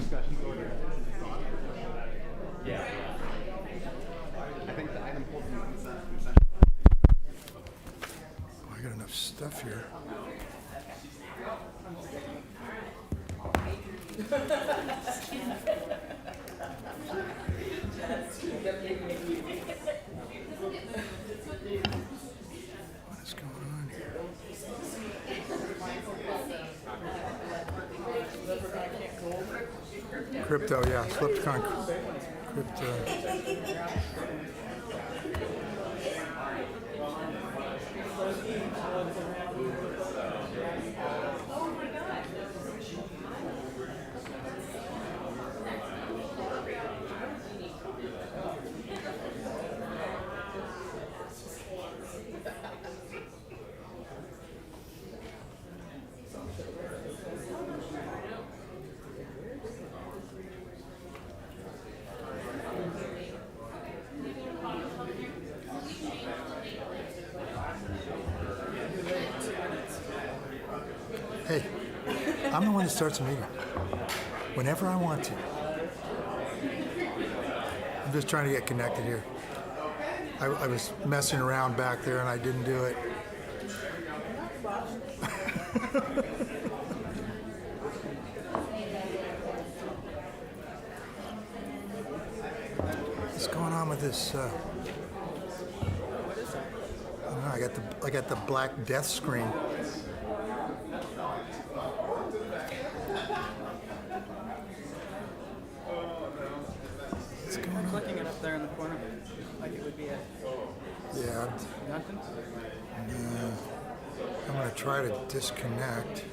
discussion order. Yeah. I think the item pulled from consent. Oh, I got enough stuff here. What is going on here? Crypto, yeah, Slipcon crypto. Hey, I'm the one that starts a meeting whenever I want to. I'm just trying to get connected here. I was messing around back there and I didn't do it. What's going on with this? I don't know, I got the black death screen. What's going on? Clicking it up there in the corner, like it would be a Yeah, nothing. no. I'm gonna try to disconnect.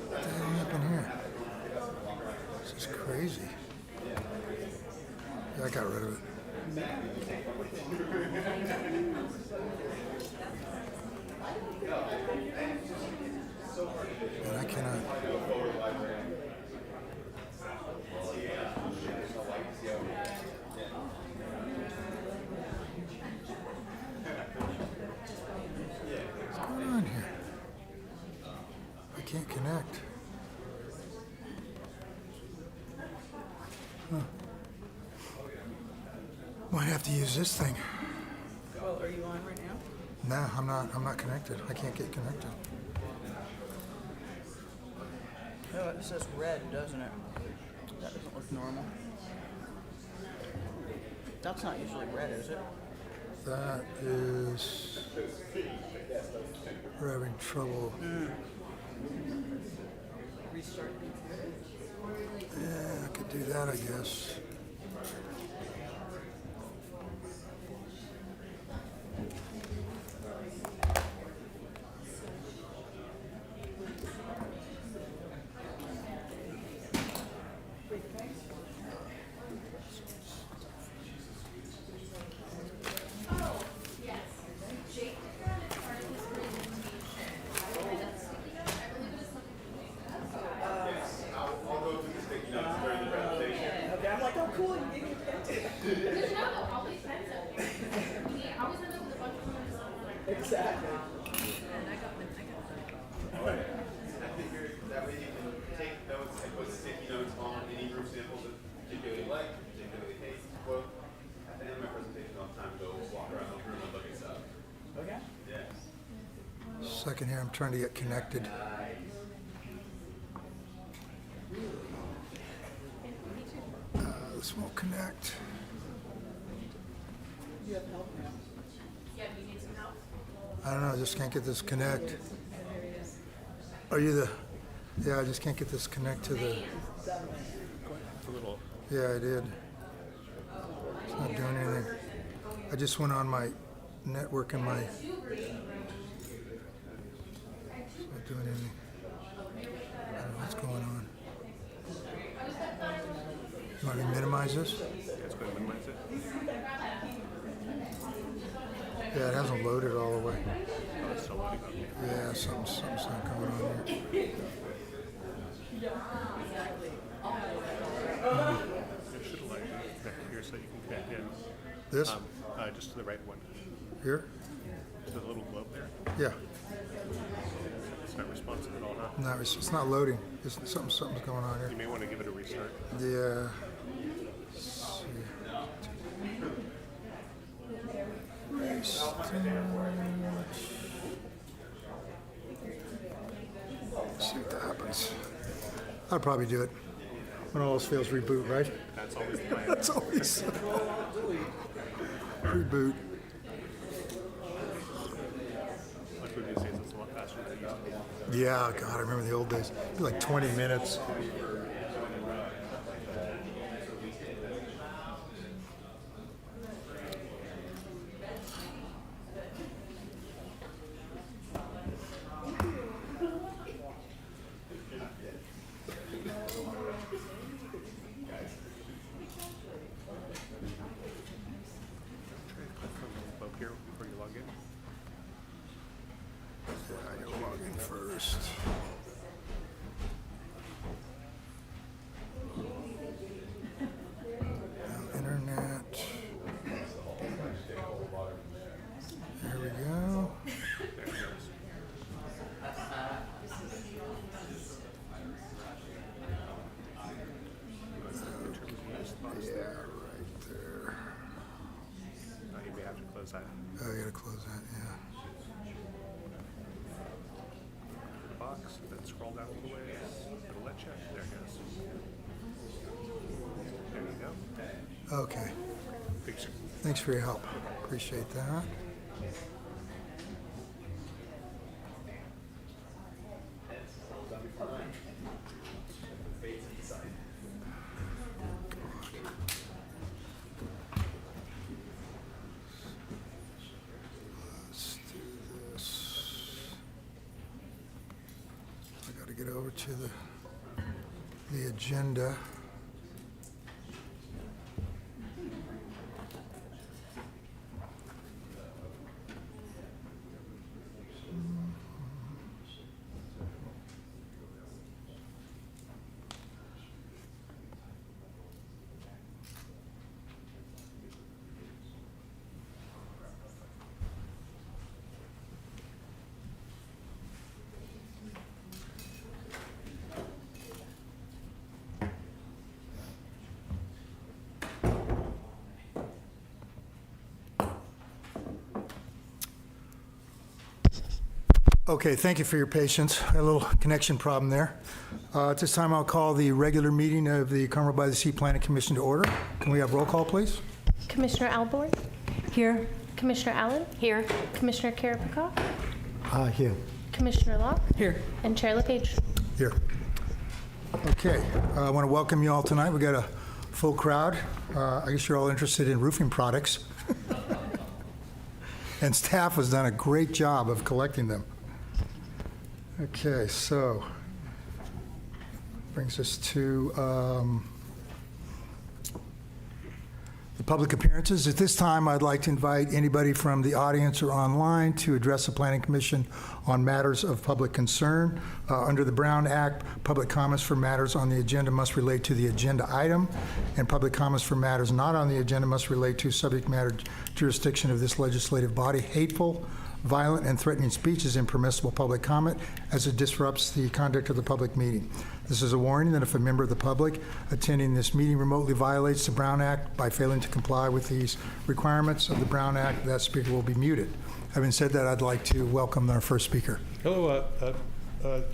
What the hell happened here? This is crazy. Yeah, I got rid of it. And I cannot. What's going on here? I can't connect. Huh. Might have to use this thing. Well, are you on right now? Nah, I'm not connected. I can't get connected. No, it says red, doesn't it? That doesn't look normal. That's not usually red, is it? That is. We're having trouble. Restart. Yeah, I could do that, I guess. That way you can take notes and put sticky notes on any group samples that particularly like, particularly hate. Quote. At the end of my presentation, I'll have time to go walk around the room and look at stuff. Okay. Yes. Second here, I'm trying to get connected. This won't connect. You have help now. Yeah, do you need some help? I don't know, I just can't get this connect. Are you the? Yeah, I just can't get this connect to the. Yeah, I did. It's not doing anything. I just went on my network and my. It's not doing anything. I don't know what's going on. You want me to minimize this? Let's go ahead and minimize it. Yeah, it hasn't loaded all the way. Oh, it's still loading up. Yeah, something's not going on here. It should allow you back here so you can connect in. This? Just to the right one. Here? The little globe there. Yeah. It's not responsive at all, huh? No, it's not loading. Something's going on You here. may want to give it a restart. Yeah. Let's see. See what that happens. I'll probably do it. When all else fails, reboot, right? That's always the plan. That's always reboot. Like we do say, it's a lot faster than it used to be. Yeah, God, I remember the old days. It'd be like 20 minutes. Try to click on the globe here before you log in. I gotta log in first. Now, internet. There we go. There it goes. Yeah, right there. You may have to close that Oh, I gotta close that, yeah. box, then scroll down a little ways. It'll let you. There it goes. There you go. Okay. Thanks. Thanks for your help. Appreciate that. Let's do this. I gotta get over to the agenda. Okay, thank you for your patience. I had a little connection problem there. At this time, I'll call the regular meeting of the Carmel-by-the-Sea Planning Commission to order. Can we have roll call, please? Commissioner Alborn? Here. Commissioner Allen? Here. Commissioner Karapikov? Here. Commissioner Locke? Here. And Chair LePage? Here. Okay, I want to welcome you all tonight. We got a full crowd. I guess you're all interested in roofing products. And staff has done a great job of collecting them. Okay, so brings us to the public appearances. At this time, I'd like to invite anybody from the audience or online to address the Planning Commission on matters of public concern. Under the Brown Act, public comments for matters on the agenda must relate to the agenda item, and public comments for matters not on the agenda must relate to subject matter jurisdiction of this legislative body. Hateful, violent, and threatening speech is impermissible public comment as it disrupts the conduct of the public meeting. This is a warning that if a member of the public attending this meeting remotely violates the Brown Act by failing to comply with these requirements of the Brown Act, that speaker will be muted. Having said that, I'd like to welcome our first speaker. Hello,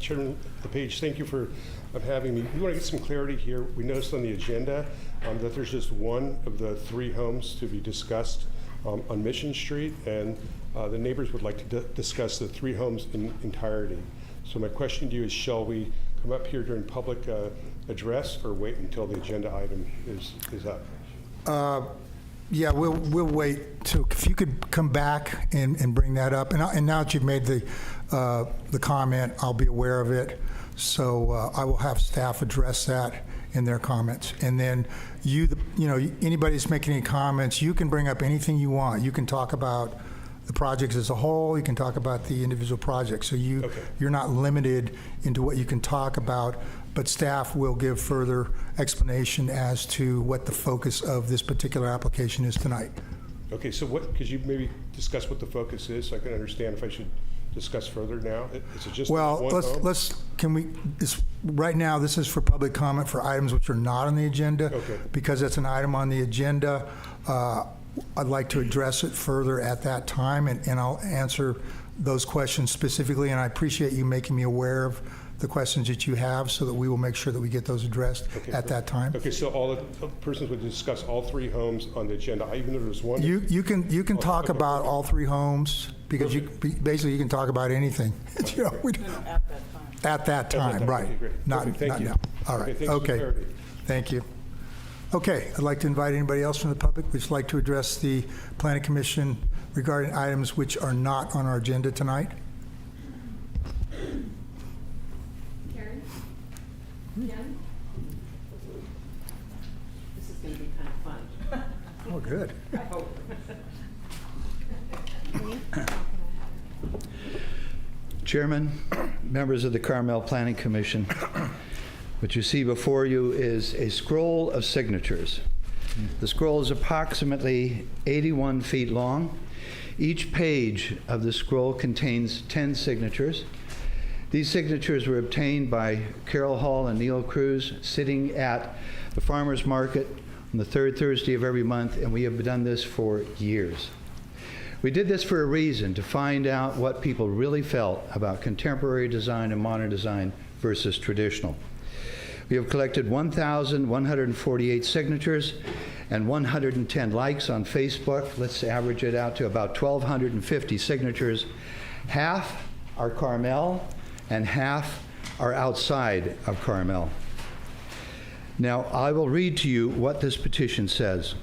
Chairman LePage. Thank you for having me. We want to get some clarity here. We noticed on the agenda that there's just one of the three homes to be discussed on Mission Street, and the neighbors would like to discuss the three homes in entirety. So my question to you is, shall we come up here during public address or wait until the agenda item is up? Yeah, we'll wait till, if you could come back and bring that up. And now that you've made the comment, I'll be aware of it. So I will have staff address that in their comments. And then anybody that's making any comments, you can bring up anything you want. You can talk about the projects as a whole. You can talk about the individual projects. So you're not limited into what you can talk about, but staff will give further explanation as to what the focus of this particular application is tonight. Okay, so could you maybe discuss what the focus is so I can understand if I should discuss further now? Is it just Well, one home? right now, this is for public comment for items which are not on the agenda. Okay. Because it's an item on the agenda, I'd like to address it further at that time, and I'll answer those questions specifically, and I appreciate you making me aware of the questions that you have so that we will make sure that we get those addressed at that time. Okay, so all the persons would discuss all 3 homes on the agenda, even if there's one? You can talk about all 3 homes, because basically you can talk about anything. You know, we don't- At that time. At that time, right. Okay, great. Not Thank you. now. All right, Okay, thanks for the okay. clarity. Thank you. Okay, I'd like to invite anybody else from the public who'd like to address the Planning Commission regarding items which are not on our agenda tonight. Karen? Ken? This is going to be kind of fun. Oh, good. I hope. Chairman, members of the Carmel Planning Commission, what you see before you is a scroll of signatures. The scroll is approximately 81 feet long. Each page of the scroll contains 10 signatures. These signatures were obtained by Carol Hall and Neil Cruz sitting at the farmers market on the 3rd Thursday of every month, and we have done this for years. We did this for a reason, to find out what people really felt about contemporary design and modern design versus traditional. We have collected 1,148 signatures and 110 likes on Facebook. Let's average it out to about 1,250 signatures. Half are Carmel and half are outside of Carmel. Now, I will read to you what this petition says.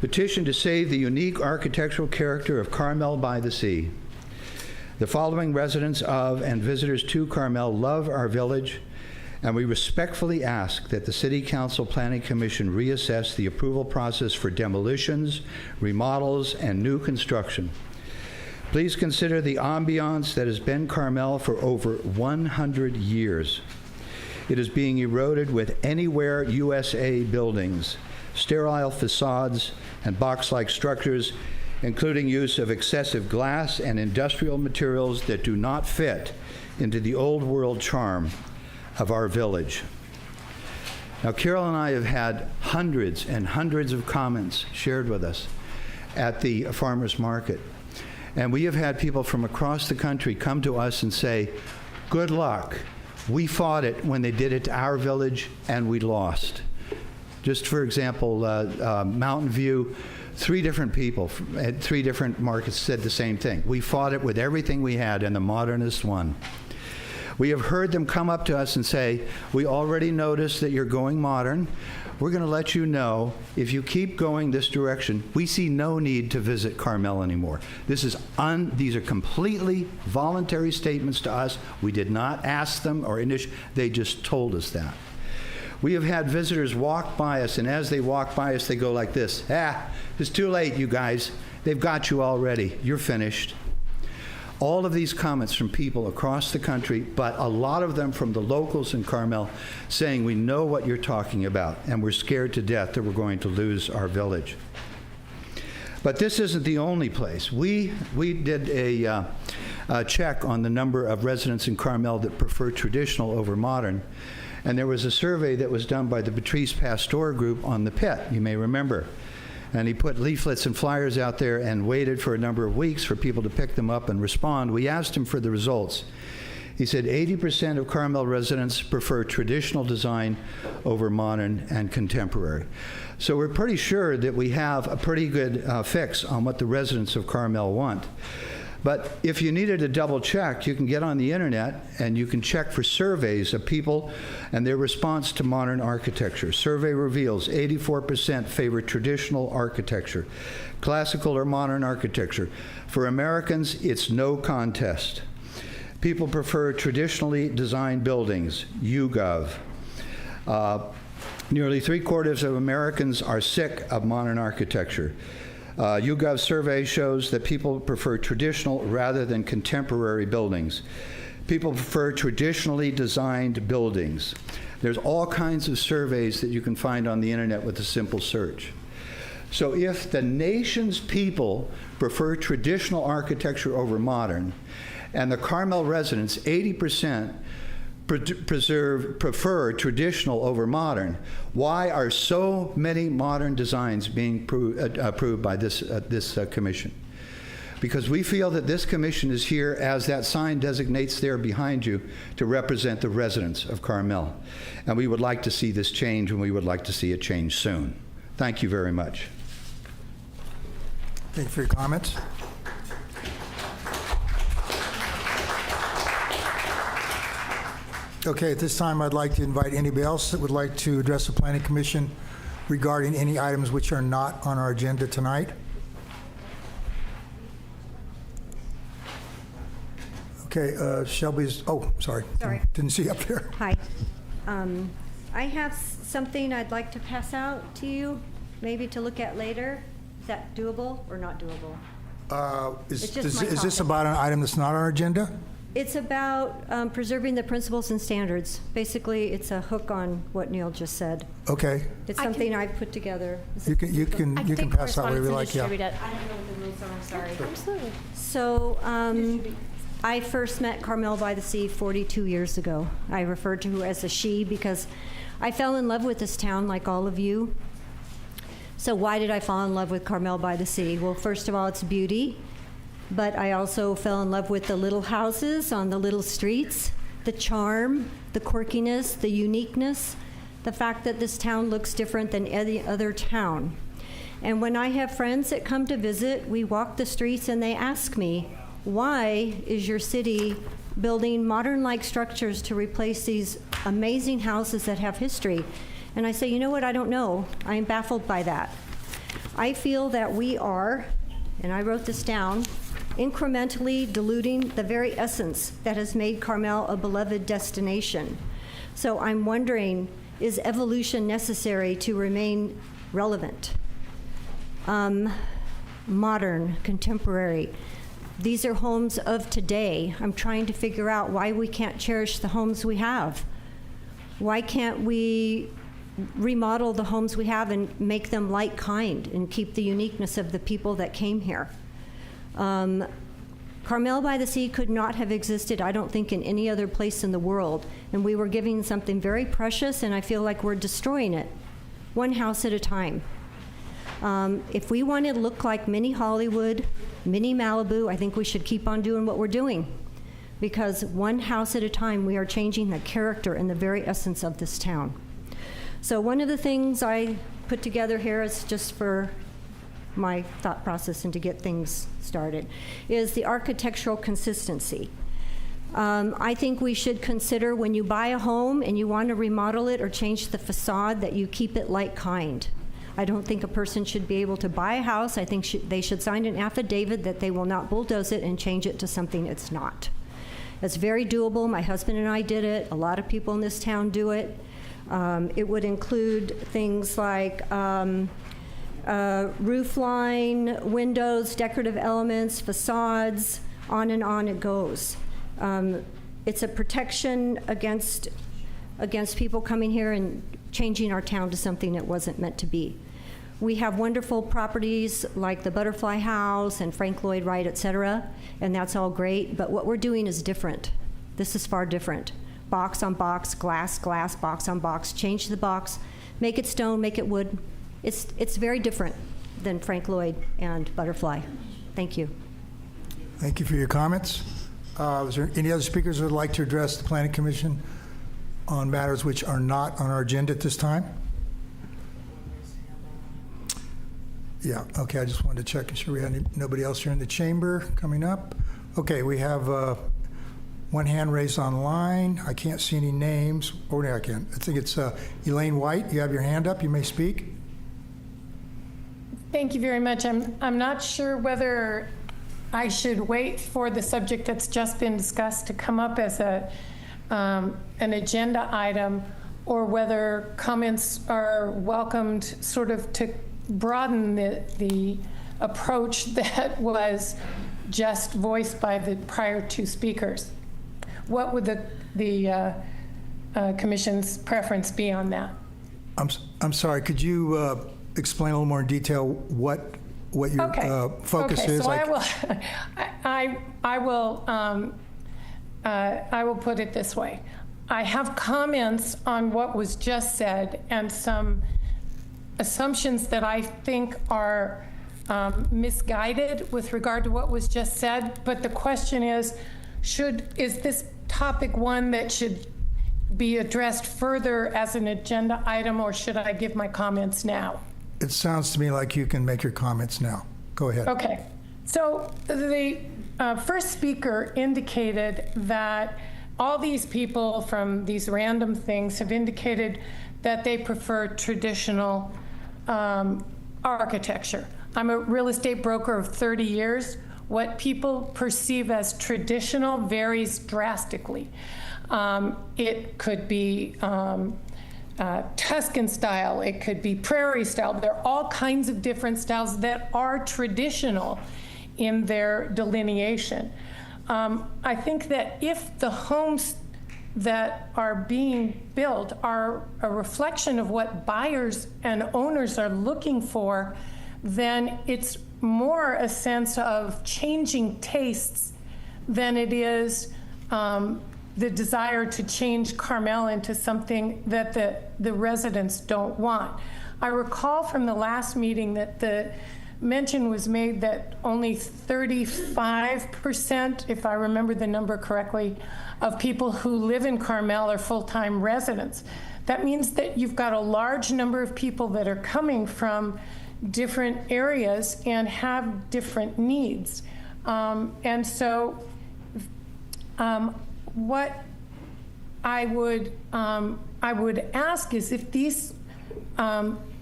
Petition to save the unique architectural character of Carmel-by-the-Sea. The following residents of and visitors to Carmel love our village, and we respectfully ask that the City Council Planning Commission reassess the approval process for demolitions, remodels, and new construction. Please consider the ambiance that has been Carmel for over 100 years. It is being eroded with Anywhere USA buildings, sterile facades, and box-like structures, including use of excessive glass and industrial materials that do not fit into the old world charm of our village. Now, Carol and I have had hundreds and hundreds of comments shared with us at the farmers market. And we have had people from across the country come to us and say, good luck. We fought it when they did it to our village, and we lost. Just for example, Mountain View, 3 different people at 3 different markets said the same thing. We fought it with everything we had, and the modernist won. We have heard them come up to us and say, we already noticed that you're going modern. We're going to let you know, if you keep going this direction, we see no need to visit Carmel anymore. These are completely voluntary statements to us. We did not ask them or they just told us that. We have had visitors walk by us, and as they walk by us, they go like this, it's too late, you guys. They've got you already. You're finished. All of these comments from people across the country, but a lot of them from the locals in Carmel, saying we know what you're talking about, and we're scared to death that we're going to lose our village. But this isn't the only place. We did a check on the number of residents in Carmel that prefer traditional over modern, and there was a survey that was done by the Patrice Pasteur group on the pit, you may remember. And he put leaflets and flyers out there and waited for a number of weeks for people to pick them up and respond. We asked him for the results. He said 80% of Carmel residents prefer traditional design over modern and contemporary. So we're pretty sure that we have a pretty good fix on what the residents of Carmel want. But if you needed a double check, you can get on the internet and you can check for surveys of people and their response to modern architecture. Survey reveals 84% favor traditional architecture, classical or modern architecture. For Americans, it's no contest. People prefer traditionally designed buildings, YouGov. Nearly 3/4 of Americans are sick of modern architecture. YouGov survey shows that people prefer traditional rather than contemporary buildings. People prefer traditionally designed buildings. There's all kinds of surveys that you can find on the internet with a simple search. So if the nation's people prefer traditional architecture over modern, and the Carmel residents, 80%, prefer traditional over modern, why are so many modern designs being approved by this commission? Because we feel that this commission is here, as that sign designates there behind you, to represent the residents of Carmel. And we would like to see this change, and we would like to see it change soon. Thank you very much. Thank you for your comments. Okay, at this time, I'd like to invite anybody else that would like to address the Planning Commission regarding any items which are not on our agenda tonight. Okay, Shelby's, oh, sorry. Sorry. Didn't see you up there. Hi. I have something I'd like to pass out to you, maybe to look at later. Is that doable or not doable? It's just my Is this topic. about an item that's not on our agenda? It's about preserving the principles and standards. Basically, it's a hook on what Neil just said. Okay. It's something I put together. You can I can take pass out whatever correspondence you and like, yeah. distribute it. I don't know what the rules are, I'm sorry. Absolutely. So, I first met Carmel-by-the-Sea 42 years ago. I refer to her as a she because I fell in love with this town like all of you. So why did I fall in love with Carmel-by-the-Sea? Well, first of all, it's beauty, but I also fell in love with the little houses on the little streets, the charm, the quirkiness, the uniqueness, the fact that this town looks different than any other town. And when I have friends that come to visit, we walk the streets and they ask me, why is your city building modern-like structures to replace these amazing houses that have history? And I say, you know what, I don't know. I'm baffled by that. I feel that we are, and I wrote this down, incrementally diluting the very essence that has made Carmel a beloved destination. So I'm wondering, is evolution necessary to remain relevant? Modern, contemporary. These are homes of today. I'm trying to figure out why we can't cherish the homes we have. Why can't we remodel the homes we have and make them like kind and keep the uniqueness of the people that came here? Carmel-by-the-Sea could not have existed, I don't think, in any other place in the world. And we were giving something very precious, and I feel like we're destroying it, one house at a time. If we want to look like mini Hollywood, mini Malibu, I think we should keep on doing what we're doing. Because one house at a time, we are changing the character and the very essence of this town. So one of the things I put together here is just for my thought process and to get things started, is the architectural consistency. I think we should consider when you buy a home and you want to remodel it or change the facade that you keep it like kind. I don't think a person should be able to buy a house. I think they should sign an affidavit that they will not bulldoze it and change it to something it's not. It's very doable. My husband and I did it. A lot of people in this town do it. It would include things like roof line, windows, decorative elements, facades, on and on it goes. It's a protection against people coming here and changing our town to something it wasn't meant to be. We have wonderful properties like the Butterfly House and Frank Lloyd Wright, et cetera, and that's all great, but what we're doing is different. This is far different. Box on box, glass, glass, box on box, change the box, make it stone, make it wood. It's very different than Frank Lloyd and Butterfly. Thank you. Thank you for your comments. Is there any other speakers who would like to address the Planning Commission on matters which are not on our agenda at this time? Yeah, okay, I just wanted to check and sure we had nobody else here in the chamber coming up. Okay, we have one hand raised online. I can't see any names. Oh, yeah, I can. I think it's Elaine White. You have your hand up. You may speak. Thank you very much. I'm not sure whether I should wait for the subject that's just been discussed to come up as an agenda item, or whether comments are welcomed sort of to broaden the approach that was just voiced by the prior two speakers. What would the Commission's preference be on that? I'm sorry, could you explain a little more in detail what your Okay. focus Okay, is? so I will put it this way. I have comments on what was just said and some assumptions that I think are misguided with regard to what was just said. But the question is this topic one that should be addressed further as an agenda item, or should I give my comments now? It sounds to me like you can make your comments now. Go ahead. Okay. So the first speaker indicated that all these people from these random things have indicated that they prefer traditional architecture. I'm a real estate broker of 30 years. What people perceive as traditional varies drastically. It could be Tuscan style, it could be prairie style. There are all kinds of different styles that are traditional in their delineation. I think that if the homes that are being built are a reflection of what buyers and owners are looking for, then it's more a sense of changing tastes than it is the desire to change Carmel into something that the residents don't want. I recall from the last meeting that the mention was made that only 35%, if I remember the number correctly, of people who live in Carmel are full-time residents. That means that you've got a large number of people that are coming from different areas and have different needs. And so what I would ask is, if these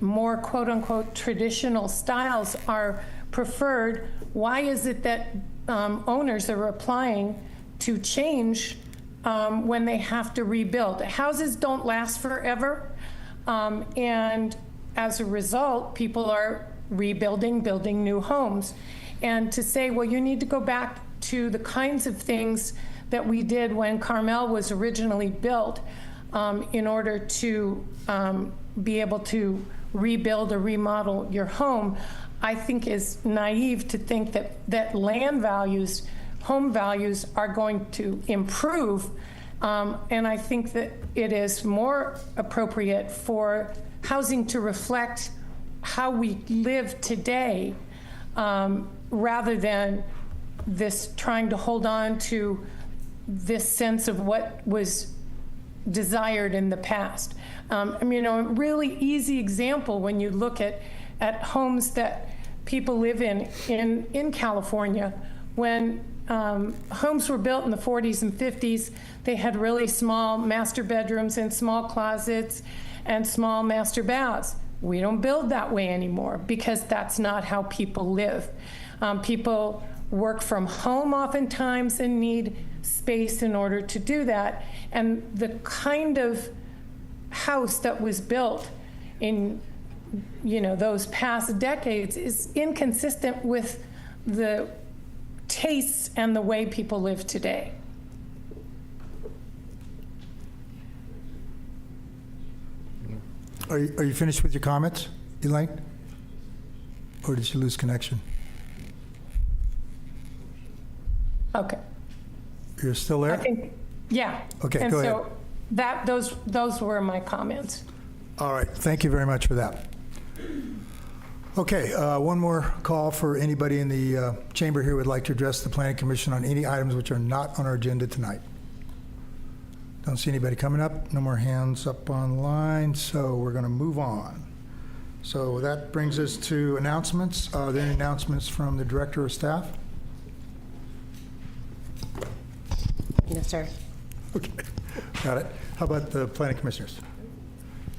more quote-unquote traditional styles are preferred, why is it that owners are applying to change when they have to rebuild? Houses don't last forever, and as a result, people are rebuilding, building new homes. And to say, well, you need to go back to the kinds of things that we did when Carmel was originally built in order to be able to rebuild or remodel your home, I think is naive to think that land values, home values are going to improve. And I think that it is more appropriate for housing to reflect how we live today, rather than this trying to hold on to this sense of what was desired in the past. I mean, a really easy example when you look at homes that people live in California. When homes were built in the 40s and 50s, they had really small master bedrooms and small closets and small master baths. We don't build that way anymore because that's not how people live. People work from home oftentimes and need space in order to do that. And the kind of house that was built in, those past decades is inconsistent with the tastes and the way people live today. Are you finished with your comments, Elaine? Or did you lose connection? Okay. You're still there? I think, yeah. Okay, and go ahead. So those were my comments. All right, thank you very much for that. Okay, one more call for anybody in the chamber here who would like to address the Planning Commission on any items which are not on our agenda tonight. Don't see anybody coming up. No more hands up online, so we're going to move on. So that brings us to announcements. Are there any announcements from the Director or staff? No, sir. Okay, got it. How about the Planning Commissioners?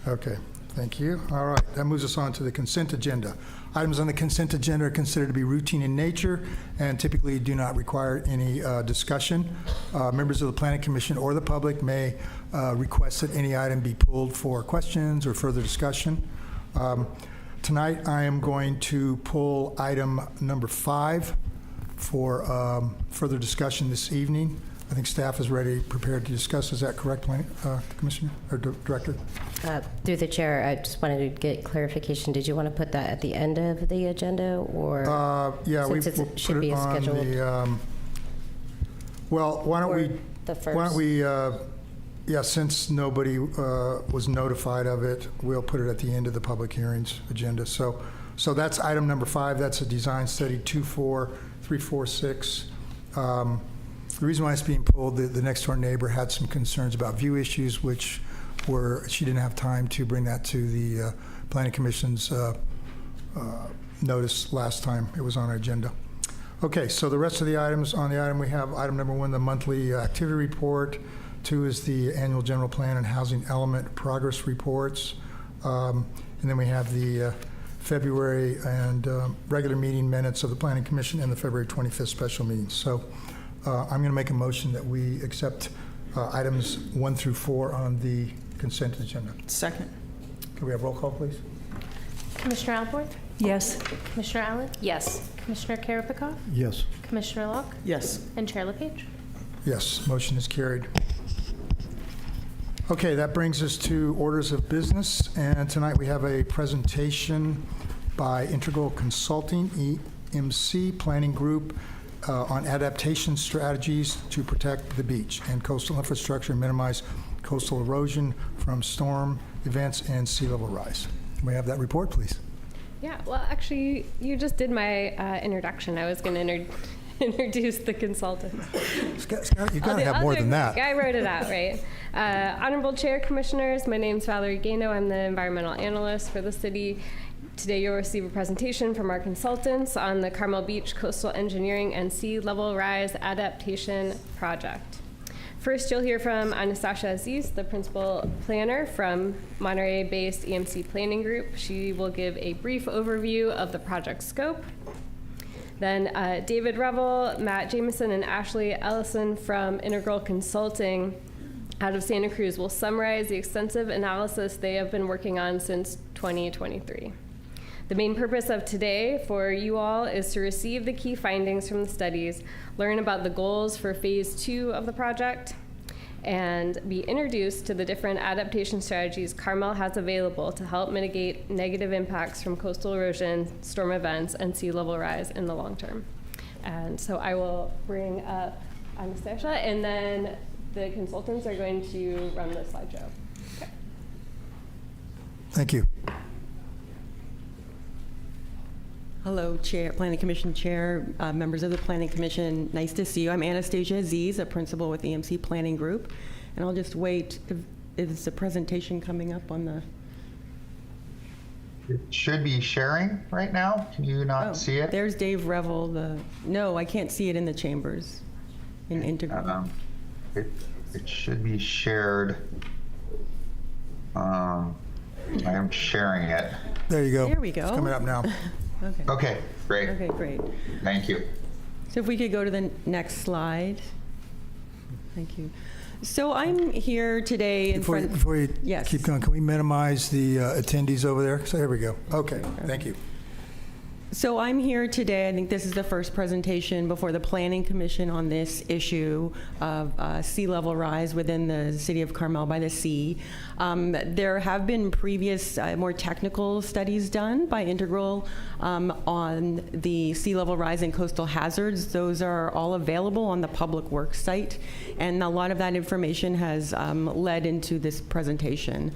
Okay, thank you. All right, that moves us on to the consent agenda. Items on the consent agenda are considered to be routine in nature and typically do not require any discussion. Members of the Planning Commission or the public may request that any item be pulled for questions or further discussion. Tonight, I am going to pull item number 5 for further discussion this evening. I think staff is ready, prepared to discuss. Is that correct, Commissioner or Director? Through the chair, I just wanted to get clarification. Did you want to put that at the end of the agenda, or Yeah, since we'll it should put be it on scheduled? Well, why don't Or we? the first? Why don't we? Yeah, since nobody was notified of it, we'll put it at the end of the public hearings agenda. So that's item number 5. That's a design study 24346. The reason why it's being pulled, the next door neighbor had some concerns about view issues, which were, she didn't have time to bring that to the Planning Commission's notice last time it was on our agenda. Okay, so the rest of the items on the item, we have item number 1, the monthly activity report. 2 is the annual general plan and housing element progress reports. And then we have the February and regular meeting minutes of the Planning Commission and the February 25th special meeting. So I'm going to make a motion that we accept items 1 through 4 on the consent agenda. Second. Can we have roll call, please? Commissioner Alborn? Yes. Commissioner Allen? Yes. Commissioner Karapikov? Yes. Commissioner Locke? Yes. And Chair LePage? Yes, motion is carried. Okay, that brings us to orders of business, and tonight we have a presentation by Integral Consulting, EMC Planning Group, on adaptation strategies to protect the beach and coastal infrastructure and minimize coastal erosion from storm events and sea level rise. Can we have that report, please? Yeah, well, actually, you just did my introduction. I was going to introduce the consultant. Scott, you gotta have more than that. I wrote it out, right? Honorable Chair, Commissioners, my name's Valerie Gano. I'm the environmental analyst for the city. Today you'll receive a presentation from our consultants on the Carmel Beach Coastal Engineering and Sea Level Rise Adaptation Project. First, you'll hear from Anastasia Aziz, the principal planner from Monterey-based EMC Planning Group. She will give a brief overview of the project scope. Then David Revel, Matt Jameson, and Ashley Ellison from Integral Consulting out of Santa Cruz will summarize the extensive analysis they have been working on since 2023. The main purpose of today for you all is to receive the key findings from the studies, learn about the goals for phase 2 of the project, and be introduced to the different adaptation strategies Carmel has available to help mitigate negative impacts from coastal erosion, storm events, and sea level rise in the long term. And so I will bring up Anastasia, and then the consultants are going to run the slideshow. Okay. Thank you. Hello, Chair, Planning Commission Chair, members of the Planning Commission. Nice to see you. I'm Anastasia Aziz, a principal with EMC Planning Group. And I'll just wait. Is the presentation coming up on the... It should be sharing right now. Can you not see it? There's Dave Revel. No, I can't see it in the chambers in Integral. It should be shared. I am sharing it. There you go. There we go. It's coming up now. Okay, great. Okay, great. Thank you. So if we could go to the next slide. Thank you. So I'm here today in front... Before you Yes. keep going, can we minimize the attendees over there? So here we go. Okay, thank you. So I'm here today, I think this is the first presentation before the Planning Commission on this issue of sea level rise within the city of Carmel-by-the-Sea. There have been previous more technical studies done by Integral on the sea level rise and coastal hazards. Those are all available on the Public Works site, and a lot of that information has led into this presentation.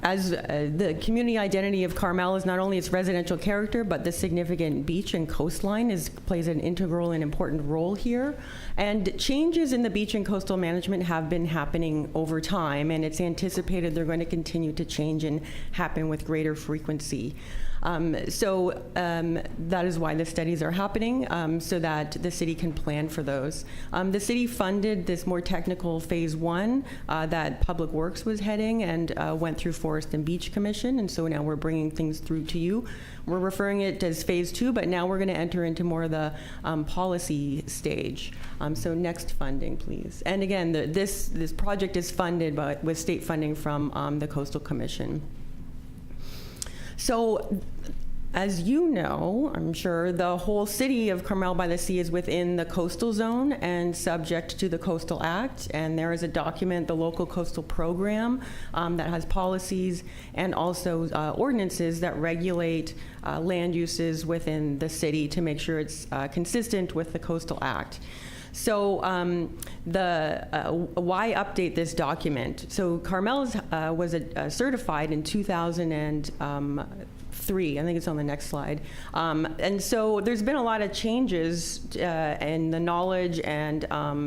As the community identity of Carmel is not only its residential character, but the significant beach and coastline plays an integral and important role here. And changes in the beach and coastal management have been happening over time, and it's anticipated they're going to continue to change and happen with greater frequency. That is why the studies are happening, so that the city can plan for those. The city funded this more technical phase 1 that Public Works was heading and went through Forest and Beach Commission, and so now we're bringing things through to you. We're referring it as phase 2, but now we're going to enter into more of the policy stage. So next funding, please. And again, this project is funded with state funding from the Coastal Commission. So As you know, I'm sure, the whole city of Carmel-by-the-Sea is within the coastal zone and subject to the Coastal Act. And there is a document, the Local Coastal Program, that has policies and also ordinances that regulate land uses within the city to make sure it's consistent with the Coastal Act. So why update this document? So Carmel's was certified in 2003. I think it's on the next slide. And so there's been a lot of changes in the knowledge and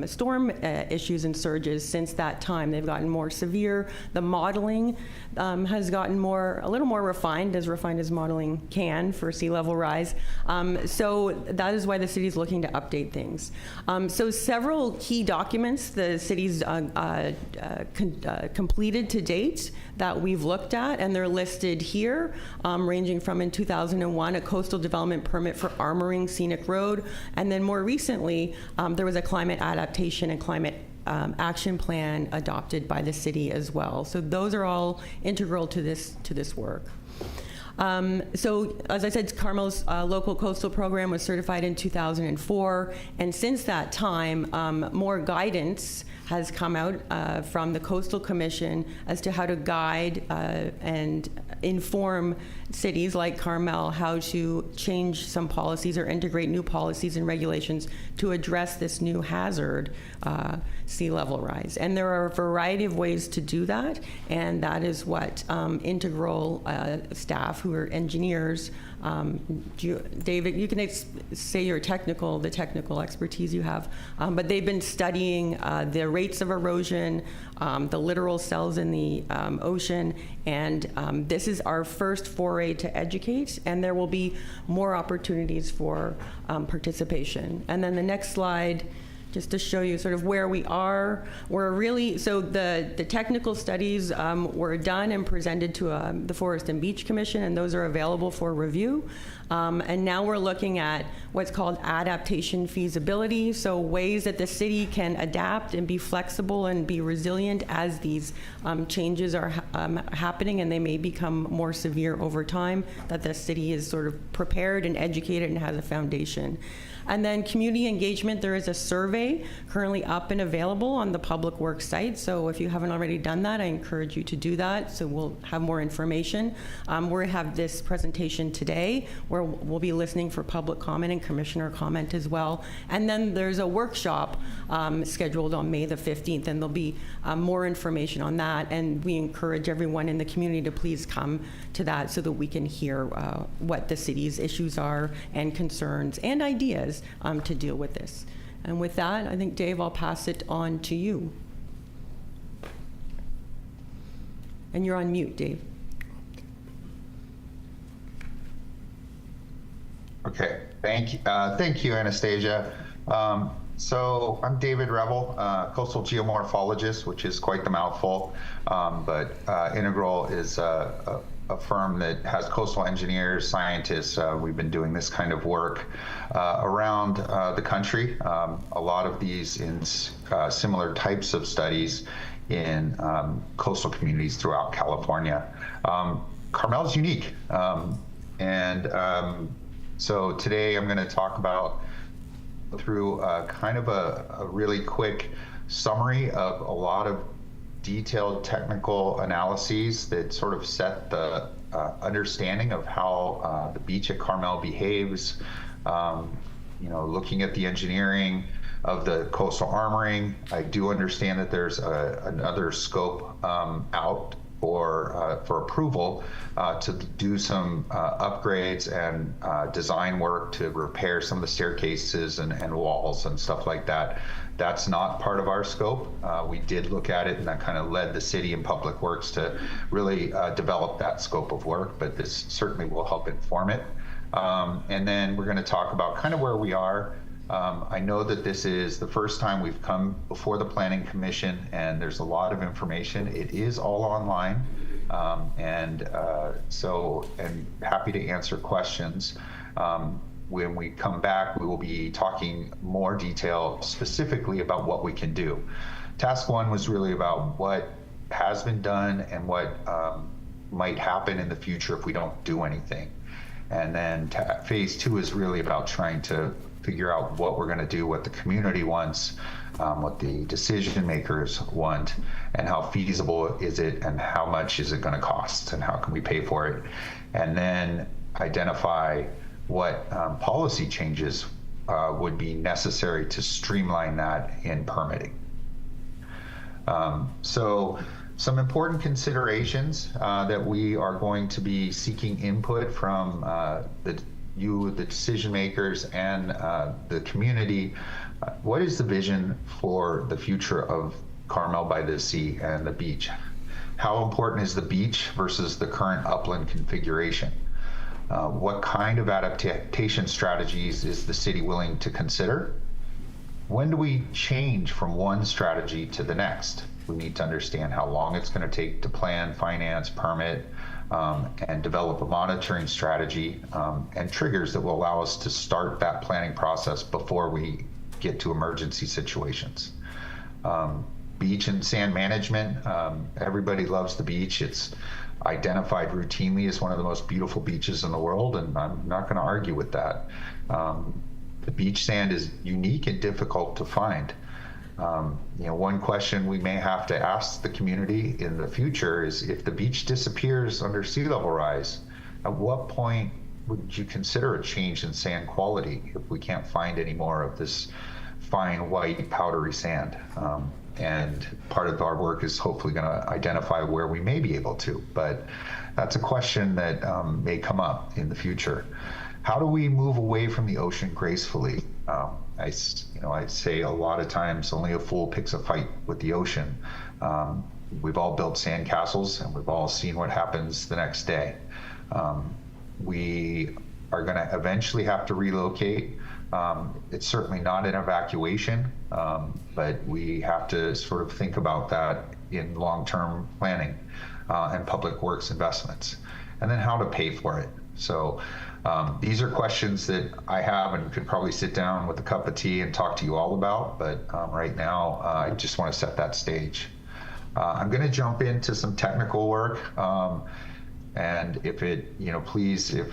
storm issues and surges since that time. They've gotten more severe. The modeling has gotten a little more refined as modeling can for sea level rise. So that is why the city is looking to update things. So several key documents the city's completed to date that we've looked at, and they're listed here, ranging from in 2001, a coastal development permit for armoring Scenic Road, and then more recently, there was a climate adaptation and climate action plan adopted by the city as well. So those are all integral to this work. So as I said, Carmel's local coastal program was certified in 2004, and since that time, more guidance has come out from the Coastal Commission as to how to guide and inform cities like Carmel how to change some policies or integrate new policies and regulations to address this new hazard, sea level rise. And there are a variety of ways to do that, and that is what integral staff who are engineers, David, you can say the technical expertise you have, but they've been studying the rates of erosion, the littoral cells in the ocean, and this is our first foray to educate, and there will be more opportunities for participation. And then the next slide, just to show you sort of where we are. So the technical studies were done and presented to the Forest and Beach Commission, and those are available for review. And now we're looking at what's called adaptation feasibility, so ways that the city can adapt and be flexible and be resilient as these changes are happening, and they may become more severe over time, that the city is sort of prepared and educated and has a foundation. And then community engagement, there is a survey currently up and available on the Public Works site. So if you haven't already done that, I encourage you to do that. So we'll have more information. We're gonna have this presentation today where we'll be listening for public comment and commissioner comment as well. And then there's a workshop scheduled on May the 15th, and there'll be more information on that. And we encourage everyone in the community to please come to that so that we can hear what the city's issues are and concerns and ideas to deal with this. And with that, I think, Dave, I'll pass it on to you. And you're on mute, Dave. Okay, thank you, Anastasia. So I'm David Revel, coastal geomorphologist, which is quite the mouthful, but Integral is a firm that has coastal engineers, scientists. We've been doing this kind of work around the country, a lot of these in similar types of studies in coastal communities throughout California. Carmel is unique, so today I'm going to talk about through kind of a really quick summary of a lot of detailed technical analyses that sort of set the understanding of how the beach at Carmel behaves, looking at the engineering of the coastal armoring. I do understand that there's another scope out for approval to do some upgrades and design work to repair some of the staircases and walls and stuff like that. That's not part of our scope. We did look at it, and that kind of led the city and Public Works to really develop that scope of work, but this certainly will help inform it. And then we're going to talk about kind of where we are. I know that this is the first time we've come before the Planning Commission, and there's a lot of information. It is all online, and happy to answer questions. When we come back, we will be talking more detail specifically about what we can do. Task one was really about what has been done and what might happen in the future if we don't do anything. And then phase 2 is really about trying to figure out what we're going to do, what the community wants, what the decision makers want, and how feasible is it, and how much is it going to cost, and how can we pay for it, and then identify what policy changes would be necessary to streamline that in permitting. So some important considerations that we are going to be seeking input from the decision makers, and the community. What is the vision for the future of Carmel-by-the-Sea and the beach? How important is the beach versus the current upland configuration? What kind of adaptation strategies is the city willing to consider? When do we change from one strategy to the next? We need to understand how long it's going to take to plan, finance, permit, and develop a monitoring strategy and triggers that will allow us to start that planning process before we get to emergency situations. Beach and sand management, everybody loves the beach. It's identified routinely as one of the most beautiful beaches in the world, and I'm not going to argue with that. The beach sand is unique and difficult to find. One question we may have to ask the community in the future is, if the beach disappears under sea level rise, at what point would you consider a change in sand quality if we can't find any more of this fine white powdery sand? And part of our work is hopefully going to identify where we may be able to, but that's a question that may come up in the future. How do we move away from the ocean gracefully? I say a lot of times only a fool picks a fight with the ocean. We've all built sand castles, and we've all seen what happens the next day. We are going to eventually have to relocate. It's certainly not an evacuation, but we have to sort of think about that in long-term planning and public works investments, and then how to pay for it. So these are questions that I have and could probably sit down with a cup of tea and talk to you all about, but right now I just want to set that stage. I'm going to jump into some technical work, and if it, please, if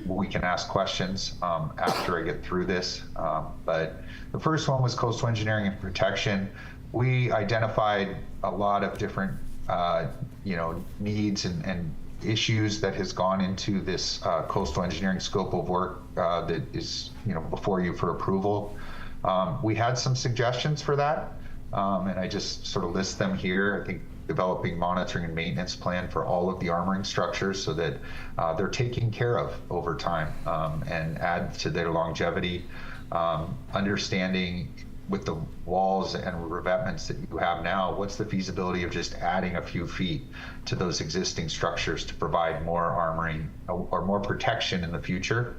we can ask questions after I get through this. But the first one was coastal engineering and protection. We identified a lot of different, needs and issues that has gone into this coastal engineering scope of work that is, before you for approval. We had some suggestions for that, and I just sort of list them here. I think developing monitoring and maintenance plan for all of the armoring structures so that they're taken care of over time and add to their longevity. Understanding with the walls and revetments that you have now, what's the feasibility of just adding a few feet to those existing structures to provide more armoring or more protection in the future?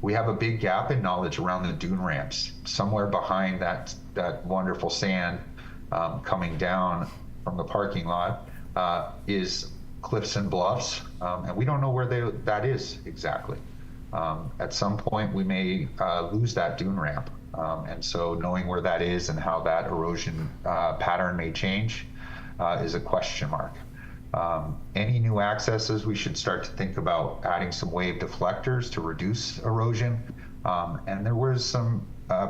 We have a big gap in knowledge around the dune ramps. Somewhere behind that wonderful sand coming down from the parking lot is cliffs and bluffs, and we don't know where that is exactly. At some point we may lose that dune ramp, and so knowing where that is and how that erosion pattern may change is a question mark. Any new accesses, we should start to think about adding some wave deflectors to reduce erosion, and there was some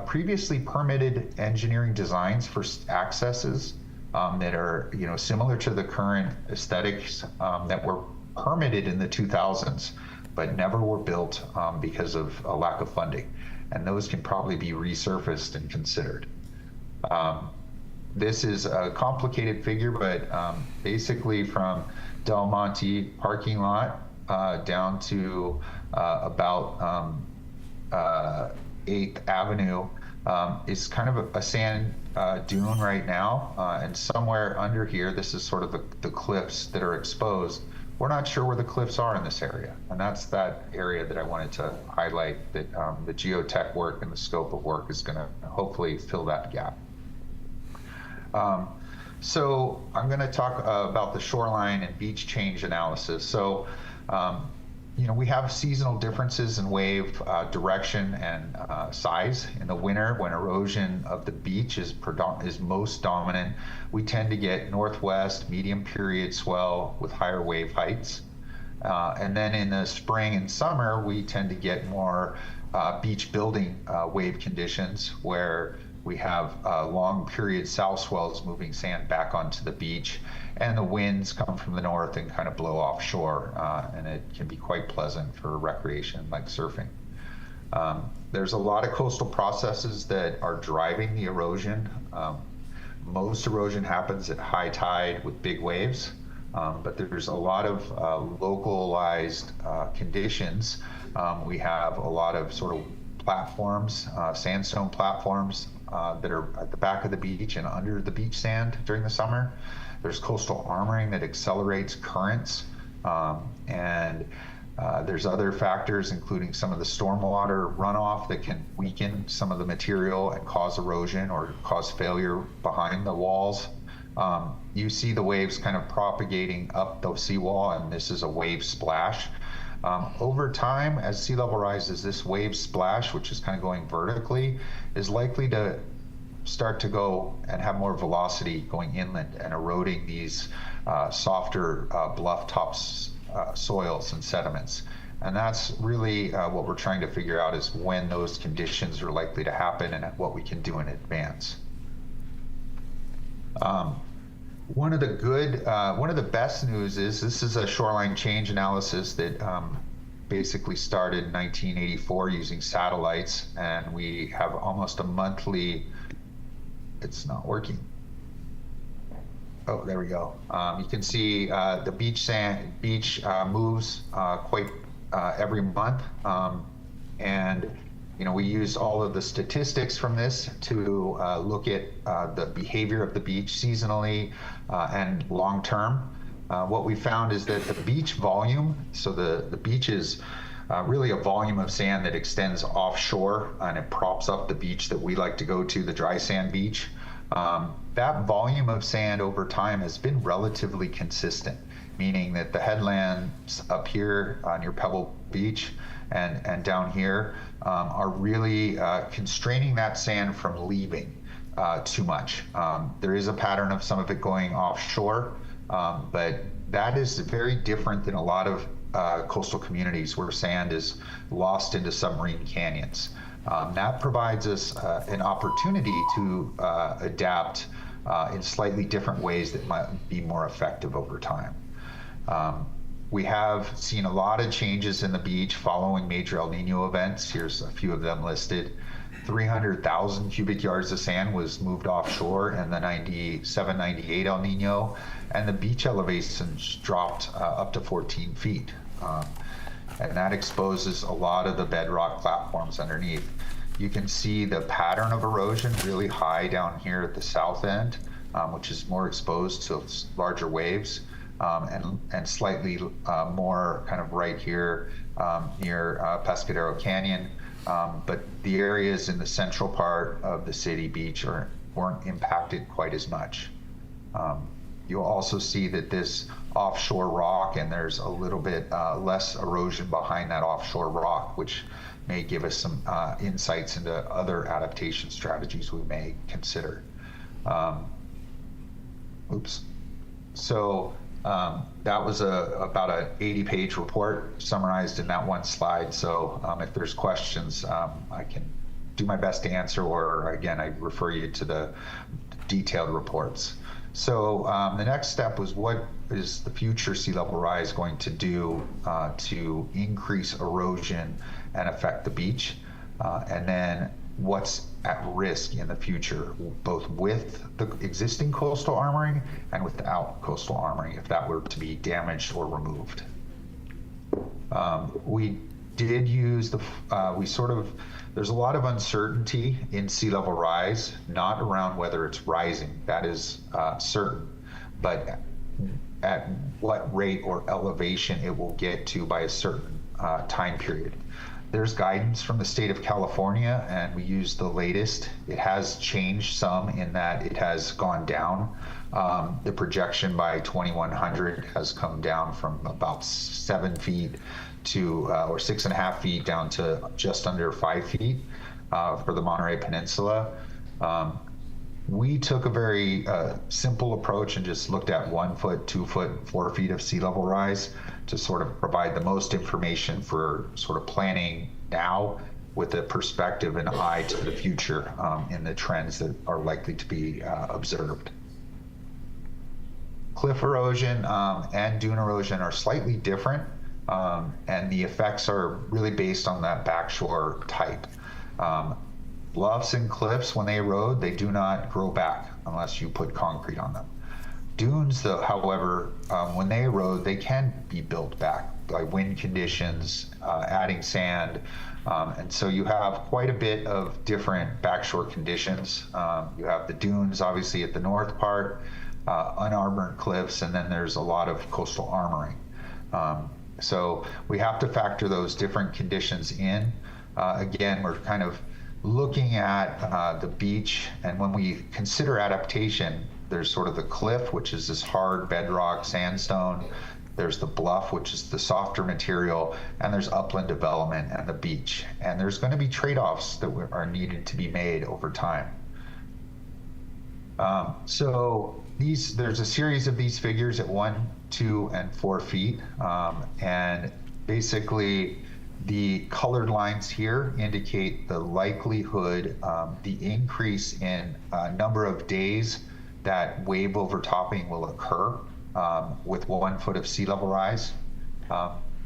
previously permitted engineering designs for accesses that are, similar to the current aesthetics that were permitted in the 2000s, but never were built because of a lack of funding. And those can probably be resurfaced and considered. This is a complicated figure, but basically from Del Monte parking lot down to about 8th Avenue is kind of a sand dune right now, and somewhere under here, this is sort of the cliffs that are exposed. We're not sure where the cliffs are in this area, and that's that area that I wanted to highlight, that the geotech work and the scope of work is going to hopefully fill that gap. So I'm going to talk about the shoreline and beach change analysis. So we have seasonal differences in wave direction and size. In the winter, when erosion of the beach is most dominant, we tend to get northwest medium period swell with higher wave heights. And then in the spring and summer, we tend to get more beach building wave conditions where we have long period south swells moving sand back onto the beach, and the winds come from the north and kind of blow offshore, and it can be quite pleasant for recreation like surfing. There's a lot of coastal processes that are driving the erosion. Most erosion happens at high tide with big waves, but there's a lot of localized conditions. We have a lot of sort of platforms, sandstone platforms that are at the back of the beach and under the beach sand during the summer. There's coastal armoring that accelerates currents, and there's other factors, including some of the stormwater runoff that can weaken some of the material and cause erosion or cause failure behind the walls. You see the waves kind of propagating up the seawall, and this is a wave splash. Over time, as sea level rises, this wave splash, which is kind of going vertically, is likely to start to go and have more velocity going inland and eroding these softer bluff tops soils and sediments. And that's really what we're trying to figure out, is when those conditions are likely to happen and what we can do in advance. One of the best news is this is a shoreline change analysis that basically started in 1984 using satellites, and we have almost a monthly. It's not working. Oh, there we go. You can see the beach moves quite every month, and we use all of the statistics from this to look at the behavior of the beach seasonally and long term. What we found is that the beach volume, so the beach is really a volume of sand that extends offshore, and it props up the beach that we like to go to, the dry sand beach. That volume of sand over time has been relatively consistent, meaning that the headlands up here near Pebble Beach and down here are really constraining that sand from leaving too much. There is a pattern of some of it going offshore, but that is very different than a lot of coastal communities where sand is lost into submarine canyons. That provides us an opportunity to adapt in slightly different ways that might be more effective over time. We have seen a lot of changes in the beach following major El Nino events. Here's a few of them listed. 300,000 cubic yards of sand was moved offshore in the 97, 98 El Nino, and the beach elevations dropped up to 14 feet. And that exposes a lot of the bedrock platforms underneath. You can see the pattern of erosion really high down here at the south end, which is more exposed to larger waves, and slightly more kind of right here near Pescadero Canyon. But the areas in the central part of the city beach weren't impacted quite as much. You'll also see that this offshore rock, and there's a little bit less erosion behind that offshore rock, which may give us some insights into other adaptation strategies we may consider. So that was about an 80-page report summarized in that one slide. So if there's questions, I can do my best to answer, or again, I refer you to the detailed reports. So the next step was, what is the future sea level rise going to do to increase erosion and affect the beach? And then what's at risk in the future, both with the existing coastal armoring and without coastal armoring, if that were to be damaged or removed. We did use there's a lot of uncertainty in sea level rise, not around whether it's rising, that is certain, but at what rate or elevation it will get to by a certain time period. There's guidance from the state of California, and we use the latest. It has changed some in that it has gone down. The projection by 2100 has come down from about 7 feet to, or 6.5 feet down to just under 5 feet for the Monterey Peninsula. We took a very simple approach and just looked at 1 foot, 2 foot, 4 feet of sea level rise. to sort of provide the most information for sort of planning now with a perspective and eye to the future in the trends that are likely to be observed. Cliff erosion and dune erosion are slightly different, and the effects are really based on that backshore type. Bluffs and cliffs, when they erode, they do not grow back unless you put concrete on them. Dunes, though, however, when they erode, they can be built back by wind conditions, adding sand, and so you have quite a bit of different backshore conditions. You have the dunes, obviously, at the north part, unarmored cliffs, and then there's a lot of coastal armoring. So we have to factor those different conditions in. Again, we're kind of looking at the beach, and when we consider adaptation, there's sort of the cliff, which is this hard bedrock sandstone. There's the bluff, which is the softer material, and there's upland development and the beach. And there's going to be trade-offs that are needed to be made over time. So there's a series of these figures at 1, 2, and 4 feet, and basically the colored lines here indicate the likelihood, the increase in number of days that wave overtopping will occur with 1 foot of sea level rise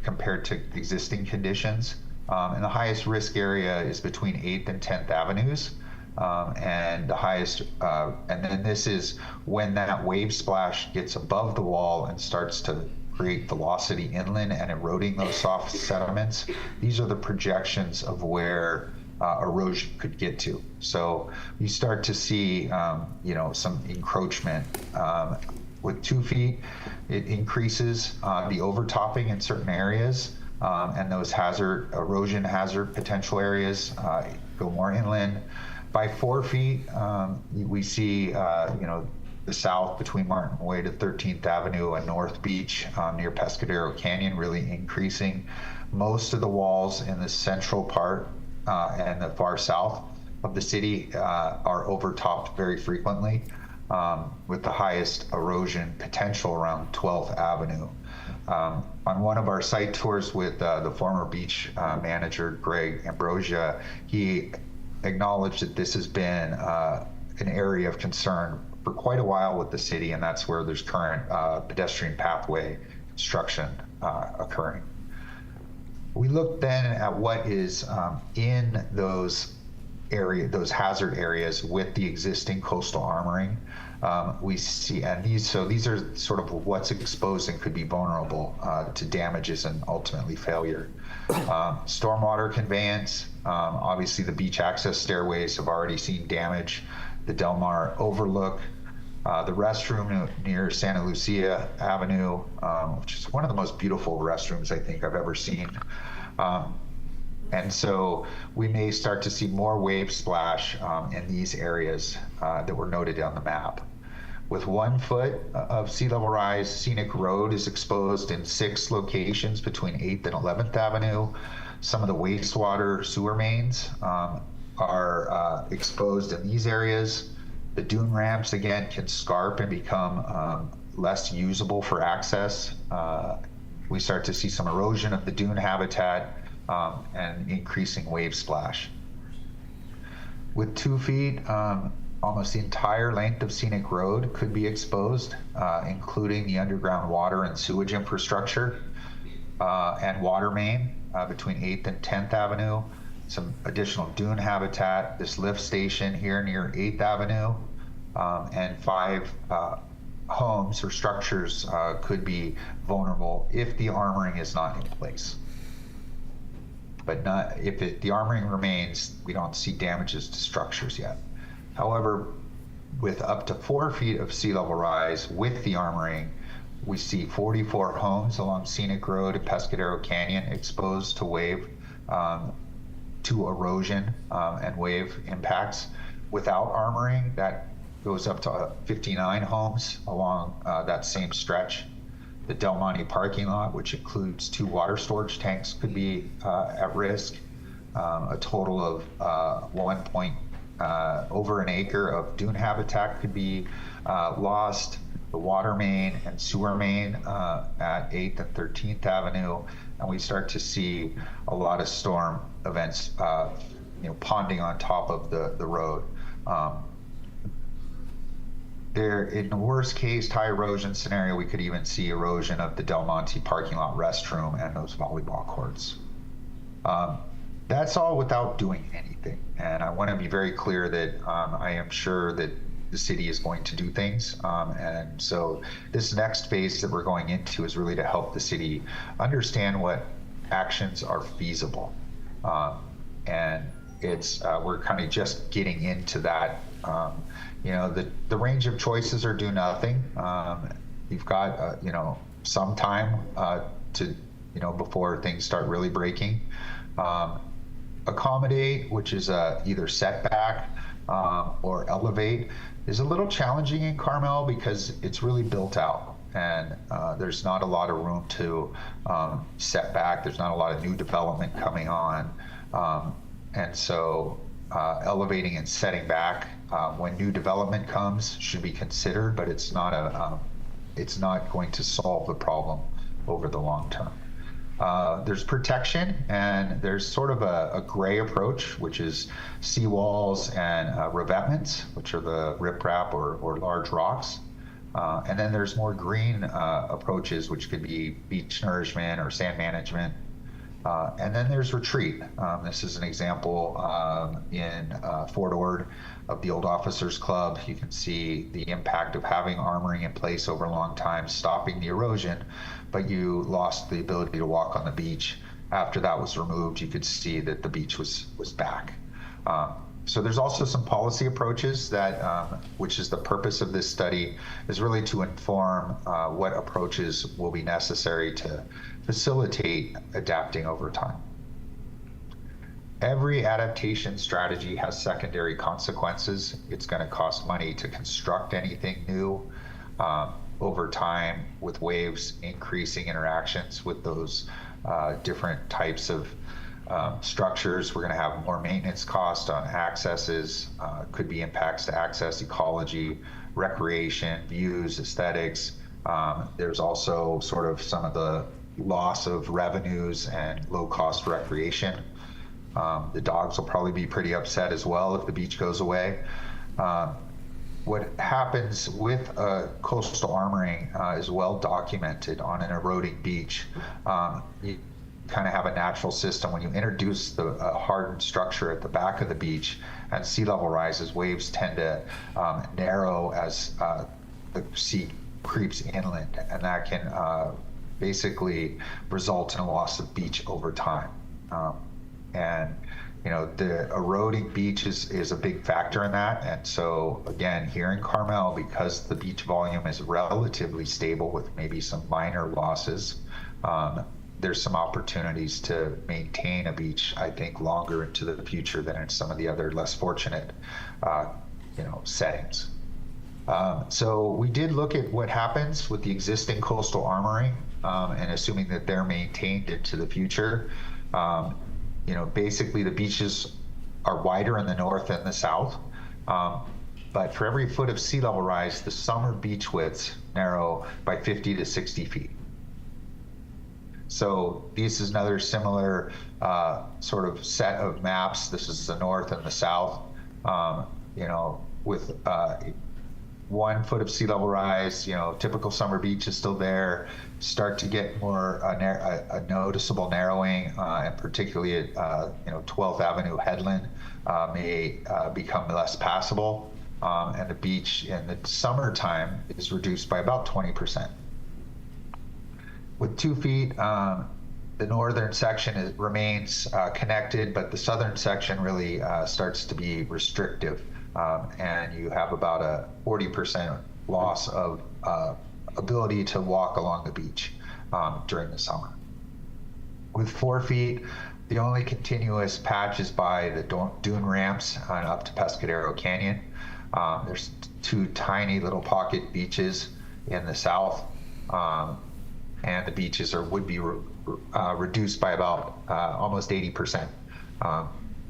compared to existing conditions. And the highest risk area is between 8th and 10th Avenues. And the highest, and then this is when that wave splash gets above the wall and starts to create velocity inland and eroding those soft sediments. These are the projections of where erosion could get to. So you start to see, some encroachment. With 2 feet, it increases the overtopping in certain areas, and those erosion hazard potential areas go more inland. By 4 feet, we see, the south between Martin Way to 13th Avenue and North Beach near Pescadero Canyon really increasing. Most of the walls in the central part and the far south of the city are overtopped very frequently, with the highest erosion potential around 12th Avenue. On one of our site tours with the former beach manager, Greg Ambrosia, he acknowledged that this has been an area of concern for quite a while with the city, and that's where there's current pedestrian pathway construction occurring. We looked then at what is in those hazard areas with the existing coastal armoring. We see, and these are sort of what's exposed and could be vulnerable to damages and ultimately failure. Stormwater conveyance, obviously the beach access stairways have already seen damage. The Del Mar overlook, the restroom near Santa Lucia Avenue, which is one of the most beautiful restrooms I think I've ever seen. And so we may start to see more wave splash in these areas that were noted on the map. With 1 foot of sea level rise, Scenic Road is exposed in 6 locations between 8th and 11th Avenue. Some of the wastewater sewer mains are exposed in these areas. The dune ramps, again, can scarp and become less usable for access. We start to see some erosion of the dune habitat and increasing wave splash. With 2 feet, almost the entire length of Scenic Road could be exposed, including the underground water and sewage infrastructure and water main between 8th and 10th Avenue. Some additional dune habitat, this lift station here near 8th Avenue, and 5 homes or structures could be vulnerable if the armoring is not in place. But not if the armoring remains, we don't see damages to structures yet. However, with up to 4 feet of sea level rise with the armoring, we see 44 homes along Scenic Road and Pescadero Canyon exposed to wave, to erosion and wave impacts. Without armoring, that goes up to 59 homes along that same stretch. The Del Monte parking lot, which includes 2 water storage tanks, could be at risk. A total of over an acre of dune habitat could be lost. the water main and sewer main at 8th and 13th Avenue, and we start to see a lot of storm events, ponding on top of the road. In the worst case high erosion scenario, we could even see erosion of the Del Monte parking lot restroom and those volleyball courts. That's all without doing anything. And I want to be very clear that I am sure that the city is going to do things. And so this next phase that we're going into is really to help the city understand what actions are feasible. And we're kind of just getting into that. The range of choices are do nothing. You've got, some time to, before things start really breaking. Accommodate, which is either setback or elevate, is a little challenging in Carmel because it's really built out, and there's not a lot of room to set back. There's not a lot of new development coming on, and so elevating and setting back when new development comes should be considered, but it's not going to solve the problem over the long term. There's protection, and there's sort of a gray approach, which is seawalls and revetments, which are the riprap or large rocks. And then there's more green approaches, which could be beach nourishment or sand management. And then there's retreat. This is an example in Fort Ord of the old Officers Club. You can see the impact of having armoring in place over a long time, stopping the erosion, but you lost the ability to walk on the beach. After that was removed, you could see that the beach was back. So there's also some policy approaches that, which is the purpose of this study, is really to inform what approaches will be necessary to facilitate adapting over time. Every adaptation strategy has secondary consequences. It's going to cost money to construct anything new. Over time, with waves increasing interactions with those different types of structures, we're going to have more maintenance costs on accesses, could be impacts to access, ecology, recreation, views, aesthetics. There's also sort of some of the loss of revenues and low-cost recreation. The dogs will probably be pretty upset as well if the beach goes away. What happens with coastal armoring is well documented on an eroding beach. You kind of have a natural system. When you introduce the hardened structure at the back of the beach and sea level rises, waves tend to narrow as the sea creeps inland, and that can basically result in a loss of beach over time. And the eroding beach is a big factor in that. And so again, here in Carmel, because the beach volume is relatively stable with maybe some minor losses, there's some opportunities to maintain a beach, I think, longer into the future than in some of the other less fortunate, settings. So we did look at what happens with the existing coastal armoring, and assuming that they're maintained into the future. Basically the beaches are wider in the north and the south, but for every foot of sea level rise, the summer beach widths narrow by 50 to 60 feet. So this is another similar sort of set of maps. This is the north and the south, with 1 foot of sea level rise, typical summer beach is still there. Start to get more a noticeable narrowing, and particularly at 12th Avenue headland may become less passable, and the beach in the summertime is reduced by about 20%. With 2 feet, the northern section remains connected, but the southern section really starts to be restrictive. And you have about a 40% loss of ability to walk along the beach during the summer. With 4 feet, the only continuous patch is by the dune ramps on up to Pescadero Canyon. There's 2 tiny little pocket beaches in the south, and the beaches would be reduced by about almost 80%.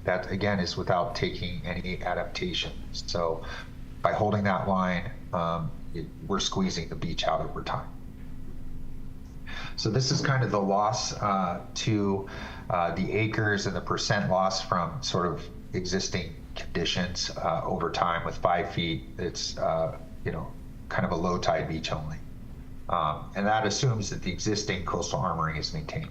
That again is without taking any adaptation. So by holding that line, we're squeezing the beach out over time. So this is kind of the loss to the acres and the percent loss from sort of existing conditions over time. With 5 feet, it's kind of a low tide beach only. And that assumes that the existing coastal armoring is maintained.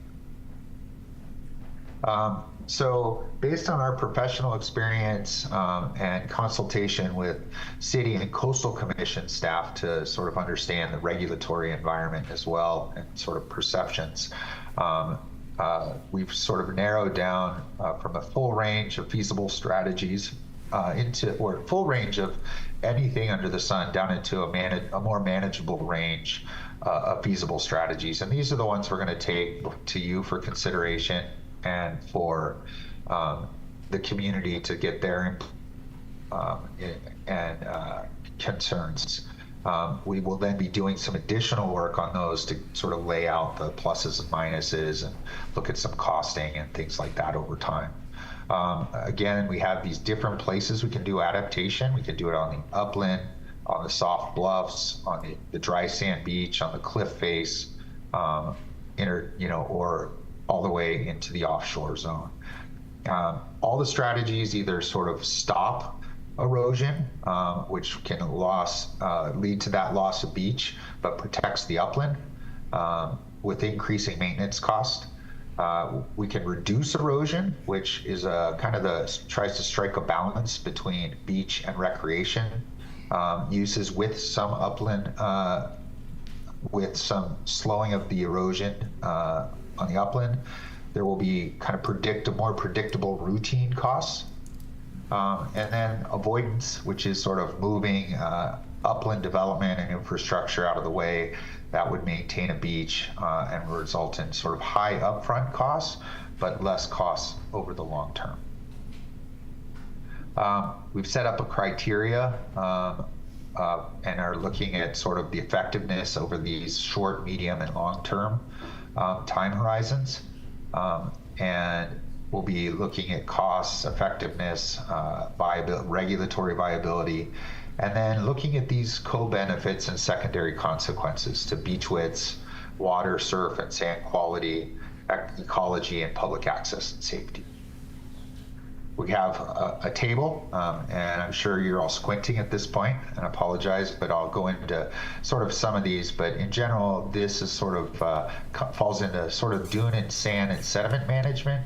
So based on our professional experience and consultation with city and coastal commission staff to sort of understand the regulatory environment as well and sort of perceptions, we've sort of narrowed down from a full range of feasible strategies or full range of anything under the sun down into a more manageable range of feasible strategies. And these are the ones we're going to take to you for consideration and for the community to get their concerns. We will then be doing some additional work on those to sort of lay out the pluses and minuses and look at some costing and things like that over time. Again, we have these different places we can do adaptation. We can do it on the upland, on the soft bluffs, on the dry sand beach, on the cliff face, or all the way into the offshore zone. All the strategies either sort of stop erosion, which can lead to that loss of beach, but protects the upland with increasing maintenance cost. We can reduce erosion, which is tries to strike a balance between beach and recreation uses with some upland, with some slowing of the erosion on the upland. There will be kind of more predictable routine costs. And then avoidance, which is sort of moving upland development and infrastructure out of the way that would maintain a beach and result in sort of high upfront costs, but less costs over the long term. We've set up a criteria and are looking at sort of the effectiveness over these short, medium, and long-term time horizons. And we'll be looking at costs, effectiveness, regulatory viability, and then looking at these co-benefits and secondary consequences to beach widths, water, surf, and sand quality, ecology, and public access and safety. We have a table, and I'm sure you're all squinting at this point, and I apologize, but I'll go into sort of some of these. But in general, this is sort of falls into sort of dune and sand and sediment management,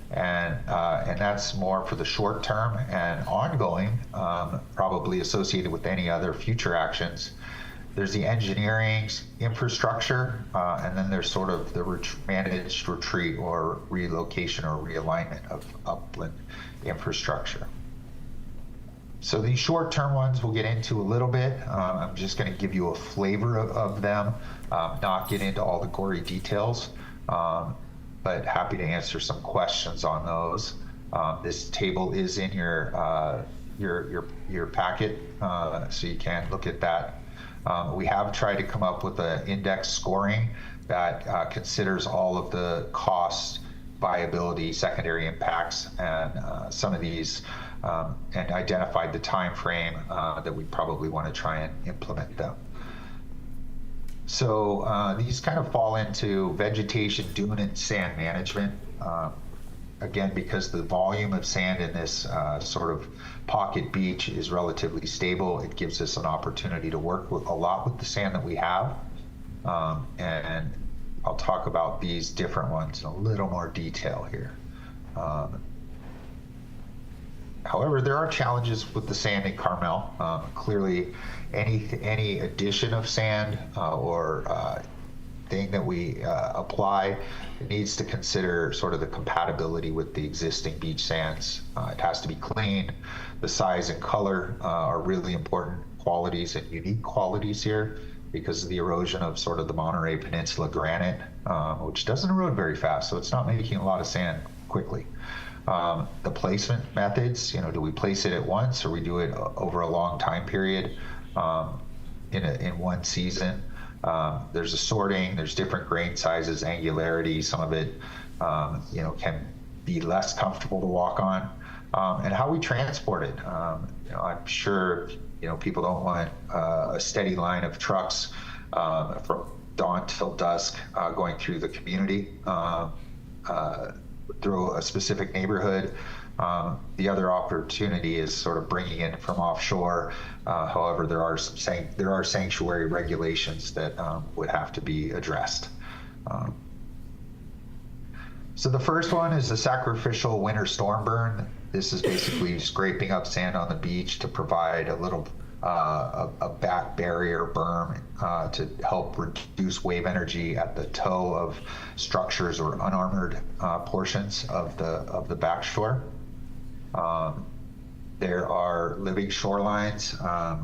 and that's more for the short term and ongoing, probably associated with any other future actions. There's the engineering, infrastructure, and then there's sort of the managed retreat or relocation or realignment of upland infrastructure. So these short-term ones we'll get into a little bit. I'm just going to give you a flavor of them, not get into all the gory details, but happy to answer some questions on those. This table is in your packet, so you can look at that. We have tried to come up with an index scoring that considers all of the costs, viability, secondary impacts, and some of these, and identified the time frame that we probably want to try and implement them. So these kind of fall into vegetation, dune, and sand management. Again, because the volume of sand in this sort of pocket beach is relatively stable, it gives us an opportunity to work a lot with the sand that we have. And I'll talk about these different ones in a little more detail here. However, there are challenges with the sand in Carmel. Clearly, any addition of sand or thing that we apply needs to consider sort of the compatibility with the existing beach sands. It has to be clean. The size and color are really important qualities and unique qualities here because of the erosion of sort of the Monterey Peninsula granite, which doesn't erode very fast, so it's not making a lot of sand quickly. The placement methods, do we place it at once or we do it over a long time period in one season? There's a sorting, there's different grain sizes, angularity, some of it can be less comfortable to walk on, and how we transport it. I'm sure people don't want a steady line of trucks from dawn till dusk going through the community through a specific neighborhood. The other opportunity is sort of bringing in from offshore. However, there are sanctuary regulations that would have to be addressed. So the first one is the sacrificial winter storm burn. This is basically scraping up sand on the beach to provide a little a back barrier berm to help reduce wave energy at the toe of structures or unarmored portions of the back shore. There are living shorelines,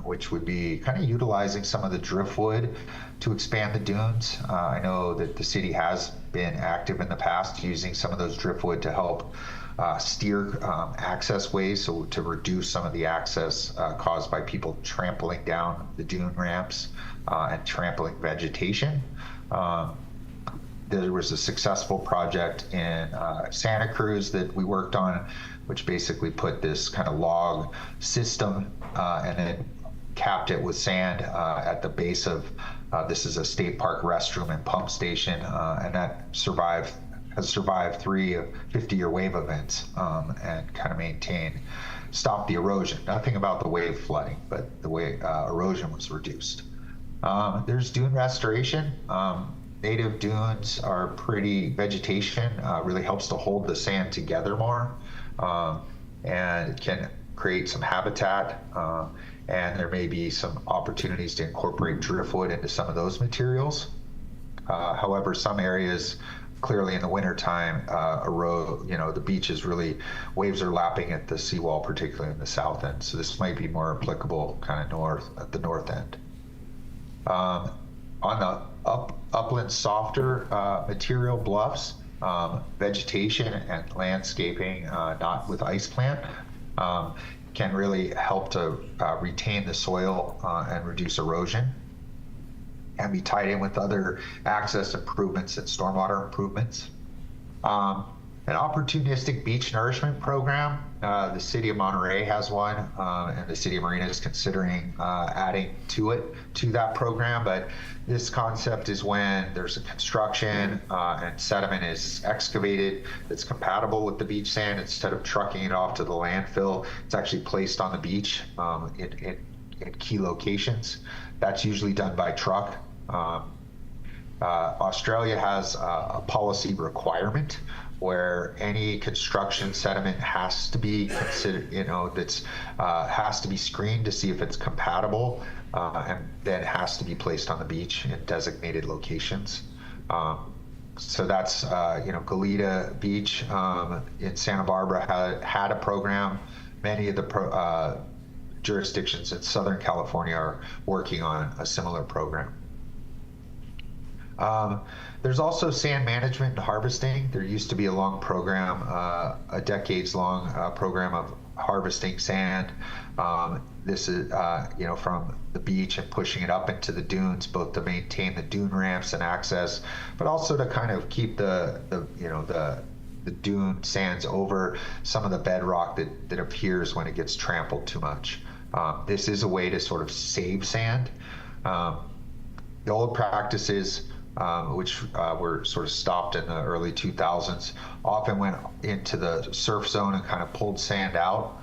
which would be kind of utilizing some of the driftwood to expand the dunes. I know that the city has been active in the past using some of those driftwood to help steer access ways, so to reduce some of the access caused by people trampling down the dune ramps and trampling vegetation. There was a successful project in Santa Cruz that we worked on, which basically put this kind of log system and then capped it with sand at the base of, this is a state park restroom and pump station, and that has survived 3 50-year wave events and kind of stopped the erosion. Nothing about the wave flooding, but the way erosion was reduced. There's dune restoration. Native dunes are vegetation really helps to hold the sand together more, and it can create some habitat, and there may be some opportunities to incorporate driftwood into some of those materials. However, some areas, clearly in the wintertime, erode, the beach is really, waves are lapping at the seawall, particularly in the south end. So this might be more applicable kind of at the north end. On the upland softer material bluffs, vegetation and landscaping, not with ice plant, can really help to retain the soil and reduce erosion, and be tied in with other access improvements and stormwater improvements. An opportunistic beach nourishment program. The city of Monterey has one, and the city of Marina is considering adding to that program. But this concept is when there's a construction and sediment is excavated that's compatible with the beach sand. Instead of trucking it off to the landfill, it's actually placed on the beach in key locations. That's usually done by truck. Australia has a policy requirement where any construction sediment has to be considered, has to be screened to see if it's compatible, and then has to be placed on the beach in designated locations. So that's, Goleta Beach in Santa Barbara had a program. Many of the jurisdictions in Southern California are working on a similar program. There's also sand management and harvesting. There used to be a long program, a decades-long program of harvesting sand. This is, from the beach and pushing it up into the dunes, both to maintain the dune ramps and access, but also to kind of keep the dune sands over some of the bedrock that appears when it gets trampled too much. This is a way to sort of save sand. The old practices, which were sort of stopped in the early 2000s, often went into the surf zone and kind of pulled sand out.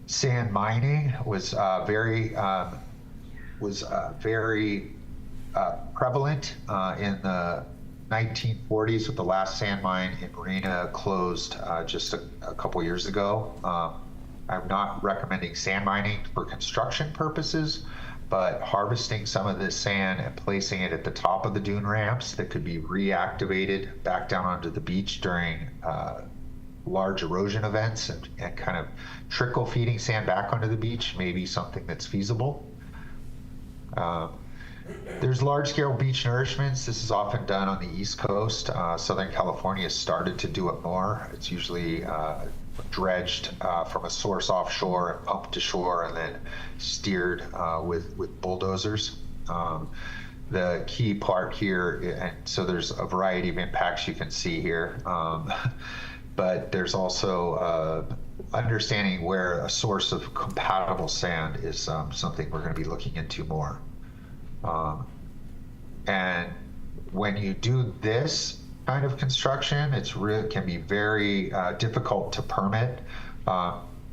Sand mining was very prevalent in the 1940s, with the last sand mine in Marina closed just a couple years ago. I'm not recommending sand mining for construction purposes, but harvesting some of this sand and placing it at the top of the dune ramps that could be reactivated back down onto the beach during large erosion events, and kind of trickle feeding sand back onto the beach may be something that's feasible. There's large-scale beach nourishments. This is often done on the East Coast. Southern California has started to do it more. It's usually dredged from a source offshore and pumped to shore, and then steered with bulldozers. The key part here, and so there's a variety of impacts you can see here. but there's also understanding where a source of compatible sand is something we're going to be looking into more. And when you do this kind of construction, can be very difficult to permit.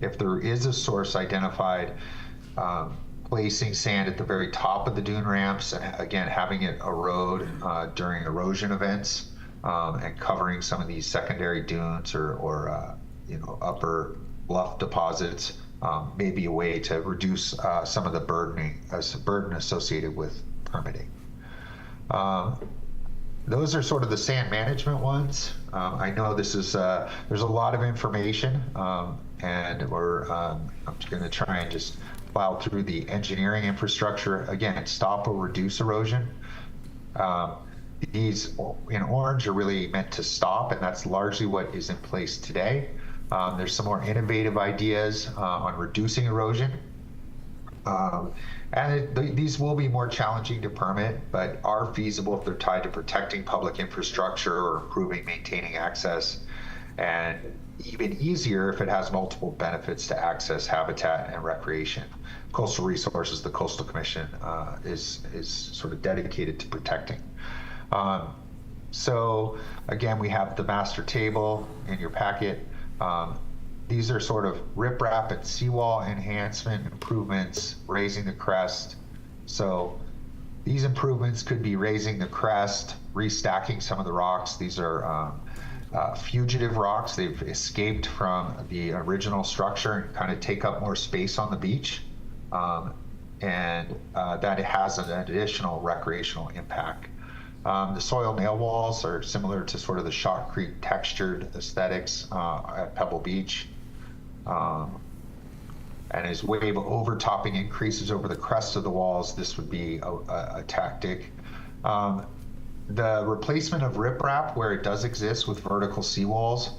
If there is a source identified, placing sand at the very top of the dune ramps, and again, having it erode during erosion events, and covering some of these secondary dunes or upper bluff deposits may be a way to reduce some of the burden associated with permitting. Those are sort of the sand management ones. I know this is there's a lot of information, and I'm going to try and just plow through the engineering infrastructure. Again, stop or reduce erosion. These in orange are really meant to stop, and that's largely what is in place today. There's some more innovative ideas on reducing erosion. These will be more challenging to permit, but are feasible if they're tied to protecting public infrastructure or improving, maintaining access, and even easier if it has multiple benefits to access, habitat, and recreation. Coastal Resources, the Coastal Commission, is sort of dedicated to protecting. So again, we have the master table in your packet. These are sort of riprap and seawall enhancement improvements, raising the crest. So these improvements could be raising the crest, restacking some of the rocks. These are fugitive rocks. They've escaped from the original structure and kind of take up more space on the beach. And that it has an additional recreational impact. The soil nail walls are similar to sort of the shotcrete textured aesthetics at Pebble Beach. And as wave overtopping increases over the crest of the walls, this would be a tactic. The replacement of riprap where it does exist with vertical seawalls.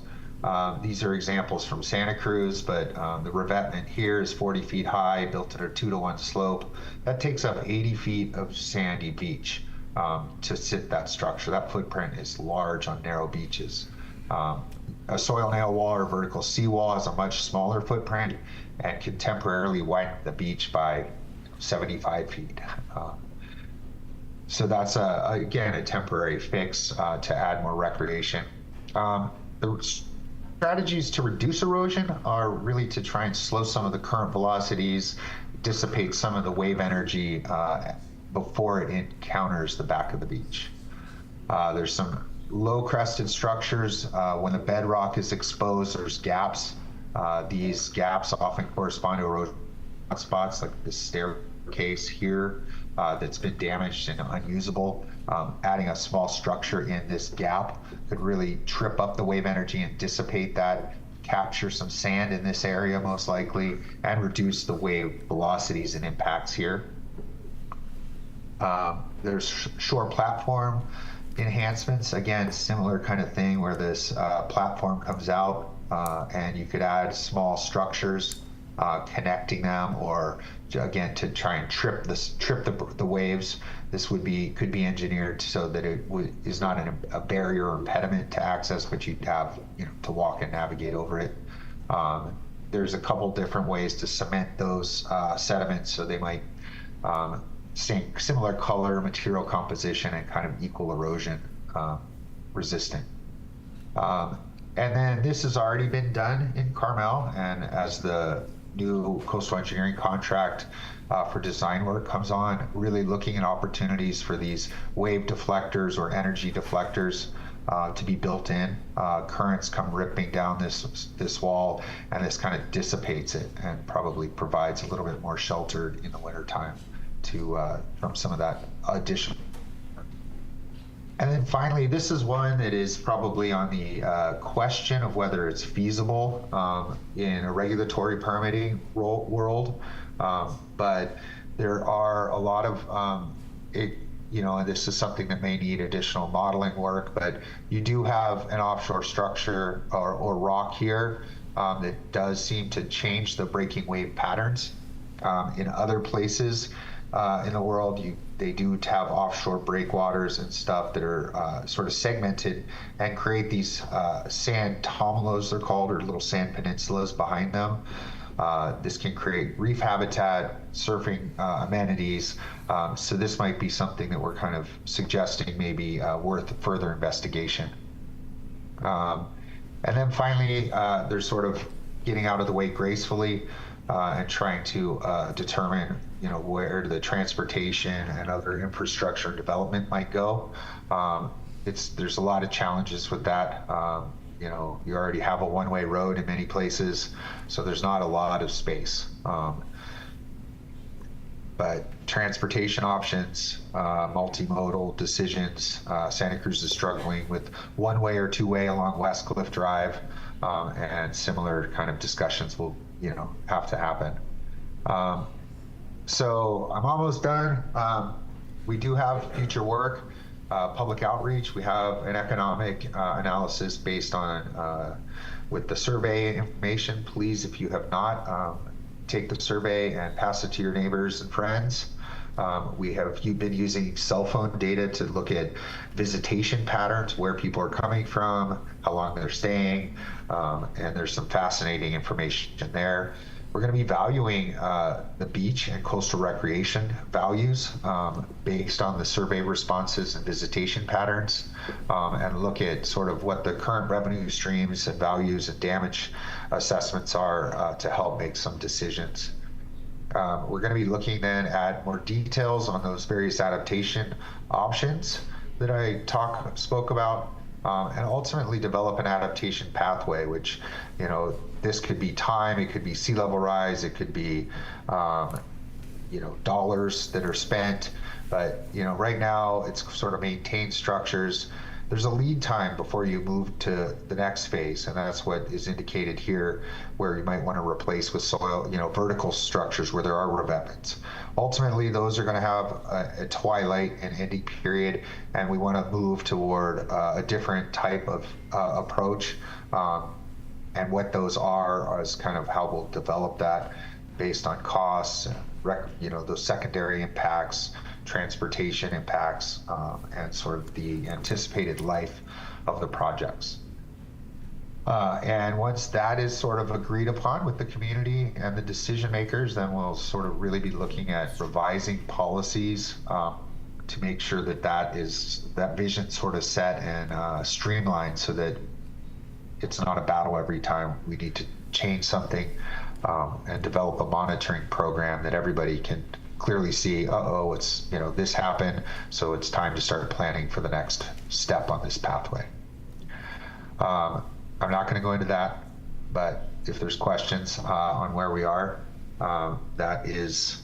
These are examples from Santa Cruz, but the revetment here is 40 feet high, built at a 2-to-1 slope. That takes up 80 feet of sandy beach to sit that structure. That footprint is large on narrow beaches. A soil nail wall or vertical seawall has a much smaller footprint and can temporarily widen the beach by 75 feet. So that's, again, a temporary fix to add more recreation. The strategies to reduce erosion are really to try and slow some of the current velocities, dissipate some of the wave energy before it encounters the back of the beach. There's some low crested structures. When the bedrock is exposed, there's gaps. These gaps often correspond to erosion spots, like this staircase here that's been damaged and unusable. Adding a small structure in this gap could really trip up the wave energy and dissipate that, capture some sand in this area most likely, and reduce the wave velocities and impacts here. There's shore platform enhancements, again, similar kind of thing where this platform comes out and you could add small structures connecting them, or again to try and trip the waves. This could be engineered so that it is not a barrier or impediment to access, but you'd have to walk and navigate over it. There's a couple different ways to cement those sediments so they might stay similar color, material composition, and kind of equal erosion resistant. And then this has already been done in Carmel, and as the new coastal engineering contract for design work comes on, really looking at opportunities for these wave deflectors or energy deflectors to be built in. Currents come ripping down this wall, and this kind of dissipates it and probably provides a little bit more shelter in the wintertime from some of that additional. And then finally, this is one that is probably on the question of whether it's feasible in a regulatory permitting world. But there are a lot of, and this is something that may need additional modeling work, but you do have an offshore structure or rock here that does seem to change the breaking wave patterns. In other places, in the world. They do have offshore breakwaters and stuff that are sort of segmented and create these sand tomelos, they're called, or little sand peninsulas behind them. This can create reef habitat, surfing amenities. So this might be something that we're kind of suggesting maybe worth further investigation. And then finally, there's sort of getting out of the way gracefully and trying to determine, where the transportation and other infrastructure development might go. There's a lot of challenges with that. You already have a one-way road in many places, so there's not a lot of space. But transportation options, multimodal decisions, Santa Cruz is struggling with one-way or two-way along West Cliff Drive, and similar kind of discussions will, have to happen. So I'm almost done. We do have future work. Public outreach, we have an economic analysis based on with the survey information. Please, if you have not, take the survey and pass it to your neighbors and friends. You've been using cell phone data to look at visitation patterns, where people are coming from, how long they're staying, and there's some fascinating information there. We're going to be valuing the beach and coastal recreation values based on the survey responses and visitation patterns, and look at sort of what the current revenue streams and values and damage assessments are to help make some decisions. We're going to be looking then at more details on those various adaptation options that I spoke about, and ultimately develop an adaptation pathway, which, this could be time, it could be sea level rise, it could be, dollars that are spent. But, right now it's sort of maintain structures. There's a lead time before you move to the next phase, and that's what is indicated here, where you might want to replace with soil, vertical structures where there are revetments. Ultimately, those are going to have a twilight and ending period, and we want to move toward a different type of approach. And what those are is kind of how we'll develop that based on costs, those secondary impacts, transportation impacts, and sort of the anticipated life of the projects. And once that is sort of agreed upon with the community and the decision makers, then we'll sort of really be looking at revising policies to make sure that vision sort of set and streamlined, so that it's not a battle every time we need to change something, and develop a monitoring program that everybody can clearly see, it's, this happened, so it's time to start planning for the next step on this pathway. I'm not going to go into that, but if there's questions on where we are, that is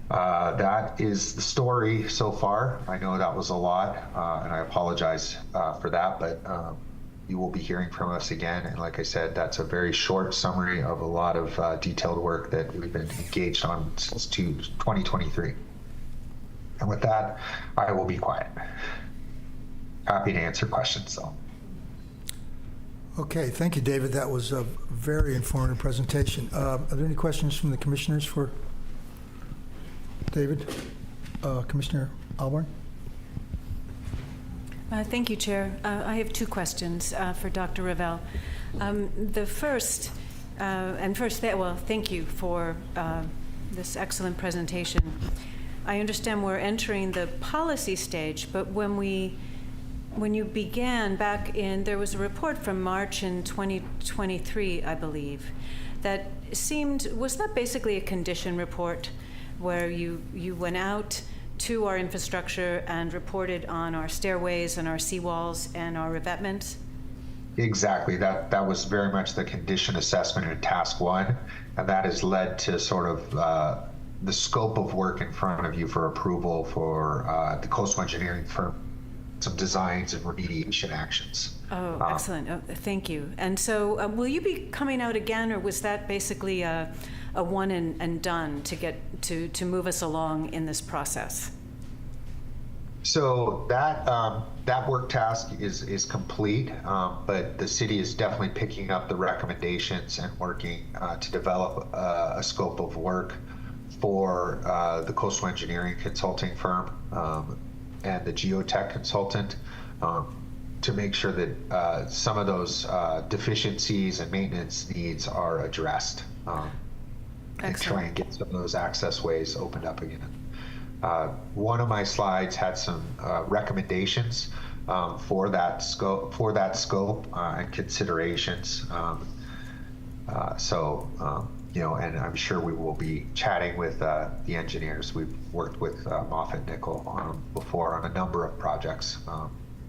the story so far. I know that was a lot, and I apologize for that, but you will be hearing from us again. And like I said, that's a very short summary of a lot of detailed work that we've been engaged on since 2023. And with that, I will be quiet. Happy to answer questions, though. Okay, thank you, David. That was a very informative presentation. Are there any questions from the commissioners for David? Commissioner Albarn? Thank you, Chair. I have two questions for Dr. Revelle. The first, thank you for this excellent presentation. I understand we're entering the policy stage, but when you began back there was a report from March in 2023, I believe, that was that basically a condition report where you went out to our infrastructure and reported on our stairways and our seawalls and our revetments? Exactly. That was very much the condition assessment in task one, and that has led to sort of the scope of work in front of you for approval for the coastal engineering firm, some designs and remediation actions. Oh, excellent. Thank you. And so will you be coming out again, or was that basically a one and done to get to move us along in this process? So that work task is complete, but the city is definitely picking up the recommendations and working to develop a scope of work for the coastal engineering consulting firm and the geotech consultant to make sure that some of those deficiencies and maintenance needs are addressed, and try and get some of those access ways opened up again. One of my slides had some recommendations for that scope and considerations. You know, and I'm sure we will be chatting with the engineers. We've worked with Moffett Nickel before on a number of projects,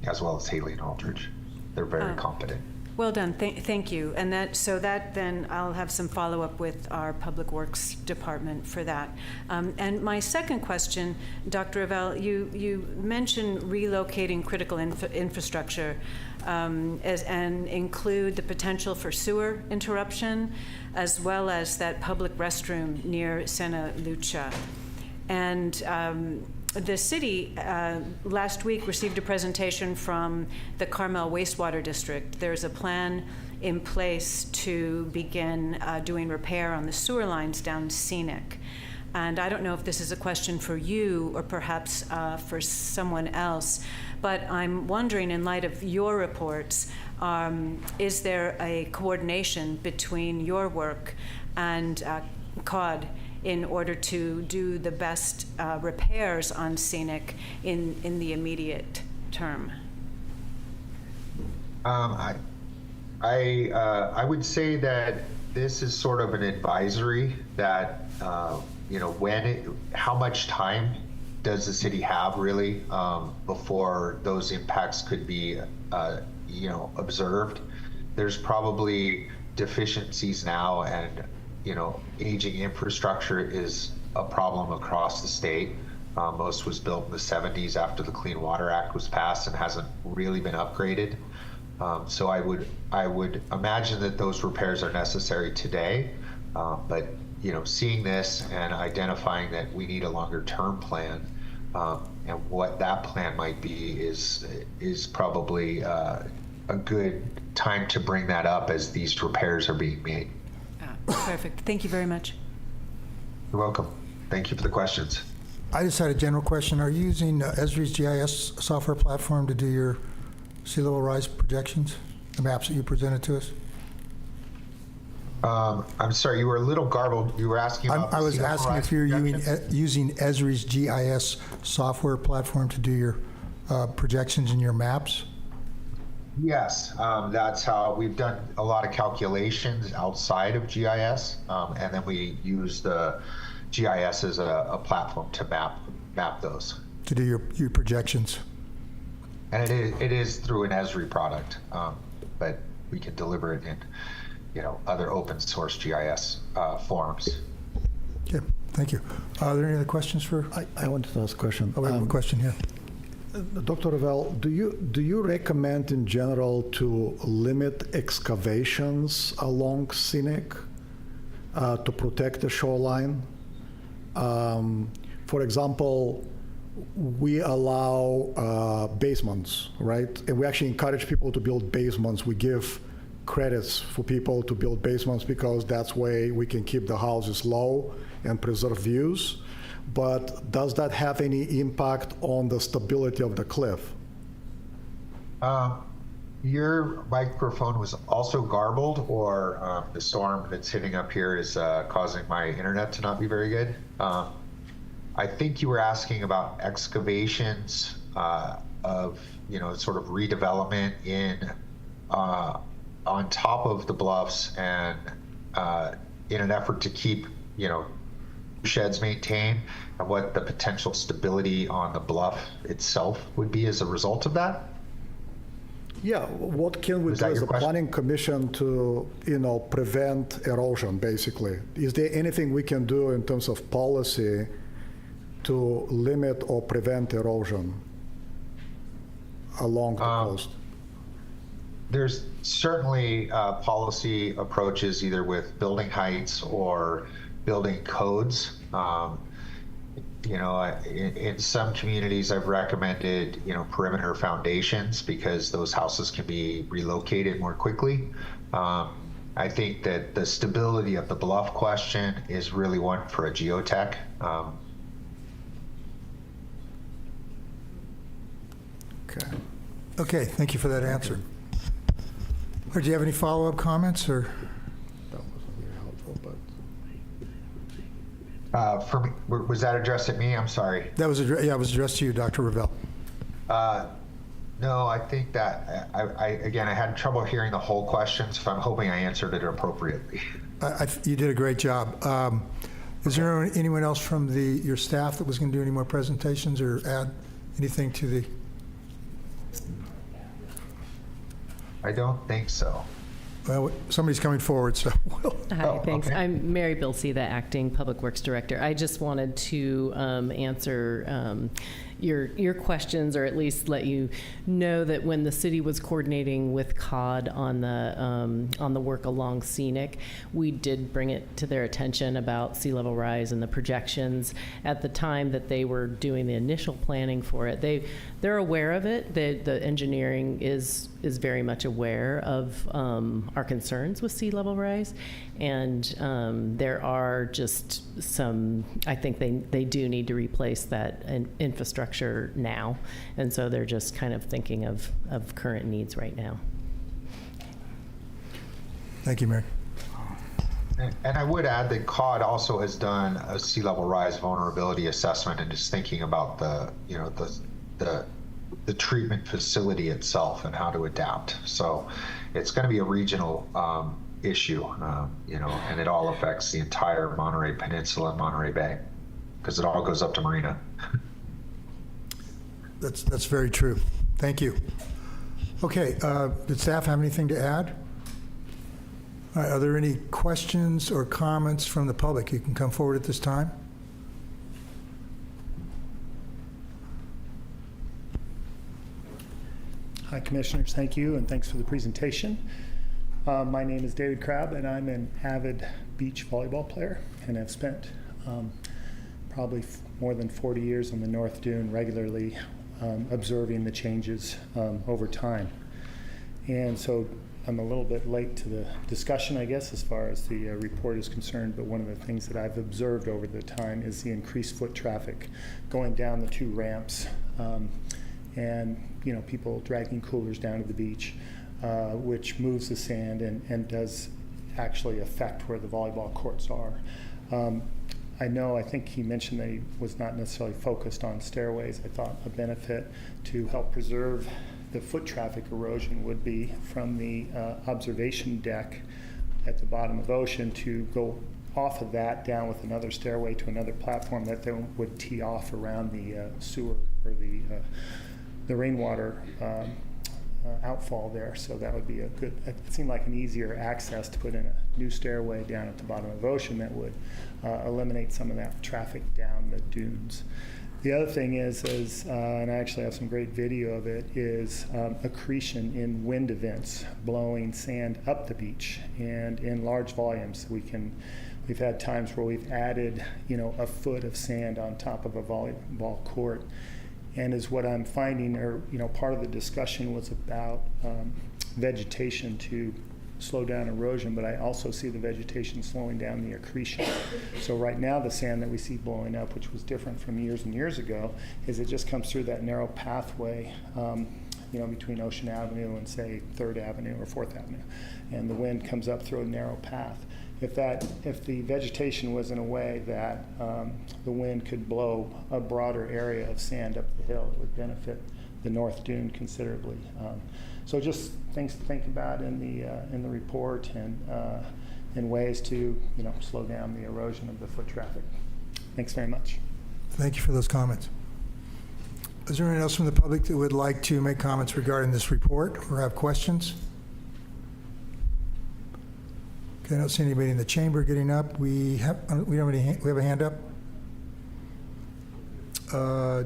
as well as Haley and Aldridge. They're very competent. Well done, thank you. And that then I'll have some follow-up with our Public Works Department for that. And my second question, Dr. Revelle, you mentioned relocating critical infrastructure and include the potential for sewer interruption, as well as that public restroom near Santa Lucia. And the city last week received a presentation from the Carmel Wastewater District. There's a plan in place to begin doing repair on the sewer lines down Scenic. And I don't know if this is a question for you or perhaps for someone else, but I'm wondering, in light of your reports, is there a coordination between your work and COD in order to do the best repairs on Scenic in the immediate term? I would say that this is sort of an advisory that you know, how much time does the city have really before those impacts could be you know, observed? There's probably deficiencies now, and you know, aging infrastructure is a problem across the state. Most was built in the 70s after the Clean Water Act was passed and hasn't really been upgraded. So I would imagine that those repairs are necessary today, but you know, seeing this and identifying that we need a longer term plan and what that plan might be is probably a good time to bring that up as these repairs are being made. Perfect. Thank you very much. You're welcome. Thank you for the questions. I just had a general question. Are you using Esri's GIS software platform to do your sea level rise projections, the maps that you presented to us? I'm sorry, you were a little garbled. You were asking about I was asking if you're using Esri's GIS software platform to do your projections and your maps. Yes, that's how we've done a lot of calculations outside of GIS, and then we use the GIS as a platform to map those. To do your projections. And it is through an Esri product, but we can deliver it in, you know, other open source GIS forms. Okay, thank you. Are there any other questions for? I wanted to ask a question. Oh, we have a question here. Dr. Revelle, do you recommend in general to limit excavations along Scenic to protect the shoreline? For example, we allow basements, right? And we actually encourage people to build basements. We give credits for people to build basements because that's way we can keep the houses low and preserve views. But does that have any impact on the stability of the cliff? Your microphone was also garbled, or the storm that's hitting up here is causing my internet to not be very good. I think you were asking about excavations of, you know, sort of redevelopment on top of the bluffs, and in an effort to keep, you know, sheds maintained, and what the potential stability on the bluff itself would be as a result of that? Yeah, what can we do as a planning commission to, you know, prevent erosion, basically? Is there anything we can do in terms of policy to limit or prevent erosion along the coast? There's certainly policy approaches, either with building heights or building codes. You know, in some communities, I've recommended, you know, perimeter foundations because those houses can be relocated more quickly. I think that the stability of the bluff question is really one for a geotech. Okay, thank you for that answer. Or do you have any follow-up comments, or? That wasn't very helpful, but. For me, was that addressed at me? I'm sorry. That was it was addressed to you, Dr. Ravel. No, I think that again, I had trouble hearing the whole question, so I'm hoping I answered it appropriately. You did a great job. Is there anyone else from your staff that was going to do any more presentations or add anything to the? I don't think so. Well, somebody's coming forward, so. Hi, thanks. Okay. I'm Mary Bilsey, the Acting Public Works Director. I just wanted to answer your questions, or at least let you know that when the city was coordinating with COD on the work along Scenic, we did bring it to their attention about sea level rise and the projections at the time that they were doing the initial planning for it. They're aware of it. The engineering is very much aware of our concerns with sea level rise, and there are just some. I think they do need to replace that infrastructure now, and so they're just kind of thinking of current needs right now. Thank you, Mary. And I would add that COD also has done a sea level rise vulnerability assessment, and just thinking about the treatment facility itself and how to adapt. So it's going to be a regional issue, and it all affects the entire Monterey Peninsula and Monterey Bay, because it all goes up to Marina. That's very true. Thank you. Okay, did staff have anything to add? All right, are there any questions or comments from the public? You can come forward at this time. Hi, Commissioners. Thank you, and thanks for the presentation. My name is David Crabb, and I'm an avid beach volleyball player, and I've spent probably more than 40 years on the North Dune, regularly observing the changes over time. And so I'm a little bit late to the discussion, I guess, as far as the report is concerned, but one of the things that I've observed over the time is the increased foot traffic going down the two ramps, and people dragging coolers down to the beach, which moves the sand and does actually affect where the volleyball courts are. I think he mentioned that he was not necessarily focused on stairways. I thought a benefit to help preserve the foot traffic erosion would be from the observation deck at the bottom of Ocean to go off of that down with another stairway to another platform that then would tee off around the sewer or the rainwater outfall there. So that would be it seemed like an easier access to put in a new stairway down at the bottom of Ocean that would eliminate some of that traffic down the dunes. The other thing is and I actually have some great video of it, is accretion in wind events, blowing sand up the beach and in large volumes. We've had times where we've added, a foot of sand on top of a volleyball court. And is what I'm finding, or part of the discussion was about vegetation to slow down erosion, but I also see the vegetation slowing down the accretion. So right now the sand that we see blowing up, which was different from years and years ago, is it just comes through that narrow pathway, between Ocean Avenue and say 3rd Avenue or 4th Avenue, and the wind comes up through a narrow path. If the vegetation was in a way that the wind could blow a broader area of sand up the hill, it would benefit the North Dune considerably. So just things to think about in the report, and ways to slow down the erosion of the foot traffic. Thanks very much. Thank you for those comments. Is there anyone else from the public that would like to make comments regarding this report or have questions? Okay, I don't see anybody in the chamber getting up. We have a hand up. I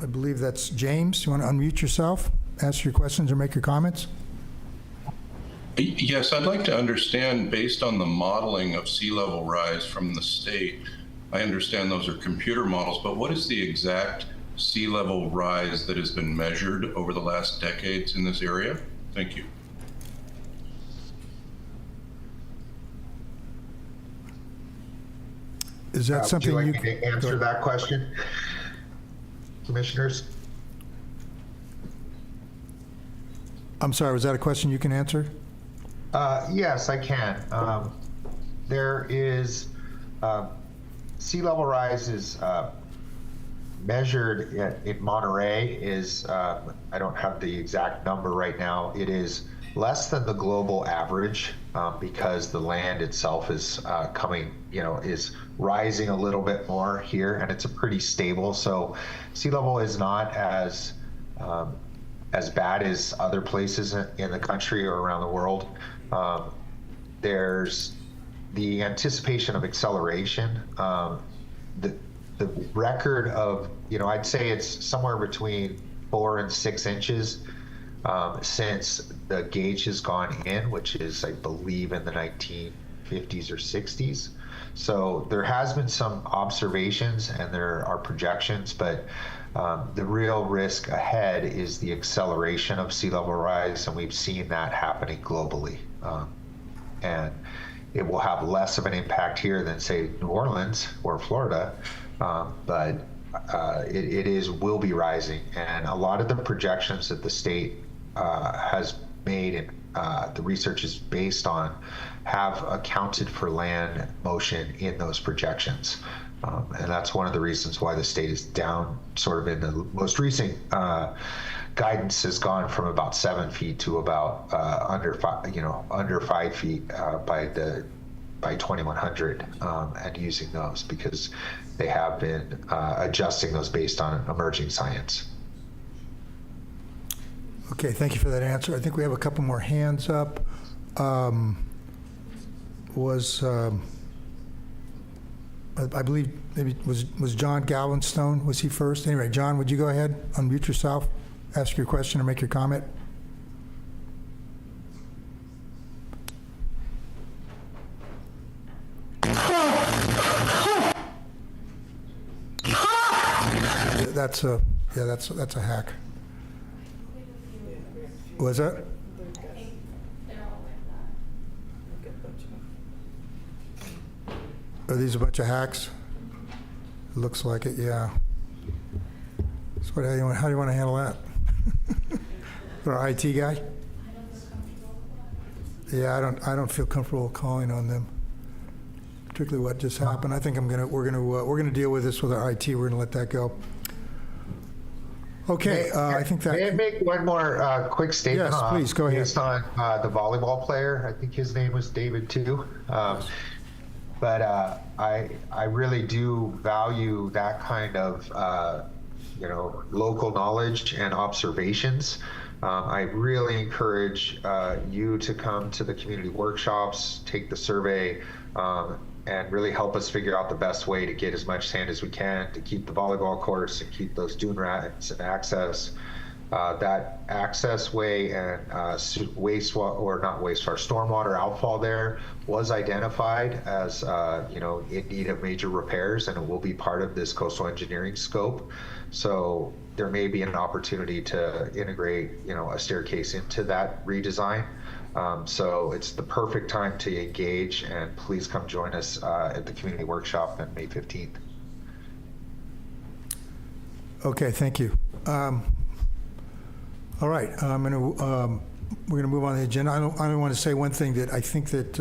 believe that's James. You want to unmute yourself, ask your questions, or make your comments? Yes, I'd like to understand, based on the modeling of sea level rise from the state, I understand those are computer models, but what is the exact sea level rise that has been measured over the last decades in this area? Thank you. Is that something would you you like me to answer that question, commissioners? I'm sorry, was that a question you can answer? Yes, I can. There is sea level rise is measured in Monterey is, I don't have the exact number right now. It is less than the global average because the land itself is is rising a little bit more here, and it's a pretty stable. So sea level is not as bad as other places in the country or around the world. There's the anticipation of acceleration. The record of, I'd say it's somewhere between 4 and 6 inches since the gauge has gone in, which is, I believe, in the 1950s or 60s. So there has been some observations and there are projections, but the real risk ahead is the acceleration of sea level rise, and we've seen that happening globally. And it will have less of an impact here than, say, New Orleans or Florida, but it will be rising. And a lot of the projections that the state has made and the research is based on have accounted for land motion in those projections. And that's one of the reasons why the state is down sort of in the most recent guidance has gone from about 7 feet to about under 5 feet by 2100 and using those because they have been adjusting those based on emerging science. Okay, thank you for that answer. I think we have a couple more hands up. I believe maybe was John Galvinstone, was he first? Anyway, John, would you go ahead, unmute yourself, ask your question or make your comment? That's a hack. Was that? Are these a bunch of hacks? It looks like it, yeah. So how do you want to handle that? Our IT guy? Yeah, I don't feel comfortable calling on them, particularly what just happened. I think we're gonna deal with this with our IT. We're gonna let that go. Okay, I think that. May I make one more quick statement? Yes, please go ahead. Based on the volleyball player, I think his name was David too. But I really do value that kind of local knowledge and observations. I really encourage you to come to the community workshops, take the survey, and really help us figure out the best way to get as much sand as we can to keep the volleyball courts and keep those dune rats and access. That access way and stormwater outfall there was identified as in need of major repairs, and it will be part of this coastal engineering scope. So there may be an opportunity to integrate a staircase into that redesign. So it's the perfect time to engage, and please come join us at the community workshop on May 15th. Okay, thank you. All right, we're going to move on to the agenda. I want to say one thing, that I think that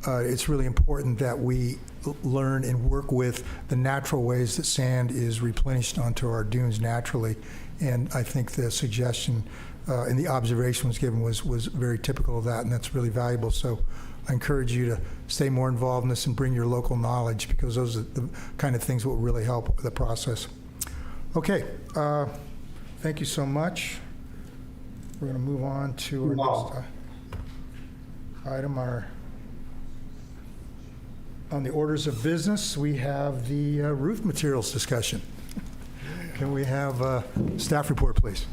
it's really important that we learn and work with the natural ways that sand is replenished onto our dunes naturally. And I think the suggestion and the observation was given was very typical of that, and that's really valuable. So I encourage you to stay more involved in this and bring your local knowledge, because those are the kind of things that will really help the process. Okay, thank you so much. We're going to move on to our next item. On the orders of business, we have the roof materials discussion. Can we have staff report, please?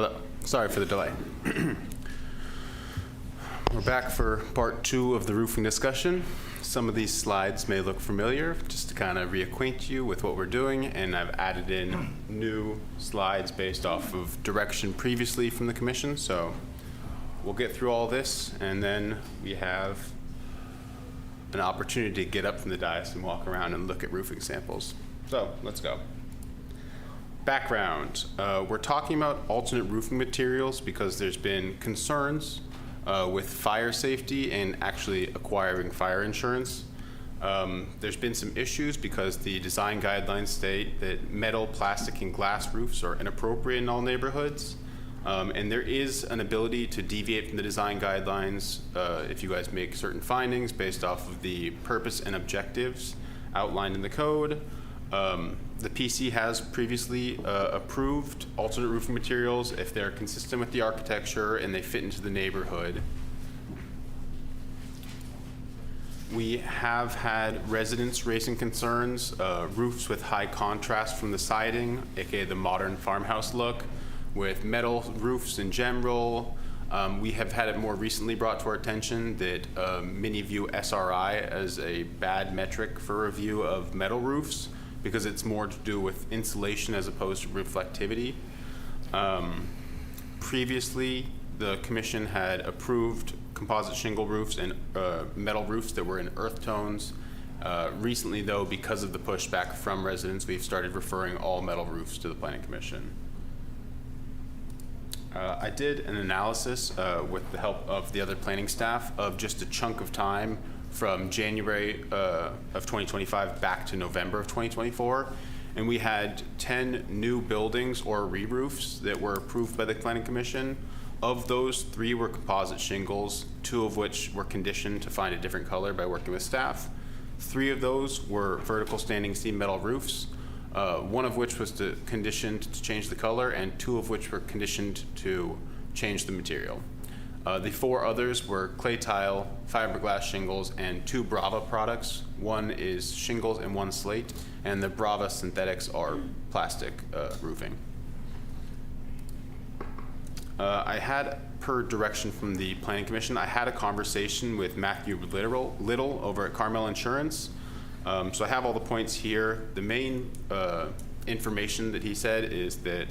Hello. Sorry for the delay. We're back for part 2 of the roofing discussion. Some of these slides may look familiar, just to kind of reacquaint you with what we're doing, and I've added in new slides based off of direction previously from the commission. So we'll get through all this, and then we have an opportunity to get up from the dais and walk around and look at roofing samples. So let's go. Background. We're talking about alternate roofing materials because there's been concerns with fire safety and actually acquiring fire insurance. There's been some issues because the design guidelines state that metal, plastic, and glass roofs are inappropriate in all neighborhoods. And there is an ability to deviate from the design guidelines if you guys make certain findings based off of the purpose and objectives outlined in the code. The PC has previously approved alternate roofing materials if they're consistent with the architecture and they fit into the neighborhood. We have had residents raising concerns, roofs with high contrast from the siding, aka the modern farmhouse look, with metal roofs in general. We have had it more recently brought to our attention that many view SRI as a bad metric for review of metal roofs, because it's more to do with insulation as opposed to reflectivity. Previously, the commission had approved composite shingle roofs and metal roofs that were in earth tones. Recently, though, because of the pushback from residents, we've started referring all metal roofs to the Planning Commission. I did an analysis with the help of the other planning staff of just a chunk of time from January of 2025 back to November of 2024, and we had 10 new buildings or re-roofs that were approved by the Planning Commission. Of those, 3 were composite shingles, 2 of which were conditioned to find a different color by working with staff. 3 of those were vertical standing seam metal roofs, 1 of which was conditioned to change the color, and 2 of which were conditioned to change the material. The 4 others were clay tile, fiberglass shingles, and 2 Brava products. 1 is shingles and 1 slate, and the Brava synthetics are plastic roofing. I had, per direction from the Planning Commission, I had a conversation with Matthew Little over at Carmel Insurance. So I have all the points here. The main information that he said is that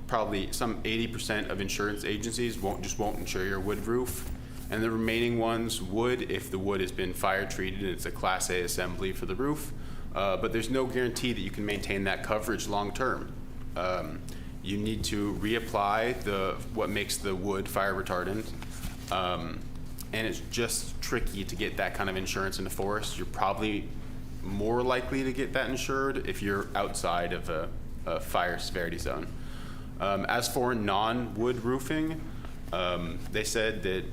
probably some 80% of insurance agencies won't insure your wood roof, and the remaining ones would if the wood has been fire treated and it's a Class A assembly for the roof. But there's no guarantee that you can maintain that coverage long term. You need to reapply what makes the wood fire retardant, and it's just tricky to get that kind of insurance in the forest. You're probably more likely to get that insured if you're outside of a fire severity zone. As for non-wood roofing, they said that,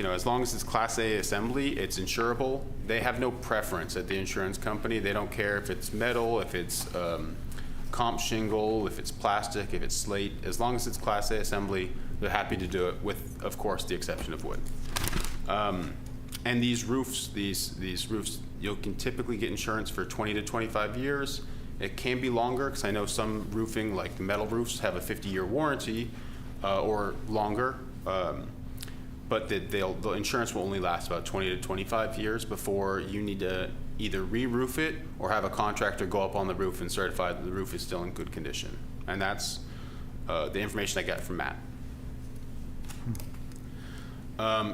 as long as it's Class A assembly, it's insurable. They have no preference at the insurance company. They don't care if it's metal, if it's comp shingle, if it's plastic, if it's slate. As long as it's Class A assembly, they're happy to do it with, of course, the exception of wood. And these roofs, these roofs, you can typically get insurance for 20 to 25 years. It can be longer, because I know some roofing, like the metal roofs, have a 50-year warranty or longer. But the insurance will only last about 20 to 25 years before you need to either re-roof it or have a contractor go up on the roof and certify that the roof is still in good condition. And that's the information I got from Matt.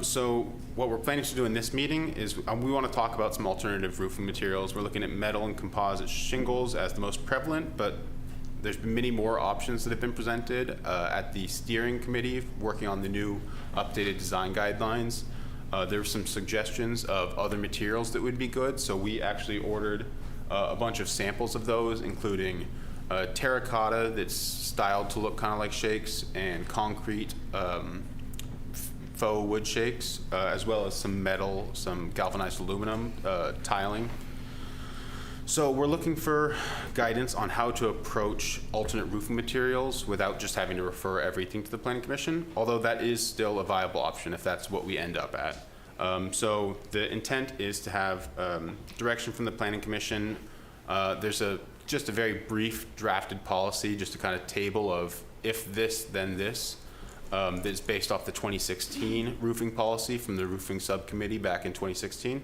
So what we're planning to do in this meeting is we want to talk about some alternative roofing materials. We're looking at metal and composite shingles as the most prevalent, but there's been many more options that have been presented at the steering committee working on the new updated design guidelines. There were some suggestions of other materials that would be good, so we actually ordered a bunch of samples of those, including terracotta that's styled to look kind of like shakes, and concrete faux wood shakes, as well as some metal, some galvanized aluminum tiling. So we're looking for guidance on how to approach alternate roofing materials without just having to refer everything to the Planning Commission, although that is still a viable option if that's what we end up at. So the intent is to have direction from the Planning Commission. There's just a very brief drafted policy, just a kind of table of if this, then this. That's based off the 2016 roofing policy from the roofing subcommittee back in 2016.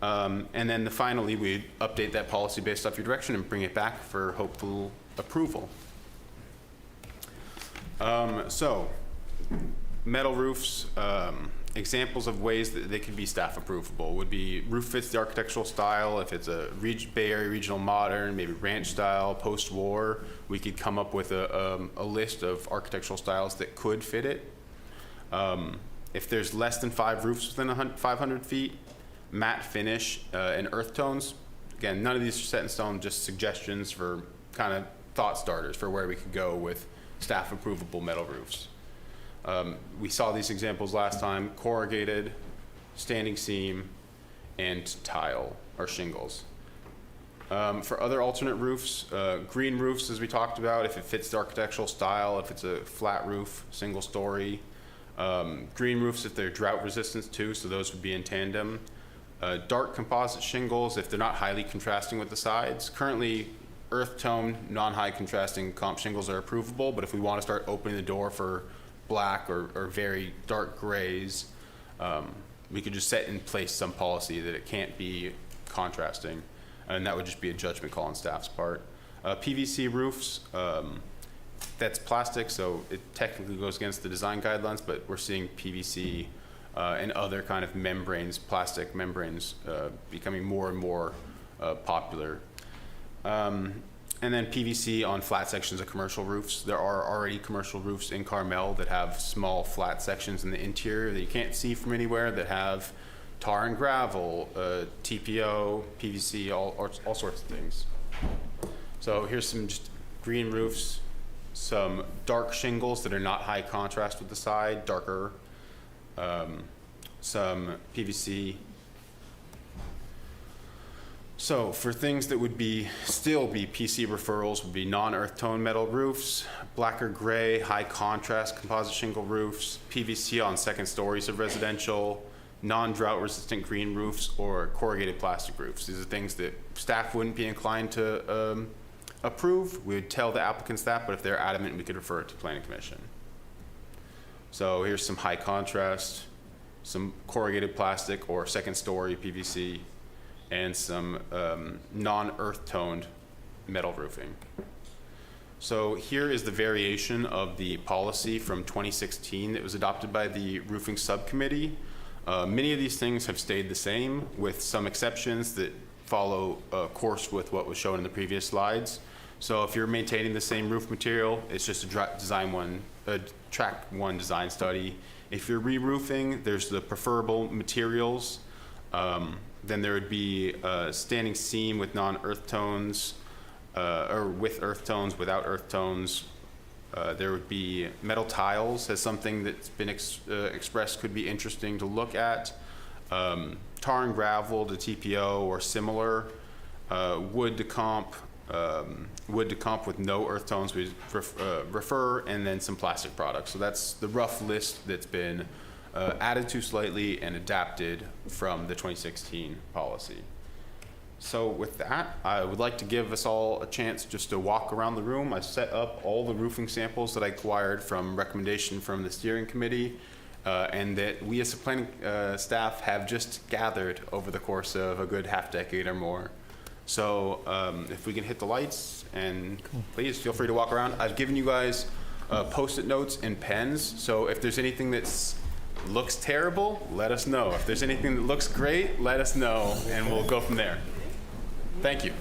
And then finally, we update that policy based off your direction and bring it back for hopeful approval. So, metal roofs, examples of ways that they could be staff approvable would be roof fits the architectural style. If it's a Bay Area regional modern, maybe ranch style, post-war, we could come up with a list of architectural styles that could fit it. If there's less than 5 roofs within 500 feet, matte finish and earth tones. Again, none of these are set in stone, just suggestions for kind of thought starters for where we could go with staff approvable metal roofs. We saw these examples last time: corrugated, standing seam, and tile or shingles. For other alternate roofs, green roofs, as we talked about, if it fits the architectural style, if it's a flat roof, single story. Green roofs if they're drought resistant too, so those would be in tandem. Dark composite shingles if they're not highly contrasting with the sides. Currently, earth tone, non-high contrasting comp shingles are approvable, but if we want to start opening the door for black or very dark grays, we could just set in place some policy that it can't be contrasting, and that would just be a judgment call on staff's part. PVC roofs, that's plastic, so it technically goes against the design guidelines, but we're seeing PVC and other kind of membranes, plastic membranes, becoming more and more popular. And then PVC on flat sections of commercial roofs. There are already commercial roofs in Carmel that have small flat sections in the interior that you can't see from anywhere that have tar and gravel, TPO, PVC, all sorts of things. So here's some just green roofs, some dark shingles that are not high contrast with the side, darker, some PVC. So for things that would still be PC referrals would be non-earth tone metal roofs, black or gray, high contrast composite shingle roofs, PVC on second stories of residential, non-drought resistant green roofs, or corrugated plastic roofs. These are things that staff wouldn't be inclined to approve. We would tell the applicants that, but if they're adamant, we could refer it to Planning Commission. So here's some high contrast, some corrugated plastic or second story PVC, and some non-earth toned metal roofing. So here is the variation of the policy from 2016 that was adopted by the roofing subcommittee. Many of these things have stayed the same, with some exceptions that follow course with what was shown in the previous slides. So if you're maintaining the same roof material, it's just a track one design study. If you're re-roofing, there's the preferable materials. Then there would be standing seam with non-earth tones, or with earth tones, without earth tones. There would be metal tiles as something that's been expressed could be interesting to look at. Tar and gravel to TPO or similar. Wood to comp with no earth tones we refer, and then some plastic products. So that's the rough list that's been added to slightly and adapted from the 2016 policy. So with that, I would like to give us all a chance just to walk around the room. I set up all the roofing samples that I acquired from recommendation from the steering committee, and that we as a planning staff have just gathered over the course of a good half decade or more. So if we can hit the lights, and please feel free to walk around. I've given you guys Post-it notes and pens, so if there's anything that's looks terrible, let us know. If there's anything that looks great, let us know, and we'll go from there. Thank you.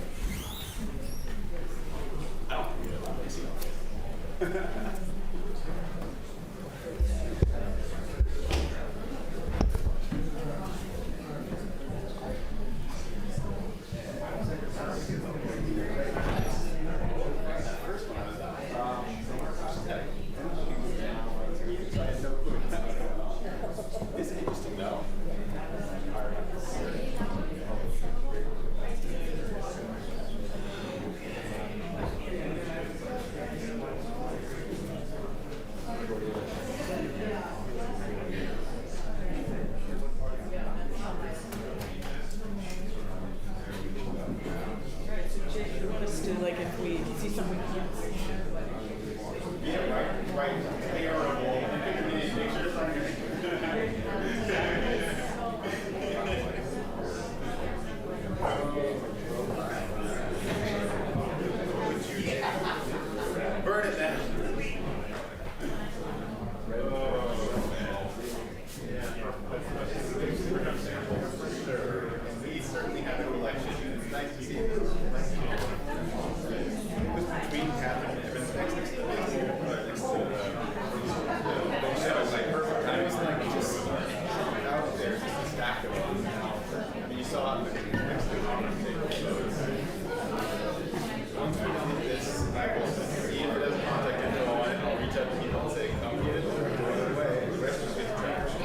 Burn it down. We certainly have an election. It's nice to see you. Between Catherine and Evans, next to the next to like perfect time. It's like just out there, just a stack of them. I mean, you saw it next to the conversation. Once we did this, I will see if it doesn't contact info on it. I'll reach out to people and say, come get it, or throw it away. The rest just gets trashed.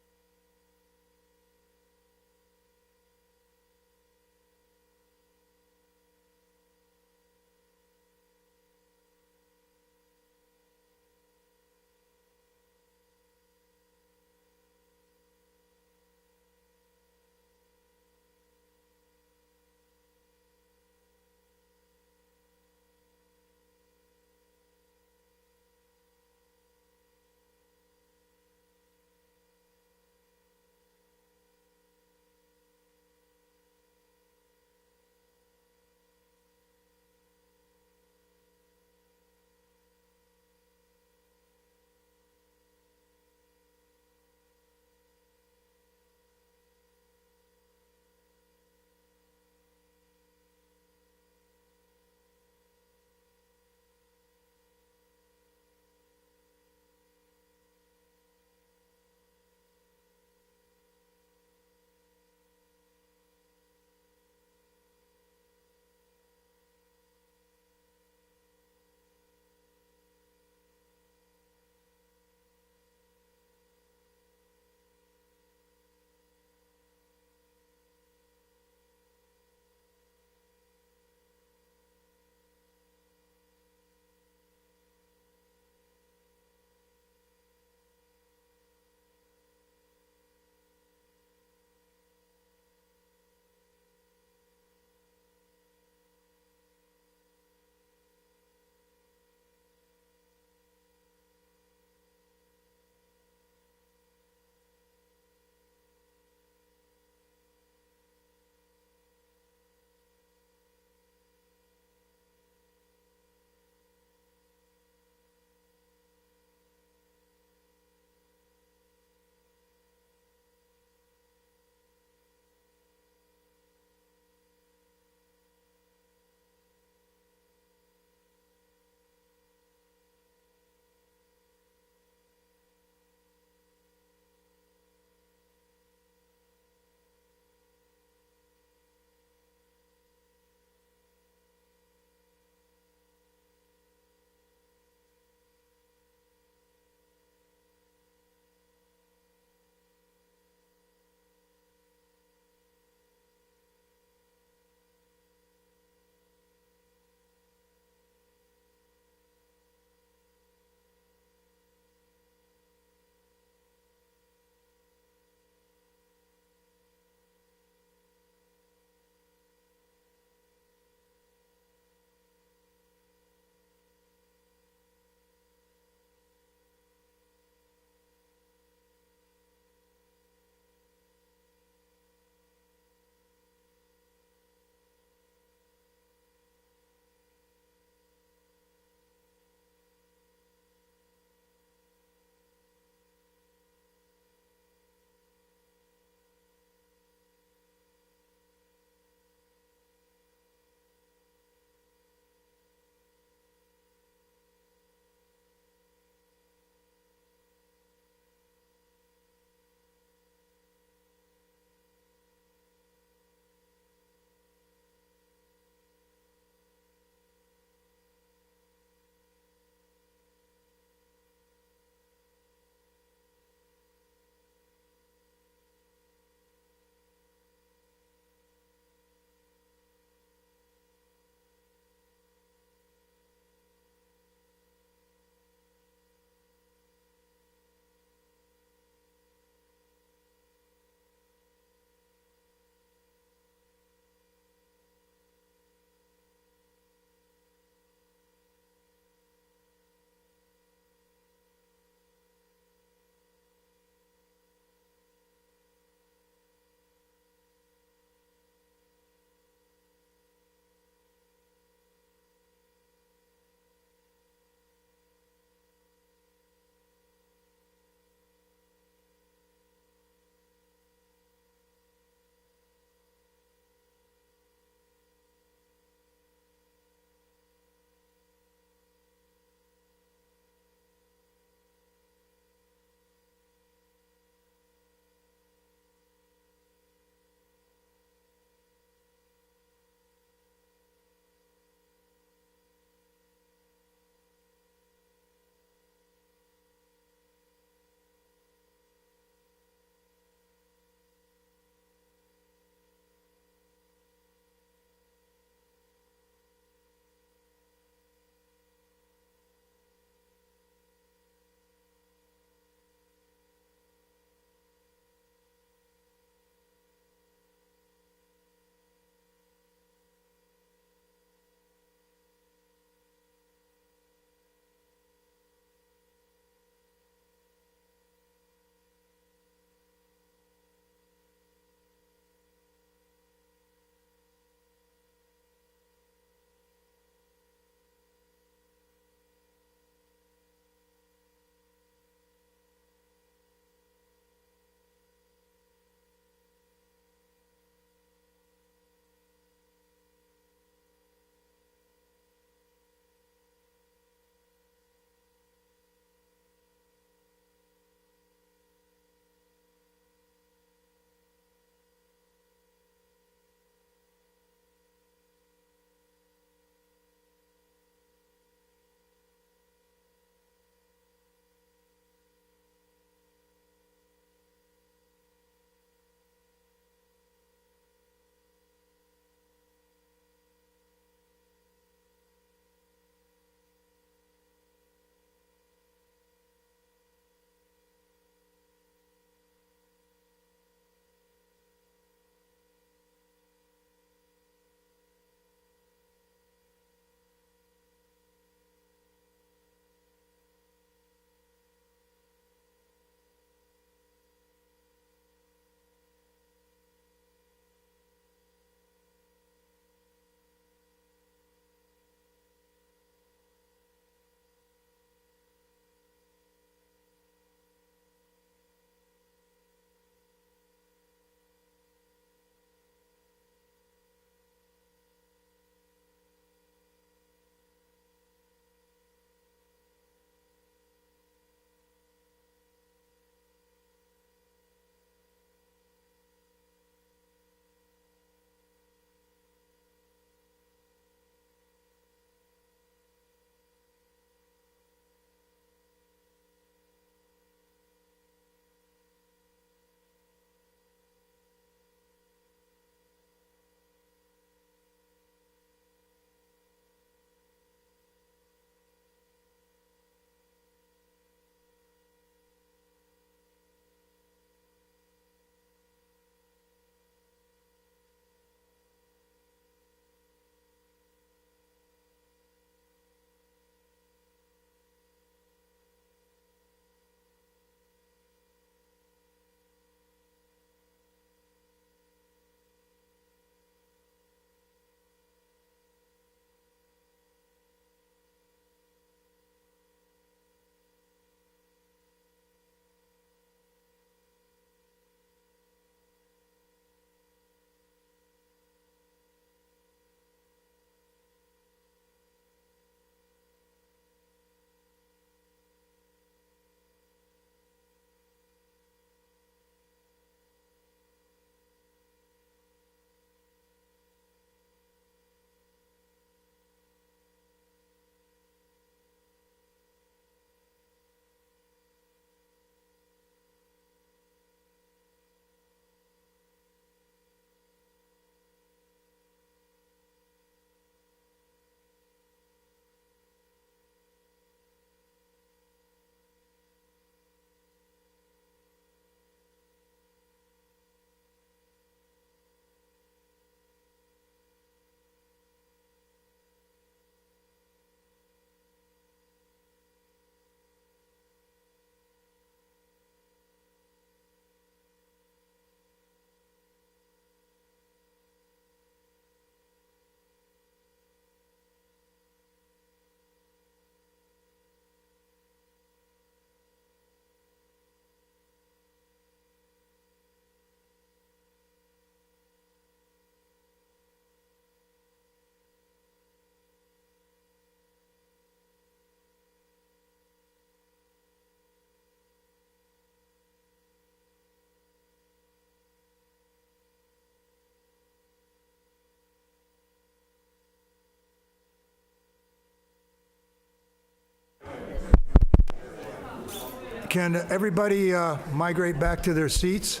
can everybody migrate back to their seats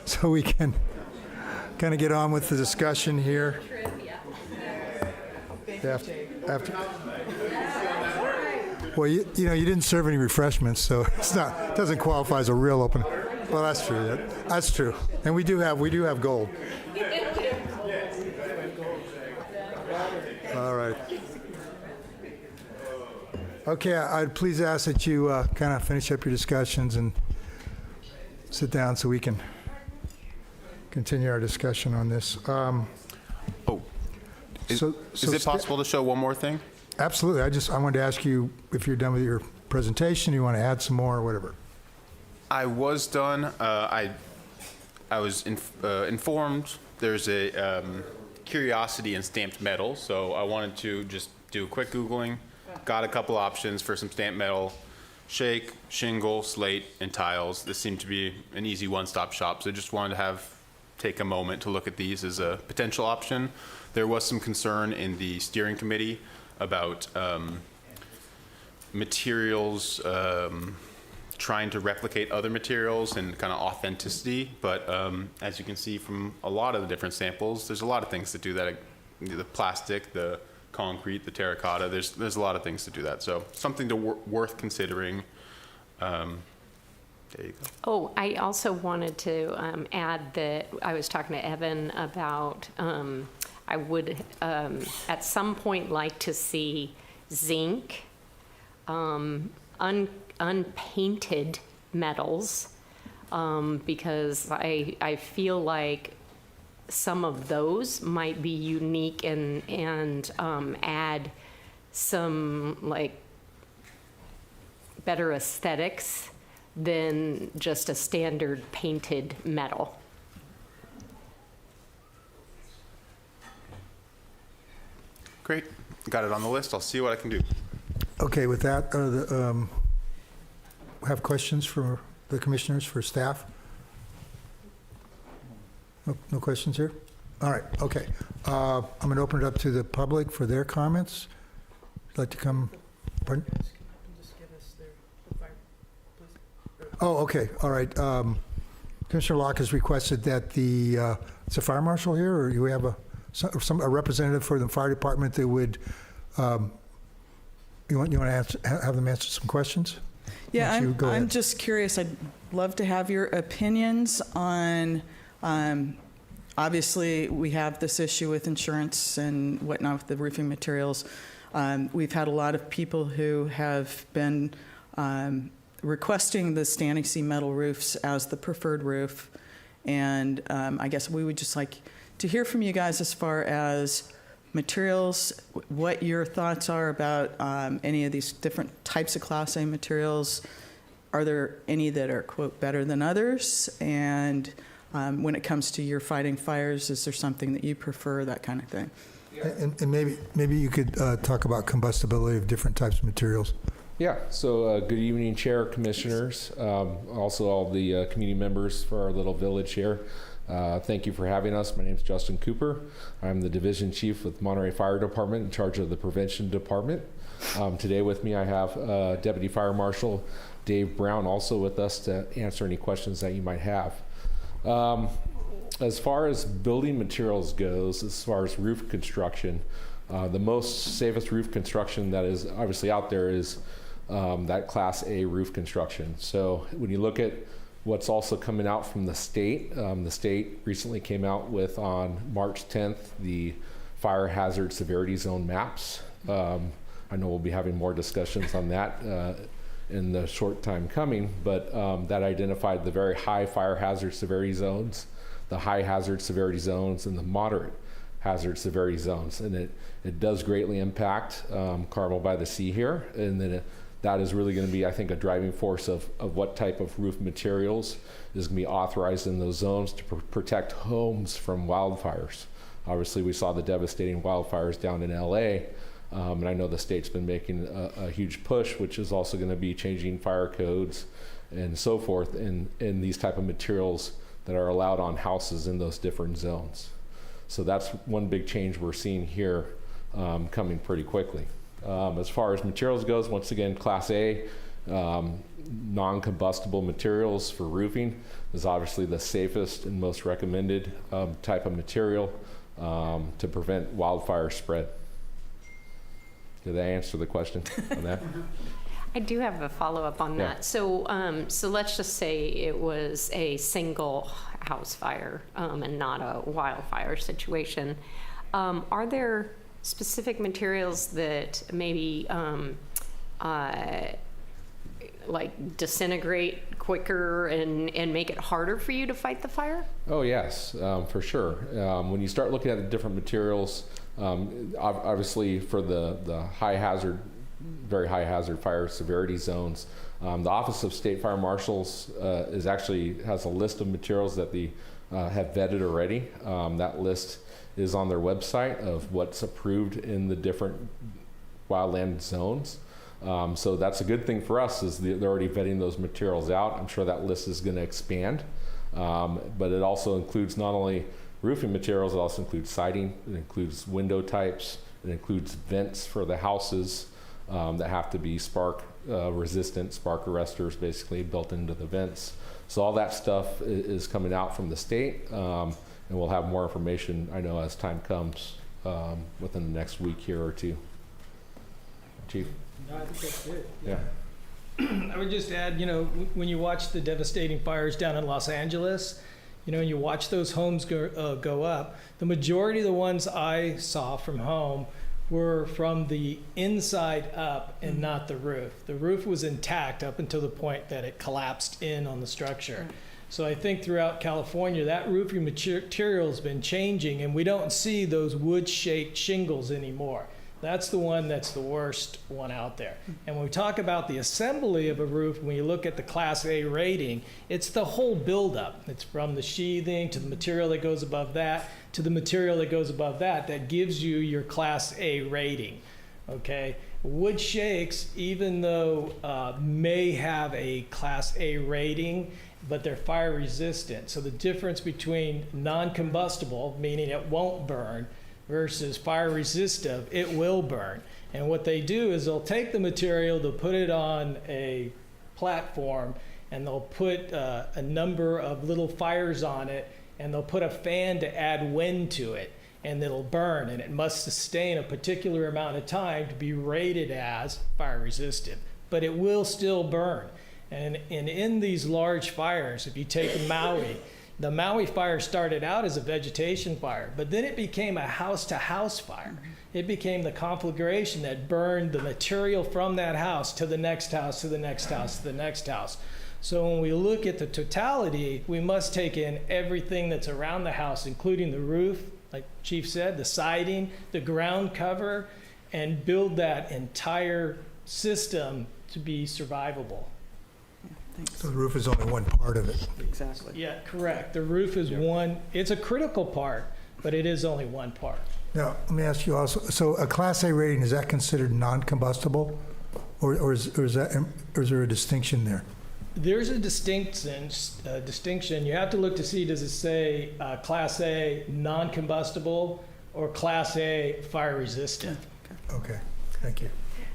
so we can kind of get on with the discussion here? Well, you know, you didn't serve any refreshments, so it doesn't qualify as a real open. Well, that's true. That's true. And we do have gold. All right. Okay, I'd please ask that you kind of finish up your discussions and sit down so we can continue our discussion on this. Is it possible to show one more thing? Absolutely. I wanted to ask you if you're done with your presentation, you want to add some more or whatever. I was done. I was informed there's a curiosity in stamped metal, so I wanted to just do a quick Googling. Got a couple options for some stamped metal: shake, shingle, slate, and tiles. This seemed to be an easy one-stop shop, so I just wanted to take a moment to look at these as a potential option. There was some concern in the steering committee about materials trying to replicate other materials and kind of authenticity, but as you can see from a lot of the different samples, there's a lot of things to do that. The plastic, the concrete, the terracotta, there's a lot of things to do that. So something worth considering. There you go. Oh, I also wanted to add that I was talking to Evan about I would at some point like to see zinc, unpainted metals, because I feel like some of those might be unique and add some like better aesthetics than just a standard painted metal. Great. Got it on the list. I'll see what I can do. Okay, with that, have questions for the commissioners, for staff? No questions here? All right, okay. I'm going to open it up to the public for their comments. Would you like to come? Pardon? Oh, okay, all right. Commissioner Locke has requested that it's a fire marshal here, or you have a representative for the fire department that would, you want to have them answer some questions? Yeah, I'm just curious. I'd love to have your opinions on, obviously, we have this issue with insurance and whatnot with the roofing materials. We've had a lot of people who have been requesting the standing seam metal roofs as the preferred roof. And I guess we would just like to hear from you guys as far as materials, what your thoughts are about any of these different types of Class A materials. Are there any that are, quote, better than others? And when it comes to your fighting fires, is there something that you prefer, that kind of thing? And maybe you could talk about combustibility of different types of materials. Yeah, so good evening, Chair, Commissioners, also all the community members for our little village here. Thank you for having us. My name is Justin Cooper. I'm the Division Chief with Monterey Fire Department in charge of the Prevention Department. Today with me I have Deputy Fire Marshal Dave Brown also with us to answer any questions that you might have. As far as building materials goes, as far as roof construction, the most safest roof construction that is obviously out there is that Class A roof construction. So when you look at what's also coming out from the state recently came out with, on March 10th, the fire hazard severity zone maps. I know we'll be having more discussions on that in the short time coming, but that identified the very high fire hazard severity zones, the high hazard severity zones, and the moderate hazard severity zones. And it does greatly impact Carmel-by-the-Sea here, and then that is really going to be, I think, a driving force of what type of roof materials is going to be authorized in those zones to protect homes from wildfires. Obviously, we saw the devastating wildfires down in LA, and I know the state's been making a huge push, which is also going to be changing fire codes and so forth in these type of materials that are allowed on houses in those different zones. So that's one big change we're seeing here coming pretty quickly. As far as materials goes, once again, Class A non-combustible materials for roofing is obviously the safest and most recommended type of material to prevent wildfire spread. Did I answer the question on that? I do have a follow-up on Yeah. that. So let's just say it was a single house fire and not a wildfire situation. Are there specific materials that maybe like disintegrate quicker and make it harder for you to fight the fire? Oh yes, for sure. When you start looking at the different materials, obviously for the high hazard, very high hazard fire severity zones, the Office of State Fire Marshals has a list of materials that they have vetted already. That list is on their website of what's approved in the different wildland zones. So that's a good thing for us, is they're already vetting those materials out. I'm sure that list is going to expand, but it also includes not only roofing materials, it also includes siding, it includes window types, it includes vents for the houses that have to be spark resistant, spark arresters basically built into the vents. So all that stuff is coming out from the state, and we'll have more information, I know, as time comes within the next week here or two. Chief? No, I think that's good. Yeah. I would just add, when you watch the devastating fires down in Los Angeles, you watch those homes go up, the majority of the ones I saw from home were from the inside up and not the roof. The roof was intact up until the point that it collapsed in on the structure. So I think throughout California, that roofing material has been changing, and we don't see those wood-shaped shingles anymore. That's the one that's the worst one out there. And when we talk about the assembly of a roof, when you look at the Class A rating, it's the whole buildup. It's from the sheathing to the material that goes above that to the material that goes above that that gives you your Class A rating. Okay? Wood shakes, even though may have a Class A rating, but they're fire resistant. So the difference between non-combustible, meaning it won't burn, versus fire resistive, it will burn. And what they do is they'll take the material, they'll put it on a platform, and they'll put a number of little fires on it, and they'll put a fan to add wind to it, and it'll burn, and it must sustain a particular amount of time to be rated as fire resistant. But it will still burn. And in these large fires, if you take Maui, the Maui fire started out as a vegetation fire, but then it became a house-to-house fire. It became the conflagration that burned the material from that house to the next house, to the next house, to the next house. So when we look at the totality, we must take in everything that's around the house, including the roof, like Chief said, the siding, the ground cover, and build that entire system to be survivable. So the roof is only one part of it. Exactly. Yeah, correct. The roof is one, it's a critical part, but it is only one part. Now, let me ask you also, so a Class A rating, is that considered non-combustible? Or is there a distinction there? There's a distinction. You have to look to see, does it say Class A non-combustible or Class A fire resistant? Okay, thank you.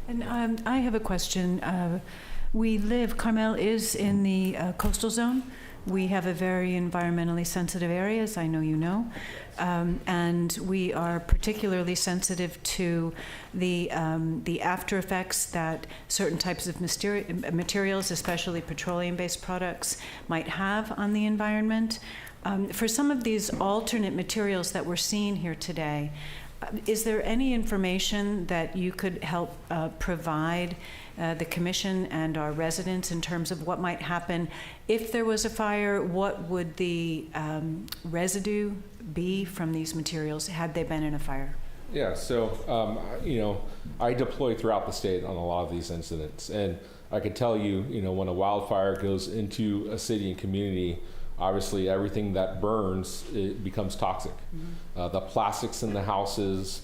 And I have a question. Carmel is in the coastal zone. We have a very environmentally sensitive area, as I know you know. And we are particularly sensitive to the after effects that certain types of materials, especially petroleum-based products, might have on the environment. For some of these alternate materials that we're seeing here today, is there any information that you could help provide the commission and our residents in terms of what might happen if there was a fire? What would the residue be from these materials had they been in a fire? Yeah, so, I deploy throughout the state on a lot of these incidents. And I could tell you, when a wildfire goes into a city and community, obviously everything that burns, it becomes toxic. Mm-hmm. The plastics in the houses,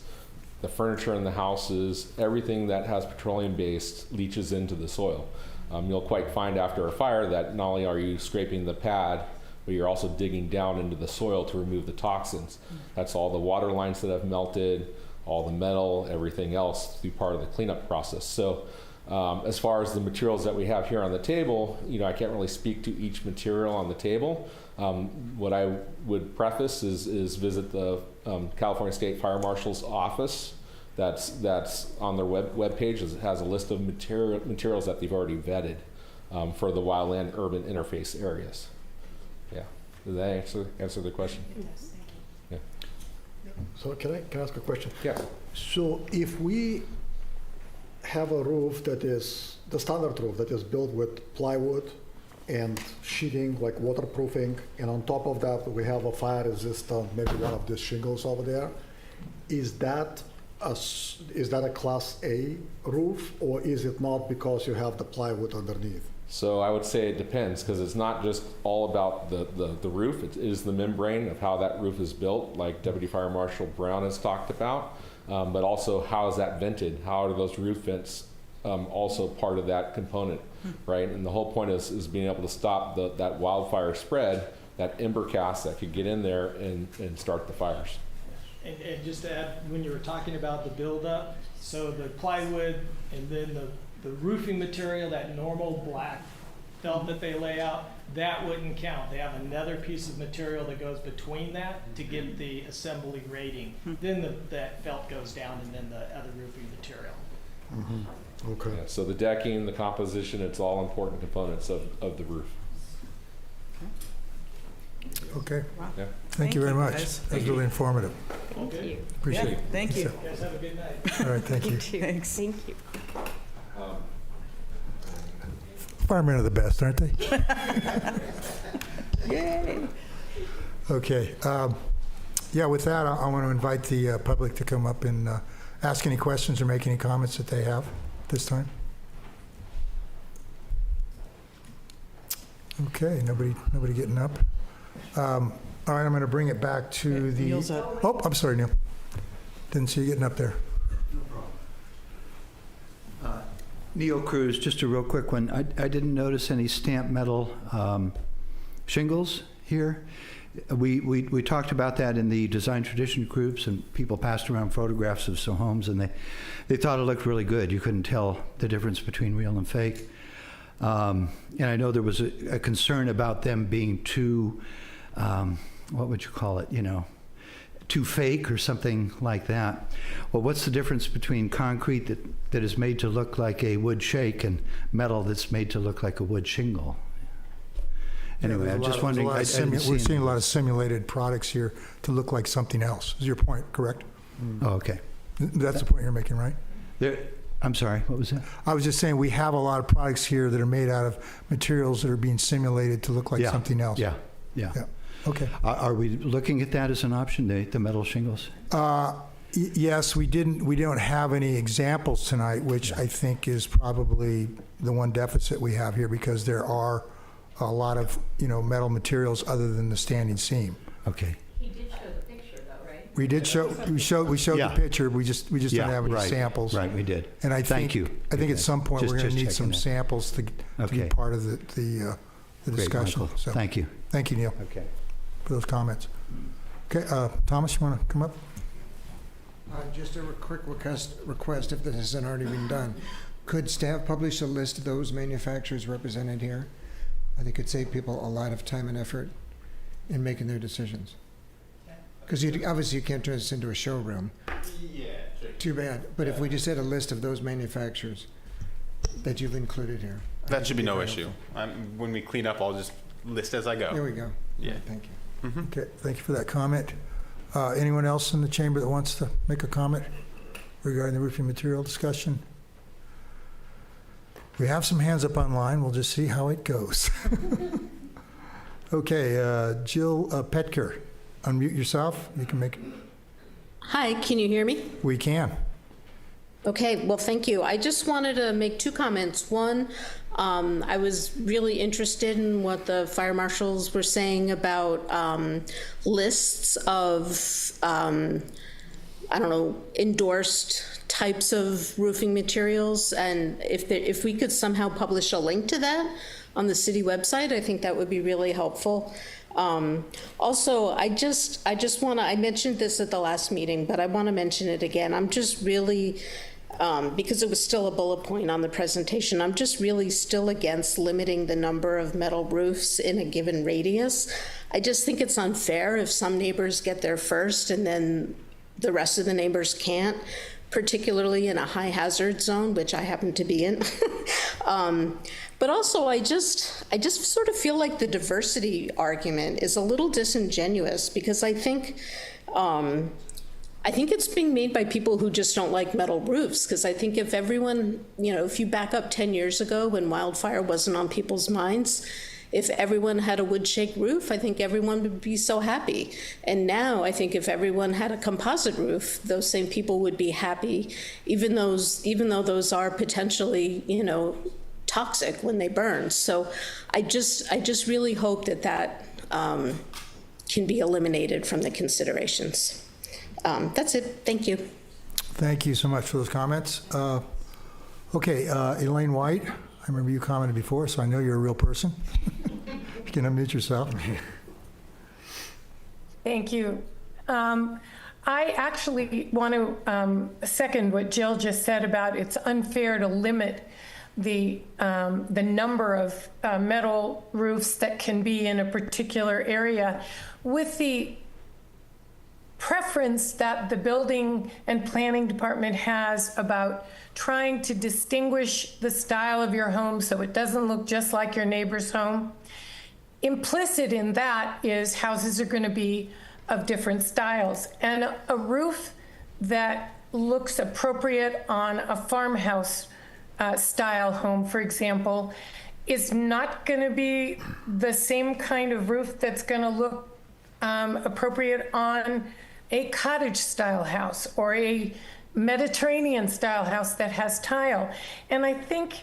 the furniture in the houses, everything that has petroleum-based leaches into the soil. You'll quite find after a fire that not only are you scraping the pad, but you're also digging down into the soil to remove the toxins. Mm-hmm. That's all the water lines that have melted, all the metal, everything else through part of the cleanup process. So As far as the materials that we have here on the table, I can't really speak to each material on the table. What I would preface is visit the California State Fire Marshal's office. That's on their web page. It has a list of materials that they've already vetted for the wildland urban interface areas. Yeah, did that answer the question? Yes, thank you. Yeah. So can I ask a question? Yeah. So if we have a roof that is the standard roof that is built with plywood and sheeting, like waterproofing, and on top of that we have a fire resistant, maybe one of these shingles over there, is that a Class A roof, or is it not because you have the plywood underneath? So I would say it depends, because it's not just all about the roof. It is the membrane of how that roof is built, like Deputy Fire Marshal Brown has talked about, but also how is that vented? How are those roof vents also part of that component, right? And the whole point is being able to stop that wildfire spread, that ember cast that could get in there and start the fires. And just to add, when you were talking about the buildup, so the plywood and then the roofing material, that normal black felt that they lay out, that wouldn't count. They have another piece of material that goes between that to get the assembly rating. Then that felt goes down, and then the other roofing material. Mm-hmm. Okay. Yeah, so the decking, the composition, it's all important components of the roof. Okay. Wow. Yeah. Thank you very much. guys. That was really informative. Okay. Appreciate it. Thank you. You guys have a good night. All right, thank you. Thanks. Thank you. Firemen are the best, aren't they? Yay. Okay. Yeah, with that, I want to invite the public to come up and ask any questions or make any comments that they have this time. Okay, nobody getting up. All right, I'm going to bring it back to the... Neil's up. Oh, I'm sorry, Neil. Didn't see you getting up there. Neil Cruz, just a real quick one. I didn't notice any stamped metal shingles here. We talked about that in the design tradition groups, and people passed around photographs of some homes, and they thought it looked really good. You couldn't tell the difference between real and fake. And I know there was a concern about them being too, what would you call it, too fake or something like that. Well, what's the difference between concrete that is made to look like a wood shake and metal that's made to look like a wood shingle? Anyway, I'm just wondering. We're seeing a lot of simulated products here to look like something else. Is your point correct? Oh, okay. That's the point you're making, right? I'm sorry, what was that? I was just saying we have a lot of products here that are made out of materials that are being simulated to look like something else. Yeah. Okay. Are we looking at that as an option, the metal shingles? Yes, we don't have any examples tonight, which I think is probably the one deficit we have here, because there are a lot of metal materials other than the standing seam. Okay. He did show the picture, though, right? We showed the picture. We just don't have any samples. Right, we did. And I think at some point we're going to need some samples to be part of the discussion. Michael. So, thank you. Thank you, Neil. Okay. For those comments. Okay, Thomas, you want to come up? Just a quick request, if this hasn't already been done. Could staff publish a list of those manufacturers represented here? I think it'd save people a lot of time and effort in making their decisions. Because obviously you can't turn this into a showroom. Yeah. Too bad. But if we just had a list of those manufacturers that you've included here. That should be no issue. When we clean up, I'll just list as I go. There we go. Yeah. Right, thank you. Okay, thank you for that comment. Anyone else in the chamber that wants to make a comment regarding the roofing material discussion? We have some hands up online. We'll just see how it goes. Okay, Jill Petker, unmute yourself. You can make. Hi, can you hear me? We can. Okay, well, thank you. I just wanted to make two comments. One, I was really interested in what the fire marshals were saying about lists of, endorsed types of roofing materials, and if we could somehow publish a link to that on the city website, I think that would be really helpful. Also, I mentioned this at the last meeting, but I want to mention it again. I'm just really because it was still a bullet point on the presentation, I'm just really still against limiting the number of metal roofs in a given radius. I just think it's unfair if some neighbors get there first and then the rest of the neighbors can't, particularly in a high hazard zone, which I happen to be in. But also, I just sort of feel like the diversity argument is a little disingenuous, because I think it's being made by people who just don't like metal roofs. Because I think if everyone, if you back up 10 years ago when wildfire wasn't on people's minds, if everyone had a wood shake roof, I think everyone would be so happy. And now I think if everyone had a composite roof, those same people would be happy, even though those are potentially, toxic when they burn. So I just really hope that can be eliminated from the considerations. That's it. Thank you. Thank you so much for those comments. Okay, Elaine White, I remember you commented before, so I know you're a real person. You can unmute yourself. Thank you. I actually want to second what Jill just said about it's unfair to limit the number of metal roofs that can be in a particular area, with the preference that the building and planning department has about trying to distinguish the style of your home so it doesn't look just like your neighbor's home. Implicit in that is houses are going to be of different styles, and a roof that looks appropriate on a farmhouse style home, for example, is not going to be the same kind of roof that's going to look appropriate on a cottage style house or a Mediterranean style house that has tile. And I think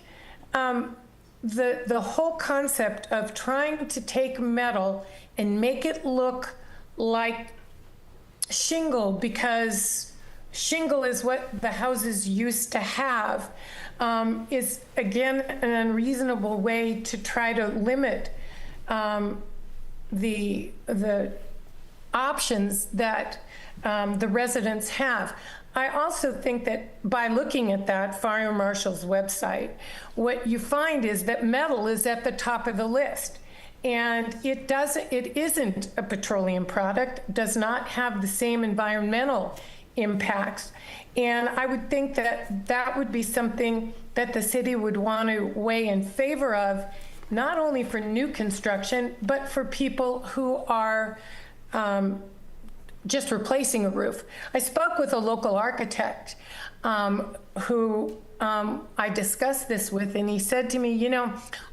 the whole concept of trying to take metal and make it look like shingle, because shingle is what the houses used to have, is again an unreasonable way to try to limit the options that the residents have. I also think that by looking at that fire marshal's website, what you find is that metal is at the top of the list. And it isn't a petroleum product, does not have the same environmental impacts. And I would think that that would be something that the city would want to weigh in favor of, not only for new construction, but for people who are just replacing a roof. I spoke with a local architect who I discussed this with, and he said to me,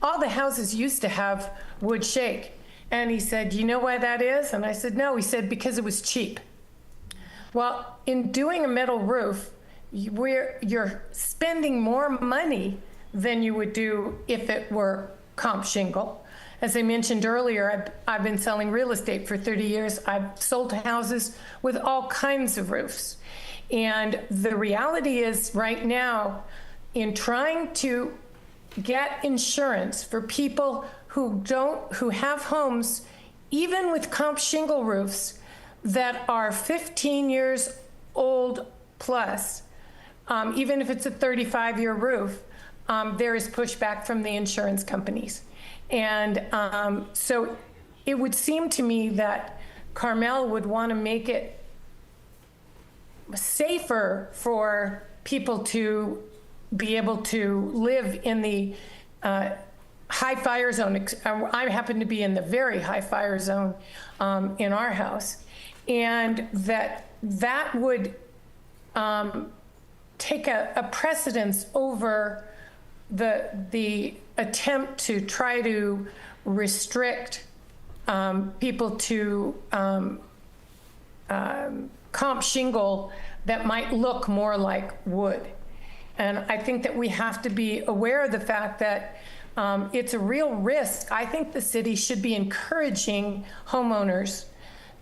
all the houses used to have wood shake. And he said, you know why that is? And I said, no. He said, because it was cheap. Well, in doing a metal roof, you're spending more money than you would do if it were comp shingle. As I mentioned earlier, I've been selling real estate for 30 years. I've sold houses with all kinds of roofs. And the reality is right now, in trying to get insurance for people who have homes, even with comp shingle roofs, that are 15 years old plus, even if it's a 35-year roof, there is pushback from the insurance companies. And so it would seem to me that Carmel would want to make it safer for people to be able to live in the high fire zone. I happen to be in the very high fire zone in our house. And that would take a precedence over the attempt to try to restrict people to comp shingle that might look more like wood. And I think that we have to be aware of the fact that it's a real risk. I think the city should be encouraging homeowners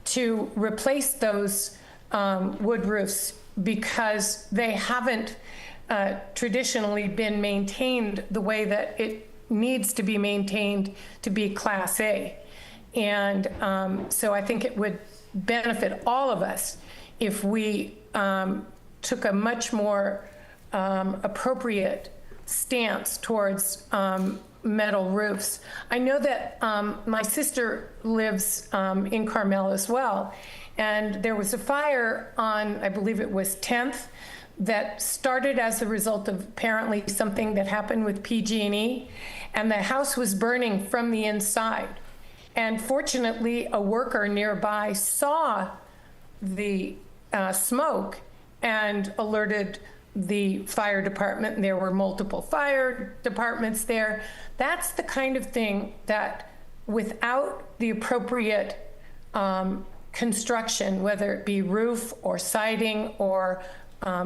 to replace those wood roofs, because they haven't traditionally been maintained the way that it needs to be maintained to be Class A. And so I think it would benefit all of us if we took a much more appropriate stance towards metal roofs. I know that my sister lives in Carmel as well, and there was a fire on, I believe it was 10th, that started as a result of apparently something that happened with PG&E, and the house was burning from the inside. And fortunately, a worker nearby saw the smoke and alerted the fire department, and there were multiple fire departments there. That's the kind of thing that without the appropriate construction, whether it be roof or siding or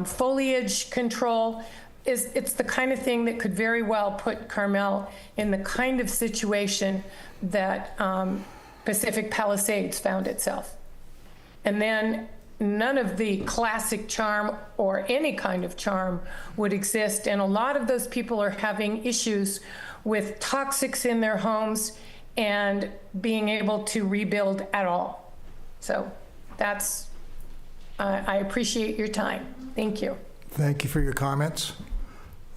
foliage control, it's the kind of thing that could very well put Carmel in the kind of situation that Pacific Palisades found itself. And then none of the classic charm or any kind of charm would exist. And a lot of those people are having issues with toxics in their homes and being able to rebuild at all. So that's, I appreciate your time. Thank you. Thank you for your comments.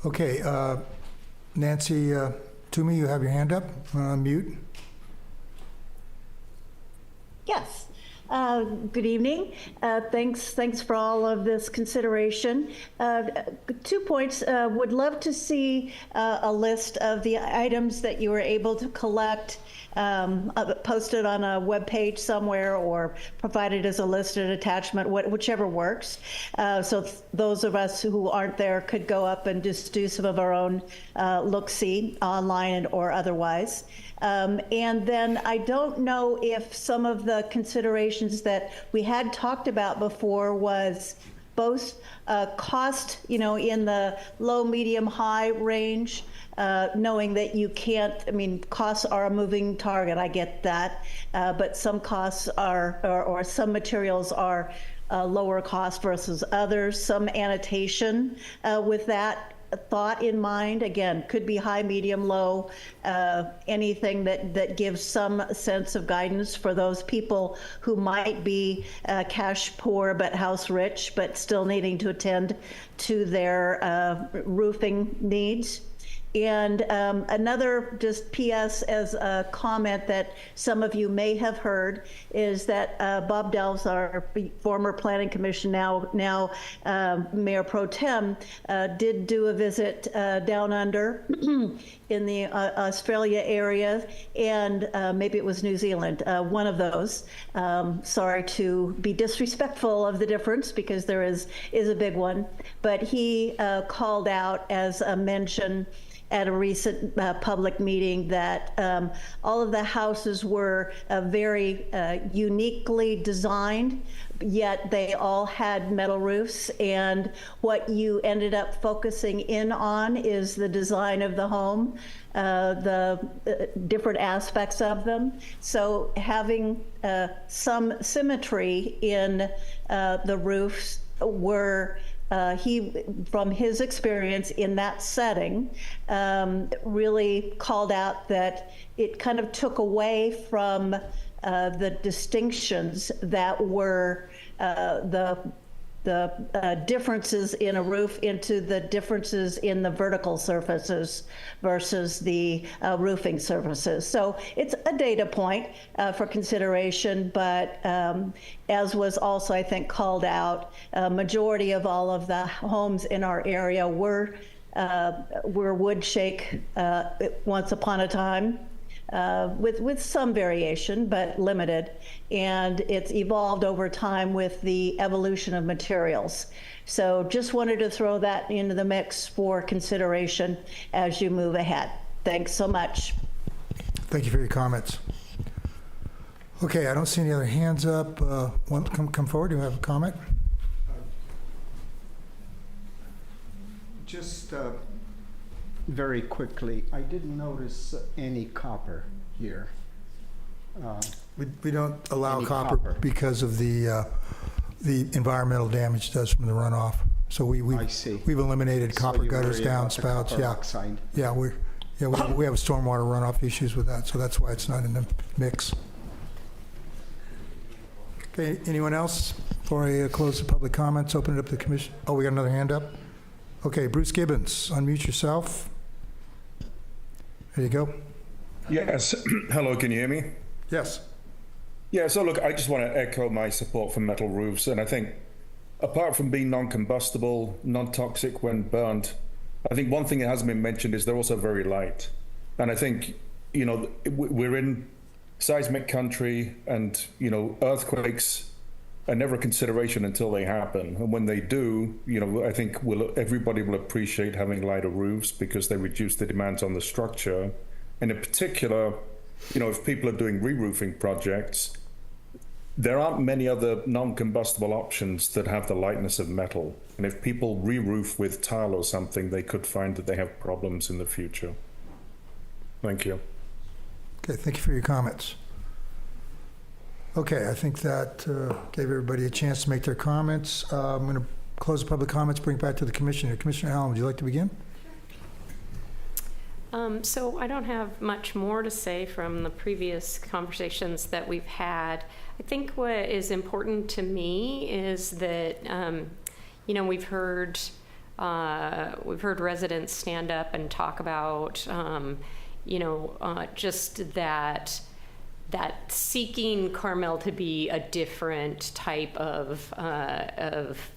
Okay, Nancy Toomey, you have your hand up, mute. Yes. Good evening. Thanks for all of this consideration. 2 points. Would love to see a list of the items that you were able to collect, posted on a web page somewhere or provided as a listed attachment, whichever works. So those of us who aren't there could go up and just do some of our own look-see online or otherwise. And then I don't know if some of the considerations that we had talked about before was both cost, in the low, medium, high range, knowing that you can't, costs are a moving target, I get that, but some costs are, or some materials are lower cost versus others, some annotation with that thought in mind. Again, could be high, medium, low, anything that gives some sense of guidance for those people who might be cash poor but house rich, but still needing to attend to their roofing needs. And another just PS as a comment that some of you may have heard is that Bob Delves, our former planning commission, now Mayor Pro Tem, did do a visit down under in the Australia area, and maybe it was New Zealand, one of those. Sorry to be disrespectful of the difference, because there is a big one, but he called out as a mention at a recent public meeting that all of the houses were very uniquely designed, yet they all had metal roofs. And what you ended up focusing in on is the design of the home, the different aspects of them. So having some symmetry in the roofs were he, from his experience in that setting, really called out that it kind of took away from the distinctions that were the differences in a roof into the differences in the vertical surfaces versus the roofing surfaces. So it's a data point for consideration, but as was also, I think, called out, majority of all of the homes in our area were wood shake once upon a time. With some variation, but limited, and it's evolved over time with the evolution of materials. So just wanted to throw that into the mix for consideration as you move ahead. Thanks so much. Thank you for your comments. Okay, I don't see any other hands up. Come forward. Do you have a comment? Just very quickly, I didn't notice any copper here. We don't allow copper because of the environmental damage it does from the runoff. So we've eliminated copper gutters, downspouts. Yeah, we have stormwater runoff issues with that, so that's why it's not in the mix. Okay, anyone else? Before I close the public comments, open it up to the commission. Oh, we got another hand up. Okay, Bruce Gibbons, unmute yourself. There you go. Yes. Hello, can you hear me? Yes. Yeah, so look, I just want to echo my support for metal roofs. And I think apart from being non-combustible, non-toxic when burnt, I think one thing that hasn't been mentioned is they're also very light. And I think, you know, we're in seismic country, and, you know, earthquakes are never a consideration until they happen. And when they do, you know, I think everybody will appreciate having lighter roofs because they reduce the demands on the structure. And in particular, you know, if people are doing re-roofing projects, there aren't many other non-combustible options that have the lightness of metal. And if people re-roof with tile or something, they could find that they have problems in the future. Thank you. Okay, thank you for your comments. Okay, I think that gave everybody a chance to make their comments. I'm going to close the public comments, bring it back to the Commissioner. Commissioner Allen, would you like to begin? So I don't have much more to say from the previous conversations that we've had. I think what is important to me is that, you know, we've heard residents stand up and talk about, you know, just that seeking Carmel to be a different type of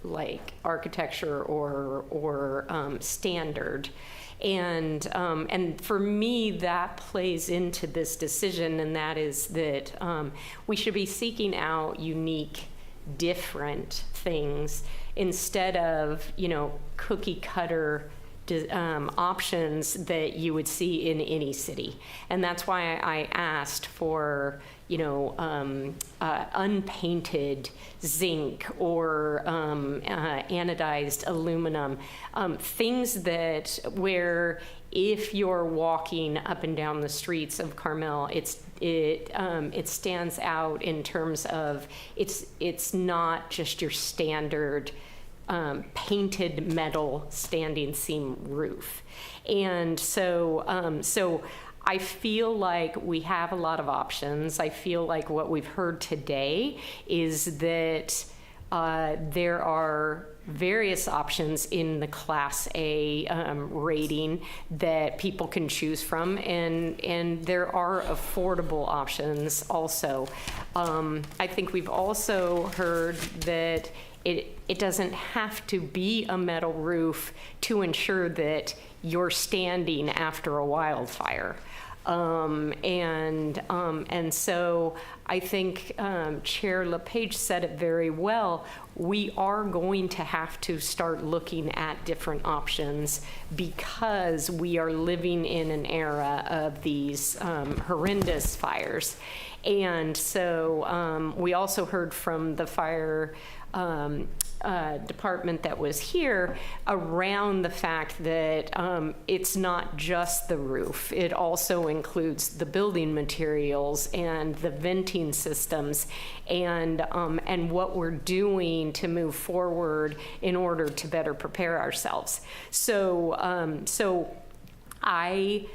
like architecture or standard. And for me, that plays into this decision, and that is that we should be seeking out unique, different things instead of, you know, cookie cutter options that you would see in any city. And that's why I asked for, you know, unpainted zinc or anodized aluminum, things that where if you're walking up and down the streets of Carmel, it stands out in terms of it's not just your standard painted metal standing seam roof. And so I feel like we have a lot of options. I feel like what we've heard today is that there are various options in the Class A rating that people can choose from, and there are affordable options also. I think we've also heard that it doesn't have to be a metal roof to ensure that you're standing after a wildfire. And so I think Chair LePage said it very well. We are going to have to start looking at different options because we are living in an era of these horrendous fires. And so we also heard from the fire department that was here around the fact that it's not just the roof. It also includes the building materials and the venting systems and what we're doing to move forward in order to better prepare ourselves. So, so I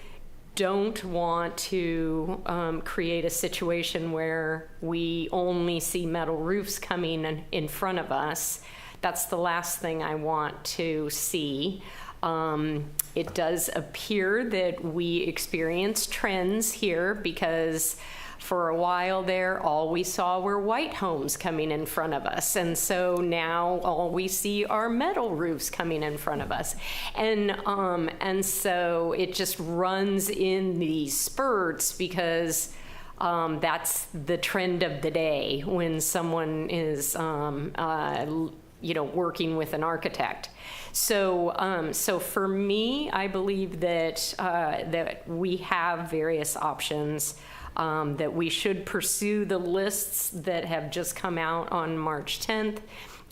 don't want to create a situation where we only see metal roofs coming in front of us. That's the last thing I want to see. It does appear that we experience trends here because for a while there, all we saw were white homes coming in front of us. And so now all we see are metal roofs coming in front of us. And so it just runs in these spurts because that's the trend of the day when someone is, you know, working with an architect. So, so for me, I believe that that we have various options. That we should pursue the lists that have just come out on March 10th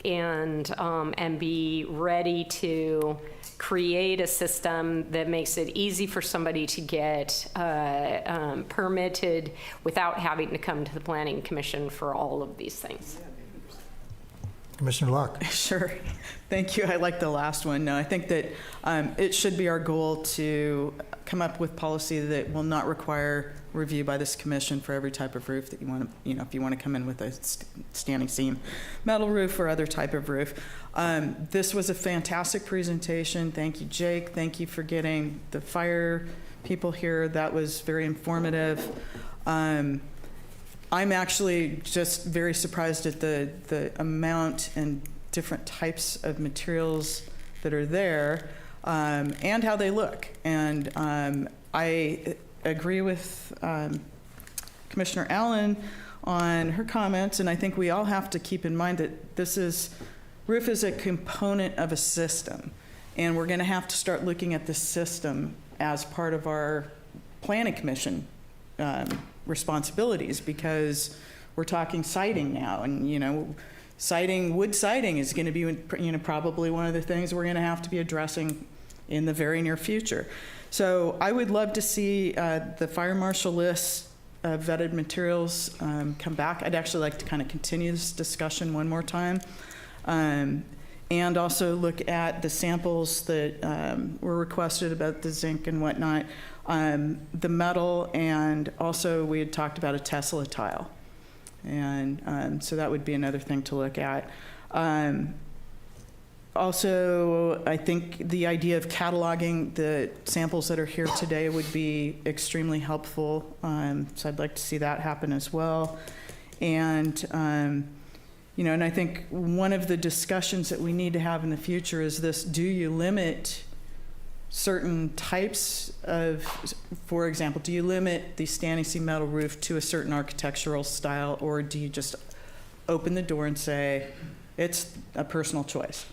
and be ready to create a system that makes it easy for somebody to get permitted without having to come to the Planning Commission for all of these things. Commissioner Locke. Sure. Thank you. I like the last one. No, I think that it should be our goal to come up with policy that will not require review by this commission for every type of roof that you want to, if you want to come in with a standing seam metal roof or other type of roof. This was a fantastic presentation. Thank you, Jake. Thank you for getting the fire people here. That was very informative. I'm actually just very surprised at the amount and different types of materials that are there and how they look. And I agree with Commissioner Allen on her comments, and I think we all have to keep in mind that roof is a component of a system, and we're going to have to start looking at the system as part of our planning commission responsibilities, because we're talking siding now, and wood siding is going to be probably one of the things we're going to have to be addressing in the very near future. So I would love to see the fire marshal list of vetted materials come back. I'd actually like to kind of continue this discussion one more time, and also look at the samples that were requested about the zinc and whatnot, the metal, and also we had talked about a Tesla tile. And so that would be another thing to look at. Also, I think the idea of cataloging the samples that are here today would be extremely helpful. So I'd like to see that happen as well. And, and I think one of the discussions that we need to have in the future is this: do you limit certain types of, for example, do you limit the standing seam metal roof to a certain architectural style, or do you just open the door and say it's a personal choice?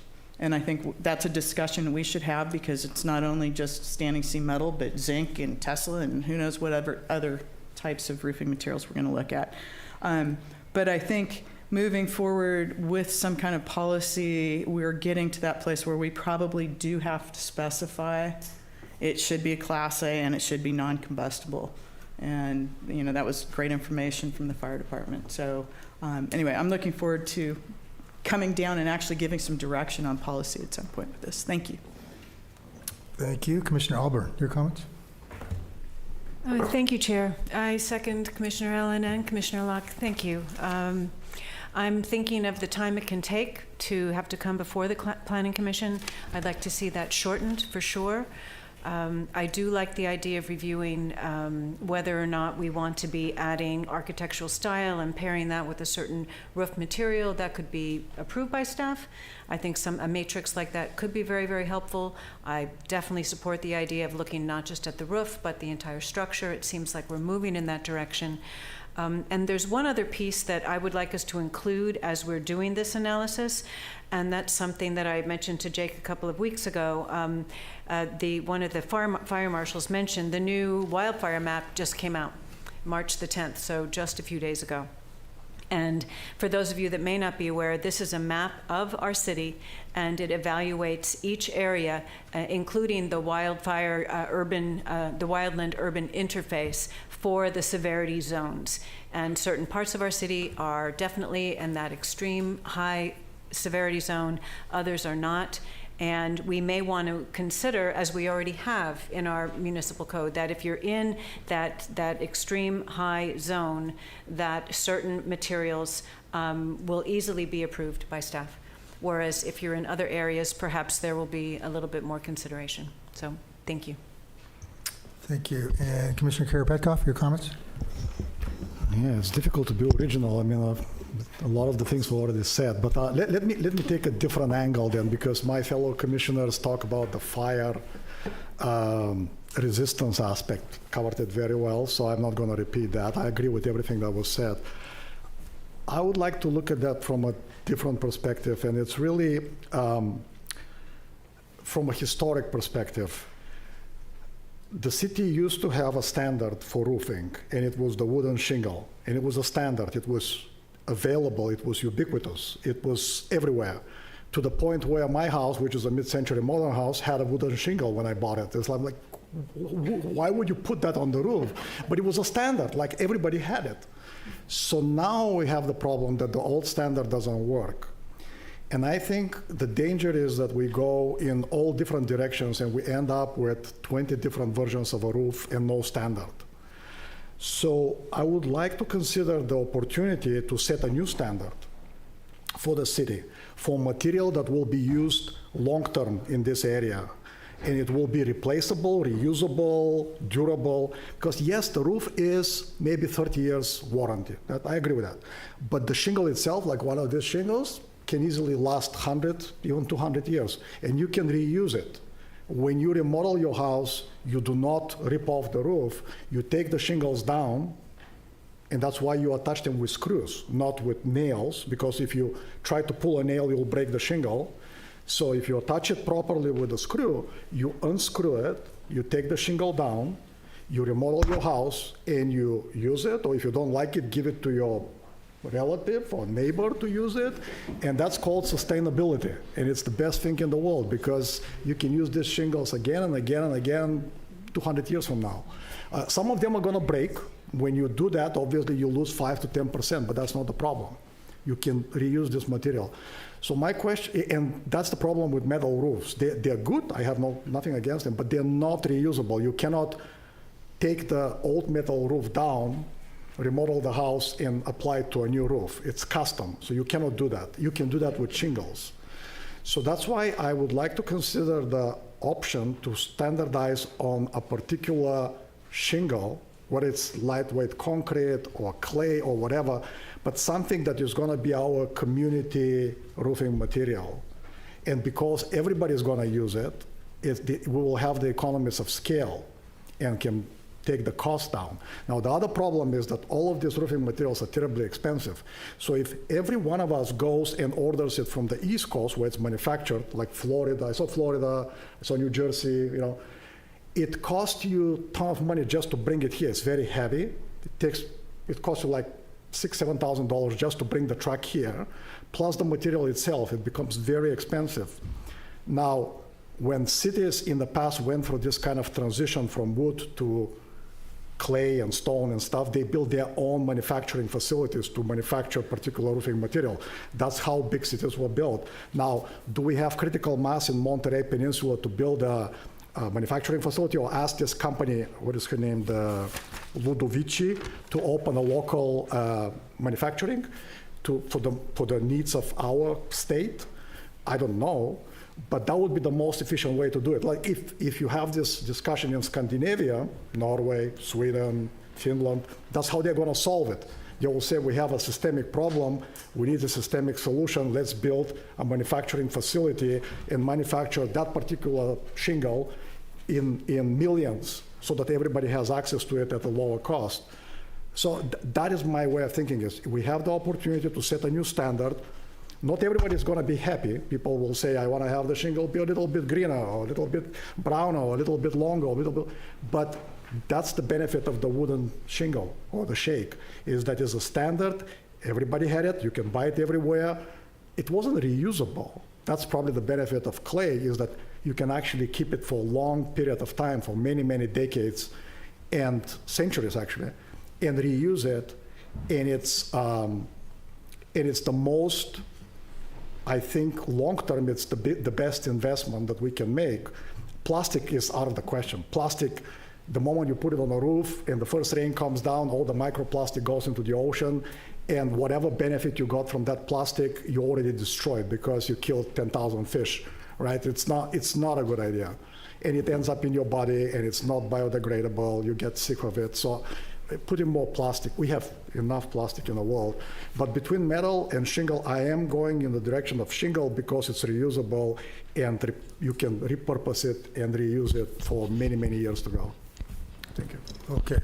And I think that's a discussion we should have, because it's not only just standing seam metal, but zinc and Tesla and who knows whatever other types of roofing materials we're going to look at. But I think moving forward with some kind of policy, we're getting to that place where we probably do have to specify it should be a Class A and it should be non-combustible. And, that was great information from the fire department. So anyway, I'm looking forward to coming down and actually giving some direction on policy at some point with this. Thank you. Thank you. Commissioner Alburn, your comments? Thank you, Chair. I second Commissioner Allen and Commissioner Locke. Thank you. I'm thinking of the time it can take to have to come before the Planning Commission. I'd like to see that shortened for sure. I do like the idea of reviewing whether or not we want to be adding architectural style and pairing that with a certain roof material that could be approved by staff. I think a matrix like that could be very, very helpful. I definitely support the idea of looking not just at the roof, but the entire structure. It seems like we're moving in that direction. And there's one other piece that I would like us to include as we're doing this analysis, and that's something that I mentioned to Jake a couple of weeks ago. One of the fire marshals mentioned the new wildfire map just came out, March the 10th, so just a few days ago. And for those of you that may not be aware, this is a map of our city, and it evaluates each area, including the wildland urban interface for the severity zones. And certain parts of our city are definitely in that extreme high severity zone, others are not. And we may want to consider, as we already have in our municipal code, that if you're in that extreme high zone, that certain materials will easily be approved by staff. Whereas if you're in other areas, perhaps there will be a little bit more consideration. So, thank you. Thank you. And Commissioner Karapetkoff, your comments? Yeah, it's difficult to be original. I mean, a lot of the things were already said, but let me take a different angle then, because my fellow commissioners talk about the fire resistance aspect, covered it very well, so I'm not going to repeat that. I agree with everything that was said. I would like to look at that from a different perspective, and it's really from a historic perspective. The city used to have a standard for roofing, and it was the wooden shingle, and it was a standard. It was available, it was ubiquitous, it was everywhere, to the point where my house, which is a mid-century modern house, had a wooden shingle when I bought it. It's like, why would you put that on the roof? But it was a standard, like everybody had it. So now we have the problem that the old standard doesn't work. And I think the danger is that we go in all different directions and we end up with 20 different versions of a roof and no standard. So I would like to consider the opportunity to set a new standard for the city for material that will be used long-term in this area. And it will be replaceable, reusable, durable, because yes, the roof is maybe 30 years warranty. I agree with that. But the shingle itself, like one of these shingles, can easily last 100, even 200 years, and you can reuse it. When you remodel your house, you do not rip off the roof. You take the shingles down, and that's why you attach them with screws, not with nails, because if you try to pull a nail, you'll break the shingle. So if you attach it properly with a screw, you unscrew it, you take the shingle down, you remodel your house, and you use it, or if you don't like it, give it to your relative or neighbor to use it, and that's called sustainability. And it's the best thing in the world, because you can use these shingles again and again and again 200 years from now. Some of them are gonna break. When you do that, obviously you lose 5 to 10%, but that's not the problem. You can reuse this material. So my question, and that's the problem with metal roofs. They're good, I have nothing against them, but they're not reusable. You cannot take the old metal roof down, remodel the house, and apply it to a new roof. It's custom, so you cannot do that. You can do that with shingles. So that's why I would like to consider the option to standardize on a particular shingle, whether it's lightweight concrete or clay or whatever, but something that is going to be our community roofing material. And because everybody's going to use it, we will have the economies of scale and can take the cost down. Now, the other problem is that all of these roofing materials are terribly expensive. So if every one of us goes and orders it from the East Coast where it's manufactured, like Florida, I saw New Jersey, it costs you a ton of money just to bring it here. It's very heavy. It costs you like $6,000, $7,000 just to bring the truck here, plus the material itself. It becomes very expensive. Now, when cities in the past went through this kind of transition from wood to clay and stone and stuff, they built their own manufacturing facilities to manufacture particular roofing material. That's how big cities were built. Now, do we have critical mass in Monterey Peninsula to build a manufacturing facility, or ask this company, what is her name, the Ludovici, to open a local manufacturing for the needs of our state? I don't know, but that would be the most efficient way to do it. Like if you have this discussion in Scandinavia, Norway, Sweden, Finland, that's how they're going to solve it. They will say, we have a systemic problem, we need a systemic solution, let's build a manufacturing facility and manufacture that particular shingle in millions so that everybody has access to it at a lower cost. So that is my way of thinking, is we have the opportunity to set a new standard. Not everybody is going to be happy. People will say, I want to have the shingle be a little bit greener, or a little bit browner, or a little bit longer, or a little bit, but that's the benefit of the wooden shingle or the shake, is that is a standard. Everybody had it. You can buy it everywhere. It wasn't reusable. That's probably the benefit of clay, is that you can actually keep it for a long period of time, for many, many decades and centuries actually, and reuse it. And it's the most, I think, long-term, it's the best investment that we can make. Plastic is out of the question. Plastic, the moment you put it on a roof and the first rain comes down, all the microplastic goes into the ocean, and whatever benefit you got from that plastic, you already destroyed because you killed 10,000 fish, right? It's not a good idea. And it ends up in your body, and it's not biodegradable. You get sick of it. So put in more plastic. We have enough plastic in the world. But between metal and shingle, I am going in the direction of shingle because it's reusable, and you can repurpose it and reuse it for many, many years to go. Thank you. Okay.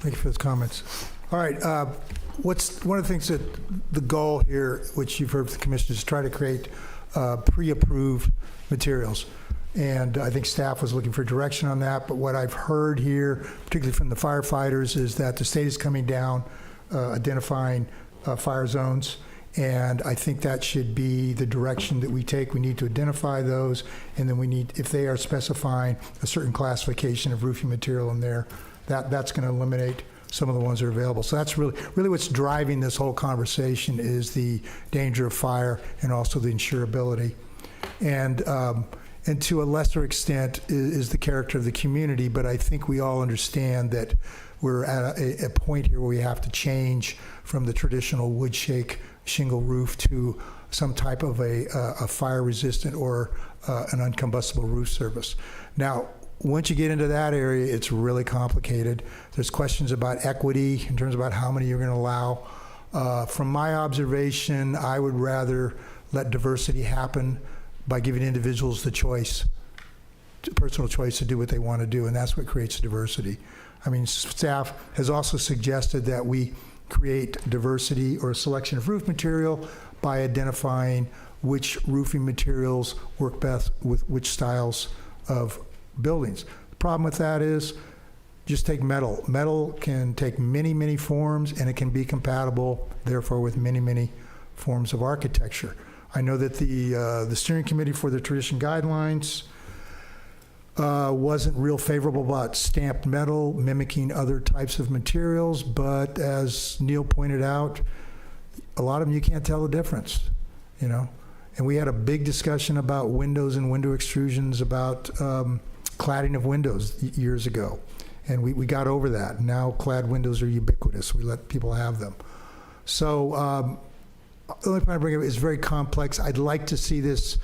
Thank you for those comments. All right. What's one of the things that the goal here, which you've heard from the commission, is try to create pre-approved materials. And I think staff was looking for direction on that. But what I've heard here, particularly from the firefighters, is that the state is coming down, identifying fire zones. And I think that should be the direction that we take. We need to identify those, and then we need, if they are specifying a certain classification of roofing material in there, that's going to eliminate some of the ones that are available. So that's really what's driving this whole conversation is the danger of fire and also the insurability. And to a lesser extent is the character of the community, but I think we all understand that we're at a point here where we have to change from the traditional wood shake shingle roof to some type of a fire-resistant or an uncombustible roof surface. Now, once you get into that area, it's really complicated. There's questions about equity in terms about how many you're going to allow. From my observation, I would rather let diversity happen by giving individuals the choice, personal choice to do what they want to do, and that's what creates diversity. I mean, staff has also suggested that we create diversity or a selection of roof material by identifying which roofing materials work best with which styles of buildings. The problem with that is just take metal. Metal can take many, many forms, and it can be compatible, therefore, with many, many forms of architecture. I know that the steering committee for the tradition guidelines wasn't real favorable about stamped metal mimicking other types of materials, but as Neil pointed out, a lot of them you can't tell the difference, you know. And we had a big discussion about windows and window extrusions, about cladding of windows years ago, and we got over that. Now clad windows are ubiquitous. We let people have them. So the only point I bring up is very complex. I'd like to see this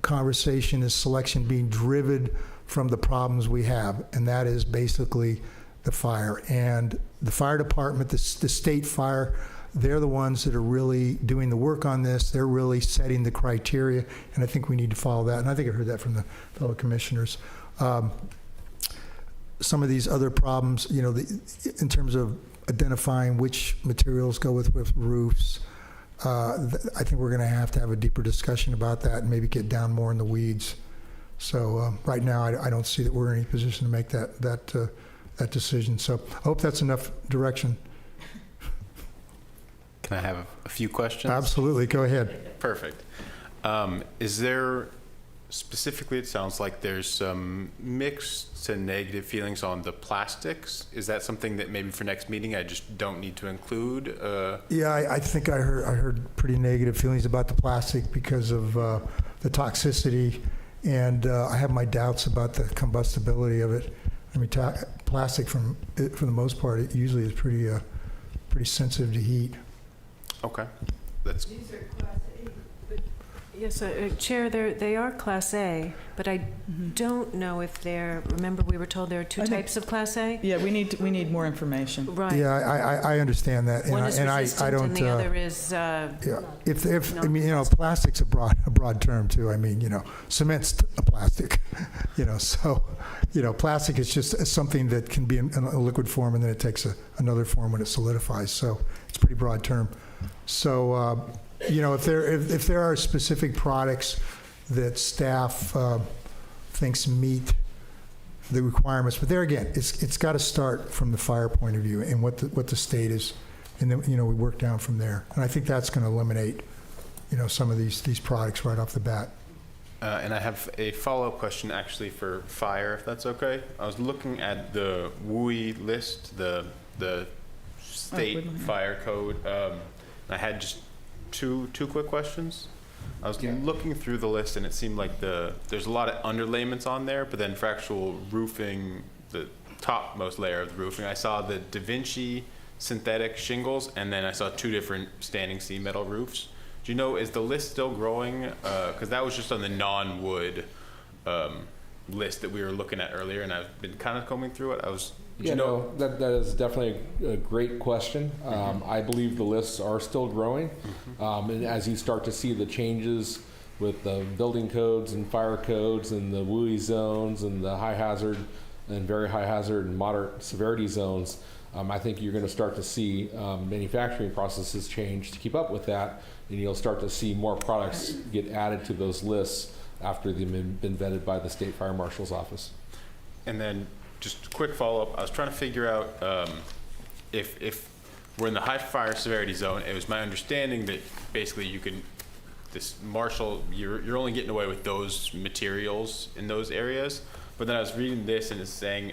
conversation, this selection being driven from the problems we have, and that is basically the fire. And the fire department, the state fire, they're the ones that are really doing the work on this. They're really setting the criteria, and I think we need to follow that. And I think I heard that from the fellow commissioners. Some of these other problems, you know, in terms of identifying which materials go with roofs, I think we're going to have a deeper discussion about that and maybe get down more in the weeds. So right now, I don't see that we're in any position to make that decision. So I hope that's enough direction. Can I have a few questions? Absolutely, go ahead. Perfect. Is there, specifically, it sounds like there's some mixed to negative feelings on the plastics. Is that something that maybe for next meeting I just don't need to include? Yeah, I think I heard pretty negative feelings about the plastic because of the toxicity, and I have my doubts about the combustibility of it. I mean, plastic, for the most part, it usually is pretty sensitive to heat. Okay, that's. These are Class A. Yes, Chair, they are Class A, but I don't know if they're. Remember, we were told there are two types of Class A. Yeah, we need more information. Right. Yeah, I understand that, One is resistant, I don't. And the other is. Yeah, if I mean, you know, plastic's a broad term too. I mean, you know, cement's a plastic, you know, so, you know, plastic is just something that can be in a liquid form and then it takes another form when it solidifies. So it's a pretty broad term. So, you know, if there are specific products that staff thinks meet the requirements, but there again, it's got to start from the fire point of view and what the state is, and then, you know, we work down from there. And I think that's going to eliminate, you know, some of these products right off the bat. And I have a follow-up question actually for fire, if that's okay. I was looking at the WUI list, the state fire code. I had just two quick questions. I was looking through the list, and it seemed like there's a lot of underlayments on there, but then for actual roofing, the topmost layer of the roofing, I saw the Da Vinci synthetic shingles, and then I saw two different standing seam metal roofs. Do you know, is the list still growing? Because that was just on the non-wood list that we were looking at earlier, and I've been kind of combing through it. That is definitely a great question. I believe the lists are still growing. And as you start to see the changes with the building codes and fire codes and the WUI zones and the high hazard and very high hazard and moderate severity zones, I think you're going to start to see manufacturing processes change to keep up with that, and you'll start to see more products get added to those lists after they've been vetted by the State Fire Marshal's office. And then just a quick follow-up. I was trying to figure out if we're in the high fire severity zone. It was my understanding that basically you're only getting away with those materials in those areas. But then I was reading this, and it's saying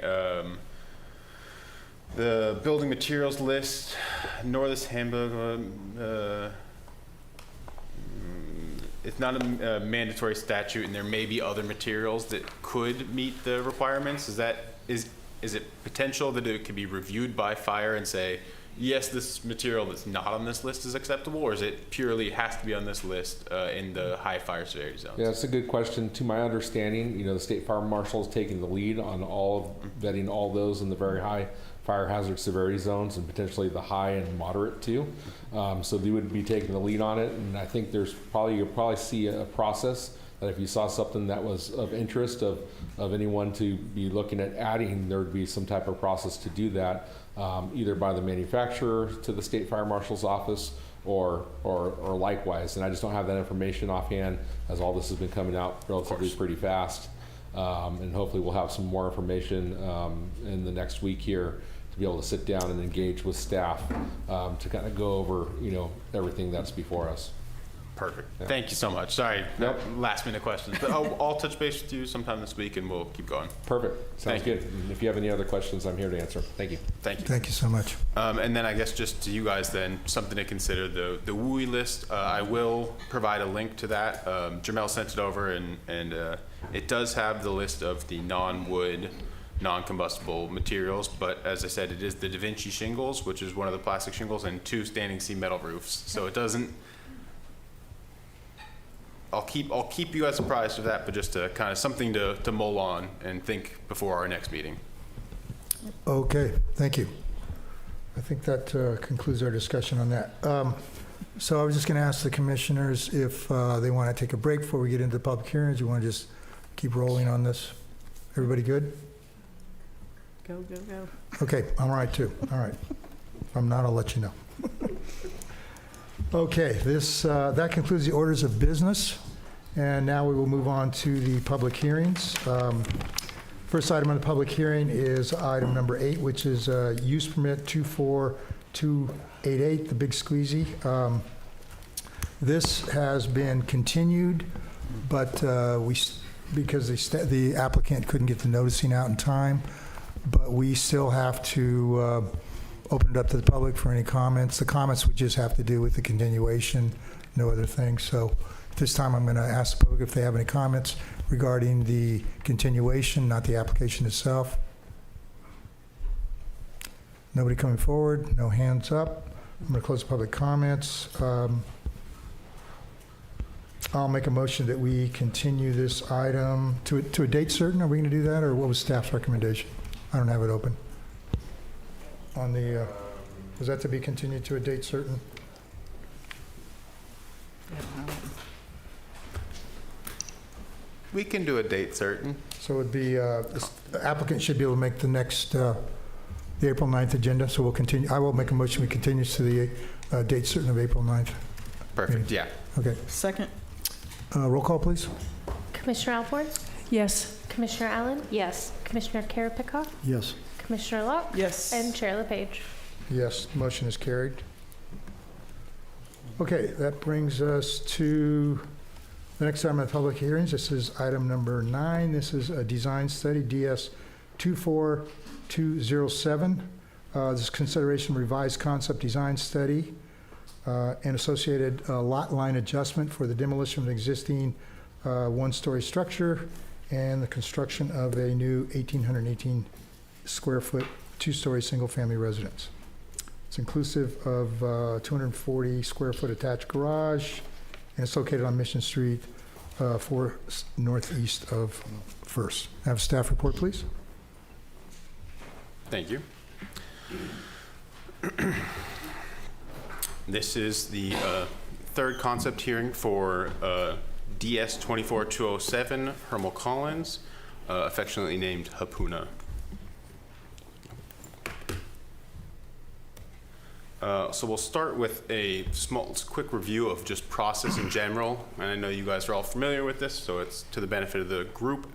The building materials list, Northern Hamburg, it's not a mandatory statute, and there may be other materials that could meet the requirements. Is it potential that it could be reviewed by fire and say, yes, this material that's not on this list is acceptable, or is it purely has to be on this list in the high fire severity zones? Yeah, it's a good question. To my understanding, the state fire marshal is taking the lead on vetting all those in the very high fire hazard severity zones and potentially the high and moderate too. So they would be taking the lead on it, and I think you'll probably see a process that if you saw something that was of interest of anyone to be looking at adding, there would be some type of process to do that, either by the manufacturer to the state fire marshal's office or likewise. And I just don't have that information offhand, as all this has been coming out relatively pretty fast. And hopefully we'll have some more information in the next week here to be able to sit down and engage with staff to kind of go over everything that's before us. Perfect. Yeah. Thank you so much. Sorry, Nope. last minute questions, but I'll touch base with you sometime this week and we'll keep going. Perfect. Sounds good. And if you have any other questions, I'm here to answer. Thank you. Thank you. Thank you so much. And then I guess just to you guys then, something to consider, the WUI list. I will provide a link to that. Jamel sent it over, and it does have the list of the non-wood, non-combustible materials, but as I said, it is the Da Vinci shingles, which is one of the plastic shingles, and 2 standing seam metal roofs. So it doesn't, I'll keep you guys apprised of that, but just to kind of something to mull on and think before our next meeting. Okay, thank you. I think that concludes our discussion on that. So I was just going to ask the commissioners if they want to take a break before we get into the public hearings. You want to just keep rolling on this? Everybody good? Go, go, go. Okay, I'm all right too. All right. If I'm not, I'll let you know. Okay, that concludes the orders of business, and now we will move on to the public hearings. First item on the public hearing is item number 8, which is use permit 24288, the Big Squeezy. This has been continued, but because the applicant couldn't get the noticing out in time, but we still have to open it up to the public for any comments. The comments would just have to do with the continuation, no other thing. So at this time, I'm going to ask the public if they have any comments regarding the continuation, not the application itself. Nobody coming forward, no hands up. I'm going to close the public comments. I'll make a motion that we continue this item to a date certain. Are we going to do that, or what was staff's recommendation? I don't have it open. On the, was that to be continued to a date certain? We can do a date certain. So it would be, the applicant should be able to make the next, the April 9th agenda, so we'll continue. I will make a motion, we continue to the date certain of April 9th. Perfect, yeah. Okay. Second. Roll call, please. Commissioner Alport? Yes. Commissioner Allen? Yes. Commissioner Karapikoff? Yes. Commissioner Locke? Yes. And Chair LePage? Yes, motion is carried. Okay, that brings us to the next item of public hearings. This is item number 9. This is a design study, DS 24207. This is consideration revised concept design study and associated lot line adjustment for the demolition of an existing one-story structure and the construction of a new 1,818 square foot, 2-story single-family residence. It's inclusive of 240 square foot attached garage, and it's located on Mission Street, 4 northeast of First. Have a staff report, please. Thank you. This is the third concept hearing for DS 24207 Hermal Collins, affectionately named Hapuna. So we'll start with a quick review of just process in general, and I know you guys are all familiar with this, so it's to the benefit of the group.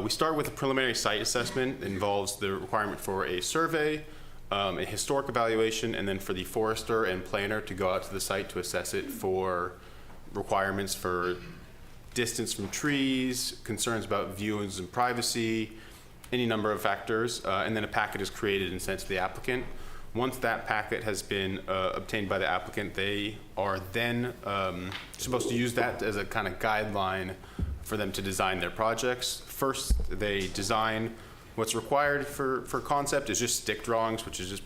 We start with a preliminary site assessment. It involves the requirement for a survey, a historic evaluation, and then for the forester and planner to go out to the site to assess it for requirements for distance from trees, concerns about views and privacy, any number of factors, and then a packet is created and sent to the applicant. Once that packet has been obtained by the applicant, they are then supposed to use that as a kind of guideline for them to design their projects. First, they design what's required for concept is just stick drawings, which is just,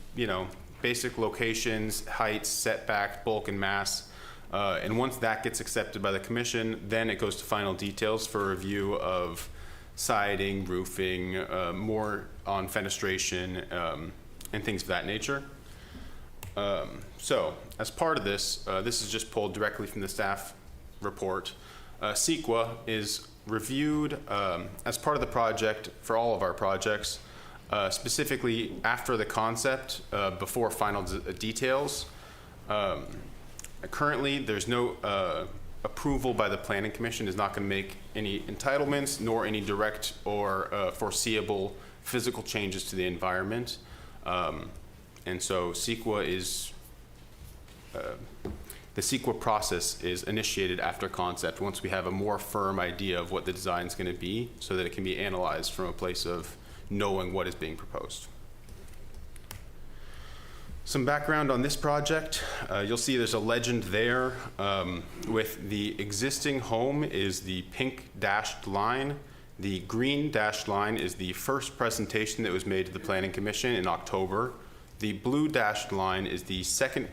basic locations, heights, setback, bulk, and mass. And once that gets accepted by the commission, then it goes to final details for review of siding, roofing, more on fenestration, and things of that nature. So as part of this, this is just pulled directly from the staff report. CEQA is reviewed as part of the project for all of our projects, specifically after the concept, before final details. Currently, there's no approval by the Planning Commission is not going to make any entitlements nor any direct or foreseeable physical changes to the environment. And so CEQA is, the CEQA process is initiated after concept once we have a more firm idea of what the design is going to be so that it can be analyzed from a place of knowing what is being proposed. Some background on this project. You'll see there's a legend there with the existing home is the pink dashed line. The green dashed line is the first presentation that was made to the Planning Commission in October. The blue dashed line is the second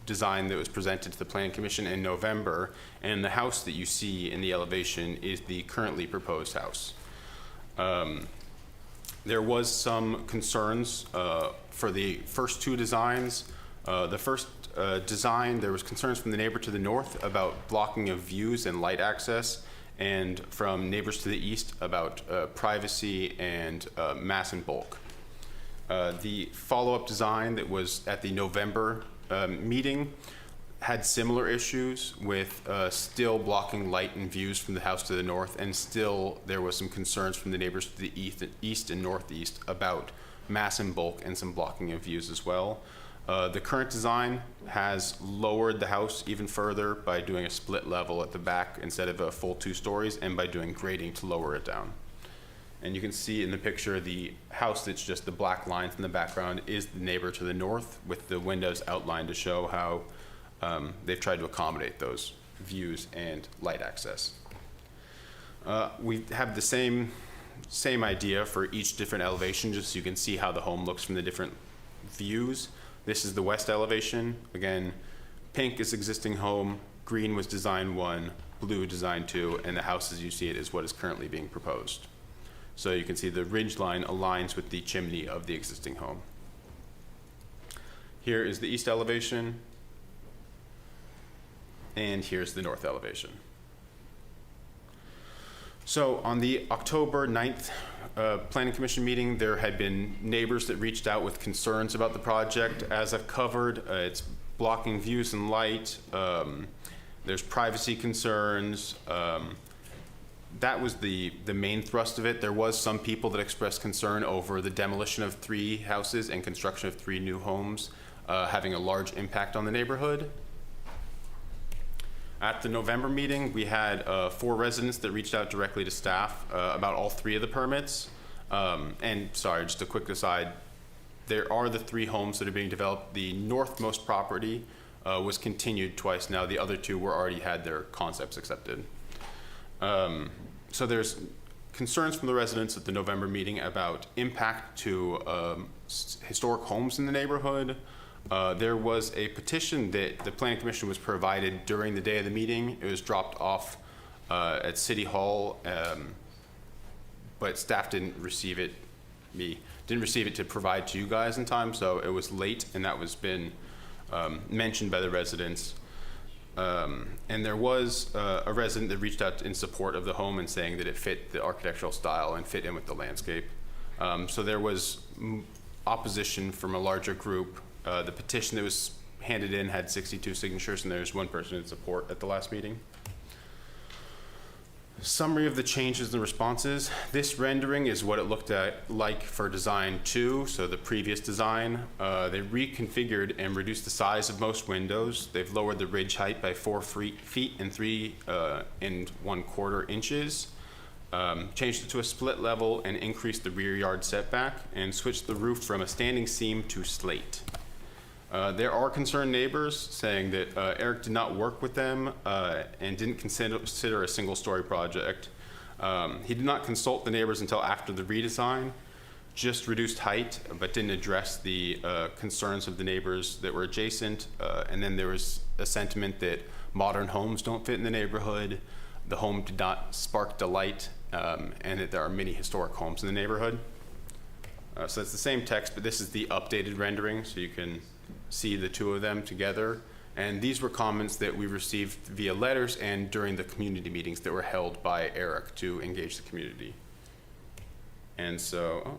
design that was presented to the Planning Commission in November, and the house that you see in the elevation is the currently proposed house. There was some concerns for the first two designs. The first design, there was concerns from the neighbor to the north about blocking of views and light access, and from neighbors to the east about privacy and mass and bulk. The follow-up design that was at the November meeting had similar issues with still blocking light and views from the house to the north, and still there was some concerns from the neighbors to the east and northeast about mass and bulk and some blocking of views as well. The current design has lowered the house even further by doing a split level at the back instead of a full 2 stories, and by doing grading to lower it down. And you can see in the picture the house that's just the black lines in the background is the neighbor to the north, with the windows outlined to show how they've tried to accommodate those views and light access. We have the same idea for each different elevation, just so you can see how the home looks from the different views. This is the west elevation. Again, pink is existing home, green was design 1, blue design 2, and the house as you see it is what is currently being proposed. So you can see the ridge line aligns with the chimney of the existing home. Here is the east elevation, and here's the north elevation. So on the October 9th Planning Commission meeting, there had been neighbors that reached out with concerns about the project. As I've covered, it's blocking views and light. There's privacy concerns. That was the main thrust of it. There was some people that expressed concern over the demolition of 3 houses and construction of 3 new homes, having a large impact on the neighborhood. At the November meeting, we had 4 residents that reached out directly to staff about all 3 of the permits. And sorry, just a quick aside, there are the 3 homes that are being developed. The northmost property was continued twice now. The other 2 were already had their concepts accepted. So there's concerns from the residents at the November meeting about impact to historic homes in the neighborhood. There was a petition that the Planning Commission was provided during the day of the meeting. It was dropped off at City Hall, but staff didn't receive it. Didn't receive it to provide to you guys in time, so it was late, and that was been mentioned by the residents. And there was a resident that reached out in support of the home and saying that it fit the architectural style and fit in with the landscape. So there was opposition from a larger group. The petition that was handed in had 62 signatures, and there's 1 person in support at the last meeting. Summary of the changes and responses. This rendering is what it looked like for design 2, so the previous design. They reconfigured and reduced the size of most windows. They've lowered the ridge height by 4 feet and 3 1/4 inches. changed it to a split level and increased the rear yard setback, and switched the roof from a standing seam to slate. There are concerned neighbors saying that Eric did not work with them and didn't consider a single-story project. He did not consult the neighbors until after the redesign, just reduced height, but didn't address the concerns of the neighbors that were adjacent. And then there was a sentiment that modern homes don't fit in the neighborhood, the home did not spark delight, and that there are many historic homes in the neighborhood. So it's the same text, but this is the updated rendering, so you can see the two of them together. And these were comments that we received via letters and during the community meetings that were held by Eric to engage the community. And so,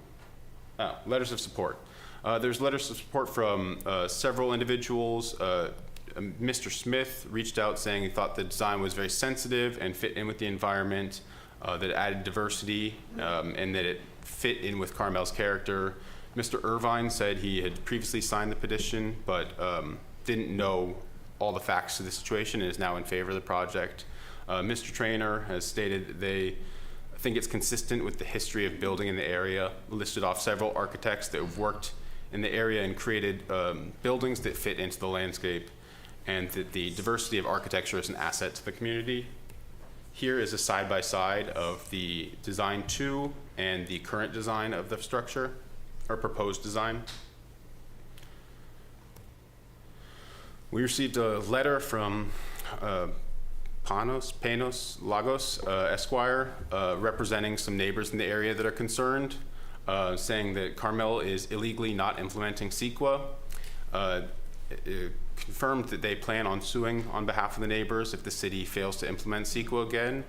letters of support. There's letters of support from several individuals. Mr. Smith reached out saying he thought the design was very sensitive and fit in with the environment, that it added diversity, and that it fit in with Carmel's character. Mr. Irvine said he had previously signed the petition, but didn't know all the facts of the situation and is now in favor of the project. Mr. Traynor has stated they think it's consistent with the history of building in the area, listed off several architects that have worked in the area and created buildings that fit into the landscape, and that the diversity of architecture is an asset to the community. Here is a side-by-side of the design 2 and the current design of the structure, or proposed design. We received a letter from Panos Lagos, Esquire, representing some neighbors in the area that are concerned, saying that Carmel is illegally not implementing CEQA. Confirmed that they plan on suing on behalf of the neighbors if the city fails to implement CEQA again.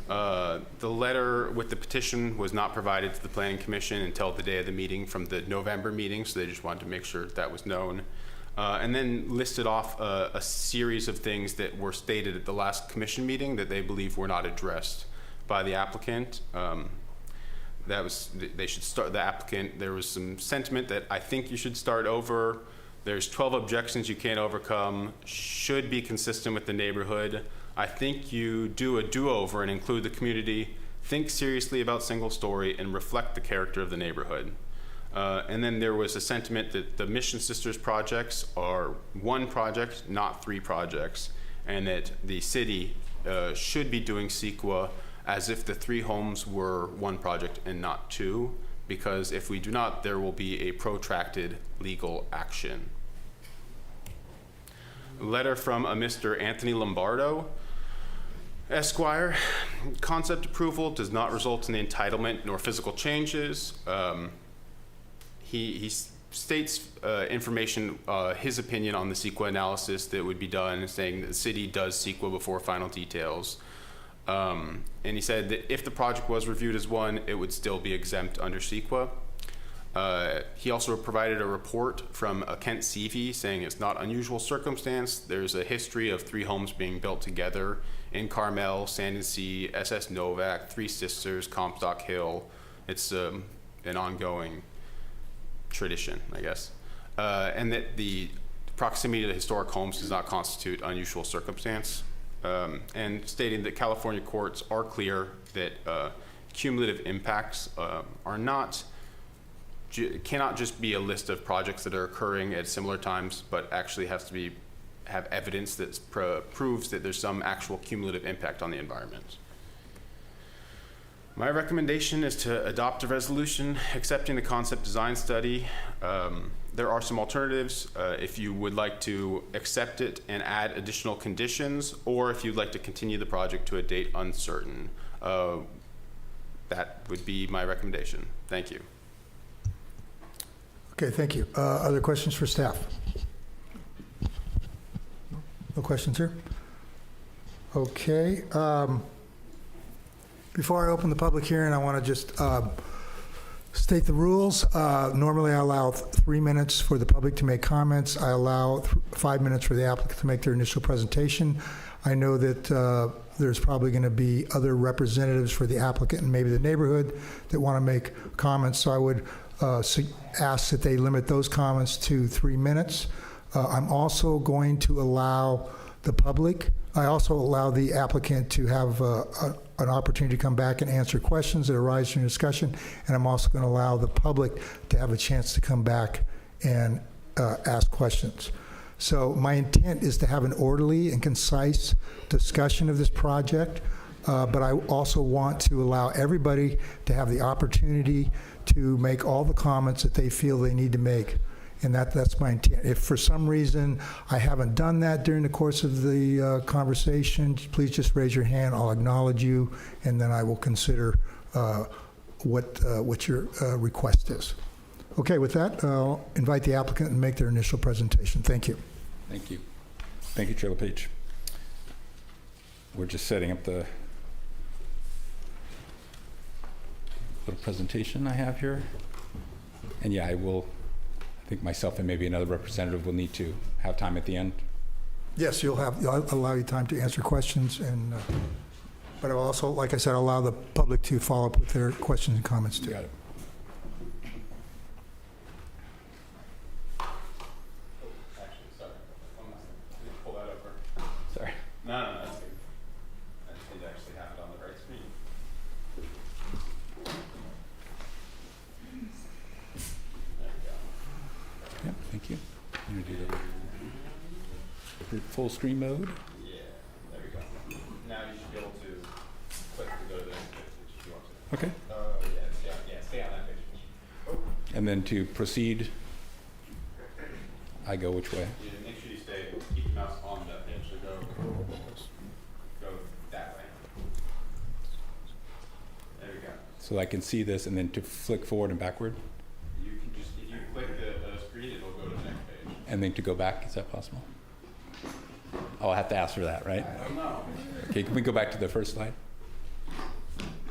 The letter with the petition was not provided to the Planning Commission until the day of the meeting from the November meeting, so they just wanted to make sure that was known. And then listed off a series of things that were stated at the last commission meeting that they believe were not addressed by the applicant. That was, they should start, the applicant, there was some sentiment that I think you should start over. There's 12 objections you can't overcome, should be consistent with the neighborhood. I think you do a do-over and include the community, think seriously about single story, and reflect the character of the neighborhood. And then there was a sentiment that the Mission Sisters projects are one project, not 3 projects, and that the city should be doing CEQA as if the 3 homes were one project and not 2, because if we do not, there will be a protracted legal action. A letter from a Mr. Anthony Lombardo, Esquire. Concept approval does not result in the entitlement nor physical changes. He states information, his opinion on the CEQA analysis that would be done, saying that the city does CEQA before final details. And he said that if the project was reviewed as one, it would still be exempt under CEQA. He also provided a report from Kent Seavey saying it's not unusual circumstance. There's a history of 3 homes being built together in Carmel, Sand and Sea, SS Novak, 3 Sisters, Comstock Hill. It's an ongoing tradition, I guess. And that the proximity to the historic homes does not constitute unusual circumstance. And stating that California courts are clear that cumulative impacts cannot just be a list of projects that are occurring at similar times, but actually has to have evidence that proves that there's some actual cumulative impact on the environment. My recommendation is to adopt a resolution accepting the concept design study. There are some alternatives if you would like to accept it and add additional conditions, or if you'd like to continue the project to a date uncertain. That would be my recommendation. Thank you. Okay, thank you. Other questions for staff? No questions here? Okay. Before I open the public hearing, I want to just state the rules. Normally, I allow 3 minutes for the public to make comments. I allow 5 minutes for the applicant to make their initial presentation. I know that there's probably going to be other representatives for the applicant and maybe the neighborhood that want to make comments, so I would ask that they limit those comments to 3 minutes. I'm also going to allow the public, I also allow the applicant to have an opportunity to come back and answer questions that arise during discussion, and I'm also going to allow the public to have a chance to come back and ask questions. So my intent is to have an orderly and concise discussion of this project, but I also want to allow everybody to have the opportunity to make all the comments that they feel they need to make. And that's my intent. If for some reason I haven't done that during the course of the conversation, please just raise your hand. I'll acknowledge you, and then I will consider what your request is. Okay, with that, I'll invite the applicant and make their initial presentation. Thank you. Thank you. Thank you, Chair LePage. We're just setting up the little presentation I have here. And yeah, I think myself and maybe another representative will need to have time at the end. Yes, I'll allow you time to answer questions, and but I'll also, like I said, I'll allow the public to follow up with their questions and comments too. Got it. Sorry. No, that's good. I just need to actually have it on the right screen. There we go. Yeah, thank you. I'm going to do the full screen mode. Yeah, there we go. Now you should be able to click to go to the next page if you want to. Okay. Stay on that page. And then to proceed, I go which way? Yeah, make sure you keep your mouse on that page, so go that way. There we go. So I can see this, and then to flick forward and backward? You can just, if you click the screen, it'll go to the next page. And then to go back, is that possible? Oh, I have to ask for that, right? I don't know. Okay, can we go back to the first slide?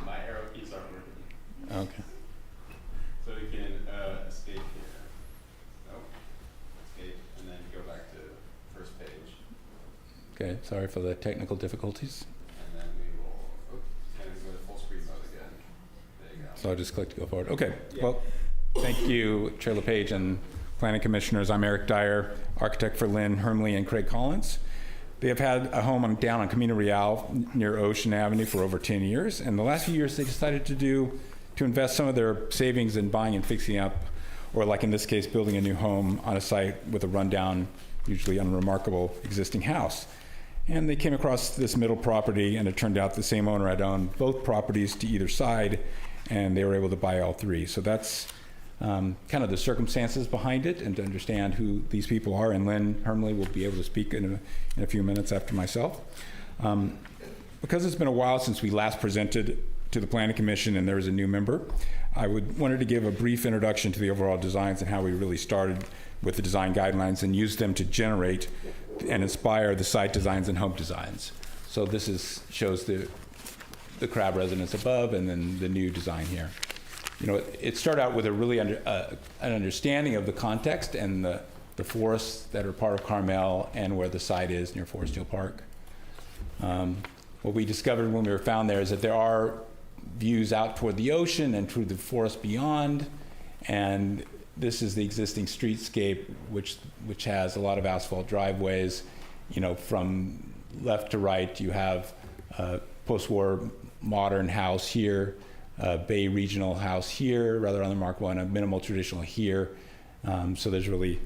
My arrow keys aren't working. Okay. So you can escape here. Nope. Escape, and then go back to first page. Okay, sorry for the technical difficulties. And then we will, and go to full screen mode again. There you go. So I'll just click to go forward. Okay, well, thank you, Chair LePage and Planning Commissioners. I'm Eric Dyer, architect for Lynn Hermley and Craig Collins. They have had a home down on Camino Real near Ocean Avenue for over 10 years. And the last few years, they decided to invest some of their savings in buying and fixing up, or like in this case, building a new home on a site with a rundown, usually unremarkable existing house. And they came across this middle property, and it turned out the same owner had owned both properties to either side, and they were able to buy all three. So that's kind of the circumstances behind it, and to understand who these people are. And Lynn Hermley will be able to speak in a few minutes after myself. Because it's been a while since we last presented to the Planning Commission and there was a new member, I wanted to give a brief introduction to the overall designs and how we really started with the design guidelines and used them to generate and inspire the site designs and home designs. So this shows the Crab residence above, and then the new design here. You know, it started out with a really an understanding of the context and the forests that are part of Carmel and where the site is near Forest Hill Park. What we discovered when we were found there is that there are views out toward the ocean and through the forest beyond, and this is the existing streetscape, which has a lot of asphalt driveways. You know, from left to right, you have a post-war modern house here, a Bay Regional house here, rather unremarkable, and a minimal traditional here. So there's really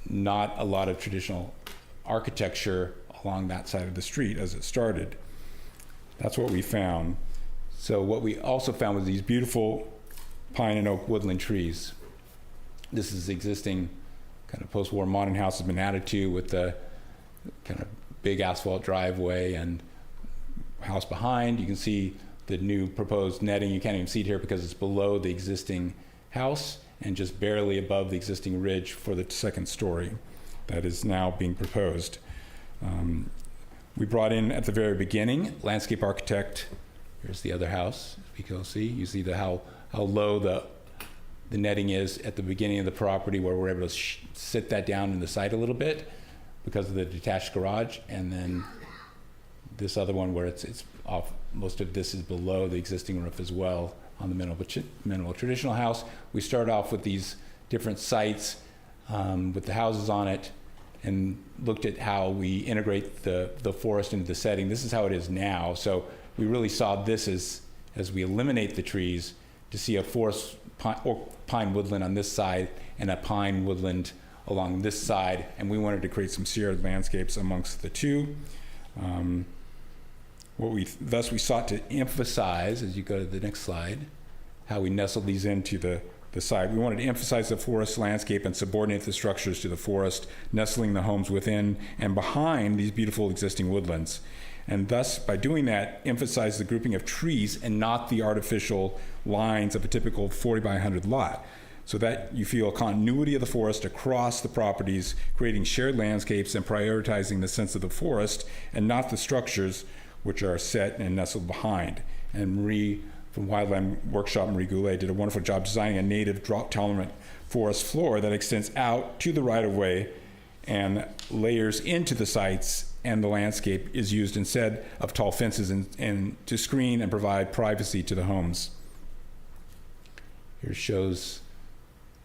not a lot of traditional architecture along that side of the street as it started. That's what we found. So what we also found was these beautiful pine and oak woodland trees. This is the existing kind of post-war modern house has been added to with the kind of big asphalt driveway and house behind. You can see the new proposed netting. You can't even see it here because it's below the existing house and just barely above the existing ridge for the second story that is now being proposed. We brought in at the very beginning landscape architect. Here's the other house. You can see. You see how low the netting is at the beginning of the property, where we're able to sit that down in the site a little bit because of the detached garage, and then this other one where it's off. Most of this is below the existing roof as well on the minimal traditional house. We start off with these different sites with the houses on it, and looked at how we integrate the forest into the setting. This is how it is now. So we really saw this as we eliminate the trees, to see a forest pine woodland on this side and a pine woodland along this side, and we wanted to create some shared landscapes amongst the two. Thus we sought to emphasize, as you go to the next slide, how we nestled these into the side. We wanted to emphasize the forest landscape and subordinate the structures to the forest, nestling the homes within and behind these beautiful existing woodlands. And thus, by doing that, emphasize the grouping of trees and not the artificial lines of a typical 40 by 100 lot, so that you feel continuity of the forest across the properties, creating shared landscapes and prioritizing the sense of the forest and not the structures which are set and nestled behind. And Marie from Wildland Workshop, Marie Goulet, did a wonderful job designing a native drought-tolerant forest floor that extends out to the right-of-way and layers into the sites, and the landscape is used instead of tall fences and to screen and provide privacy to the homes. Here shows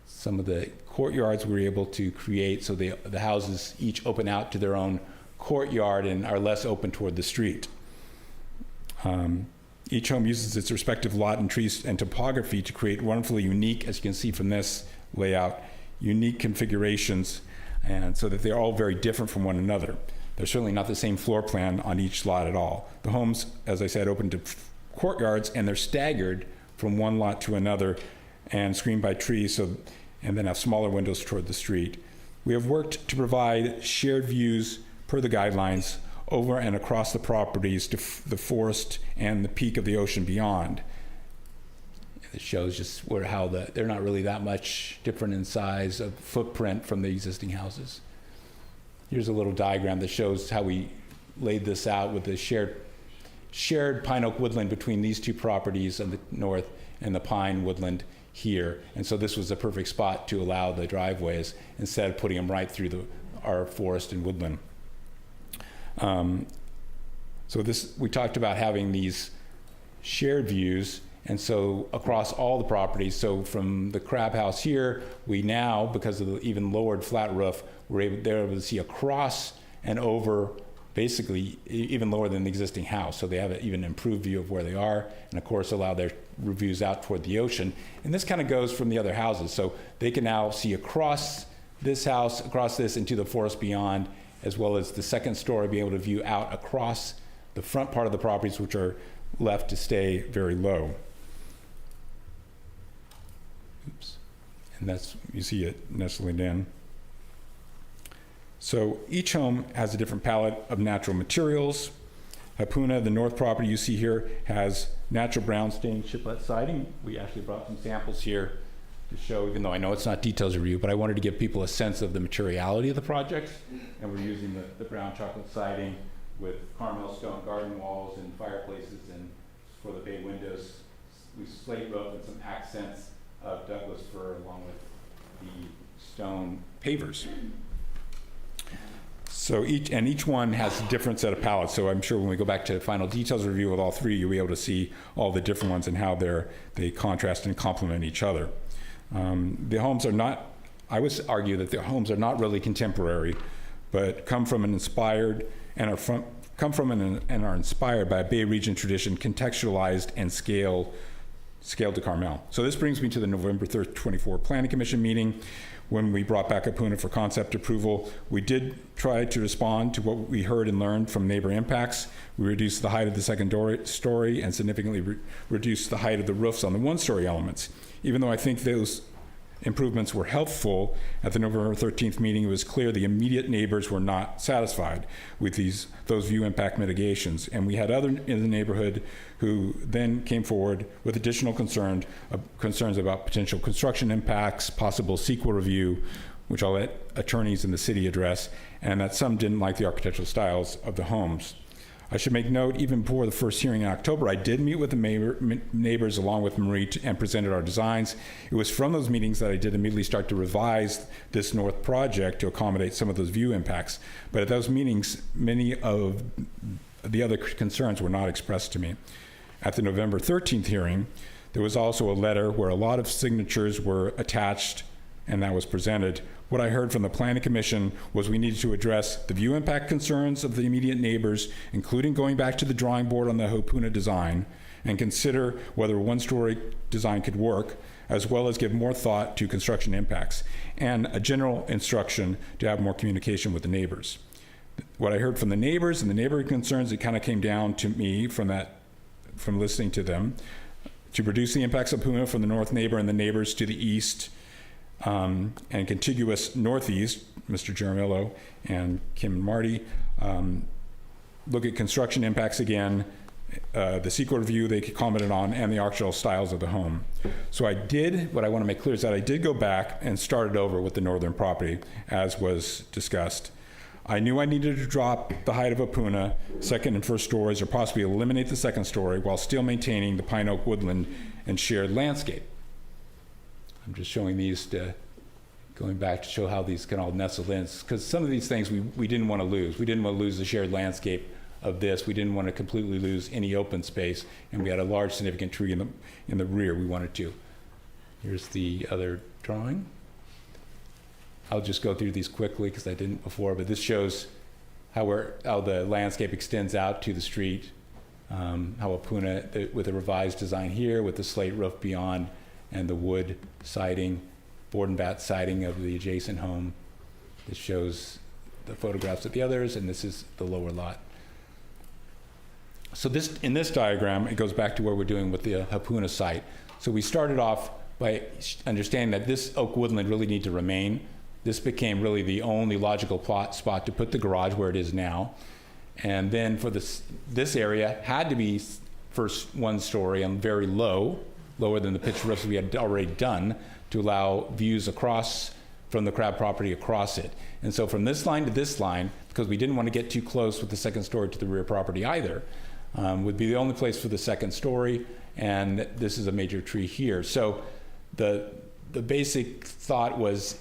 some of the courtyards we were able to create, so the houses each open out to their own courtyard and are less open toward the street. Each home uses its respective lot and trees and topography to create wonderfully unique, as you can see from this layout, unique configurations, and so that they're all very different from one another. They're certainly not the same floor plan on each lot at all. The homes, as I said, open to courtyards, and they're staggered from one lot to another and screened by trees, and then have smaller windows toward the street. We have worked to provide shared views per the guidelines over and across the properties to the forest and the peak of the ocean beyond. It shows just how they're not really that much different in size of footprint from the existing houses. Here's a little diagram that shows how we laid this out with the shared pine oak woodland between these two properties on the north and the pine woodland here. And so this was a perfect spot to allow the driveways instead of putting them right through our forest and woodland. We talked about having these shared views, and so across all the properties, so from the crab house here, we now, because of the even lowered flat roof, they're able to see across and over, basically even lower than the existing house. So they have an even improved view of where they are, and of course allow their views out toward the ocean. And this kind of goes from the other houses. So they can now see across this house, across this into the forest beyond, as well as the second story, be able to view out across the front part of the properties, which are left to stay very low. Oops. And that's, you see it nestling in. So each home has a different palette of natural materials. Hapuna, the north property you see here, has natural brown stained shiplet siding. We actually brought some samples here to show, even though I know it's not details review, but I wanted to give people a sense of the materiality of the project. And we're using the brown chocolate siding with Carmel stone garden walls and fireplaces, and for the bay windows, we slate roof and some accents of Douglas fir along with the stone pavers. So each one has a different set of palettes. So I'm sure when we go back to final details review with all three, you'll be able to see all the different ones and how they contrast and complement each other. The homes are not, I would argue that the homes are not really contemporary, but come from an inspired and are inspired by a Bay Region tradition, contextualized and scaled to Carmel. So this brings me to the November 3rd, 24 Planning Commission meeting. When we brought back Hapuna for concept approval, we did try to respond to what we heard and learned from neighbor impacts. We reduced the height of the second story and significantly reduced the height of the roofs on the one-story elements. Even though I think those improvements were helpful, at the November 13th meeting, it was clear the immediate neighbors were not satisfied with those view impact mitigations. And we had others in the neighborhood who then came forward with additional concerns about potential construction impacts, possible CEQA review, which I'll let attorneys in the city address, and that some didn't like the architectural styles of the homes. I should make note, even before the first hearing in October, I did meet with the neighbors along with Marie and presented our designs. It was from those meetings that I did immediately start to revise this north project to accommodate some of those view impacts. But at those meetings, many of the other concerns were not expressed to me. At the November 13th hearing, there was also a letter where a lot of signatures were attached and that was presented. What I heard from the Planning Commission was we needed to address the view impact concerns of the immediate neighbors, including going back to the drawing board on the Hopuna design, and consider whether a one-story design could work, as well as give more thought to construction impacts, and a general instruction to have more communication with the neighbors. What I heard from the neighbors and the neighborhood concerns, it kind of came down to me from listening to them, to reduce the impacts of Hopuna from the north neighbor and the neighbors to the east, and contiguous northeast, Mr. Jaramillo and Kim and Marty, look at construction impacts again, the Secor view they commented on, and the architectural styles of the home. So I did, what I want to make clear is that I did go back and started over with the northern property, as was discussed. I knew I needed to drop the height of Hopuna, second and first stories, or possibly eliminate the second story while still maintaining the pine oak woodland and shared landscape. I'm just showing these going back to show how these can all nestle in, because some of these things we didn't want to lose. We didn't want to lose the shared landscape of this. We didn't want to completely lose any open space, and we had a large significant tree in the rear we wanted to. Here's the other drawing. I'll just go through these quickly because I didn't before, but this shows how the landscape extends out to the street, how Hopuna, with a revised design here, with the slate roof beyond, and the wood siding, board and bat siding of the adjacent home. This shows the photographs of the others, and this is the lower lot. So in this diagram, it goes back to what we're doing with the Hopuna site. So we started off by understanding that this oak woodland really needed to remain. This became really the only logical spot to put the garage where it is now. And then for this area had to be first one story and very low, lower than the pitched roofs we had already done, to allow views across from the Crab property across it. And so from this line to this line, because we didn't want to get too close with the second story to the rear property either, would be the only place for the second story, and this is a major tree here. So the basic thought was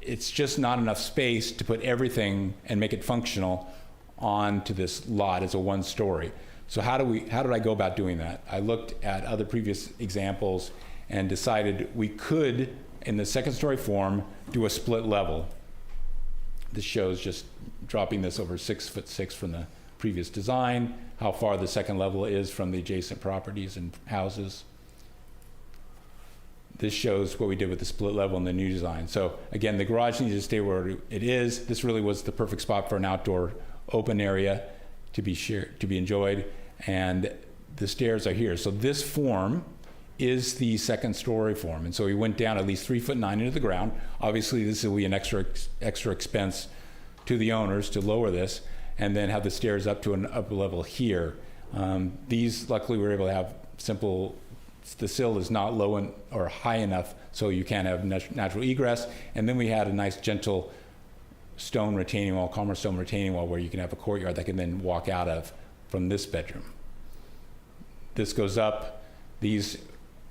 it's just not enough space to put everything and make it functional onto this lot as a one story. So how did I go about doing that? I looked at other previous examples and decided we could, in the second story form, do a split level. This shows just dropping this over 6'6" from the previous design, how far the second level is from the adjacent properties and houses. This shows what we did with the split level in the new design. So again, the garage needs to stay where it is. This really was the perfect spot for an outdoor open area to be enjoyed, and the stairs are here. So this form is the second story form, and so we went down at least 3'9" into the ground. Obviously, this will be an extra expense to the owners to lower this, and then have the stairs up to an upper level here. These, luckily, we were able to have simple. The sill is not low or high enough, so you can't have natural egress. And then we had a nice, gentle stone retaining wall, Commerce stone retaining wall, where you can have a courtyard that can then walk out of from this bedroom. This goes up. These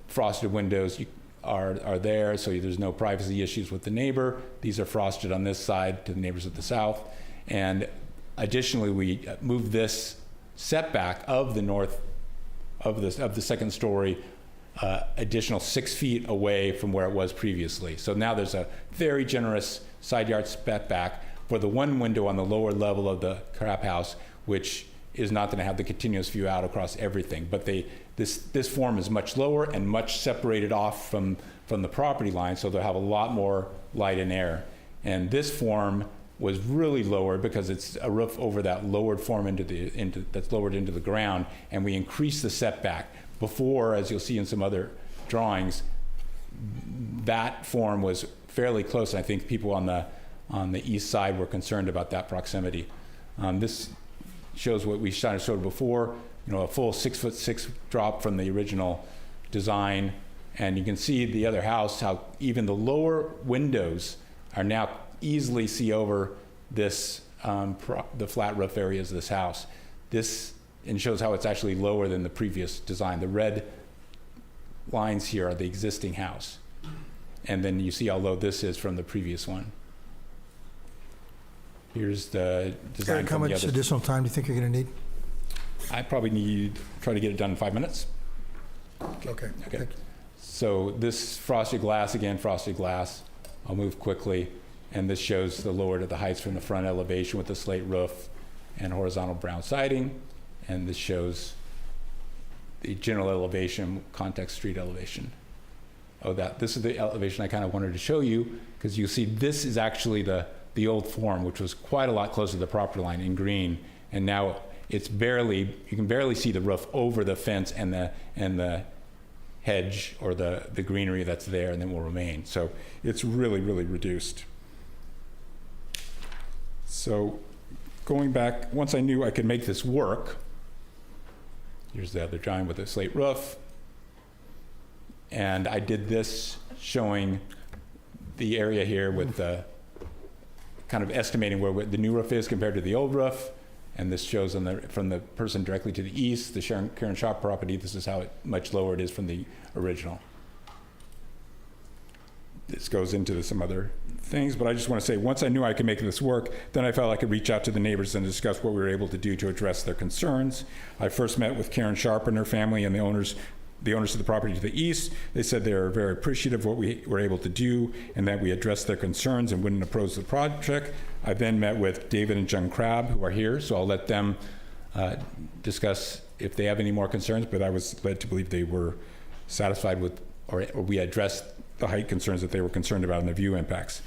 frosted windows are there, so there's no privacy issues with the neighbor. These are frosted on this side to the neighbors at the south. And additionally, we moved this setback of the north of the second story additional 6 feet away from where it was previously. So now there's a very generous side yard setback for the one window on the lower level of the Crab house, which is not going to have the continuous view out across everything. But this form is much lower and much separated off from the property line, so they'll have a lot more light and air. And this form was really lower because it's a roof over that lowered form that's lowered into the ground, and we increased the setback. Before, as you'll see in some other drawings, that form was fairly close, and I think people on the east side were concerned about that proximity. This shows what we showed before, a full 6'6" drop from the original design, and you can see the other house, how even the lower windows are now easily see over this, the flat roof areas of this house. And shows how it's actually lower than the previous design. The red lines here are the existing house. And then you see how low this is from the previous one. Here's the design. Eric, how much additional time do you think you're going to need? I probably try to get it done in 5 minutes. Okay. So this frosted glass, again, frosted glass. I'll move quickly. And this shows the lower to the heights from the front elevation with the slate roof and horizontal brown siding. And this shows the general elevation, context street elevation. This is the elevation I kind of wanted to show you, because you see this is actually the old form, which was quite a lot closer to the property line in green. And now it's you can barely see the roof over the fence and the hedge or the greenery that's there and then will remain. So it's really, really reduced. So going back, once I knew I could make this work, here's the other drawing with the slate roof. And I did this showing the area here with the kind of estimating where the new roof is compared to the old roof. And this shows from the person directly to the east, the Karen Shop property. This is how much lower it is from the original. This goes into some other things, but I just want to say, once I knew I could make this work, then I felt I could reach out to the neighbors and discuss what we were able to do to address their concerns. I first met with Karen Sharp and her family and the owners of the property to the east. They said they were very appreciative of what we were able to do and that we addressed their concerns and wouldn't oppose the project. I then met with David and Jen Crabb, who are here, so I'll let them discuss if they have any more concerns, but I was led to believe they were satisfied with, or we addressed the height concerns that they were concerned about and the view impacts.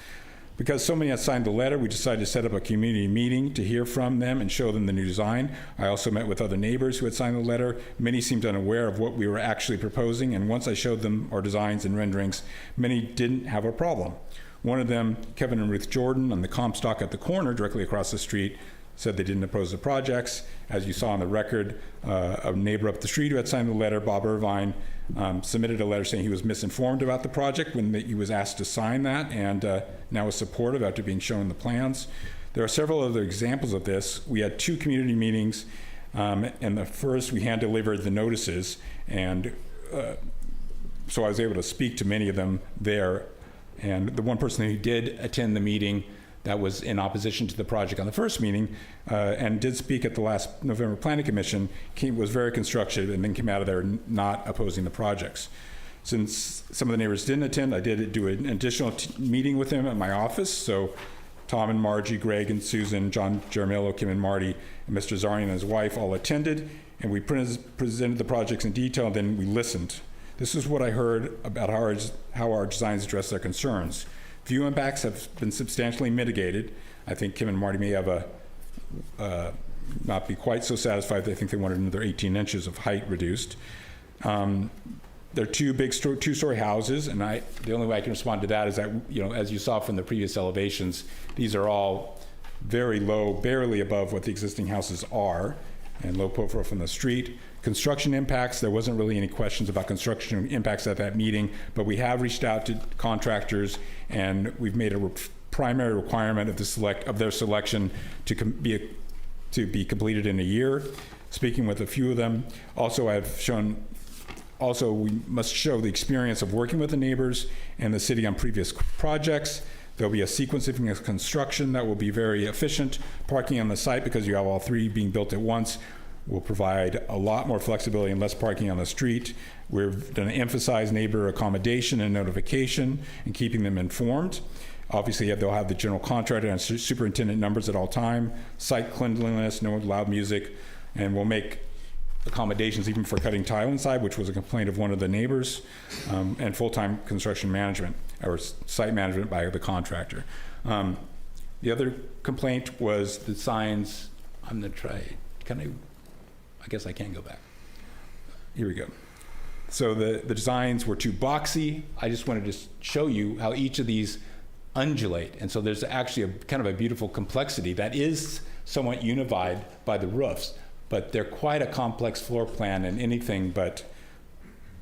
Because so many had signed the letter, we decided to set up a community meeting to hear from them and show them the new design. I also met with other neighbors who had signed the letter. Many seemed unaware of what we were actually proposing, and once I showed them our designs and renderings, many didn't have a problem. One of them, Kevin and Ruth Jordan, on the Comstock at the corner directly across the street, said they didn't oppose the projects. As you saw on the record, a neighbor up the street who had signed the letter, Bob Irvine, submitted a letter saying he was misinformed about the project when he was asked to sign that, and now is supportive after being shown the plans. There are several other examples of this. We had 2 community meetings, and the first we hand-delivered the notices, and so I was able to speak to many of them there. And the one person who did attend the meeting that was in opposition to the project on the first meeting and did speak at the last November Planning Commission was very constructive and then came out of there not opposing the projects. Since some of the neighbors didn't attend, I did do an additional meeting with them at my office. So Tom and Margie, Greg and Susan, John Jaramillo, Kim and Marty, and Mr. Zarian and his wife all attended, and we presented the projects in detail, and then we listened. This is what I heard about how our designs address their concerns. View impacts have been substantially mitigated. I think Kim and Marty may have not be quite so satisfied. They think they wanted another 18 inches of height reduced. They're 2 big 2-story houses, and the only way I can respond to that is that, as you saw from the previous elevations, these are all very low, barely above what the existing houses are, and low profile from the street. Construction impacts, there wasn't really any questions about construction impacts at that meeting, but we have reached out to contractors, and we've made a primary requirement of their selection to be completed in a year. Speaking with a few of them, we must show the experience of working with the neighbors and the city on previous projects. There'll be a sequencing of construction that will be very efficient. Parking on the site, because you have all 3 being built at once, will provide a lot more flexibility and less parking on the street. We're going to emphasize neighbor accommodation and notification and keeping them informed. Obviously, they'll have the general contractor and superintendent numbers at all time, site cleanliness, no loud music, and we'll make accommodations even for cutting tile inside, which was a complaint of one of the neighbors, and full-time construction management or site management by the contractor. The other complaint was the signs. I'm going to try, I guess I can go back. Here we go. So the designs were too boxy. I just wanted to show you how each of these undulate. And so there's actually a kind of a beautiful complexity that is somewhat unified by the roofs, but they're quite a complex floor plan and anything but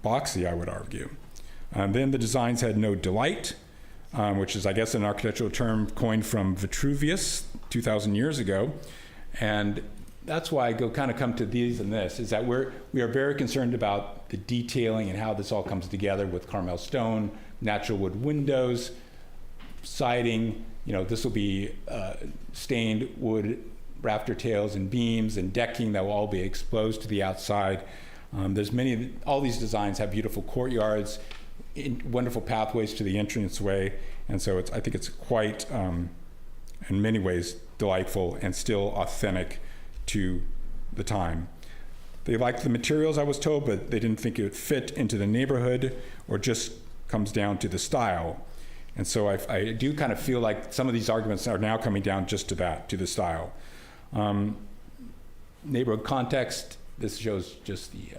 boxy, I would argue. Then the designs had no delight, which is, I guess, an architectural term coined from Vitruvius 2,000 years ago. And that's why I come to these and this, is that we are very concerned about the detailing and how this all comes together with Carmel stone, natural wood windows, siding. This will be stained wood rafter tails and beams and decking that will all be exposed to the outside. All these designs have beautiful courtyards. wonderful pathways to the entranceway, and so I think it's quite, in many ways, delightful and still authentic to the time. They liked the materials, I was told, but they didn't think it would fit into the neighborhood, or just comes down to the style. And so I do kind of feel like some of these arguments are now coming down just to that, to the style. Neighborhood context, this shows just the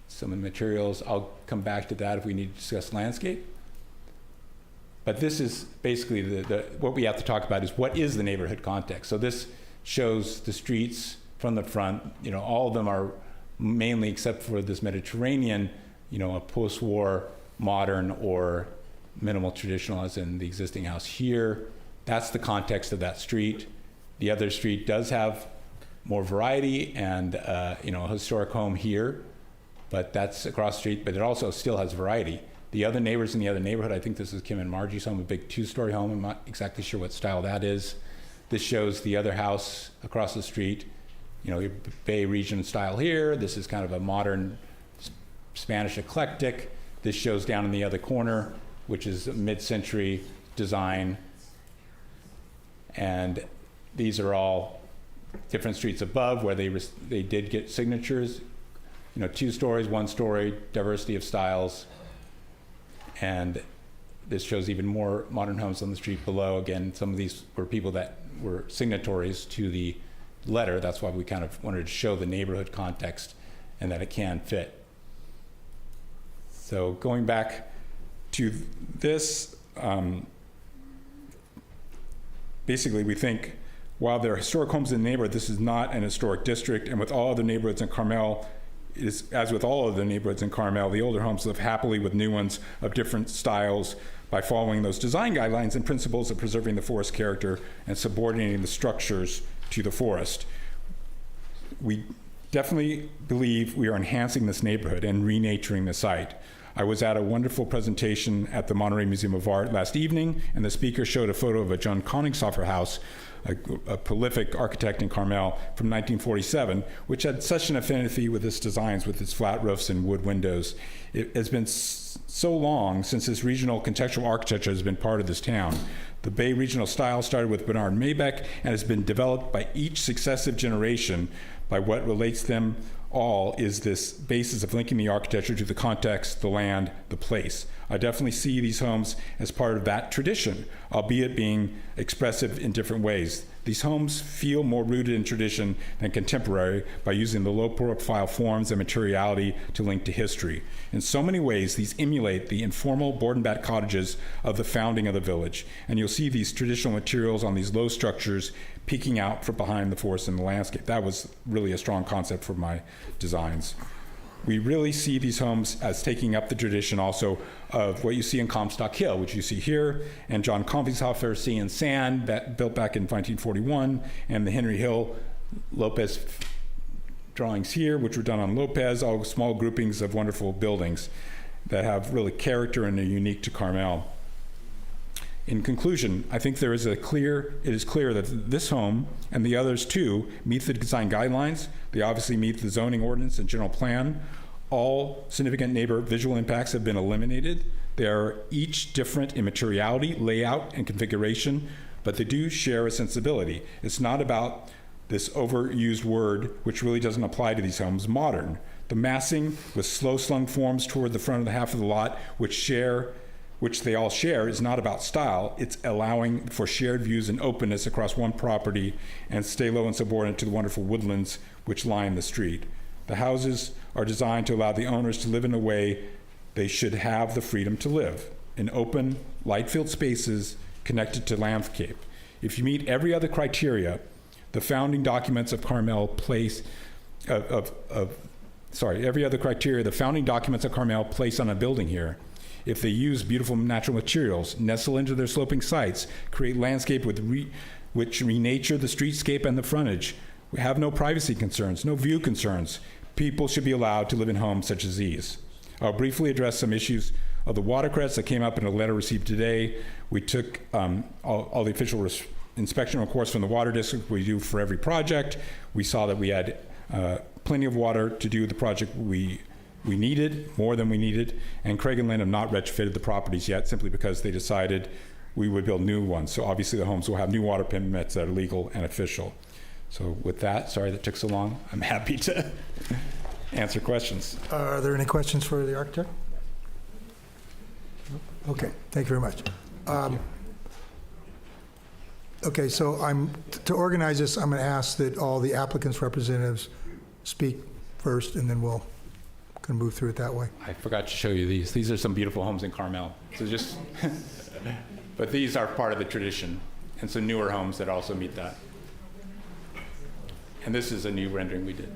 some of the materials. I'll come back to that if we need to discuss landscape. But this is basically what we have to talk about is what is the neighborhood context. So this shows the streets from the front. You know, all of them are mainly, except for this Mediterranean, you know, a post-war modern or minimal traditional, as in the existing house here. That's the context of that street. The other street does have more variety and, you know, a historic home here, but that's across the street, but it also still has variety. The other neighbors in the other neighborhood, I think this is Kim and Margie's home, a big 2-story home. I'm not exactly sure what style that is. This shows the other house across the street, you know, Bay Region style here. This is kind of a modern Spanish eclectic. This shows down in the other corner, which is a mid-century design. And these are all different streets above where they did get signatures, you know, 2 stories, 1 story, diversity of styles. And this shows even more modern homes on the street below. Again, some of these were people that were signatories to the letter. That's why we kind of wanted to show the neighborhood context and that it can fit. So going back to this, basically we think while there are historic homes in the neighborhood, this is not an historic district, and with all other neighborhoods in Carmel, as with all other neighborhoods in Carmel, the older homes live happily with new ones of different styles by following those design guidelines and principles of preserving the forest character and subordinating the structures to the forest. We definitely believe we are enhancing this neighborhood and renaturing the site. I was at a wonderful presentation at the Monterey Museum of Art last evening, and the speaker showed a photo of a John Koenigshofer house, a prolific architect in Carmel from 1947, which had such an affinity with its designs, with its flat roofs and wood windows. It has been so long since this regional contextual architecture has been part of this town. The Bay regional style started with Bernard Maybeck and has been developed by each successive generation. By what relates them all is this basis of linking the architecture to the context, the land, the place. I definitely see these homes as part of that tradition, albeit being expressive in different ways. These homes feel more rooted in tradition than contemporary by using the low-profile forms and materiality to link to history. In so many ways, these emulate the informal board and bat cottages of the founding of the village, and you'll see these traditional materials on these low structures peeking out from behind the forest and the landscape. That was really a strong concept for my designs. We really see these homes as taking up the tradition also of what you see in Comstock Hill, which you see here, and John Koenigshofer Sea and Sand, built back in 1941, and the Henry Hill Lopez drawings here, which were done on Lopez, all small groupings of wonderful buildings that have really character and are unique to Carmel. In conclusion, I think it is clear that this home and the others too meet the design guidelines. They obviously meet the zoning ordinance and general plan. All significant neighbor visual impacts have been eliminated. They are each different in materiality, layout, and configuration, but they do share a sensibility. It's not about this overused word, which really doesn't apply to these homes, modern. The massing with slow slung forms toward the front of the half of the lot, which they all share, is not about style. It's allowing for shared views and openness across one property and stay low and subordinate to the wonderful woodlands which line the street. The houses are designed to allow the owners to live in a way they should have the freedom to live, in open, light-filled spaces connected to landscape. If you meet every other criteria, the founding documents of Carmel place every other criteria the founding documents of Carmel place on a building here. If they use beautiful natural materials, nestle into their sloping sites, create landscape which renature the streetscape and the frontage, we have no privacy concerns, no view concerns. People should be allowed to live in homes such as these. I'll briefly address some issues of the water credits that came up in a letter received today. We took all the official inspection reports from the water district we do for every project. We saw that we had plenty of water to do the project we we needed, more than we needed, and Craig and Lynn have not retrofitted the properties yet simply because they decided we would build new ones. So obviously the homes will have new water permits that are legal and official. So with that, sorry that took so long, I'm happy to answer questions. Are there any questions for the architect? Okay, thank you very much. Okay, so to organize this, I'm going to ask that all the applicants' representatives speak first, and then we'll kind of move through it that way. I forgot to show you these. These are some beautiful homes in Carmel. So just, but these are part of the tradition, and some newer homes that also meet that. And this is a new rendering we did.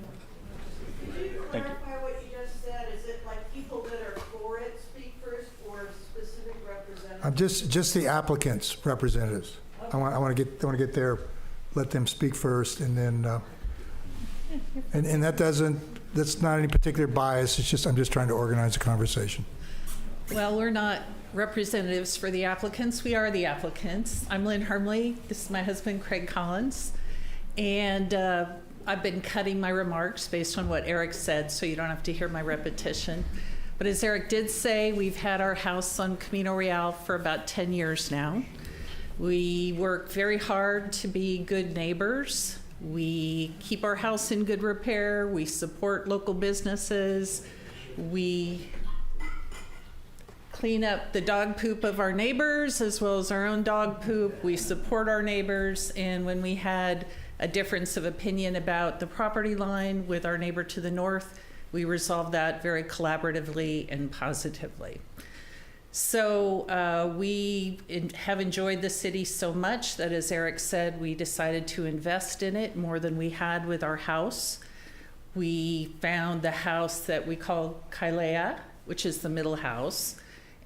Thank you. Clarify what you just said. Is it like people that are for it speak first, or specific representatives? Just the applicants' representatives. I want to get there, let them speak first, and then and that's not any particular bias. It's just I'm just trying to organize a conversation. Well, we're not representatives for the applicants. We are the applicants. I'm Lynn Hermley. This is my husband, Craig Collins, and I've been cutting my remarks based on what Eric said, so you don't have to hear my repetition. But as Eric did say, we've had our house on Camino Real for about 10 years now. We work very hard to be good neighbors. We keep our house in good repair. We support local businesses. We clean up the dog poop of our neighbors as well as our own dog poop. We support our neighbors. And when we had a difference of opinion about the property line with our neighbor to the north, we resolved that very collaboratively and positively. So we have enjoyed the city so much that, as Eric said, we decided to invest in it more than we had with our house. We found the house that we call Kailea, which is the middle house.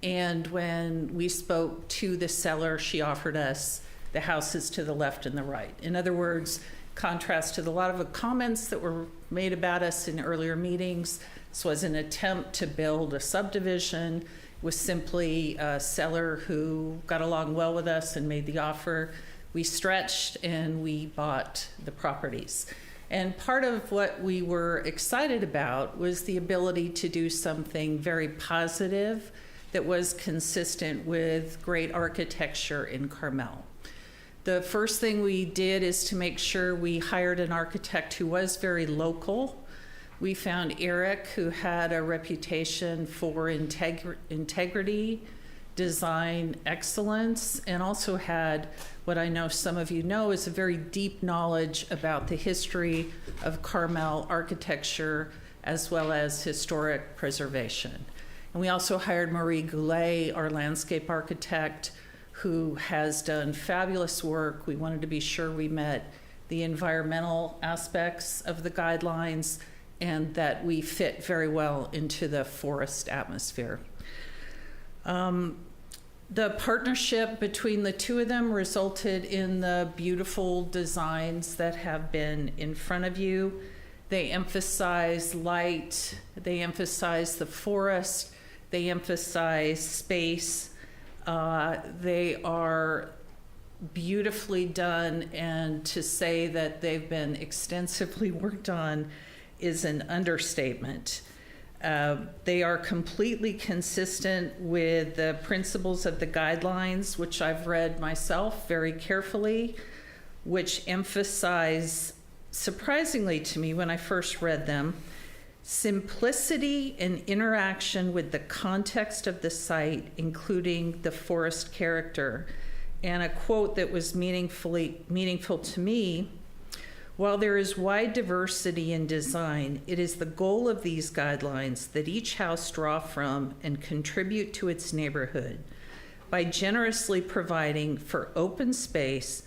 And when we spoke to the seller, she offered us the houses to the left and the right. In other words, contrast to a lot of the comments that were made about us in earlier meetings, this was an attempt to build a subdivision. Was simply a seller who got along well with us and made the offer. We stretched and we bought the properties. And part of what we were excited about was the ability to do something very positive that was consistent with great architecture in Carmel. The first thing we did is to make sure we hired an architect who was very local. We found Eric, who had a reputation for integrity, design excellence, and also had what I know some of you know is a very deep knowledge about the history of Carmel architecture as well as historic preservation. And we also hired Marie Goulet, our landscape architect, who has done fabulous work. We wanted to be sure we met the environmental aspects of the guidelines and that we fit very well into the forest atmosphere. The partnership between the two of them resulted in the beautiful designs that have been in front of you. They emphasize light, they emphasize the forest, they emphasize space. They are beautifully done, and to say that they've been extensively worked on is an understatement. They are completely consistent with the principles of the guidelines, which I've read myself very carefully, which emphasize, surprisingly to me when I first read them, simplicity and interaction with the context of the site, including the forest character. And a quote that was meaningful to me: while there is wide diversity in design, it is the goal of these guidelines that each house draw from and contribute to its neighborhood by generously providing for open space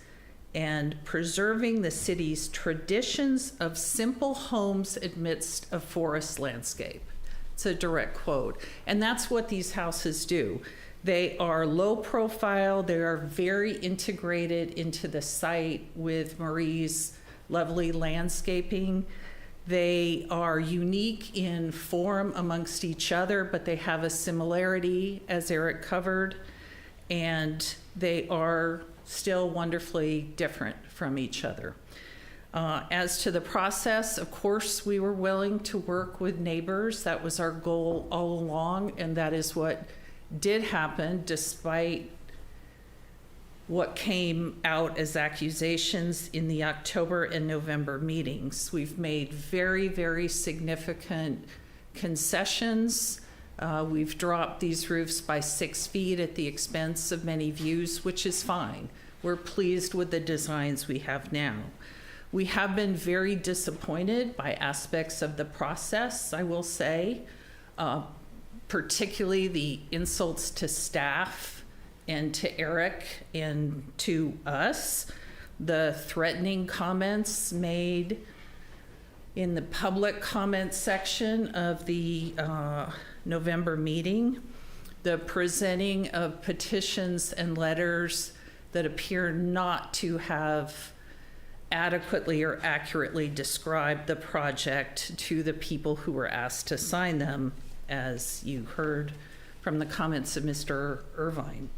and preserving the city's traditions of simple homes amidst a forest landscape. It's a direct quote. And that's what these houses do. They are low profile, they are very integrated into the site with Marie's lovely landscaping. They are unique in form amongst each other, but they have a similarity, as Eric covered, and they are still wonderfully different from each other. As to the process, of course, we were willing to work with neighbors. That was our goal all along, and that is what did happen despite what came out as accusations in the October and November meetings. We've made very, very significant concessions. We've dropped these roofs by 6 feet at the expense of many views, which is fine. We're pleased with the designs we have now. We have been very disappointed by aspects of the process, I will say, particularly the insults to staff and to Eric and to us, the threatening comments made in the public comment section of the November meeting, the presenting of petitions and letters that appear not to have adequately or accurately described the project to the people who were asked to sign them, as you heard from the comments of Mr. Irvine.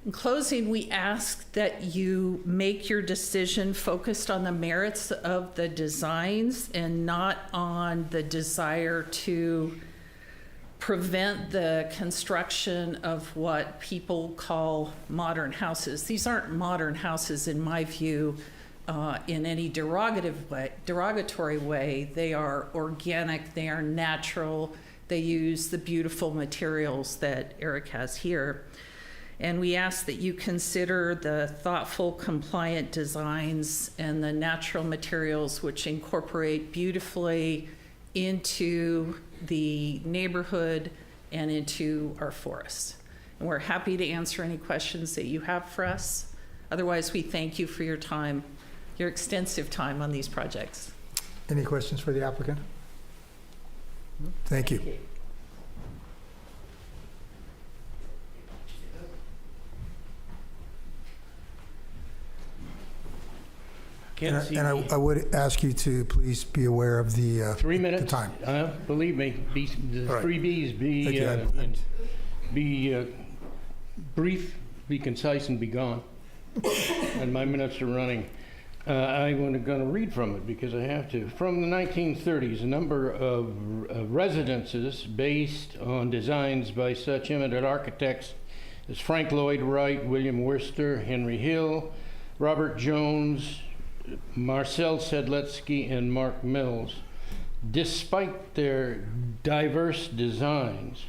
In closing, we ask that you make your decision focused on the merits of the designs and not on the desire to prevent the construction of what people call modern houses. These aren't modern houses, in my view, in any derogatory way. They are organic, they are natural, they use the beautiful materials that Eric has here. And we ask that you consider the thoughtful, compliant designs and the natural materials which incorporate beautifully into the neighborhood and into our forests. And we're happy to answer any questions that you have for us. Otherwise, we thank you for your time, your extensive time on these projects. Any questions for the applicant? Thank you. And I would ask you to please be aware of the 3 minutes. The time. Believe me, the right. 3 Bs: be brief, be concise, and be gone. And my minutes are running. I'm going to read from it because I have to. From the 1930s, a number of residences based on designs by such eminent architects as Frank Lloyd Wright, William Worcester, Henry Hill, Robert Jones, Marcel Sedletsky, and Mark Mills. Despite their diverse designs,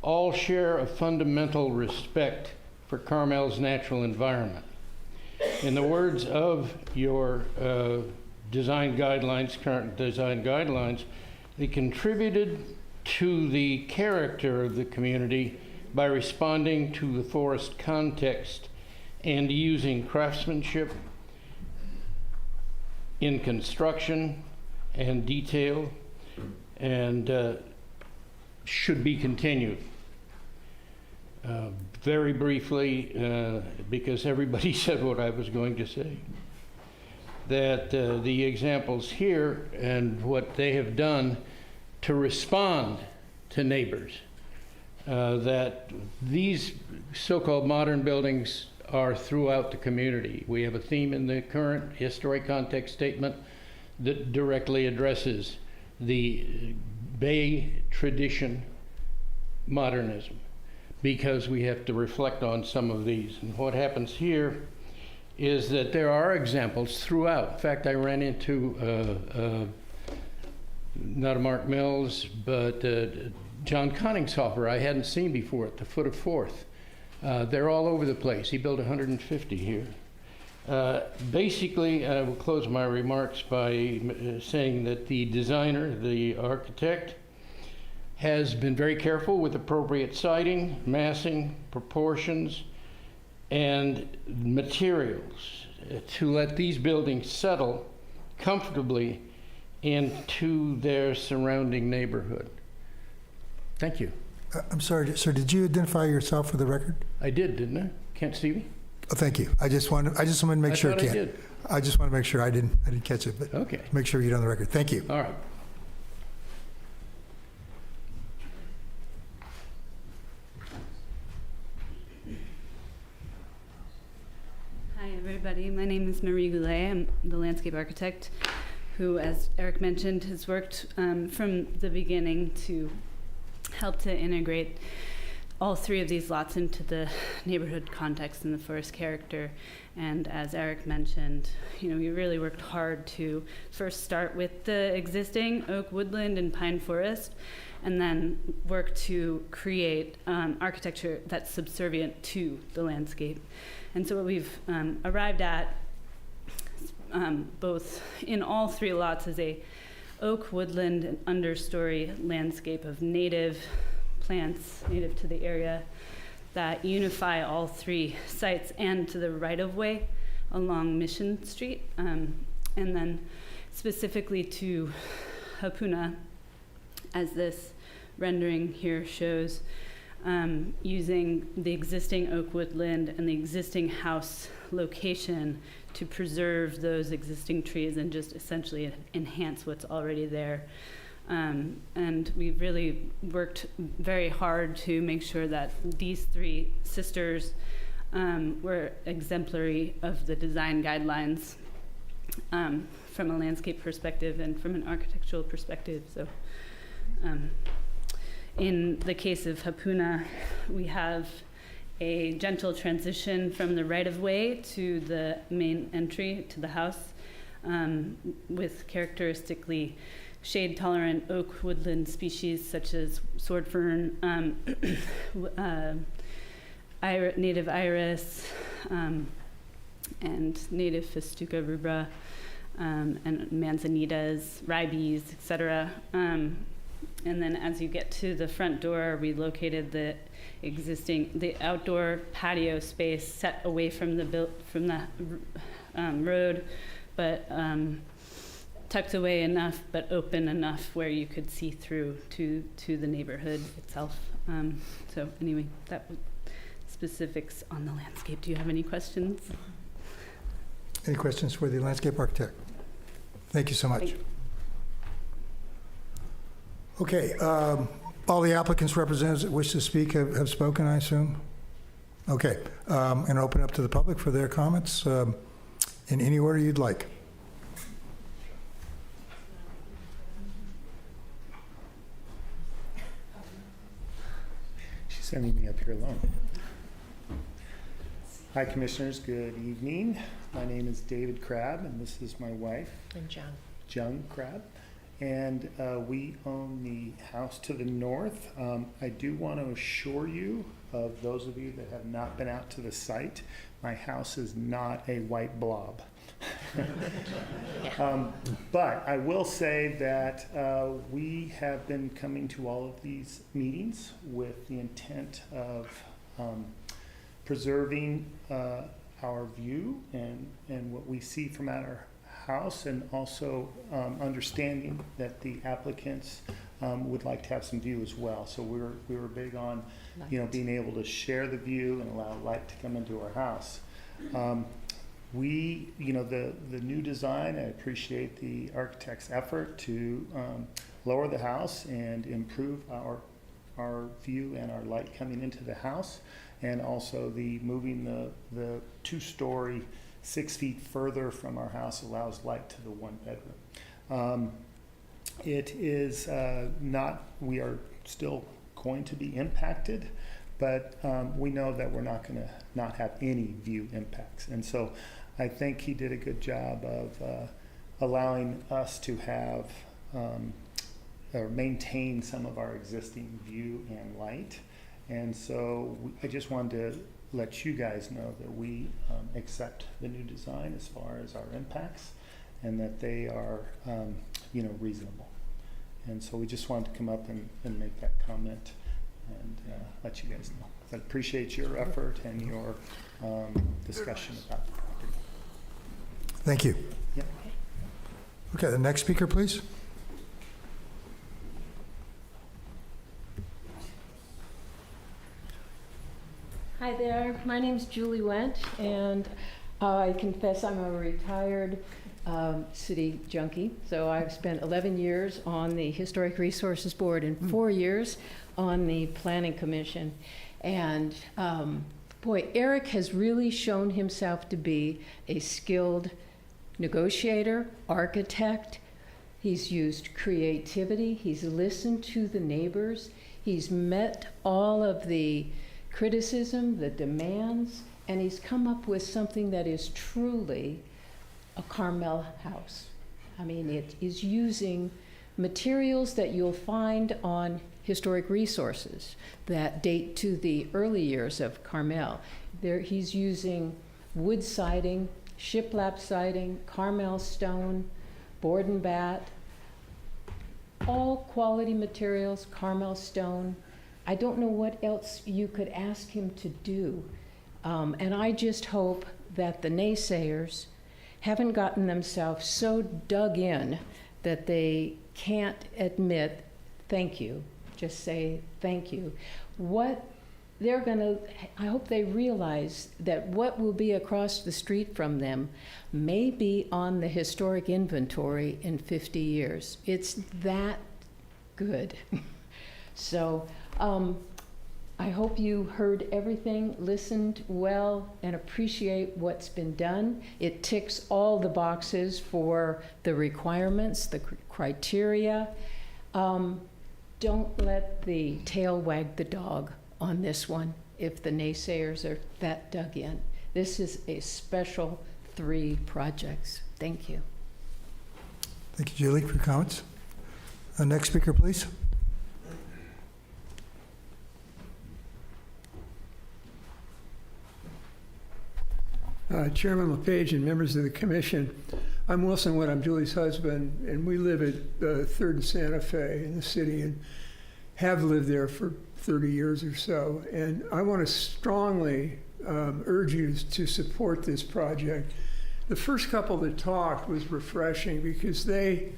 all share a fundamental respect for Carmel's natural environment. In the words of your design guidelines, current design guidelines, they contributed to the character of the community by responding to the forest context and using craftsmanship in construction and detail, and should be continued. Very briefly, because everybody said what I was going to say, that the examples here and what they have done to respond to neighbors, that these so-called modern buildings are throughout the community. We have a theme in the current historic context statement that directly addresses the Bay tradition modernism, because we have to reflect on some of these. And what happens here is that there are examples throughout. In fact, I ran into not a Mark Mills, but John Coningshofer I hadn't seen before at the foot of 4th. They're all over the place. He built 150 here. Basically, I will close my remarks by saying that the designer, the architect, has been very careful with appropriate siding, massing, proportions, and materials to let these buildings settle comfortably into their surrounding neighborhood. Thank you. I'm sorry, sir, did you identify yourself for the record? I did, didn't I? Can't see me? Oh, thank you. I just wanted to make sure. I thought I did. I just want to make sure I didn't catch it, but okay. Make sure you get on the record. Thank you. All right. Hi, everybody. My name is Marie Goulet. I'm the landscape architect who, as Eric mentioned, has worked from the beginning to help to integrate all three of these lots into the neighborhood context and the forest character. And as Eric mentioned, we really worked hard to first start with the existing oak woodland and pine forest, and then work to create architecture that's subservient to the landscape. And so what we've arrived at, both in all three lots, is a oak woodland and understory landscape of native plants native to the area that unify all three sites and to the right-of-way along Mission Street. And then specifically to Hapuna, as this rendering here shows, using the existing oak woodland and the existing house location to preserve those existing trees and just essentially enhance what's already there. And we've really worked very hard to make sure that these three sisters were exemplary of the design guidelines from a landscape perspective and from an architectural perspective. So in the case of Hapuna, we have a gentle transition from the right-of-way to the main entry to the house with characteristically shade-tolerant oak woodland species such as sword fern, native iris, and native Festuca rubra, and manzanitas, ribes, etc. And then as you get to the front door, we located the outdoor patio space set away from the road, but tucked away enough, but open enough where you could see through to the neighborhood itself. So anyway, that was specifics on the landscape. Do you have any questions? Any questions for the landscape architect? Thank you so much. Okay, all the applicants' representatives that wish to speak have spoken, I assume? Okay, and open up to the public for their comments in any order you'd like. She's sending me up here alone. Hi, Commissioners. Good evening. My name is David Crabb, and this is my wife. And John. Jung Crabb. And we own the house to the north. I do want to assure you, of those of you that have not been out to the site, my house is not a white blob. But I will say that we have been coming to all of these meetings with the intent of preserving our view and what we see from our house, and also understanding that the applicants would like to have some view as well. So we were big on being able to share the view and allow light to come into our house. The new design, I appreciate the architect's effort to lower the house and improve our view and our light coming into the house, and also the moving the two-story 6 feet further from our house allows light to the one bedroom. It is we are still going to be impacted, but we know that we're not going to not have any view impacts. And so I think he did a good job of allowing us to have or maintain some of our existing view and light. And so I just wanted to let you guys know that we accept the new design as far as our impacts, and that they are reasonable. And so we just wanted to come up and make that comment and let you guys know. I appreciate your effort and your discussion about the property. Thank you. Yep. Okay, the next speaker, please. Hi there, my name's Julie Wendt, and I confess I'm a retired city junkie. So I've spent 11 years on the Historic Resources Board and 4 years on the Planning Commission. And boy, Eric has really shown himself to be a skilled negotiator, architect. He's used creativity. He's listened to the neighbors. He's met all of the criticism, the demands, and he's come up with something that is truly a Carmel house. I mean, it is using materials that you'll find on historic resources that date to the early years of Carmel. He's using wood siding, shiplap siding, Carmel stone, board and bat, all quality materials, Carmel stone. I don't know what else you could ask him to do. And I just hope that the naysayers haven't gotten themselves so dug in that they can't admit thank you, just say thank you. I hope they realize that what will be across the street from them may be on the historic inventory in 50 years. It's that good. So I hope you heard everything, listened well, and appreciate what's been done. It ticks all the boxes for the requirements, the criteria. Don't let the tail wag the dog on this one if the naysayers are that dug in. This is a special 3 projects. Thank you. Thank you, Julie, for your comments. Next speaker, please. Chairman LePage and members of the commission, I'm Wilson Wood, I'm Julie's husband, and we live at 3rd and Santa Fe in the city and have lived there for 30 years or so. And I want to strongly urge you to support this project. The first couple that talked was refreshing because they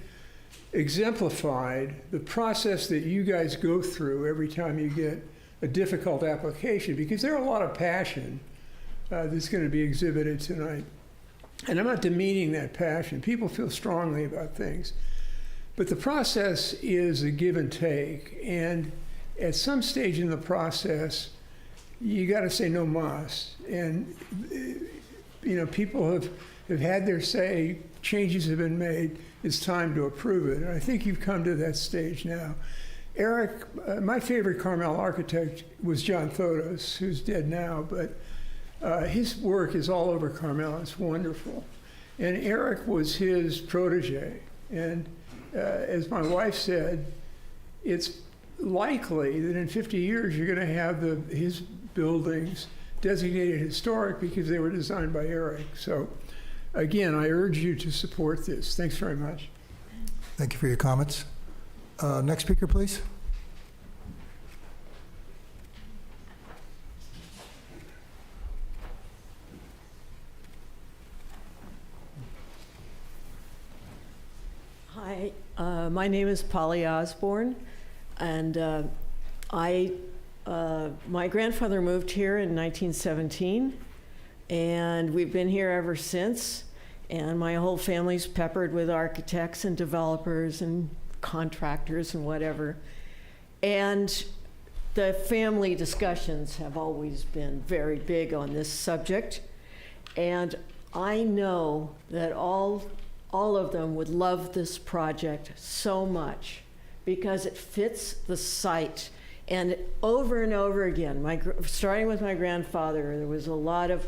exemplified the process that you guys go through every time you get a difficult application, because there's a lot of passion that's going to be exhibited tonight. And I'm not demeaning that passion. People feel strongly about things. But the process is a give and take. And at some stage in the process, you got to say no mas. And, you know, people have had their say, changes have been made, it's time to approve it. And I think you've come to that stage now. Eric, my favorite Carmel architect was John Thodos, who's dead now, but his work is all over Carmel. It's wonderful. And Eric was his protege. And as my wife said, it's likely that in 50 years you're going to have his buildings designated historic because they were designed by Eric. So again, I urge you to support this. Thanks very much. Thank you for your comments. Next speaker, please. Hi, my name is Polly Osborne, and my grandfather moved here in 1917, and we've been here ever since, and my whole family's peppered with architects and developers and contractors and whatever. And the family discussions have always been very big on this subject, and I know that all of them would love this project so much because it fits the site. And over and over again, starting with my grandfather, there was a lot of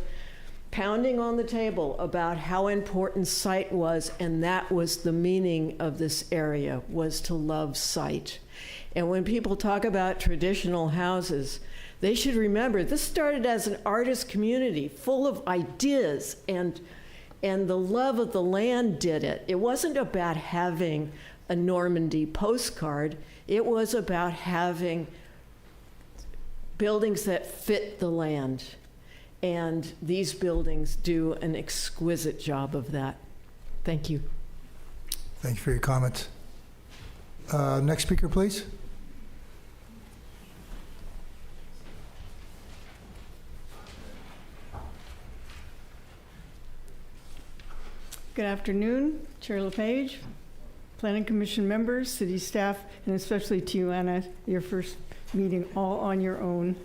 pounding on the table about how important site was, and that was the meaning of this area, was to love site. And when people talk about traditional houses, they should remember this started as an artist community full of ideas, and the love of the land did it. It wasn't about having a Normandy postcard. It was about having buildings that fit the land. And these buildings do an exquisite job of that. Thank you. Thank you for your comments. Next speaker, please. Good afternoon, Chair LePage, Planning Commission members, city staff, and especially to you, Anna, your first meeting all on your own.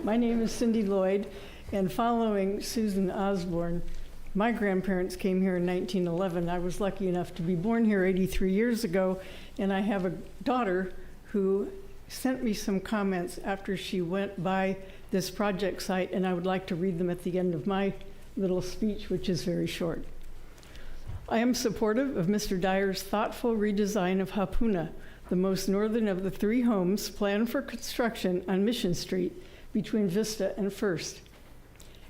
My name is Cindy Lloyd, and following Susan Osborne, my grandparents came here in 1911. I was lucky enough to be born here 83 years ago, and I have a daughter who sent me some comments after she went by this project site, and I would like to read them at the end of my little speech, which is very short. I am supportive of Mr. Dyer's thoughtful redesign of Hapuna, the most northern of the 3 homes planned for construction on Mission Street between Vista and First.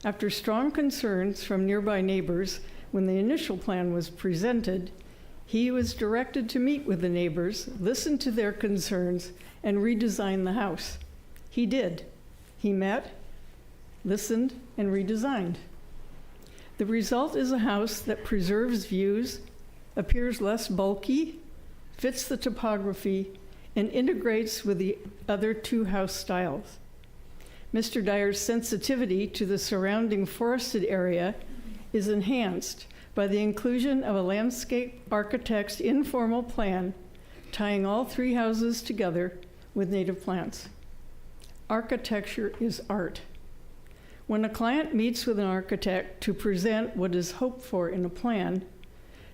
After strong concerns from nearby neighbors when the initial plan was presented, he was directed to meet with the neighbors, listen to their concerns, and redesign the house. He did. He met, listened, and redesigned. The result is a house that preserves views, appears less bulky, fits the topography, and integrates with the other 2 house styles. Mr. Dyer's sensitivity to the surrounding forested area is enhanced by the inclusion of a landscape architect's informal plan tying all 3 houses together with native plants. Architecture is art. When a client meets with an architect to present what is hoped for in a plan,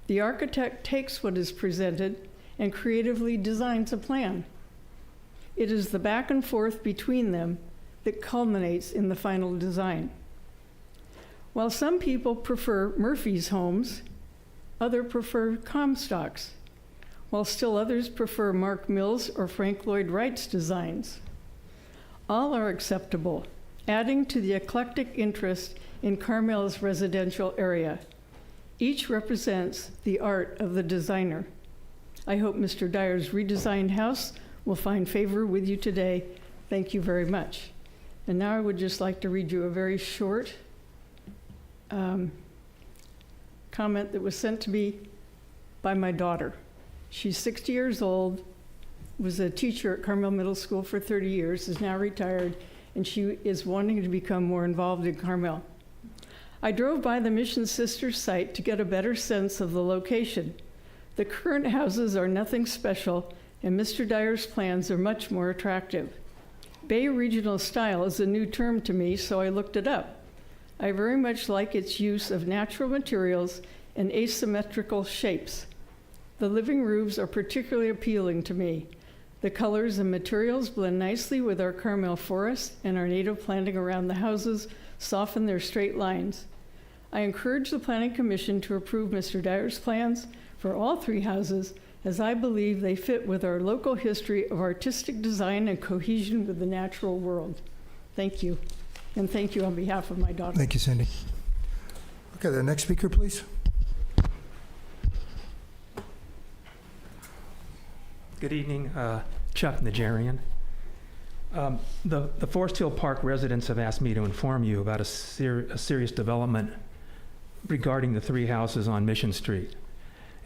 the architect takes what is presented and creatively designs a plan. It is the back and forth between them that culminates in the final design. While some people prefer Murphy's homes, others prefer Comstock's, while still others prefer Mark Mills or Frank Lloyd Wright's designs. All are acceptable, adding to the eclectic interest in Carmel's residential area. Each represents the art of the designer. I hope Mr. Dyer's redesigned house will find favor with you today. Thank you very much. And now I would just like to read you a very short comment that was sent to me by my daughter. She's 60 years old, was a teacher at Carmel Middle School for 30 years, is now retired, and she is wanting to become more involved in Carmel. I drove by the Mission Sisters site to get a better sense of the location. The current houses are nothing special, and Mr. Dyer's plans are much more attractive. Bay Regional style is a new term to me, so I looked it up. I very much like its use of natural materials and asymmetrical shapes. The living roofs are particularly appealing to me. The colors and materials blend nicely with our Carmel forest, and our native planting around the houses soften their straight lines. I encourage the Planning Commission to approve Mr. Dyer's plans for all 3 houses, as I believe they fit with our local history of artistic design and cohesion with the natural world. Thank you. And thank you on behalf of my daughter. Thank you, Cindy. Okay, the next speaker, please. Good evening, Chuck Najarian. The Forest Hill Park residents have asked me to inform you about a serious development regarding the 3 houses on Mission Street,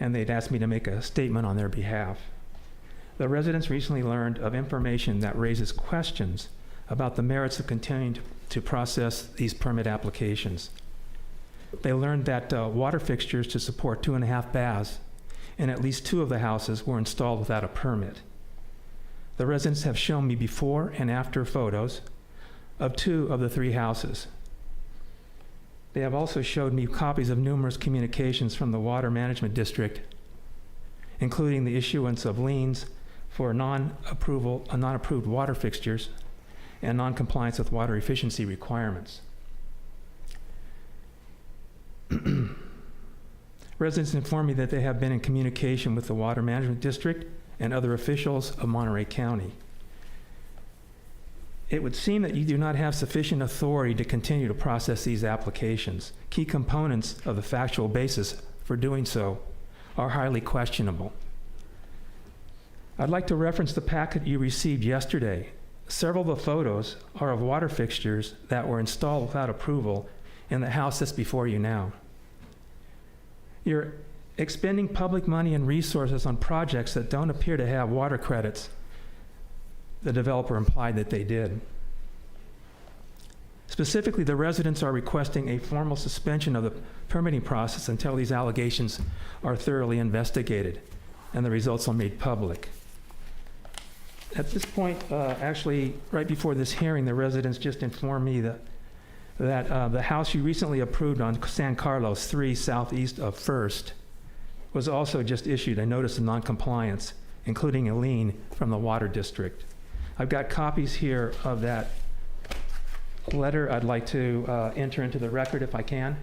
and they'd asked me to make a statement on their behalf. The residents recently learned of information that raises questions about the merits of continuing to process these permit applications. They learned that water fixtures to support 2.5 baths in at least 2 of the houses were installed without a permit. The residents have shown me before and after photos of 2 of the 3 houses. They have also showed me copies of numerous communications from the Water Management District, including the issuance of liens for non-approved water fixtures and non-compliance with water efficiency requirements. Residents inform me that they have been in communication with the Water Management District and other officials of Monterey County. It would seem that you do not have sufficient authority to continue to process these applications. Key components of the factual basis for doing so are highly questionable. I'd like to reference the packet you received yesterday. Several of the photos are of water fixtures that were installed without approval in the house that's before you now. You're expending public money and resources on projects that don't appear to have water credits. The developer implied that they did. Specifically, the residents are requesting a formal suspension of the permitting process until these allegations are thoroughly investigated and the results are made public. At this point, actually, right before this hearing, the residents just informed me that the house you recently approved on San Carlos 3 southeast of First was also just issued a notice of noncompliance, including a lien from the Water District. I've got copies here of that letter I'd like to enter into the record if I can.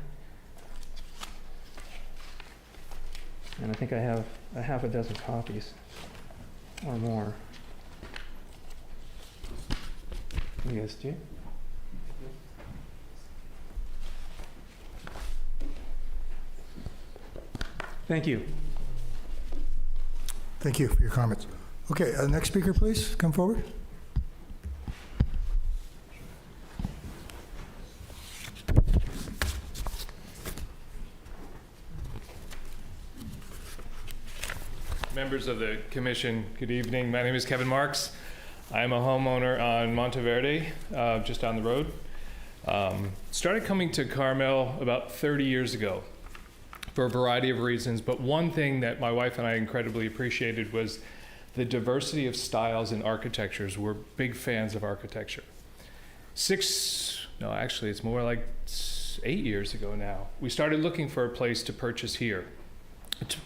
And I think I have a half a dozen copies or more. You guys do? Thank you. Thank you for your comments. Okay, next speaker, please, come forward. Members of the commission, good evening. My name is Kevin Marks. I'm a homeowner on Monteverde, just down the road. Started coming to Carmel about 30 years ago for a variety of reasons, but one thing that my wife and I incredibly appreciated was the diversity of styles and architectures. We're big fans of architecture. It's more like 8 years ago now, we started looking for a place to purchase here,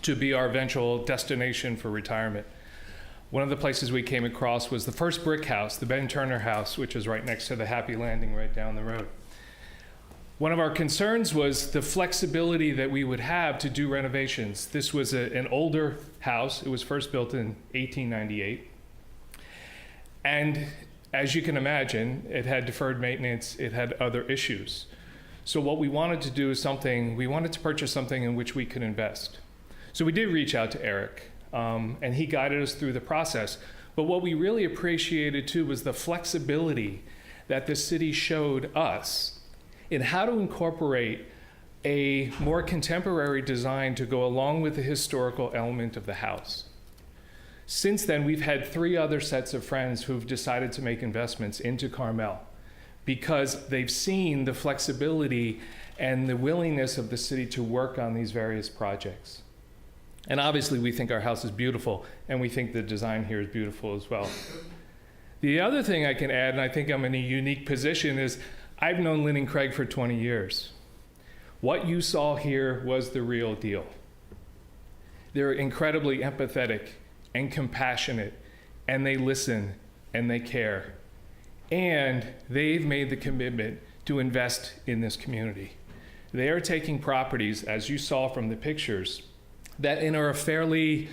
to be our eventual destination for retirement. One of the places we came across was the first brick house, the Ben Turner house, which is right next to the Happy Landing right down the road. One of our concerns was the flexibility that we would have to do renovations. This was an older house. It was first built in 1898. And as you can imagine, it had deferred maintenance, it had other issues. So what we wanted to do is we wanted to purchase something in which we could invest. So we did reach out to Eric, and he guided us through the process. But what we really appreciated too was the flexibility that the city showed us in how to incorporate a more contemporary design to go along with the historical element of the house. Since then, we've had 3 other sets of friends who've decided to make investments into Carmel because they've seen the flexibility and the willingness of the city to work on these various projects. And obviously, we think our house is beautiful, and we think the design here is beautiful as well. The other thing I can add, and I think I'm in a unique position, is I've known Lynn and Craig for 20 years. What you saw here was the real deal. They're incredibly empathetic and compassionate, and they listen and they care. And they've made the commitment to invest in this community. They are taking properties, as you saw from the pictures, that are a fairly,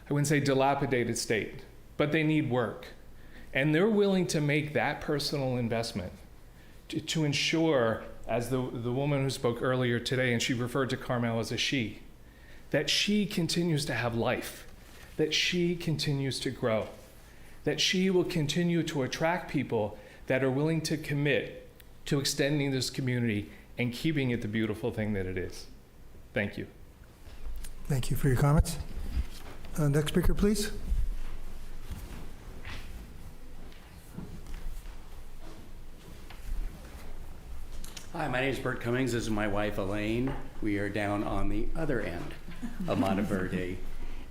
I wouldn't say dilapidated state, but they need work. And they're willing to make that personal investment to ensure, as the woman who spoke earlier today, and she referred to Carmel as a she, that she continues to have life, that she continues to grow, that she will continue to attract people that are willing to commit to extending this community and keeping it the beautiful thing that it is. Thank you. Thank you for your comments. Next speaker, please. Hi, my name is Bert Cummings. This is my wife, Elaine. We are down on the other end of Monteverde.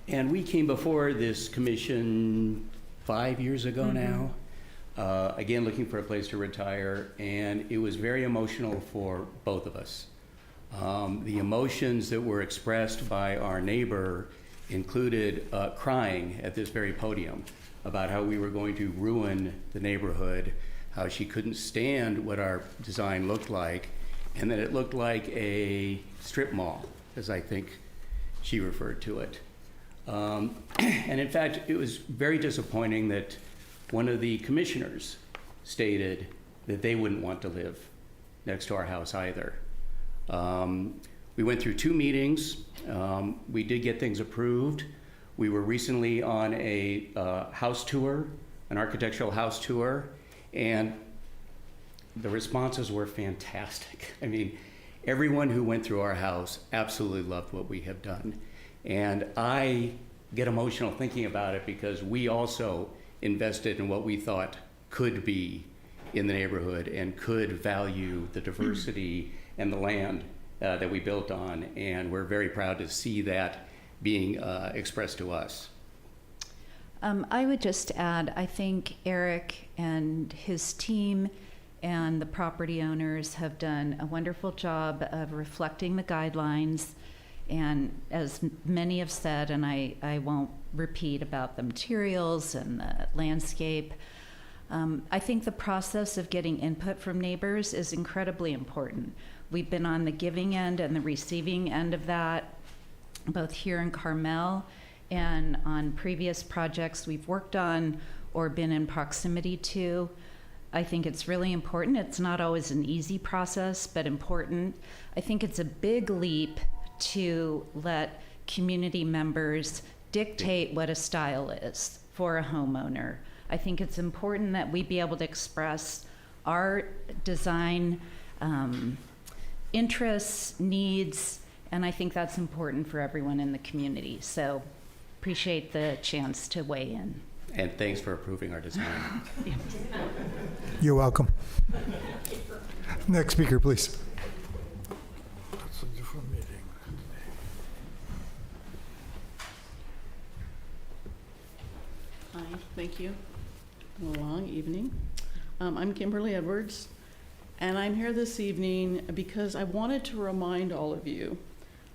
And we came before this commission 5 years ago now, again, looking for a place to retire. And it was very emotional for both of us. The emotions that were expressed by our neighbor included crying at this very podium about how we were going to ruin the neighborhood, how she couldn't stand what our design looked like, and that it looked like a strip mall, as I think she referred to it. And in fact, it was very disappointing that one of the commissioners stated that they wouldn't want to live next to our house either. We went through 2 meetings. We did get things approved. We were recently on a house tour, an architectural house tour, and the responses were fantastic. I mean, everyone who went through our house absolutely loved what we have done. And I get emotional thinking about it because we also invested in what we thought could be in the neighborhood and could value the diversity and the land that we built on. And we're very proud to see that being expressed to us. I would just add, I think Eric and his team and the property owners have done a wonderful job of reflecting the guidelines. And as many have said, and I won't repeat about the materials and the landscape, I think the process of getting input from neighbors is incredibly important. We've been on the giving end and the receiving end of that, both here in Carmel and on previous projects we've worked on or been in proximity to. I think it's really important. It's not always an easy process, but important. I think it's a big leap to let community members dictate what a style is for a homeowner. I think it's important that we be able to express our design interests, needs, and I think that's important for everyone in the community. So appreciate the chance to weigh in. And thanks for approving our design. You're welcome. Next speaker, please. That's a different meeting. Hi, thank you. A long evening. I'm Kimberly Edwards, and I'm here this evening because I wanted to remind all of you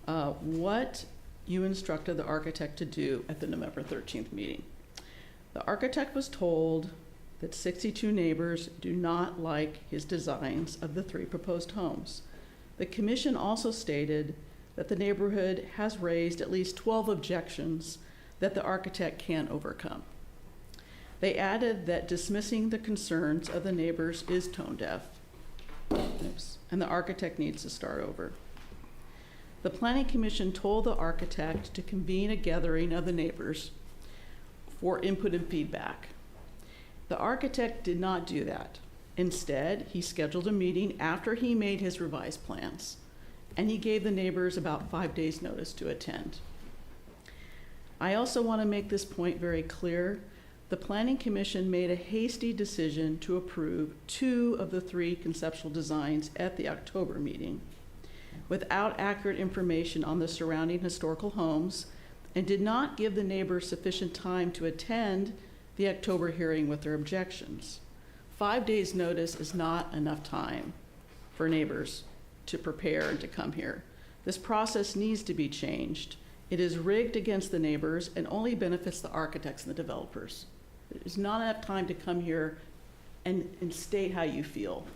what you instructed the architect to do at the November 13th meeting. The architect was told that 62 neighbors do not like his designs of the 3 proposed homes. The commission also stated that the neighborhood has raised at least 12 objections that the architect can't overcome. They added that dismissing the concerns of the neighbors is tone deaf. Oops. And the architect needs to start over. The Planning Commission told the architect to convene a gathering of the neighbors for input and feedback. The architect did not do that. Instead, he scheduled a meeting after he made his revised plans, and he gave the neighbors about 5 days' notice to attend. I also want to make this point very clear. The Planning Commission made a hasty decision to approve 2 of the 3 conceptual designs at the October meeting without accurate information on the surrounding historical homes and did not give the neighbors sufficient time to attend the October hearing with their objections. 5 days' notice is not enough time for neighbors to prepare and to come here. This process needs to be changed. It is rigged against the neighbors and only benefits the architects and the developers. There's not enough time to come here and state how you feel.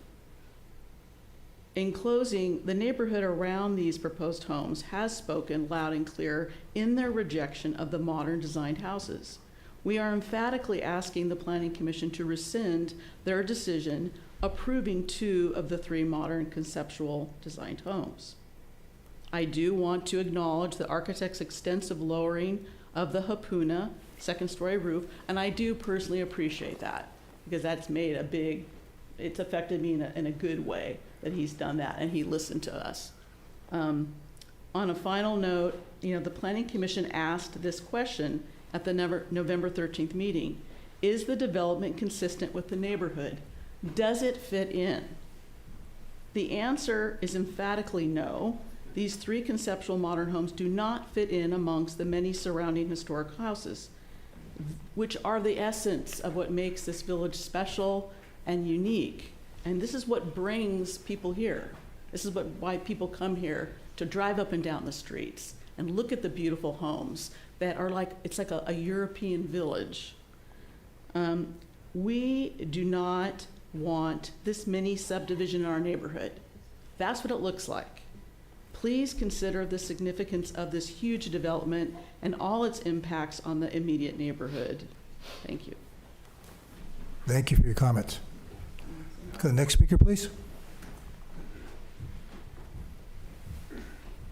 In closing, the neighborhood around these proposed homes has spoken loud and clear in their rejection of the modern designed houses. We are emphatically asking the Planning Commission to rescind their decision approving 2 of the 3 modern conceptual designed homes. I do want to acknowledge the architect's extensive lowering of the Hapuna second-story roof, and I do personally appreciate that because that's made a big, it's affected me in a good way that he's done that and he listened to us. On a final note, the Planning Commission asked this question at the November 13th meeting. Is the development consistent with the neighborhood? Does it fit in? The answer is emphatically no. These 3 conceptual modern homes do not fit in amongst the many surrounding historic houses, which are the essence of what makes this village special and unique. And this is what brings people here. This is why people come here, to drive up and down the streets and look at the beautiful homes that are it's like a European village. We do not want this mini subdivision in our neighborhood. That's what it looks like. Please consider the significance of this huge development and all its impacts on the immediate neighborhood. Thank you. Thank you for your comments. Go to the next speaker, please.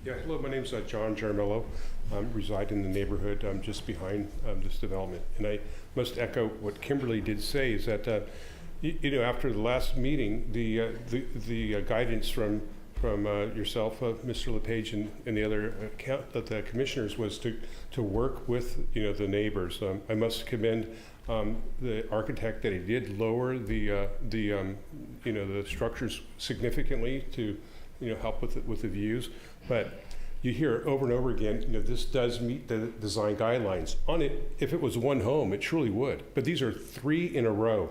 Yeah, hello, my name is John Jarmello. I reside in the neighborhood just behind this development. And I must echo what Kimberly did say is that, after the last meeting, the guidance from yourself, Mr. LePage, and the other the commissioners was to work with the neighbors. I must commend the architect that he did lower the structures significantly to help with the views. But you hear over and over again, this does meet the design guidelines. On it, if it was one home, it truly would. But these are 3 in a row.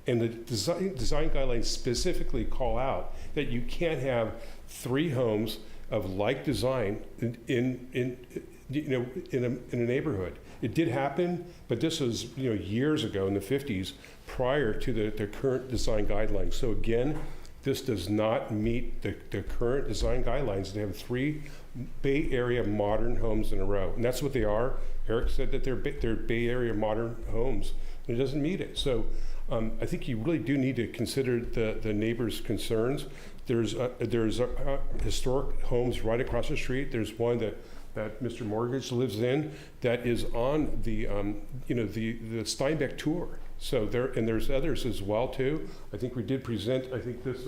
And the design guidelines specifically call out that you can't have 3 homes of like design in a neighborhood. It did happen, but this was years ago in the 50s, prior to the current design guidelines. So again, this does not meet the current design guidelines. They have 3 Bay Area modern homes in a row, and that's what they are. Eric said that they're Bay Area modern homes, and it doesn't meet it. So I think you really do need to consider the neighbors' concerns. There's historic homes right across the street. There's one that Mr. Mortgage lives in that is on the Steinbeck tour. So there's others as well too. I think we did present. I think this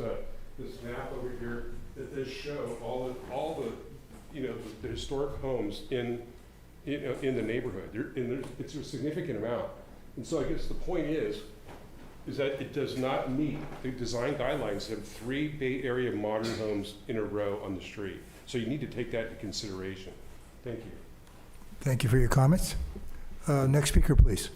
map over here that does show all the the historic homes in the neighborhood. It's a significant amount. And so I guess the point is that it does not meet the design guidelines to have 3 Bay Area modern homes in a row on the street. So you need to take that into consideration. Thank you. Thank you for your comments. Next speaker, please.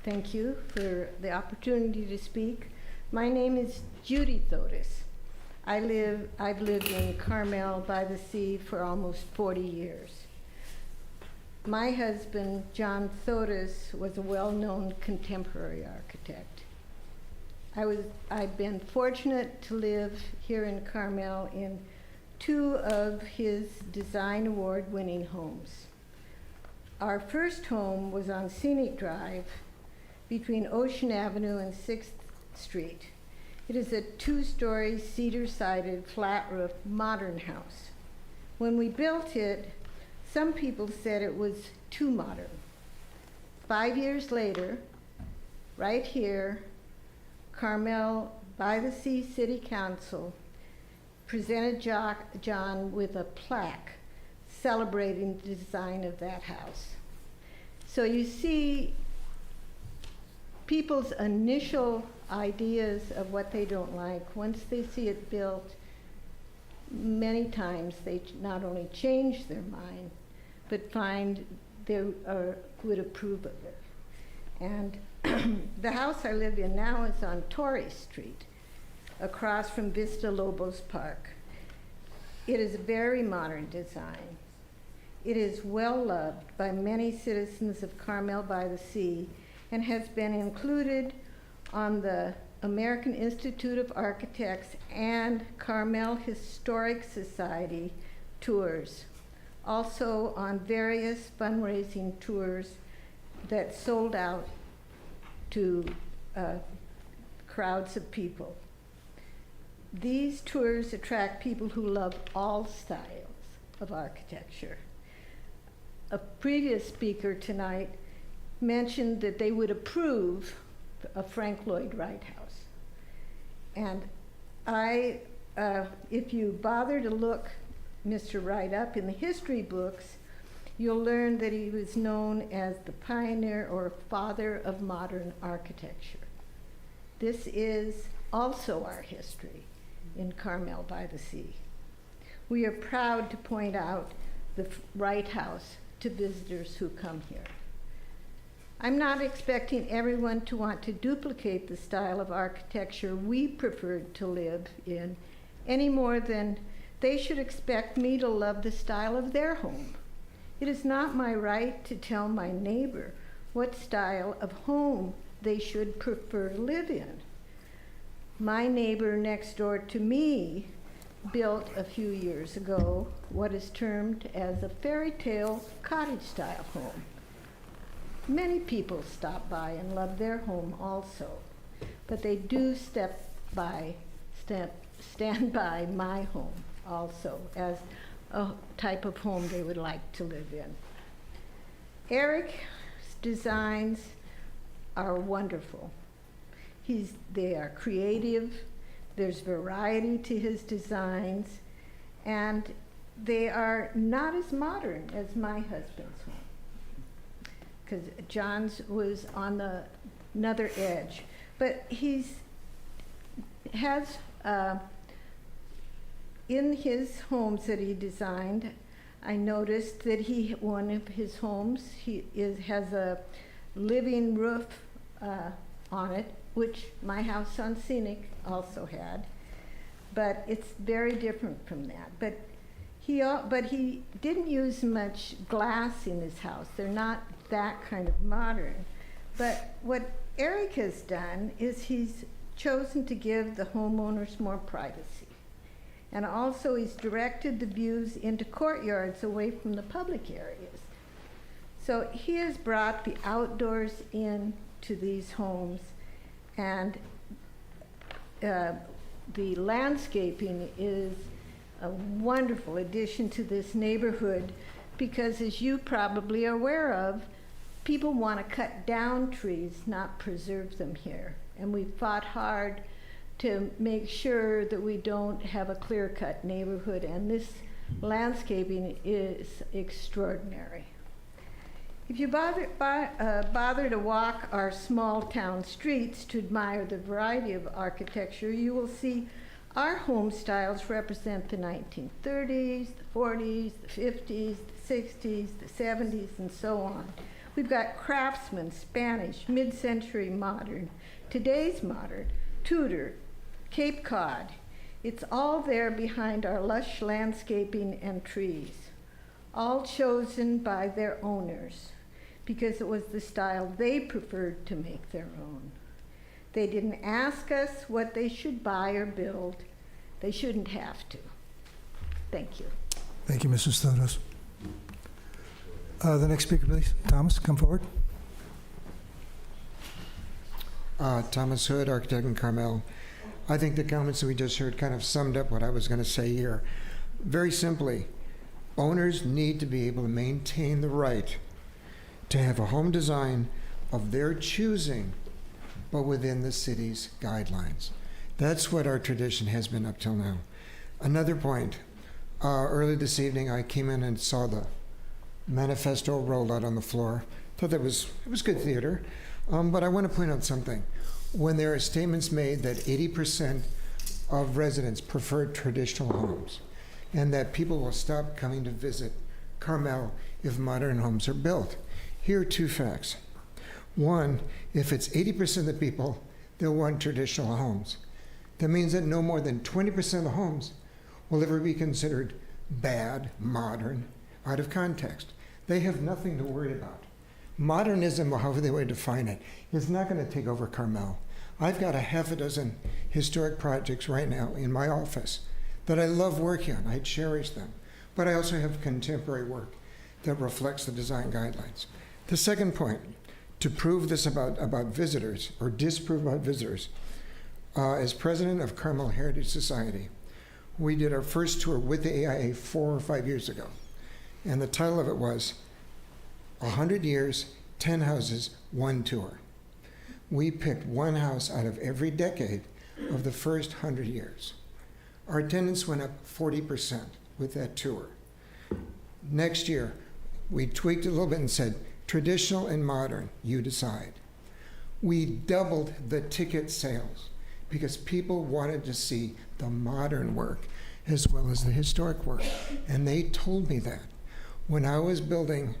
Thank you for the opportunity to speak. My name is Judy Thotis. I've lived in Carmel-by-the-Sea for almost 40 years. My husband, John Thotis, was a well-known contemporary architect. I've been fortunate to live here in Carmel in 2 of his design award-winning homes. Our first home was on Scenic Drive between Ocean Avenue and 6th Street. It is a 2-story, cedar-sided, flat-roof, modern house. When we built it, some people said it was too modern. 5 years later, right here, Carmel-by-the-Sea City Council presented John with a plaque celebrating the design of that house. So you see people's initial ideas of what they don't like. Once they see it built, many times they not only change their mind, but find they would approve of it. And the house I live in now is on Torrey Street, across from Vista Lobos Park. It is a very modern design. It is well loved by many citizens of Carmel-by-the-Sea and has been included on the American Institute of Architects and Carmel Historic Society tours, also on various fundraising tours that sold out to crowds of people. These tours attract people who love all styles of architecture. A previous speaker tonight mentioned that they would approve a Frank Lloyd Wright house. And if you bother to look Mr. Wright up in the history books, you'll learn that he was known as the pioneer or father of modern architecture. This is also our history in Carmel-by-the-Sea. We are proud to point out the Wright House to visitors who come here. I'm not expecting everyone to want to duplicate the style of architecture we preferred to live in any more than they should expect me to love the style of their home. It is not my right to tell my neighbor what style of home they should prefer to live in. My neighbor next door to me built a few years ago what is termed as a fairy tale cottage-style home. Many people stop by and love their home also, but they do stand by my home also as a type of home they would like to live in. Eric's designs are wonderful. They are creative, there's variety to his designs, and they are not as modern as my husband's home. because John's was on another edge. But has in his homes that he designed, I noticed that one of his homes, has a living roof on it, which my house on Scenic also had, but it's very different from that. But he didn't use much glass in his house. They're not that kind of modern. But what Eric has done is he's chosen to give the homeowners more privacy. And also he's directed the views into courtyards away from the public areas. So he has brought the outdoors into these homes, and the landscaping is a wonderful addition to this neighborhood because, as you probably are aware of, people want to cut down trees, not preserve them here. And we fought hard to make sure that we don't have a clear-cut neighborhood, and this landscaping is extraordinary. If you bother to walk our small town streets to admire the variety of architecture, you will see our home styles represent the 1930s, the 40s, the 50s, the 60s, the 70s, and so on. We've got Craftsman, Spanish, mid-century modern, today's modern, Tudor, Cape Cod. It's all there behind our lush landscaping and trees, all chosen by their owners because it was the style they preferred to make their own. They didn't ask us what they should buy or build. They shouldn't have to. Thank you. Thank you, Mrs. Thodos. The next speaker, please. Thomas, come forward. Thomas Hood, architect in Carmel. I think the comments that we just heard kind of summed up what I was going to say here. Very simply, owners need to be able to maintain the right to have a home design of their choosing, but within the city's guidelines. That's what our tradition has been up till now. Another point, early this evening I came in and saw the manifesto rolled out on the floor. Thought that it was good theater, but I want to point out something. When there are statements made that 80% of residents prefer traditional homes and that people will stop coming to visit Carmel if modern homes are built, here are two facts. One, if it's 80% of the people, they'll want traditional homes. That means that no more than 20% of the homes will ever be considered bad, modern, out of context. They have nothing to worry about. Modernism, or however they would define it, is not going to take over Carmel. I've got a half a dozen historic projects right now in my office that I love working on. I cherish them. But I also have contemporary work that reflects the design guidelines. The second point, to prove this about visitors, or disprove about visitors, as president of Carmel Heritage Society, we did our first tour with the AIA 4 or 5 years ago. And the title of it was 100 Years, 10 Houses, 1 Tour. We picked one house out of every decade of the first 100 years. Our attendance went up 40% with that tour. Next year, we tweaked it a little bit and said, traditional and modern, you decide. We doubled the ticket sales because people wanted to see the modern work as well as the historic work. And they told me that. When I was building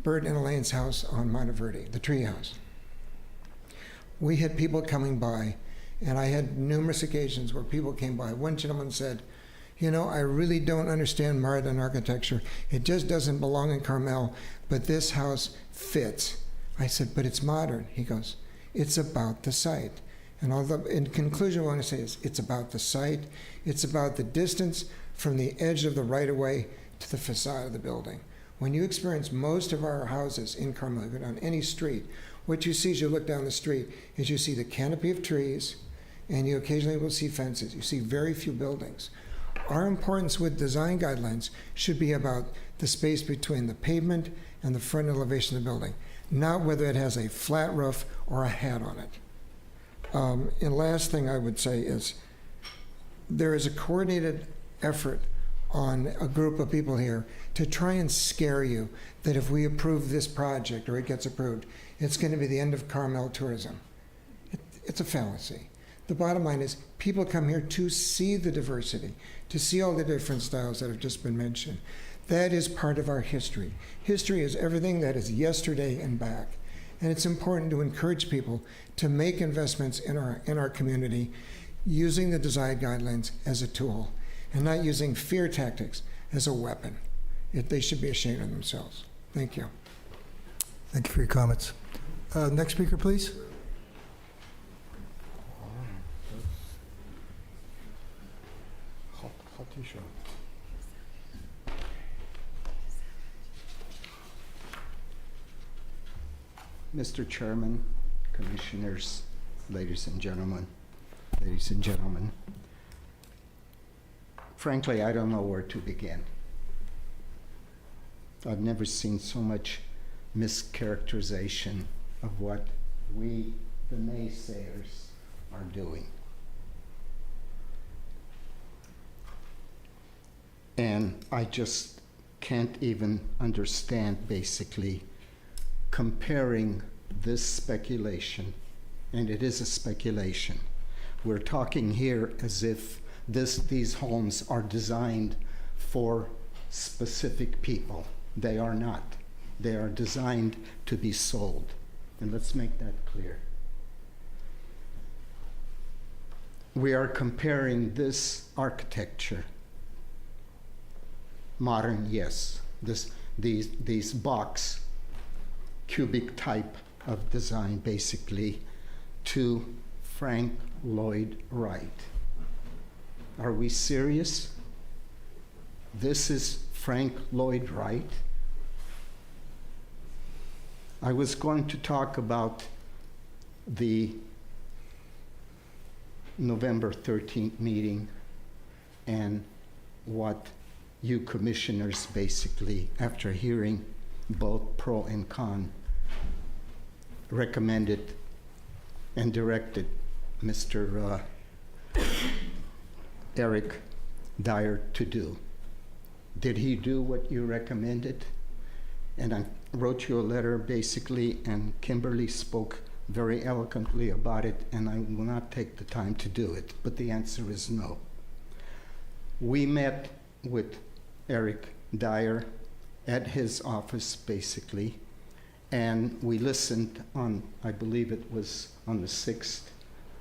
Bert and Elaine's house on Monteverde, the tree house, we had people coming by, and I had numerous occasions where people came by. One gentleman said, you know, I really don't understand modern architecture. It just doesn't belong in Carmel, but this house fits. I said, but it's modern. He goes, it's about the site. And although, in conclusion, what I want to say is it's about the site. It's about the distance from the edge of the right-of-way to the facade of the building. When you experience most of our houses in Carmel, you go down any street, what you see as you look down the street is you see the canopy of trees, and you occasionally will see fences. You see very few buildings. Our importance with design guidelines should be about the space between the pavement and the front elevation of the building, not whether it has a flat roof or a hat on it. And last thing I would say is there is a coordinated effort on a group of people here to try and scare you that if we approve this project or it gets approved, it's going to be the end of Carmel tourism. It's a fallacy. The bottom line is people come here to see the diversity, to see all the different styles that have just been mentioned. That is part of our history. History is everything that is yesterday and back. And it's important to encourage people to make investments in our community using the design guidelines as a tool and not using fear tactics as a weapon. They should be ashamed of themselves. Thank you. Thank you for your comments. Next speaker, please. Mr. Chairman, Commissioners, ladies and gentlemen. Frankly, I don't know where to begin. I've never seen so much mischaracterization of what we, the naysayers, are doing. And I just can't even understand, basically, comparing this speculation, and it is a speculation. We're talking here as if these homes are designed for specific people. They are not. They are designed to be sold. And let's make that clear. We are comparing this architecture, modern, yes, these box cubic type of design, basically, to Frank Lloyd Wright. Are we serious? This is Frank Lloyd Wright? I was going to talk about the November 13th meeting and what you commissioners basically, after hearing both pro and con, recommended and directed Mr. Eric Dyer to do. Did he do what you recommended? And I wrote you a letter basically, and Kimberly spoke very eloquently about it, and I will not take the time to do it, but the answer is no. We met with Eric Dyer at his office basically, and we listened on, I believe it was on the 6th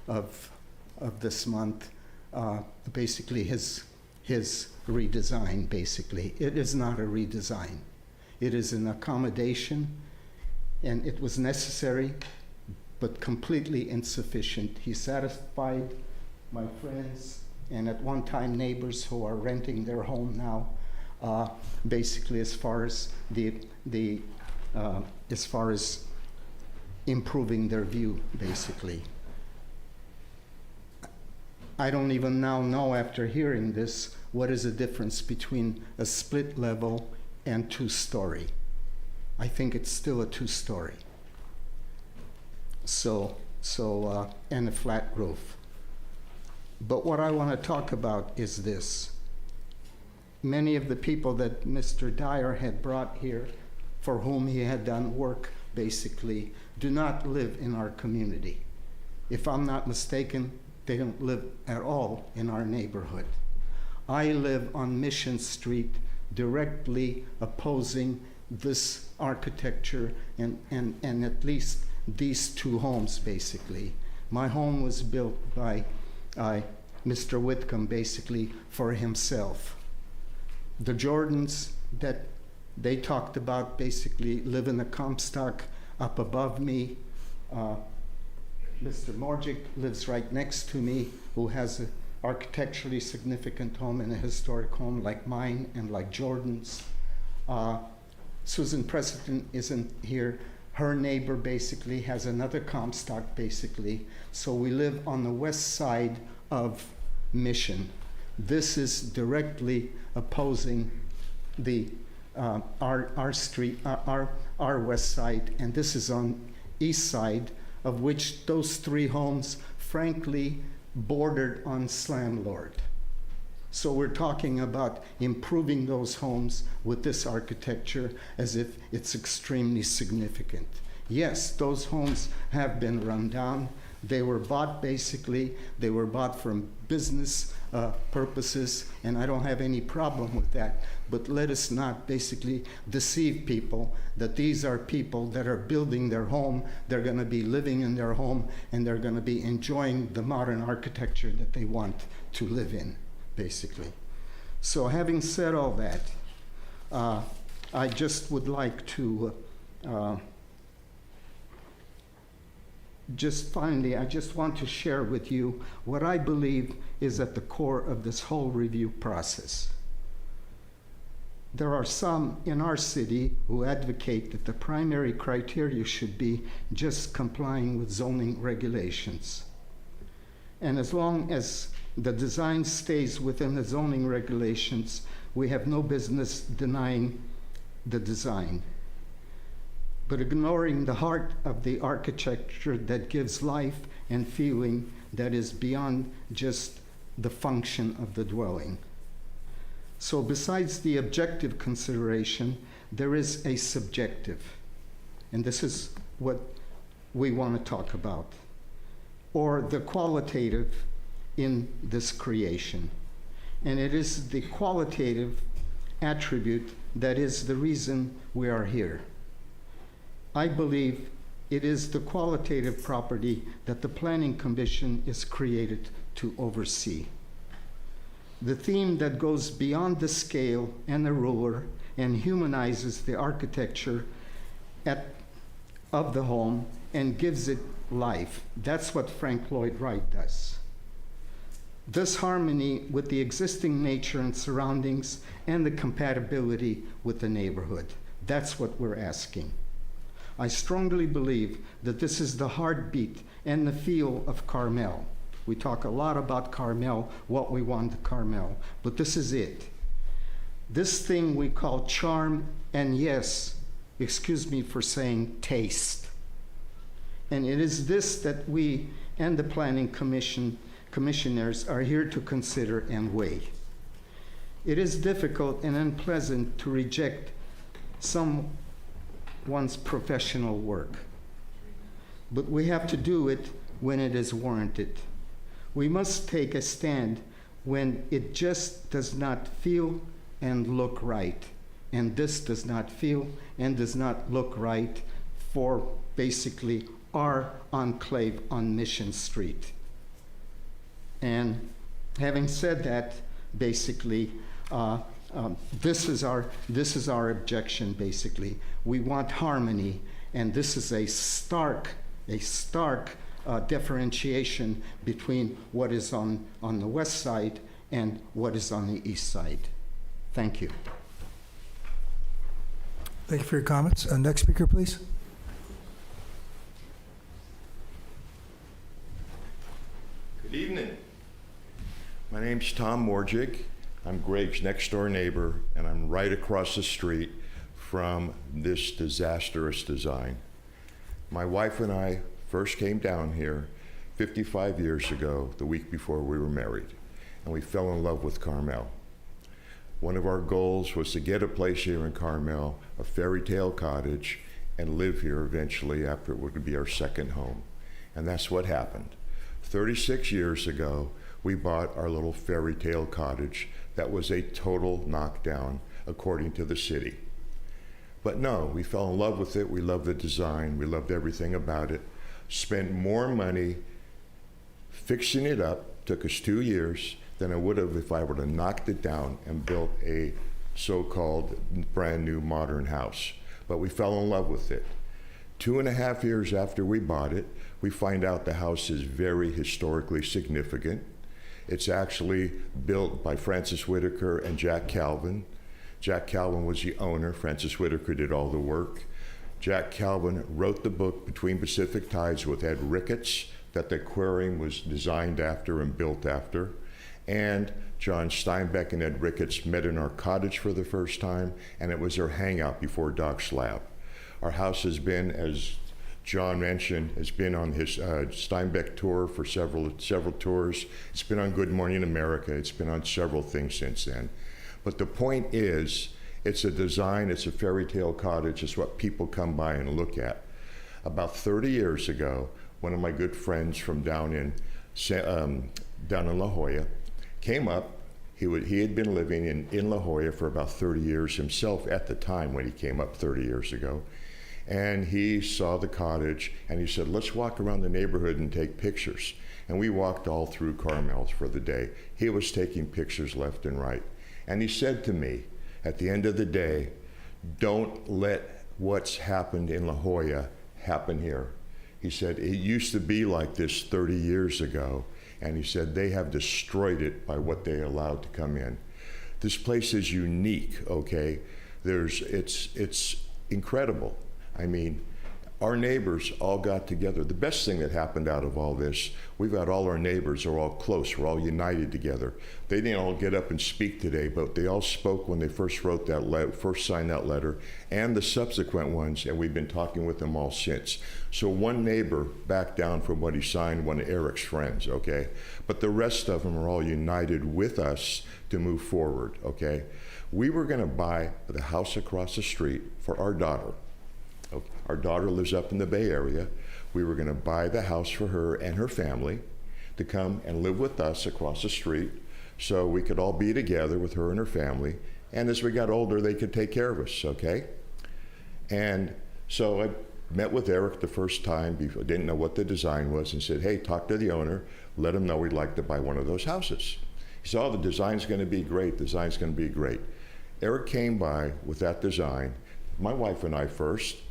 of this month, basically his redesign basically. It is not a redesign. It is an accommodation, and it was necessary, but completely insufficient. He satisfied my friends, and at one time neighbors who are renting their home now, basically as far as as far as improving their view, basically. I don't even now know, after hearing this, what is the difference between a split level and two-story. I think it's still a two-story. And a flat roof. But what I want to talk about is this. Many of the people that Mr. Dyer had brought here, for whom he had done work, basically, do not live in our community. If I'm not mistaken, they don't live at all in our neighborhood. I live on Mission Street, directly opposing this architecture and at least these two homes, basically. My home was built by Mr. Whitcomb, basically, for himself. The Jordans that they talked about basically live in a Comstock up above me. Mr. Morjic lives right next to me, who has an architecturally significant home and a historic home like mine and like Jordan's. Susan President isn't here. Her neighbor basically has another Comstock, basically. So we live on the west side of Mission. This is directly opposing the our street, our west side, and this is on east side, of which those three homes, frankly, bordered on slumlord. So we're talking about improving those homes with this architecture as if it's extremely significant. Yes, those homes have been run down. They were bought they were bought from business purposes, and I don't have any problem with that. But let us not basically deceive people that these are people that are building their home, they're going to be living in their home, and they're going to be enjoying the modern architecture that they want to live in, basically. So having said all that, I just would like to I just want to share with you what I believe is at the core of this whole review process. There are some in our city who advocate that the primary criteria should be just complying with zoning regulations. And as long as the design stays within the zoning regulations, we have no business denying the design. But ignoring the heart of the architecture that gives life and feeling that is beyond just the function of the dwelling. So besides the objective consideration, there is a subjective, and this is what we want to talk about, or the qualitative in this creation. And it is the qualitative attribute that is the reason we are here. I believe it is the qualitative property that the Planning Commission is created to oversee. The theme that goes beyond the scale and the ruler and humanizes the architecture of the home and gives it life. That's what Frank Lloyd Wright does. This harmony with the existing nature and surroundings and the compatibility with the neighborhood. That's what we're asking. I strongly believe that this is the heartbeat and the feel of Carmel. We talk a lot about Carmel, what we want to Carmel, but this is it. This thing we call charm, and yes, excuse me for saying taste. And it is this that we and the Planning Commissioners are here to consider and weigh. It is difficult and unpleasant to reject someone's professional work, but we have to do it when it is warranted. We must take a stand when it just does not feel and look right. And this does not feel and does not look right for basically our enclave on Mission Street. And having said that, basically, this is our objection, basically. We want harmony, and this is a stark differentiation between what is on the west side and what is on the east side. Thank you. Thank you for your comments. Next speaker, please. Good evening. My name's Tom Morjig. I'm Greg's next door neighbor, and I'm right across the street from this disastrous design. My wife and I first came down here 55 years ago, the week before we were married, and we fell in love with Carmel. One of our goals was to get a place here in Carmel, a fairy tale cottage, and live here eventually after it would be our second home. And that's what happened. 36 years ago, we bought our little fairy tale cottage that was a total knockdown, according to the city. But no, we fell in love with it. We loved the design. We loved everything about it. Spent more money fixing it up, took us 2 years, than I would have if I would have knocked it down and built a so-called brand new modern house. But we fell in love with it. 2.5 years after we bought it, we find out the house is very historically significant. It's actually built by Francis Whitaker and Jack Calvin. Jack Calvin was the owner. Francis Whitaker did all the work. Jack Calvin wrote the book Between Pacific Tides with Ed Ricketts that the aquarium was designed after and built after. And John Steinbeck and Ed Ricketts met in our cottage for the first time, and it was their hangout before Doc's Lab. Our house has been, as John mentioned, has been on his Steinbeck tour for several tours. It's been on Good Morning America. It's been on several things since then. But the point is, it's a design, it's a fairy tale cottage. It's what people come by and look at. About 30 years ago, one of my good friends from down in La Jolla came up. He had been living in La Jolla for about 30 years himself at the time when he came up 30 years ago. And he saw the cottage and he said, let's walk around the neighborhood and take pictures. And we walked all through Carmel for the day. He was taking pictures left and right. And he said to me, at the end of the day, don't let what's happened in La Jolla happen here. He said, it used to be like this 30 years ago. And he said, they have destroyed it by what they allowed to come in. This place is unique, okay? It's incredible. I mean, our neighbors all got together. The best thing that happened out of all this, we've got all our neighbors are all close. We're all united together. They didn't all get up and speak today, but they all spoke when they first wrote that first signed that letter, and the subsequent ones, and we've been talking with them all since. So one neighbor backed down from what he signed, one of Eric's friends, okay? But the rest of them are all united with us to move forward, okay? We were gonna buy the house across the street for our daughter. Our daughter lives up in the Bay Area. We were going to buy the house for her and her family to come and live with us across the street so we could all be together with her and her family. And as we got older, they could take care of us, okay? And so I met with Eric the first time, didn't know what the design was, and said, hey, talk to the owner, let him know we'd like to buy one of those houses. He said, oh, the design's going to be great, the design's going to be great. Eric came by with that design, my wife and I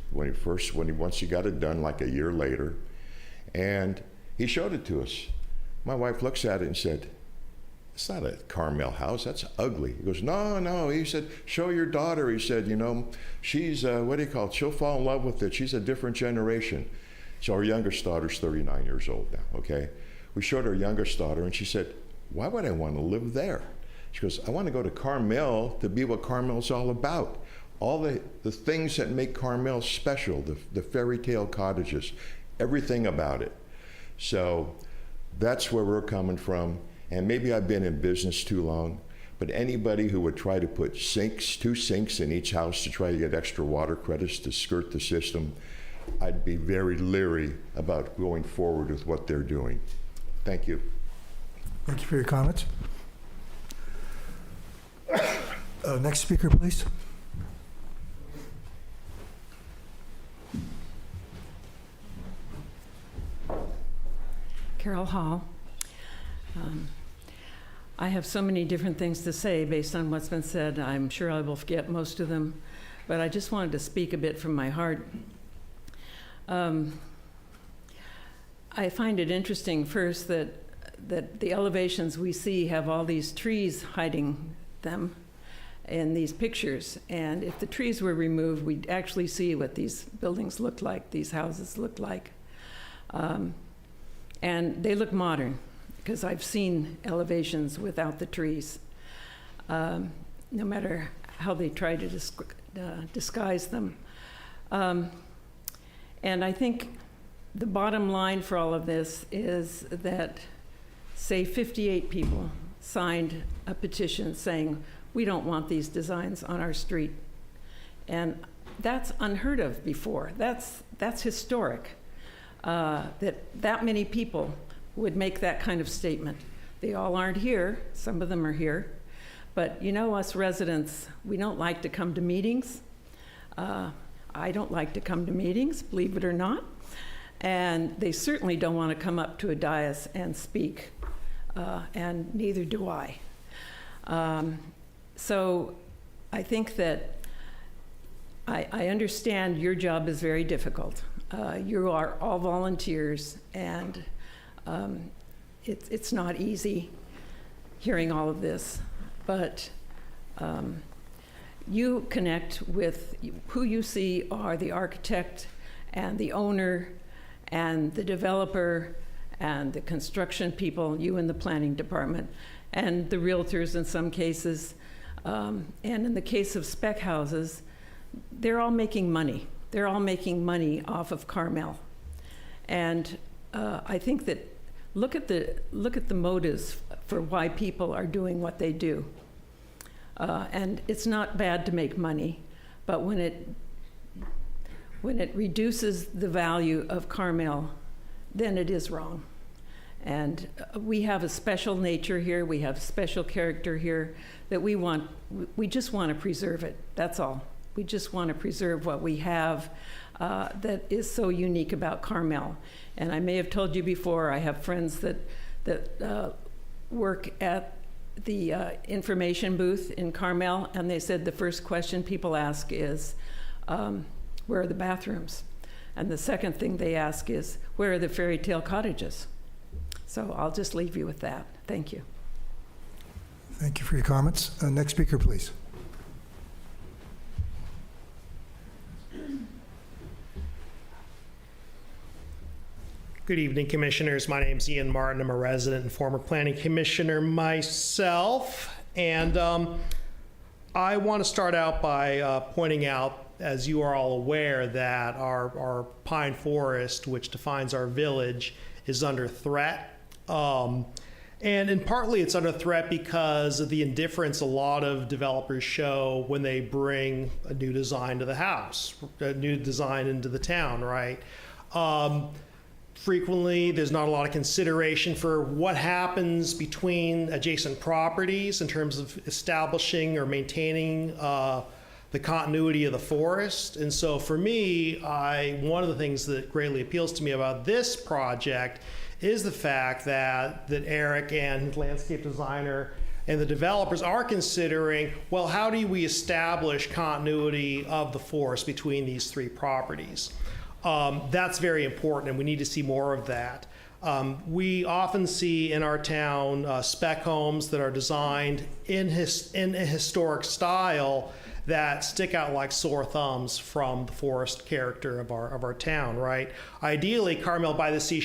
once he got it done like a year later, and he showed it to us. My wife looks at it and said, it's not a Carmel house, that's ugly. He goes, no, he said, show your daughter. He said, you know, she's, she'll fall in love with it. She's a different generation. So our youngest daughter's 39 years old now, okay? We showed our youngest daughter and she said, why would I want to live there? She goes, I want to go to Carmel to be what Carmel's all about. All the things that make Carmel special, the fairy tale cottages, everything about it. So that's where we're coming from. And maybe I've been in business too long, but anybody who would try to put two sinks in each house to try to get extra water credits to skirt the system, I'd be very leery about going forward with what they're doing. Thank you. Thank you for your comments. Next speaker, please. Carol Hall. I have so many different things to say based on what's been said. I'm sure I will forget most of them, but I just wanted to speak a bit from my heart. I find it interesting first that the elevations we see have all these trees hiding them in these pictures. And if the trees were removed, we'd actually see what these buildings look like, these houses look like. And they look modern, because I've seen elevations without the trees, no matter how they try to disguise them. And I think the bottom line for all of this is that, say, 58 people signed a petition saying, we don't want these designs on our street. And that's unheard of before. That's historic. That many people would make that kind of statement. They all aren't here. Some of them are here. But you know, us residents, we don't like to come to meetings. I don't like to come to meetings, believe it or not. And they certainly don't want to come up to a dais and speak, and neither do I. So I think that I understand your job is very difficult. You are all volunteers, and it's not easy hearing all of this, but you connect with who you see are the architect and the owner and the developer and the construction people, you in the planning department, and the realtors in some cases. And in the case of spec houses, they're all making money. They're all making money off of Carmel. And I think that look at the motives for why people are doing what they do. And it's not bad to make money, but when it reduces the value of Carmel, then it is wrong. And we have a special nature here, we have special character here that we just want to preserve it, that's all. We just want to preserve what we have that is so unique about Carmel. And I may have told you before, I have friends that work at the information booth in Carmel, and they said the first question people ask is, where are the bathrooms? And the second thing they ask is, where are the fairy tale cottages? So I'll just leave you with that. Thank you. Thank you for your comments. Next speaker, please. Good evening, Commissioners. My name is Ian Martin. I'm a resident and former planning commissioner myself. And I want to start out by pointing out, as you are all aware, that our pine forest, which defines our village, is under threat. And partly it's under threat because of the indifference a lot of developers show when they bring a new design to the house, a new design into the town, right? Frequently, there's not a lot of consideration for what happens between adjacent properties in terms of establishing or maintaining the continuity of the forest. And so for me, one of the things that greatly appeals to me about this project is the fact that Eric and his landscape designer and the developers are considering, well, how do we establish continuity of the forest between these three properties? That's very important, and we need to see more of that. We often see in our town spec homes that are designed in a historic style that stick out like sore thumbs from the forest character of our town, right? Ideally, Carmel-by-the-Sea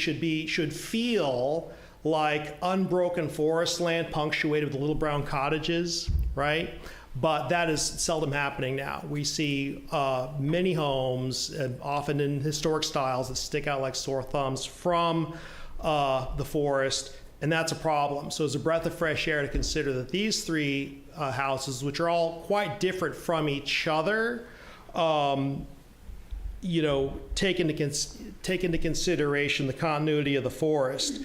should feel like unbroken forest land punctuated with little brown cottages, right? But that is seldom happening now. We see many homes, often in historic styles, that stick out like sore thumbs from the forest, and that's a problem. So it's a breath of fresh air to consider that these three houses, which are all quite different from each other, take into consideration the continuity of the forest.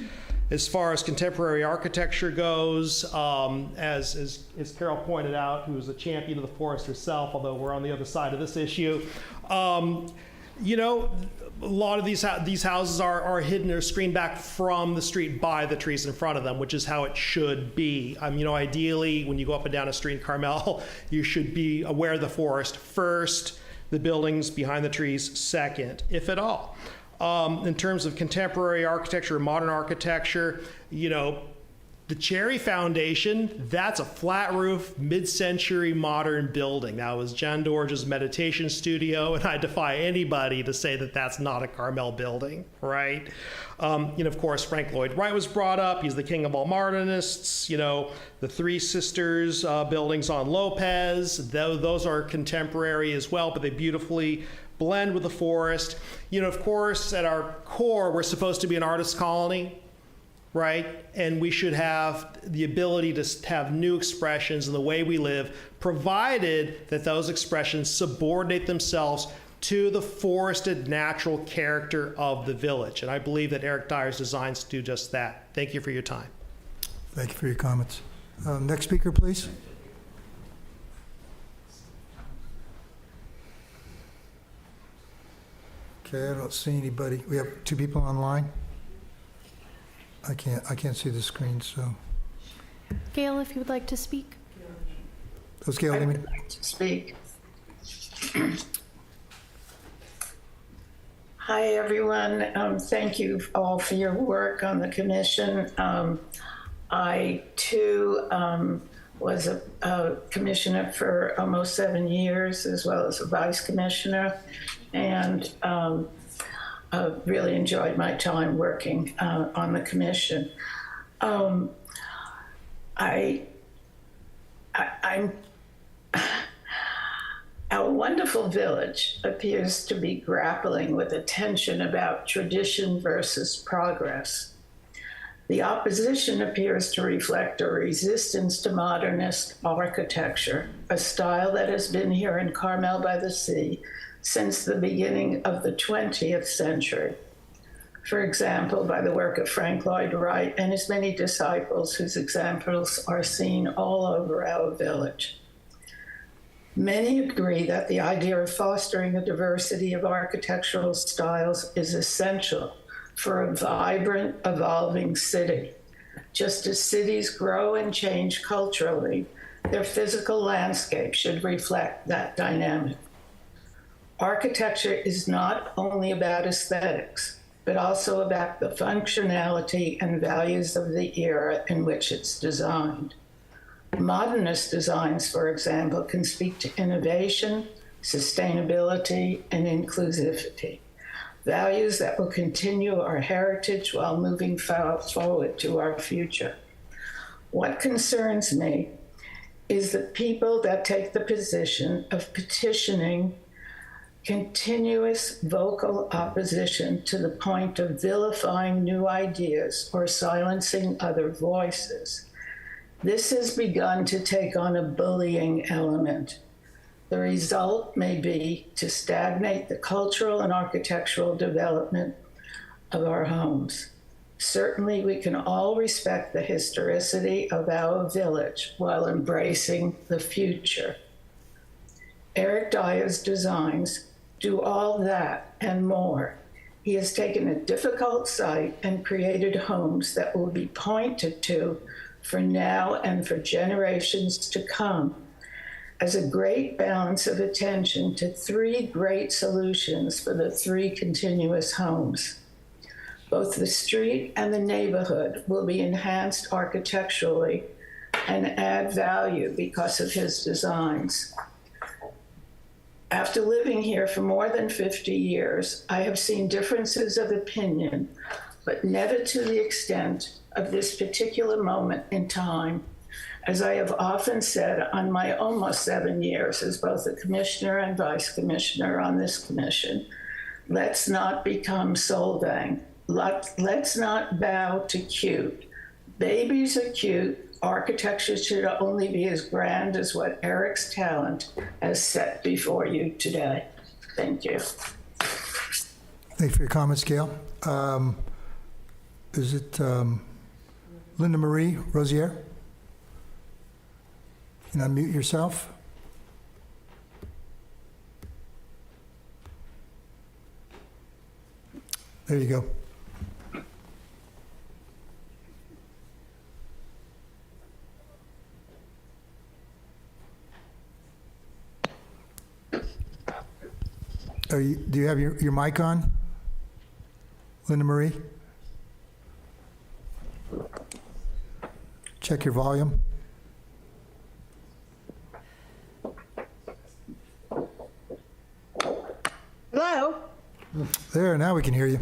As far as contemporary architecture goes, as Carol pointed out, who is a champion of the forest herself, although we're on the other side of this issue, a lot of these houses are hidden or screened back from the street by the trees in front of them, which is how it should be. Ideally, when you go up and down a street in Carmel, you should be aware of the forest first, the buildings behind the trees second, if at all. In terms of contemporary architecture, modern architecture, the Cherry Foundation, that's a flat roof, mid-century modern building. That was John Dorge's meditation studio, and I defy anybody to say that that's not a Carmel building, right? Of course, Frank Lloyd Wright was brought up. He's the king of all modernists. The Three Sisters buildings on Lopez, those are contemporary as well, but they beautifully blend with the forest. Of course, at our core, we're supposed to be an artist colony, right? And we should have the ability to have new expressions in the way we live, provided that those expressions subordinate themselves to the forested natural character of the village. And I believe that Eric Dyer's designs do just that. Thank you for your time. Thank you for your comments. Next speaker, please. Okay, I don't see anybody. We have two people online. I can't see the screen, so. Gail, if you would like to speak. Let's Gail, I would like to speak. Hi, everyone. Thank you all for your work on the commission. I, too, was a commissioner for almost 7 years, as well as a vice commissioner, and really enjoyed my time working on the commission. I'm Our wonderful village appears to be grappling with a tension about tradition versus progress. The opposition appears to reflect a resistance to modernist architecture, a style that has been here in Carmel-by-the-Sea since the beginning of the 20th century. For example, by the work of Frank Lloyd Wright and his many disciples, whose examples are seen all over our village. Many agree that the idea of fostering a diversity of architectural styles is essential for a vibrant, evolving city. Just as cities grow and change culturally, their physical landscape should reflect that dynamic. Architecture is not only about aesthetics, but also about the functionality and values of the era in which it's designed. Modernist designs, for example, can speak to innovation, sustainability, and inclusivity, values that will continue our heritage while moving forward to our future. What concerns me is the people that take the position of petitioning continuous vocal opposition to the point of vilifying new ideas or silencing other voices. This has begun to take on a bullying element. The result may be to stagnate the cultural and architectural development of our homes. Certainly, we can all respect the historicity of our village while embracing the future. Eric Dyer's designs do all that and more. He has taken a difficult site and created homes that will be pointed to for now and for generations to come, as a great balance of attention to three great solutions for the three continuous homes. Both the street and the neighborhood will be enhanced architecturally and add value because of his designs. After living here for more than 50 years, I have seen differences of opinion, but never to the extent of this particular moment in time. As I have often said on my almost 7 years as both a commissioner and vice commissioner on this commission, let's not become soul-bang. Let's not bow to cute. Babies are cute. Architecture should only be as grand as what Eric's talent has set before you today. Thank you. Thanks for your comments, Gail. Is it Linda Marie Rosier? Can you unmute yourself? There you go. Do you have your mic on, Linda Marie? Check your volume. Hello? There, now we can hear you.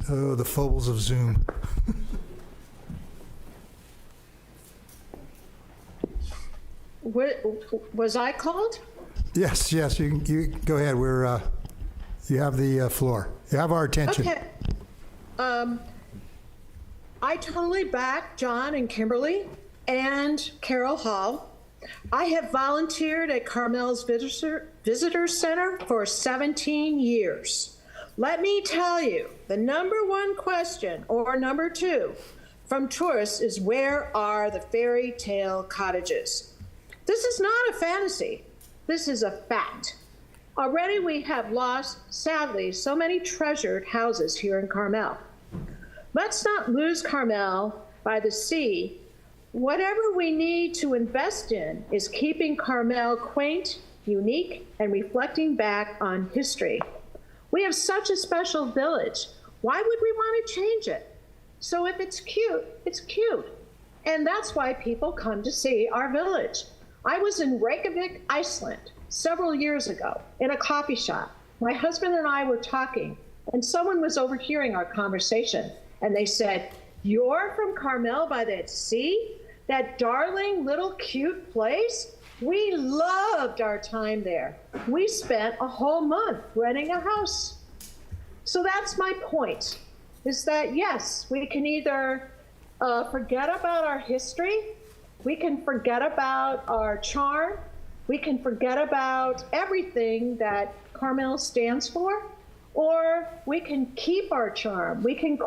Oh, the foibles of Zoom. Was I called? Yes, you go ahead. You have the floor. You have our attention. Okay. I totally back John and Kimberly and Carol Hall. I have volunteered at Carmel's Visitor Center for 17 years. Let me tell you, the number one question, or number two, from tourists is, where are the fairy tale cottages? This is not a fantasy. This is a fact. Already we have lost, sadly, so many treasured houses here in Carmel. Let's not lose Carmel-by-the-Sea. Whatever we need to invest in is keeping Carmel quaint, unique, and reflecting back on history. We have such a special village. Why would we want to change it? So if it's cute, it's cute. And that's why people come to see our village. I was in Reykjavik, Iceland, several years ago in a coffee shop. My husband and I were talking, and someone was overhearing our conversation, and they said, "You're from Carmel-by-the-Sea? That darling little cute place? We loved our time there. We spent a whole month renting a house. So that's my point, is that yes, we can either forget about our history, we can forget about our charm, we can forget about everything that Carmel stands for, or we can keep our charm, we can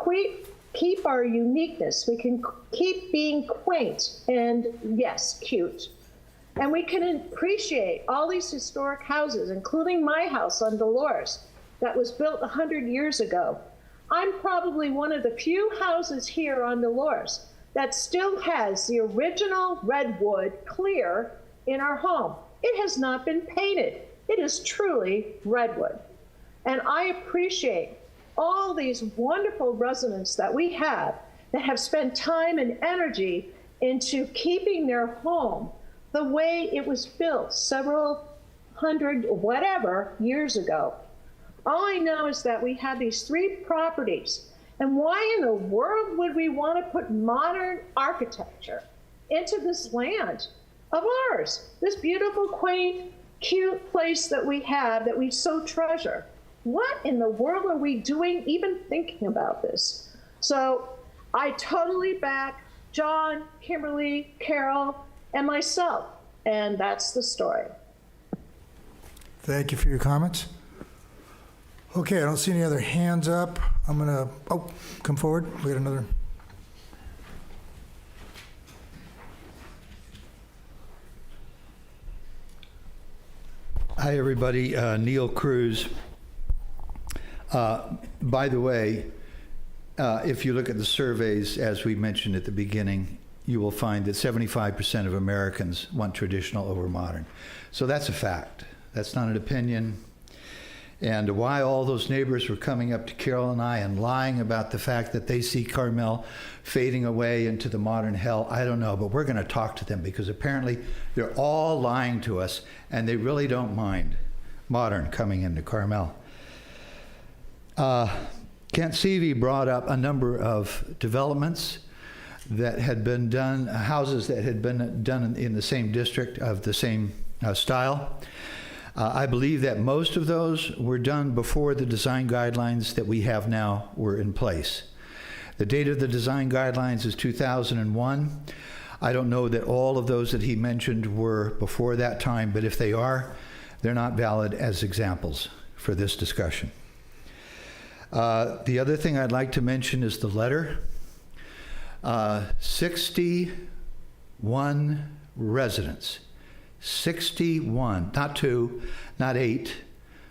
keep our uniqueness, we can keep being quaint and, yes, cute. And we can appreciate all these historic houses, including my house on Dolores that was built 100 years ago. I'm probably one of the few houses here on Dolores that still has the original redwood clear in our home. It has not been painted. It is truly redwood. And I appreciate all these wonderful residents that we have that have spent time and energy into keeping their home the way it was built several hundred, whatever, years ago. All I know is that we have these 3 properties, and why in the world would we want to put modern architecture into this land of ours, this beautiful, quaint, cute place that we have that we so treasure? What in the world are we doing even thinking about this? So I totally back John, Kimberly, Carol, and myself, and that's the story. Thank you for your comments. Okay, I don't see any other hands up. I'm gonna, come forward. We got another. Hi, everybody. Neil Cruz. By the way, if you look at the surveys, as we mentioned at the beginning, you will find that 75% of Americans want traditional over modern. So that's a fact. That's not an opinion. And why all those neighbors were coming up to Carol and I and lying about the fact that they see Carmel fading away into the modern hell, I don't know, but we're going to talk to them because apparently they're all lying to us and they really don't mind modern coming into Carmel. Kent Seavey brought up a number of developments that had been done, houses that had been done in the same district of the same style. I believe that most of those were done before the design guidelines that we have now were in place. The date of the design guidelines is 2001. I don't know that all of those that he mentioned were before that time, but if they are, they're not valid as examples for this discussion. The other thing I'd like to mention is the letter. 61 residents. 61, not 2, not 8,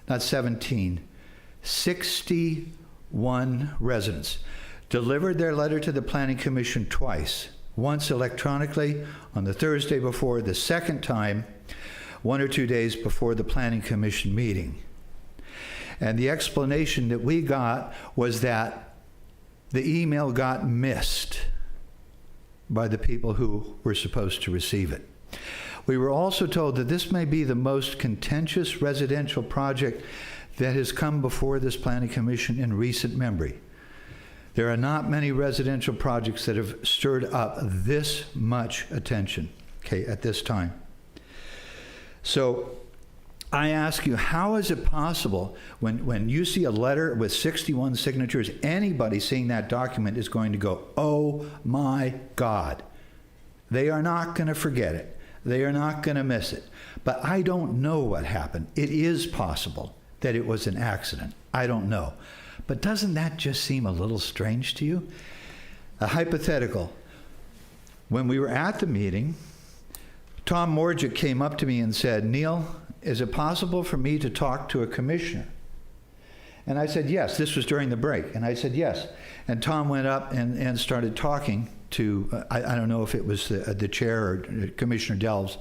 not 17, 61 residents delivered their letter to the Planning Commission twice, once electronically on the Thursday before, the second time 1 or 2 days before the Planning Commission meeting. And the explanation that we got was that the email got missed by the people who were supposed to receive it. We were also told that this may be the most contentious residential project that has come before this Planning Commission in recent memory. There are not many residential projects that have stirred up this much attention, okay, at this time. So I ask you, how is it possible when you see a letter with 61 signatures, anybody seeing that document is going to go, oh my God. They are not going to forget it. They are not going to miss it. But I don't know what happened. It is possible that it was an accident. I don't know. But doesn't that just seem a little strange to you? A hypothetical. When we were at the meeting, Tom Morgic came up to me and said, Neil, is it possible for me to talk to a commissioner? And I said, yes. This was during the break. And I said, yes. And Tom went up and started talking to, I don't know if it was the chair or Commissioner Delves.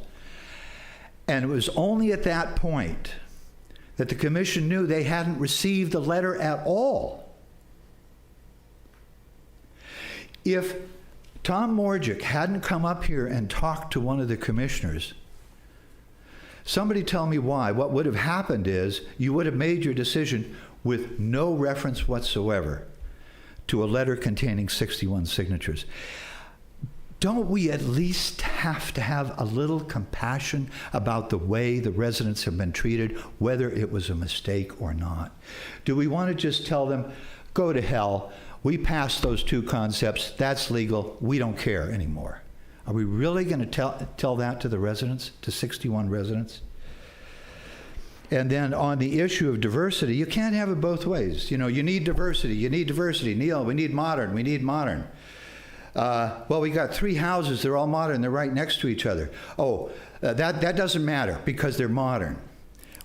And it was only at that point that the commission knew they hadn't received the letter at all. If Tom Morgic hadn't come up here and talked to one of the commissioners, somebody tell me why. What would have happened is you would have made your decision with no reference whatsoever to a letter containing 61 signatures. don't we at least have to have a little compassion about the way the residents have been treated, whether it was a mistake or not? Do we want to just tell them, go to hell, we passed those two concepts, that's legal, we don't care anymore? Are we really going to tell that to the residents, to 61 residents? And then on the issue of diversity, you can't have it both ways. You know, you need diversity, you need diversity. Neil, we need modern, we need modern. Well, we got 3 houses, they're all modern, they're right next to each other. Oh, that doesn't matter because they're modern.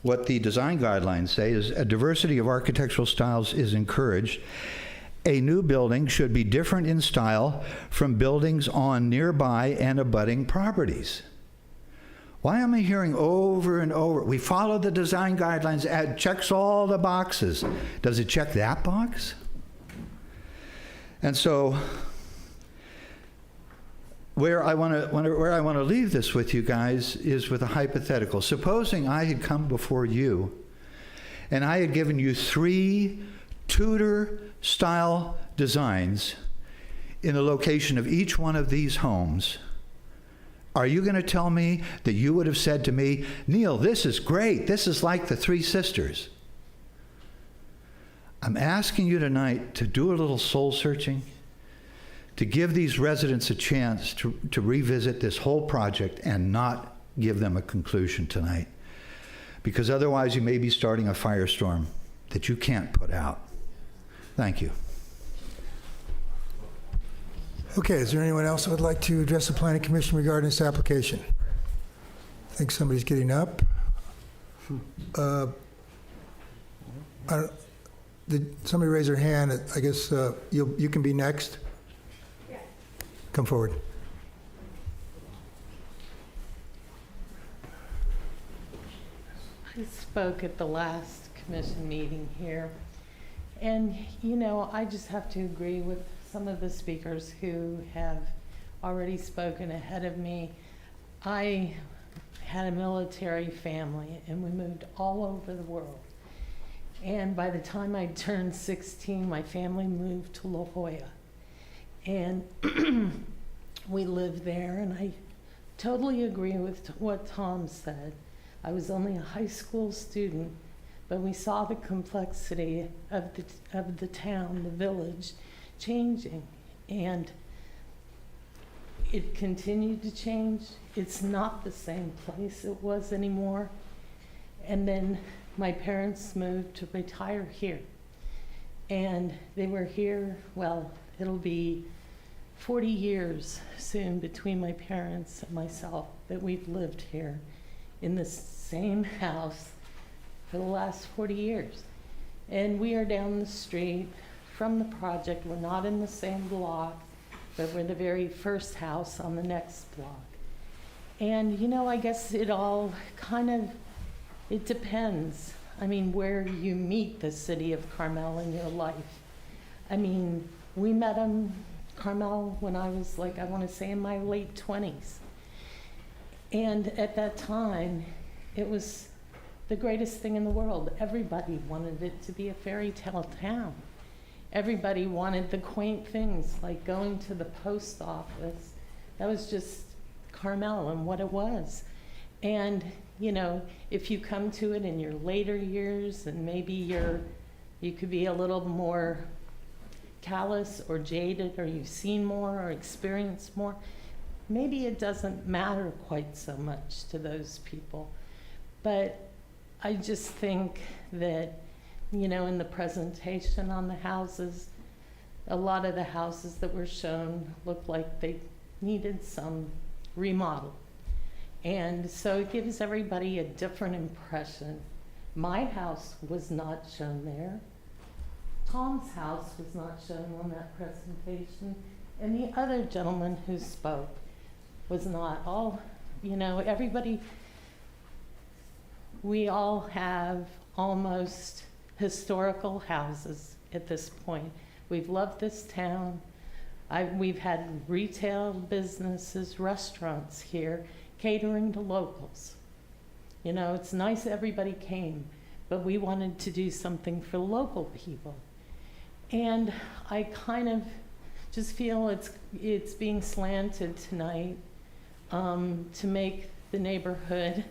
What the design guidelines say is a diversity of architectural styles is encouraged. A new building should be different in style from buildings on nearby and abutting properties. Why am I hearing over and over, we follow the design guidelines, it checks all the boxes. Does it check that box? And so, where I want to leave this with you guys is with a hypothetical. Supposing I had come before you and I had given you 3 Tudor-style designs in the location of each one of these homes. Are you going to tell me that you would have said to me, Neil, this is great, this is like the 3 sisters? I'm asking you tonight to do a little soul searching, to give these residents a chance to revisit this whole project and not give them a conclusion tonight. Because otherwise you may be starting a firestorm that you can't put out. Thank you. Okay, is there anyone else that would like to address the Planning Commission regarding this application? I think somebody's getting up. Did somebody raise their hand? I guess you can be next. Yeah. Come forward. I spoke at the last commission meeting here, and you know, I just have to agree with some of the speakers who have already spoken ahead of me. I had a military family and we moved all over the world. And by the time I turned 16, my family moved to La Jolla. And we lived there, and I totally agree with what Tom said. I was only a high school student, but we saw the complexity of the town, the village, changing, and it continued to change. It's not the same place it was anymore. And then my parents moved to retire here, and they were here, well, it'll be 40 years soon between my parents and myself that we've lived here in this same house for the last 40 years. And we are down the street from the project. We're not in the same block, but we're the very first house on the next block. And you know, I guess it all kind of, it depends. I mean, where you meet the city of Carmel in your life. I mean, we met Carmel when I was like, I want to say in my late 20s. And at that time, it was the greatest thing in the world. Everybody wanted it to be a fairy tale town. Everybody wanted the quaint things like going to the post office. That was just Carmel and what it was. And, you know, if you come to it in your later years and maybe you could be a little more callous or jaded, or you've seen more or experienced more, maybe it doesn't matter quite so much to those people. But I just think that, you know, in the presentation on the houses, a lot of the houses that were shown looked like they needed some remodel. And so it gives everybody a different impression. My house was not shown there. Tom's house was not shown on that presentation. And the other gentleman who spoke was not. All, you know, everybody, we all have almost historical houses at this point. We've loved this town. We've had retail businesses, restaurants here, catering to locals. You know, it's nice everybody came, but we wanted to do something for local people. And I kind of just feel it's being slanted tonight to make the neighborhood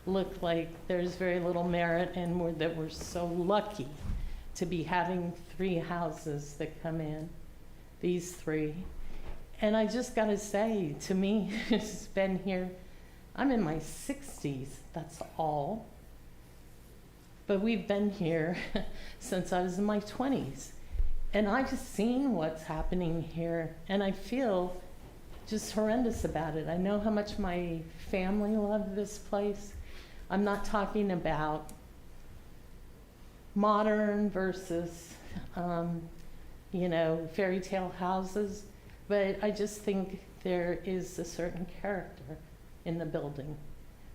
look like there's very little merit, and that we're so lucky to be having 3 houses that come in, these 3. And I just gotta say, to me, it's been here, I'm in my 60s, that's all. But we've been here since I was in my 20s. And I've just seen what's happening here, and I feel just horrendous about it. I know how much my family loved this place. I'm not talking about modern versus, fairy tale houses, but I just think there is a certain character in the building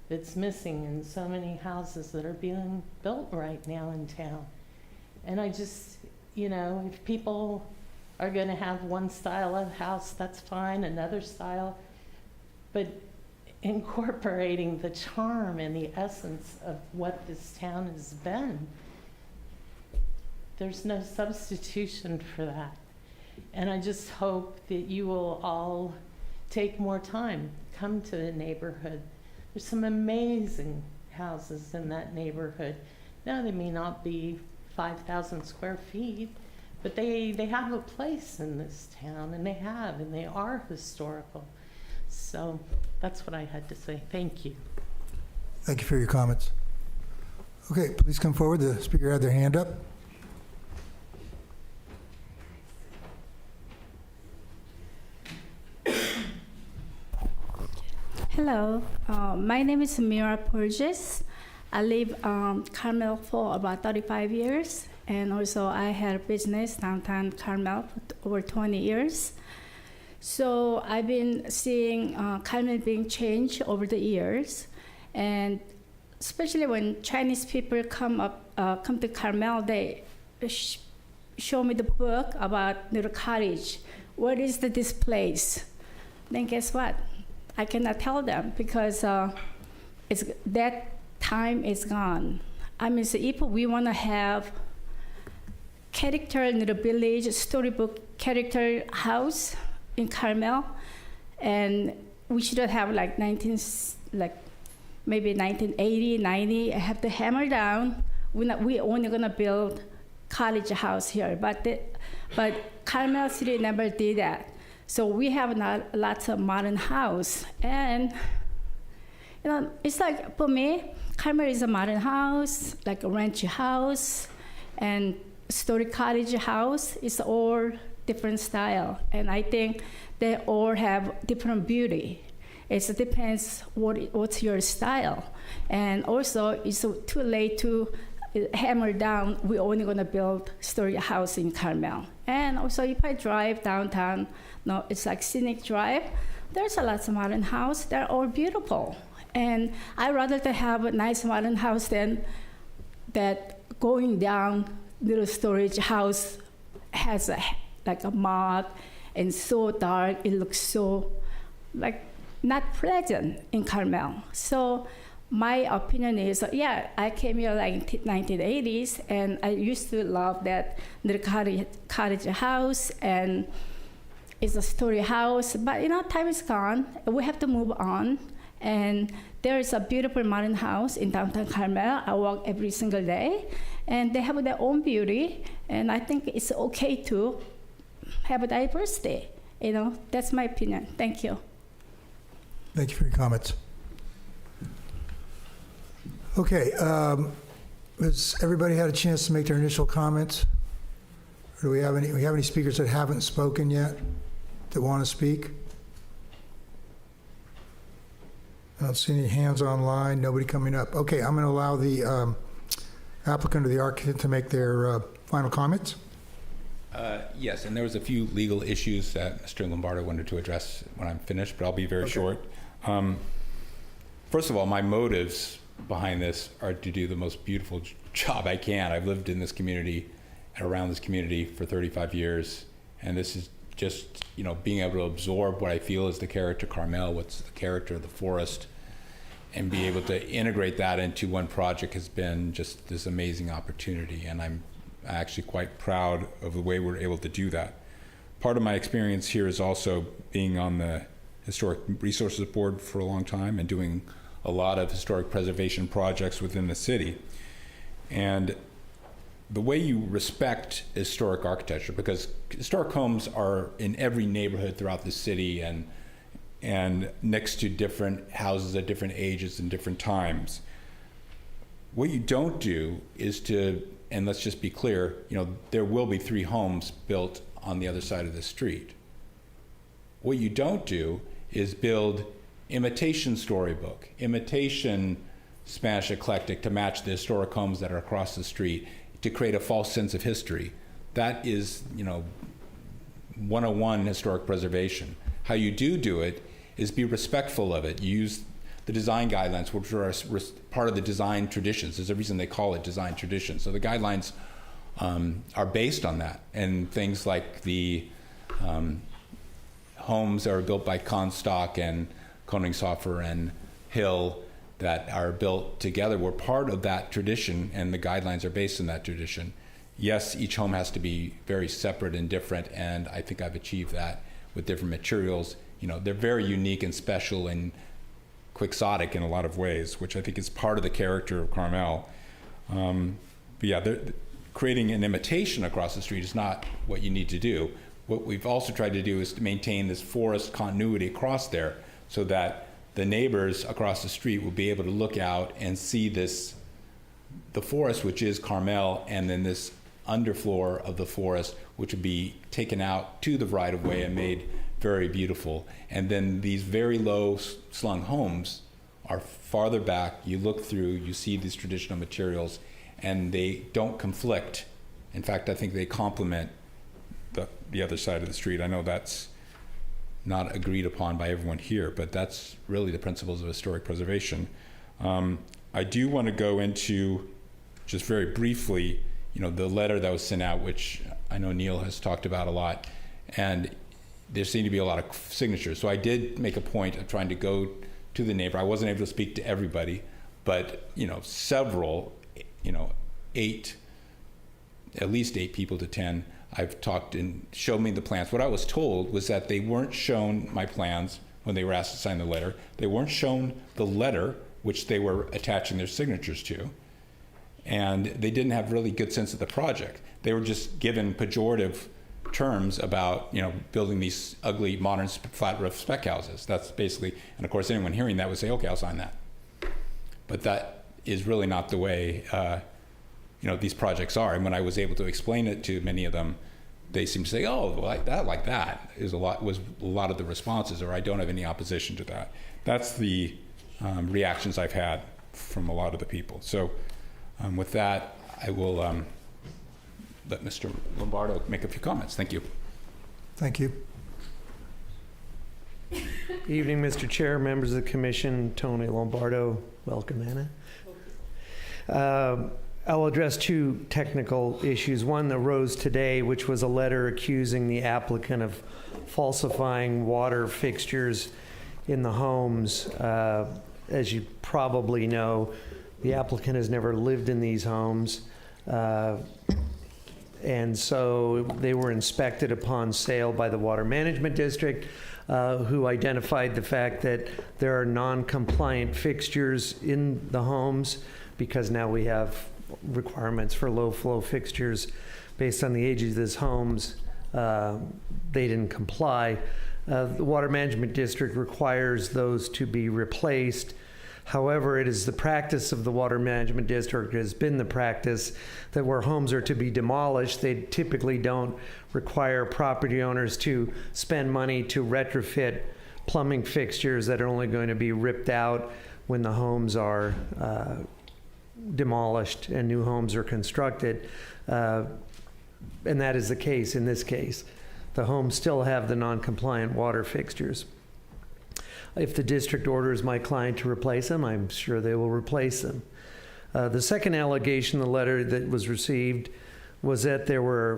that's missing in so many houses that are being built right now in town. And I just, if people are going to have one style of house, that's fine, another style, but incorporating the charm and the essence of what this town has been, there's no substitution for that. And I just hope that you will all take more time, come to the neighborhood. There's some amazing houses in that neighborhood. Now, they may not be 5,000 square feet, but they have a place in this town, and they are historical. So that's what I had to say. Thank you. Thank you for your comments. Okay, please come forward. The speaker had their hand up. Hello, my name is Mira Burgess. I live Carmel for about 35 years, and also I had a business downtown Carmel for over 20 years. So I've been seeing Carmel being changed over the years, and especially when Chinese people come to Carmel, they show me the book about little cottage. What is this place? Then guess what? I cannot tell them because that time is gone. I mean, so if we want to have character little village, storybook character house in Carmel, and we should have like maybe 1980, 90. I have to hammer down. We only gonna build college house here, but Carmel City never did that. So we have lots of modern house, and it's like for me, Carmel is a modern house, like a ranch house, and story cottage house. It's all different style, and I think they all have different beauty. It depends what's your style, and also it's too late to hammer down. We're only gonna build story house in Carmel. And also, if I drive downtown, it's like scenic drive. There's a lot of modern house. They're all beautiful, and I'd rather to have a nice modern house than that going down little storage house has like a moth and so dark. It looks so like not pleasant in Carmel. So my opinion is, I came here like in 1980s, and I used to love that little cottage house, and it's a story house. But time is gone. We have to move on. And there is a beautiful modern house in downtown Carmel. I walk every single day, and they have their own beauty. And I think it's okay to have a diversity. That's my opinion. Thank you. Thank you for your comments. Okay, has everybody had a chance to make their initial comments? Or do we have any speakers that haven't spoken yet that want to speak? I don't see any hands online, nobody coming up. Okay, I'm going to allow the applicant or the architect to make their final comments. Yes, and there was a few legal issues that Mr. Lombardo wanted to address when I'm finished, but I'll be very short. First of all, my motives behind this are to do the most beautiful job I can. I've lived in this community and around this community for 35 years, and this is just, being able to absorb what I feel is the character of Carmel, what's the character of the forest, and be able to integrate that into one project has been just this amazing opportunity, and I'm actually quite proud of the way we're able to do that. Part of my experience here is also being on the Historic Resources Board for a long time and doing a lot of historic preservation projects within the city. And the way you respect historic architecture, because historic homes are in every neighborhood throughout the city and next to different houses at different ages and different times. What you don't do is to, and let's just be clear, there will be 3 homes built on the other side of the street. What you don't do is build imitation storybook, imitation Spanish eclectic to match the historic homes that are across the street to create a false sense of history. That is, 101 historic preservation. How you do it is be respectful of it. You use the design guidelines, which are part of the design traditions. There's a reason they call it design traditions. So the guidelines are based on that. And things like the homes that are built by Comstock and Koningshofer and Hill that are built together were part of that tradition, and the guidelines are based on that tradition. Yes, each home has to be very separate and different, and I think I've achieved that with different materials. They're very unique and special and quixotic in a lot of ways, which I think is part of the character of Carmel. But yeah, creating an imitation across the street is not what you need to do. What we've also tried to do is to maintain this forest continuity across there so that the neighbors across the street will be able to look out and see the forest, which is Carmel, and then this underfloor of the forest, which would be taken out to the right-of-way and made very beautiful. And then these very low slung homes are farther back. You look through, you see these traditional materials, and they don't conflict. In fact, I think they complement the other side of the street. I know that's not agreed upon by everyone here, but that's really the principles of historic preservation. I do want to go into, just very briefly, the letter that was sent out, which I know Neil has talked about a lot, and there seemed to be a lot of signatures. So I did make a point of trying to go to the neighbor. I wasn't able to speak to everybody, but several, at least 8 people to 10, I've talked and showed me the plans. What I was told was that they weren't shown my plans when they were asked to sign the letter. They weren't shown the letter, which they were attaching their signatures to. And they didn't have really good sense of the project. They were just given pejorative terms about, building these ugly modern flat roof spec houses. That's basically, and of course anyone hearing that would say, okay, I'll sign that. But that is really not the way these projects are. And when I was able to explain it to many of them, they seemed to say, oh, like that was a lot of the responses, or I don't have any opposition to that. That's the reactions I've had from a lot of the people. So with that, I will let Mr. Lombardo make a few comments. Thank you. Thank you. Evening, Mr. Chair, members of the commission, Tony Lombardo. Welcome, Anna. I'll address 2 technical issues. One arose today, which was a letter accusing the applicant of falsifying water fixtures in the homes. As you probably know, the applicant has never lived in these homes. And so they were inspected upon sale by the Water Management District, who identified the fact that there are non-compliant fixtures in the homes, because now we have requirements for low flow fixtures based on the age of these homes. They didn't comply. The Water Management District requires those to be replaced. However, it is the practice of the Water Management District, has been the practice, that where homes are to be demolished, they typically don't require property owners to spend money to retrofit plumbing fixtures that are only going to be ripped out when the homes are demolished and new homes are constructed. And that is the case in this case. The homes still have the non-compliant water fixtures. If the district orders my client to replace them, I'm sure they will replace them. The second allegation in the letter that was received was that there were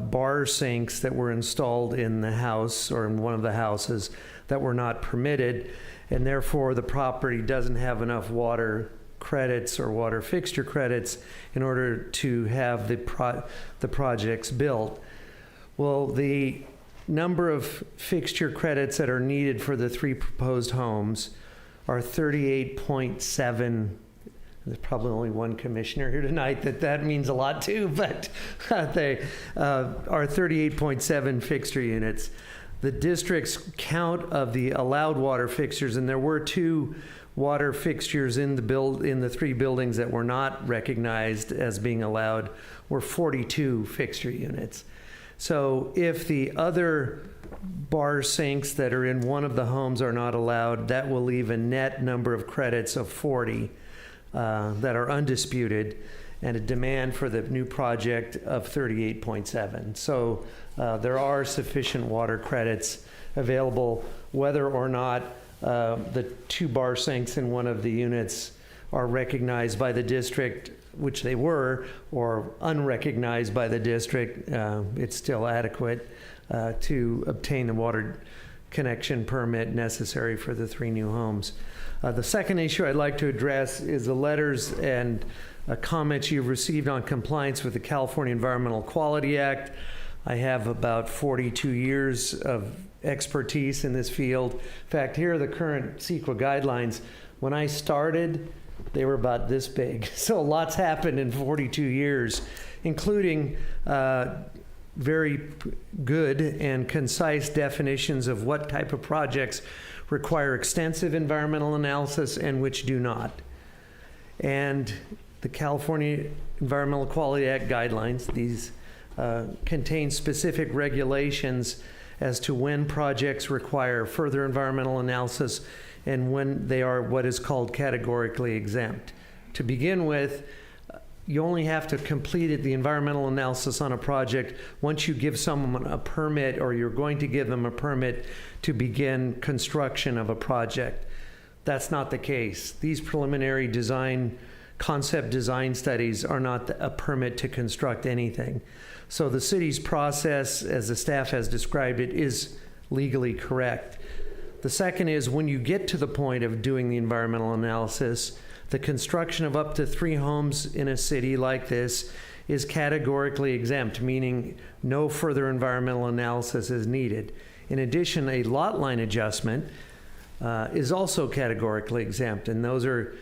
bar sinks that were installed in the house or in one of the houses that were not permitted, and therefore the property doesn't have enough water credits or water fixture credits in order to have the projects built. Well, the number of fixture credits that are needed for the 3 proposed homes are 38.7. There's probably only one commissioner here tonight that means a lot to, but they are 38.7 fixture units. The district's count of the allowed water fixtures, and there were 2 water fixtures in the 3 buildings that were not recognized as being allowed, were 42 fixture units. So if the other bar sinks that are in one of the homes are not allowed, that will leave a net number of credits of 40 that are undisputed, and a demand for the new project of 38.7. So there are sufficient water credits available, whether or not the 2 bar sinks in one of the units are recognized by the district, which they were, or unrecognized by the district. It's still adequate to obtain the water connection permit necessary for the 3 new homes. The second issue I'd like to address is the letters and comments you've received on compliance with the California Environmental Quality Act. I have about 42 years of expertise in this field. In fact, here are the current CEQA guidelines. When I started, they were about this big. So lots happened in 42 years, including very good and concise definitions of what type of projects require extensive environmental analysis and which do not. And the California Environmental Quality Act guidelines, these contain specific regulations as to when projects require further environmental analysis and when they are what is called categorically exempt. To begin with, you only have to complete the environmental analysis on a project once you give someone a permit, or you're going to give them a permit to begin construction of a project. That's not the case. These preliminary concept design studies are not a permit to construct anything. So the city's process, as the staff has described it, is legally correct. The second is, when you get to the point of doing the environmental analysis, the construction of up to 3 homes in a city like this is categorically exempt, meaning no further environmental analysis is needed. In addition, a lot line adjustment is also categorically exempt, and those are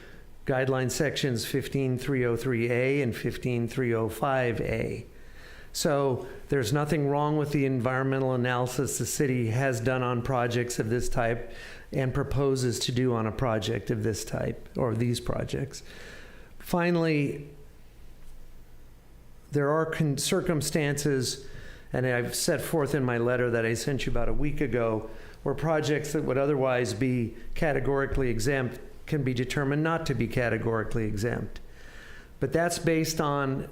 guideline sections 15303A and 15305A. So there's nothing wrong with the environmental analysis the city has done on projects of this type and proposes to do on a project of this type, or these projects. Finally, there are circumstances, and I've set forth in my letter that I sent you about a week ago, where projects that would otherwise be categorically exempt can be determined not to be categorically exempt. But that's based on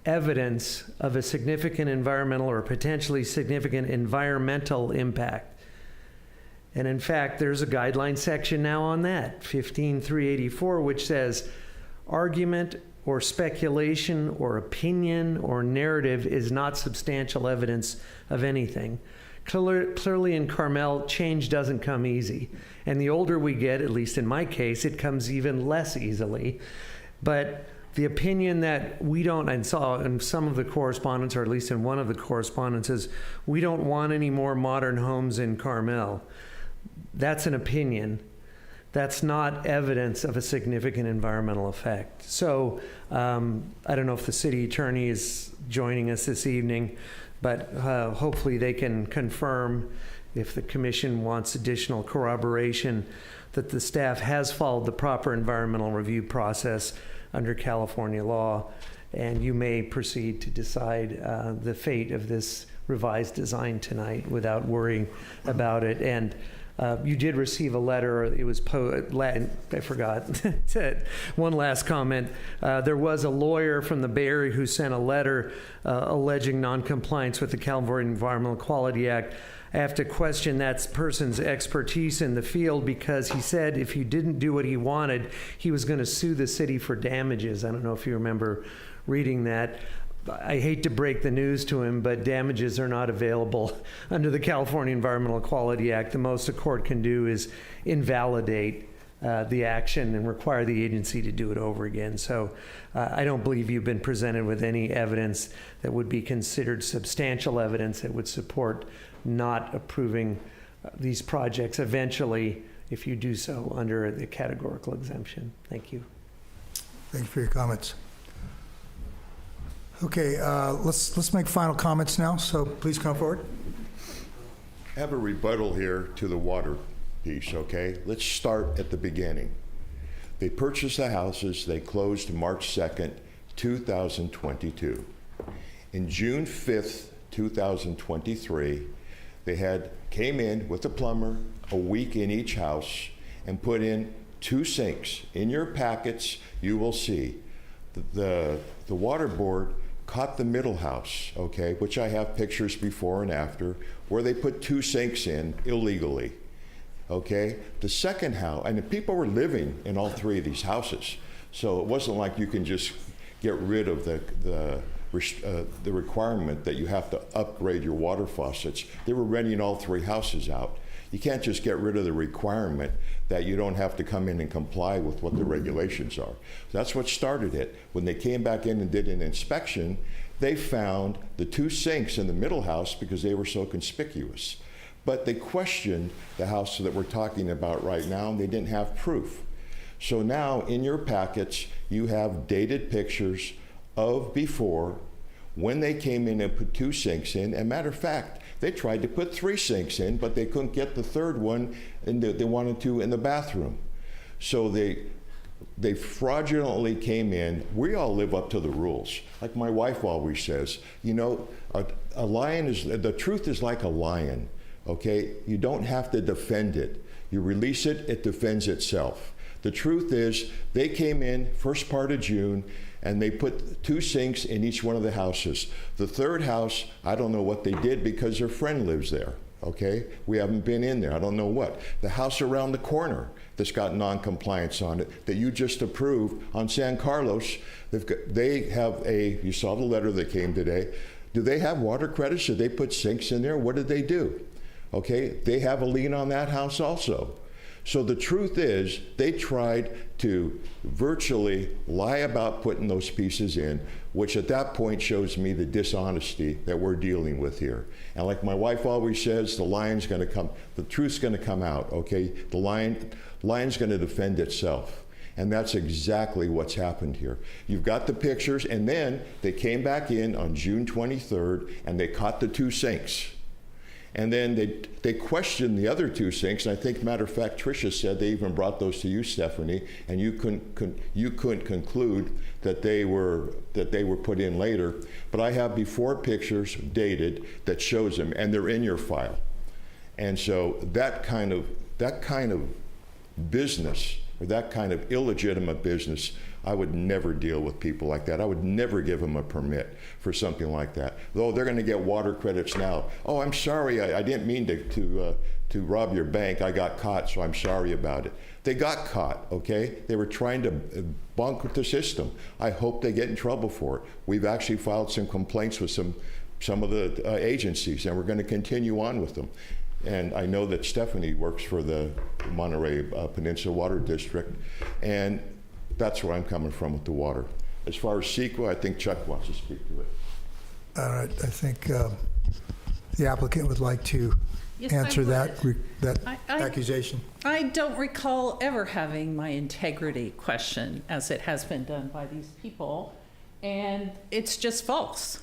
evidence of a significant environmental or potentially significant environmental impact. And in fact, there's a guideline section now on that, 15384, which says argument or speculation or opinion or narrative is not substantial evidence of anything. Clearly in Carmel, change doesn't come easy. And the older we get, at least in my case, it comes even less easily. But the opinion that we don't, and saw in some of the correspondence, or at least in one of the correspondences, we don't want any more modern homes in Carmel. That's an opinion. That's not evidence of a significant environmental effect. So I don't know if the city attorney is joining us this evening, but hopefully they can confirm, if the commission wants additional corroboration, that the staff has followed the proper environmental review process under California law, and you may proceed to decide the fate of this revised design tonight without worrying about it. And you did receive a letter. It was I forgot. One last comment. There was a lawyer from the Bay Area who sent a letter alleging noncompliance with the California Environmental Quality Act. I have to question that person's expertise in the field, because he said if you didn't do what he wanted, he was going to sue the city for damages. I don't know if you remember reading that. I hate to break the news to him, but damages are not available under the California Environmental Quality Act. The most a court can do is invalidate the action and require the agency to do it over again. So I don't believe you've been presented with any evidence that would be considered substantial evidence that would support not approving these projects eventually if you do so under the categorical exemption. Thank you. Thank you for your comments. Okay, let's make final comments now, so please come forward. I have a rebuttal here to the water piece, okay? Let's start at the beginning. They purchased the houses, they closed March 2nd, 2022. In June 5th, 2023, they came in with a plumber, a week in each house, and put in 2 sinks. In your packets, you will see the water board caught the middle house, okay, which I have pictures before and after, where they put 2 sinks in illegally, okay? The second house, and people were living in all 3 of these houses, so it wasn't like you can just get rid of the requirement that you have to upgrade your water faucets. They were renting all 3 houses out. You can't just get rid of the requirement that you don't have to come in and comply with what the regulations are. That's what started it. When they came back in and did an inspection, they found the 2 sinks in the middle house because they were so conspicuous. But they questioned the house that we're talking about right now, and they didn't have proof. So now in your packets, you have dated pictures of before, when they came in and put 2 sinks in. And matter of fact, they tried to put 3 sinks in, but they couldn't get the 3rd one, and they wanted to in the bathroom. So they fraudulently came in. We all live up to the rules. Like my wife always says, you know, a lion is, the truth is like a lion, okay? You don't have to defend it. You release it, it defends itself. The truth is, they came in first part of June, and they put 2 sinks in each one of the houses. The 3rd house, I don't know what they did because their friend lives there, okay? We haven't been in there, I don't know what. The house around the corner that's got non-compliance on it that you just approved on San Carlos, they have you saw the letter that came today. Do they have water credits? Did they put sinks in there? What did they do? Okay, they have a lien on that house also. So the truth is, they tried to virtually lie about putting those pieces in, which at that point shows me the dishonesty that we're dealing with here. And like my wife always says, the truth's gonna come out, okay? The lion's gonna defend itself. And that's exactly what's happened here. You've got the pictures, and then they came back in on June 23rd, and they caught the 2 sinks. And then they questioned the other 2 sinks, and I think, matter of fact, Tricia said they even brought those to you, Stephanie, and you couldn't conclude that they were put in later. But I have before pictures dated that shows them, and they're in your file. And so that kind of business, or that kind of illegitimate business, I would never deal with people like that. I would never give them a permit for something like that. Though they're going to get water credits now. Oh, I'm sorry, I didn't mean to rob your bank. I got caught, so I'm sorry about it. They got caught, okay? They were trying to bunk the system. I hope they get in trouble for it. We've actually filed some complaints with some of the agencies, and we're going to continue on with them. And I know that Stephanie works for the Monterey Peninsula Water District, and that's where I'm coming from with the water. As far as CEQA, I think Chuck wants to speak to it. All right, I think the applicant would like to answer that accusation. I don't recall ever having my integrity questioned as it has been done by these people, and it's just false.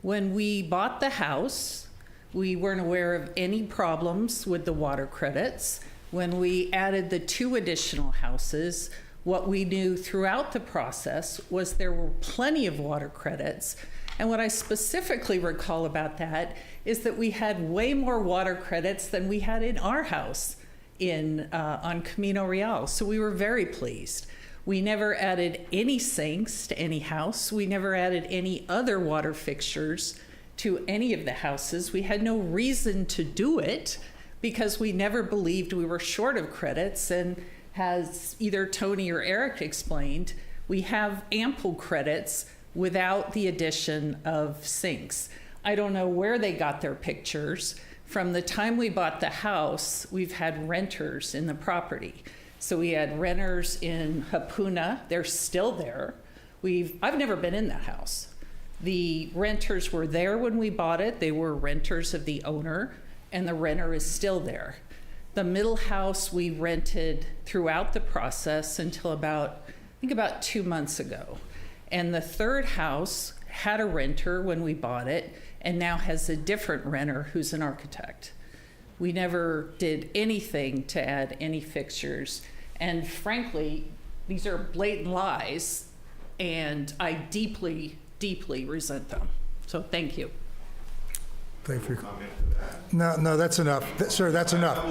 When we bought the house, we weren't aware of any problems with the water credits. When we added the 2 additional houses, what we knew throughout the process was there were plenty of water credits. And what I specifically recall about that is that we had way more water credits than we had in our house on Camino Real. So we were very pleased. We never added any sinks to any house. We never added any other water fixtures to any of the houses. We had no reason to do it because we never believed we were short of credits. And as either Tony or Eric explained, we have ample credits without the addition of sinks. I don't know where they got their pictures. From the time we bought the house, we've had renters in the property. So we had renters in Hapuna. They're still there. I've never been in that house. The renters were there when we bought it. They were renters of the owner, and the renter is still there. The middle house we rented throughout the process until about 2 months ago. And the third house had a renter when we bought it and now has a different renter who's an architect. We never did anything to add any fixtures. And frankly, these are blatant lies, and I deeply, deeply resent them. So thank you. Thank you. No, that's enough. Sir, that's enough.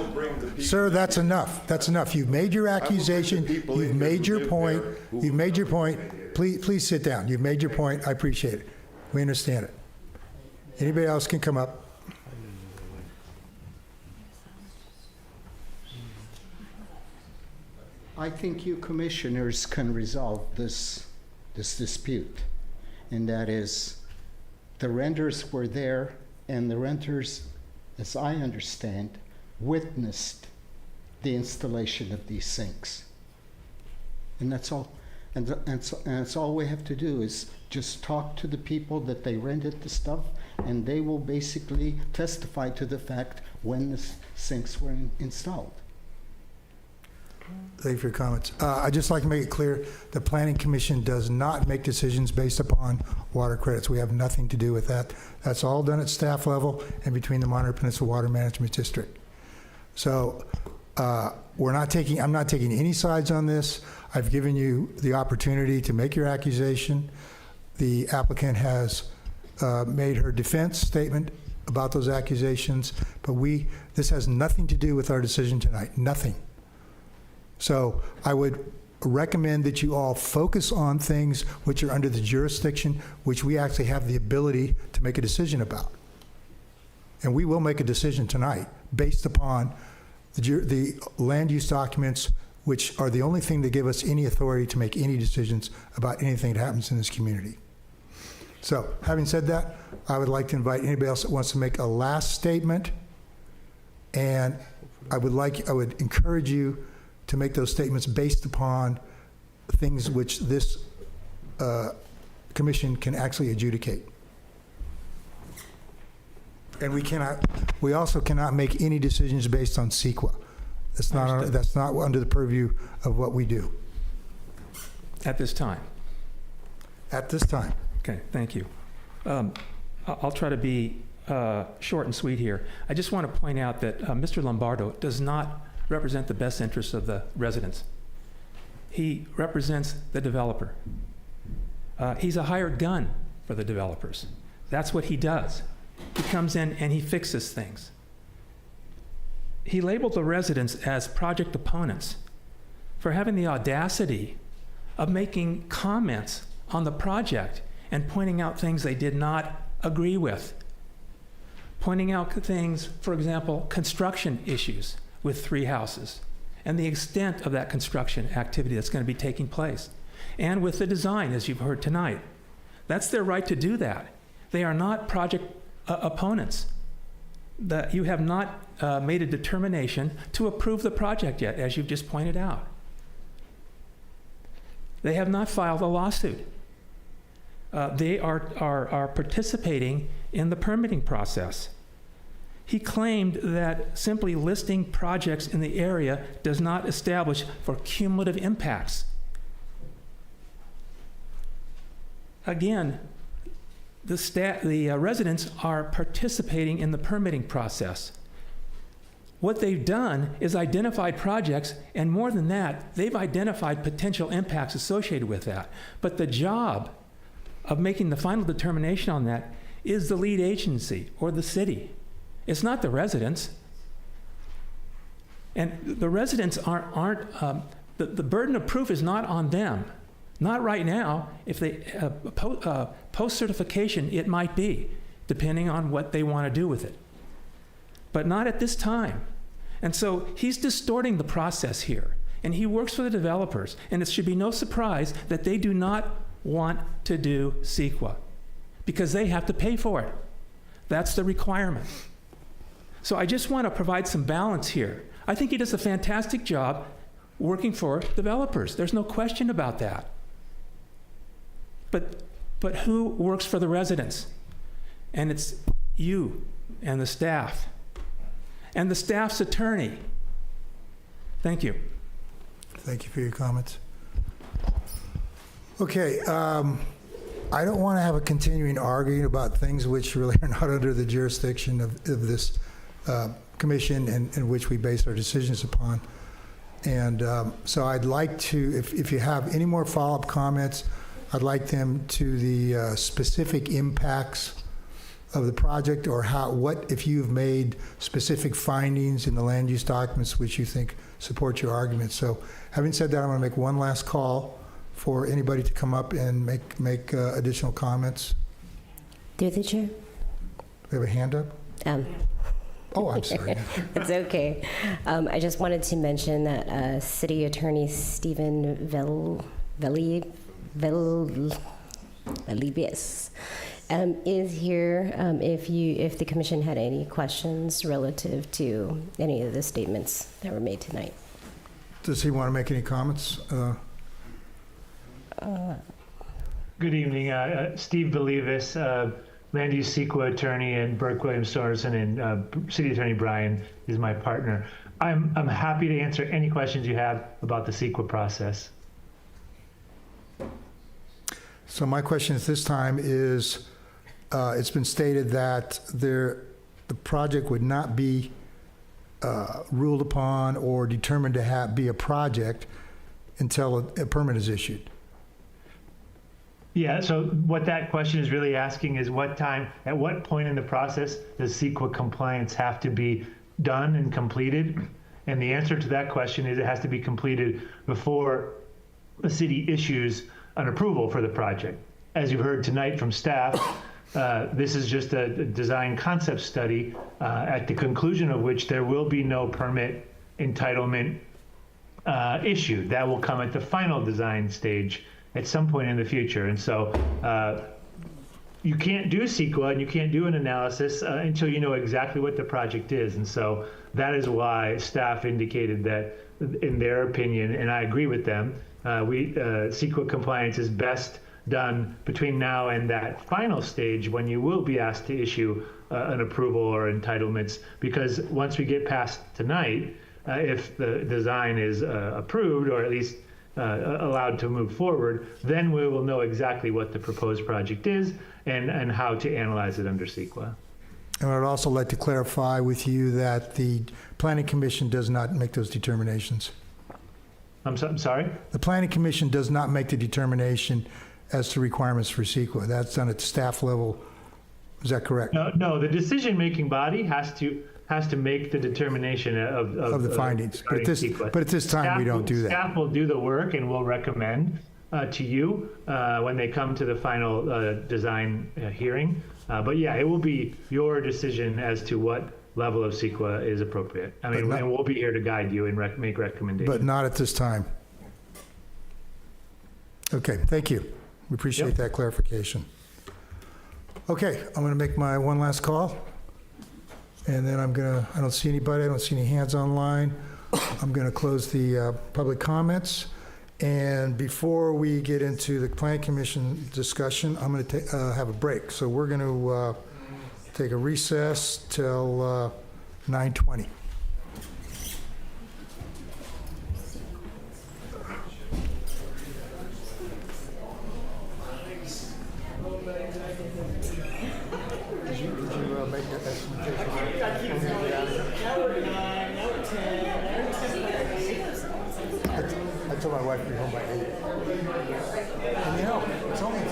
Sir, that's enough. That's enough. You've made your accusation. You've made your point. You've made your point. Please sit down. You've made your point. I appreciate it. We understand it. Anybody else can come up. I think you commissioners can resolve this dispute, and that is the renters were there, and the renters, as I understand, witnessed the installation of these sinks. And that's all. And that's all we have to do is just talk to the people that they rented the stuff, and they will basically testify to the fact when the sinks were installed. Thank you for your comments. I'd just like to make it clear, the Planning Commission does not make decisions based upon water credits. We have nothing to do with that. That's all done at staff level and between the Monterey Peninsula Water Management District. So I'm not taking any sides on this. I've given you the opportunity to make your accusation. The applicant has made her defense statement about those accusations, but this has nothing to do with our decision tonight, nothing. So I would recommend that you all focus on things which are under the jurisdiction, which we actually have the ability to make a decision about. And we will make a decision tonight based upon the land use documents, which are the only thing that give us any authority to make any decisions about anything that happens in this community. So having said that, I would like to invite anybody else that wants to make a last statement. And I would encourage you to make those statements based upon things which this commission can actually adjudicate. And we also cannot make any decisions based on CEQA. That's not under the purview of what we do. At this time? At this time. Okay, thank you. I'll try to be short and sweet here. I just want to point out that Mr. Lombardo does not represent the best interests of the residents. He represents the developer. He's a hired gun for the developers. That's what he does. He comes in and he fixes things. He labeled the residents as project opponents for having the audacity of making comments on the project and pointing out things they did not agree with. Pointing out things, for example, construction issues with 3 houses and the extent of that construction activity that's going to be taking place. And with the design, as you've heard tonight. That's their right to do that. They are not project opponents. That you have not made a determination to approve the project yet, as you've just pointed out. They have not filed a lawsuit. They are participating in the permitting process. He claimed that simply listing projects in the area does not establish for cumulative impacts. Again, the residents are participating in the permitting process. What they've done is identified projects, and more than that, they've identified potential impacts associated with that. But the job of making the final determination on that is the lead agency or the city. It's not the residents. And the residents aren't the burden of proof is not on them. Not right now. If they post-certification, it might be, depending on what they want to do with it. But not at this time. And so he's distorting the process here. And he works for the developers. And it should be no surprise that they do not want to do CEQA because they have to pay for it. That's the requirement. So I just want to provide some balance here. I think he does a fantastic job working for developers. There's no question about that. But who works for the residents? And it's you and the staff and the staff's attorney. Thank you. Thank you for your comments. Okay, I don't want to have a continuing arguing about things which really are not under the jurisdiction of this commission and which we base our decisions upon. And so I'd like to, if you have any more follow-up comments, I'd like them to the specific impacts of the project, or what if you've made specific findings in the land use documents which you think support your argument. So having said that, I'm going to make one last call for anybody to come up and make additional comments. Through the chair. We have a hand up? Oh, I'm sorry. It's okay. I just wanted to mention that City Attorney Stephen Velibis is here if the commission had any questions relative to any of the statements that were made tonight. Does he want to make any comments? Good evening. Steve Believis, Land Use CEQA attorney, and Burke Williams Sorensen, and City Attorney Brian is my partner. I'm happy to answer any questions you have about the CEQA process. So my question at this time is, it's been stated that the project would not be ruled upon or determined to be a project until a permit is issued. Yeah, so what that question is really asking is at what point in the process does CEQA compliance have to be done and completed? And the answer to that question is it has to be completed before the city issues an approval for the project. As you've heard tonight from staff, this is just a design concept study, at the conclusion of which there will be no permit entitlement issued. That will come at the final design stage at some point in the future. And so you can't do CEQA and you can't do an analysis until you know exactly what the project is. And so that is why staff indicated that, in their opinion, and I agree with them, CEQA compliance is best done between now and that final stage when you will be asked to issue an approval or entitlements, because once we get past tonight, if the design is approved or at least allowed to move forward, then we will know exactly what the proposed project is and how to analyze it under CEQA. And I'd also like to clarify with you that the Planning Commission does not make those determinations. I'm sorry? The Planning Commission does not make the determination as to requirements for CEQA. That's done at staff level. Is that correct? No, the decision-making body has to make the determination of the findings. But at this time, we don't do that. Staff will do the work and will recommend to you when they come to the final design hearing. But yeah, it will be your decision as to what level of CEQA is appropriate. I mean, and we'll be here to guide you and make recommendations. But not at this time. Okay, thank you. We appreciate that clarification. Okay, I'm going to make my one last call. And then I don't see anybody, I don't see any hands online. I'm going to close the public comments. And before we get into the Planning Commission discussion, I'm going to have a break. So we're going to take a recess till 9:20. I told my wife to be home by 8. And you know, it's only 10.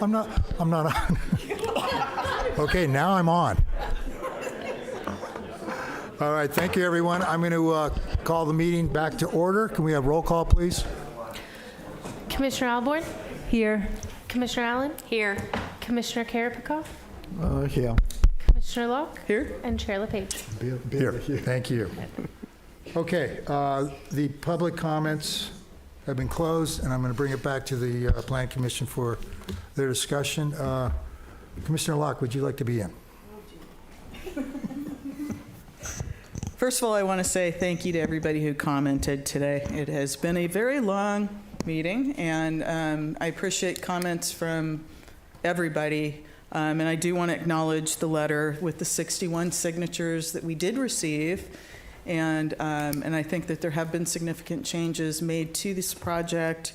I'm not on. Okay, now I'm on. All right, thank you, everyone. I'm going to call the meeting back to order. Can we have roll call, please? Commissioner Alborn? Here. Commissioner Allen? Here. Commissioner Karapikov? Here. Commissioner Locke? Here. And Chair LePage? Here. Thank you. Okay, the public comments have been closed, and I'm going to bring it back to the Plan Commission for their discussion. Commissioner Locke, would you like to be in? First of all, I want to say thank you to everybody who commented today. It has been a very long meeting, and I appreciate comments from everybody. And I do want to acknowledge the letter with the 61 signatures that we did receive. And I think that there have been significant changes made to this project.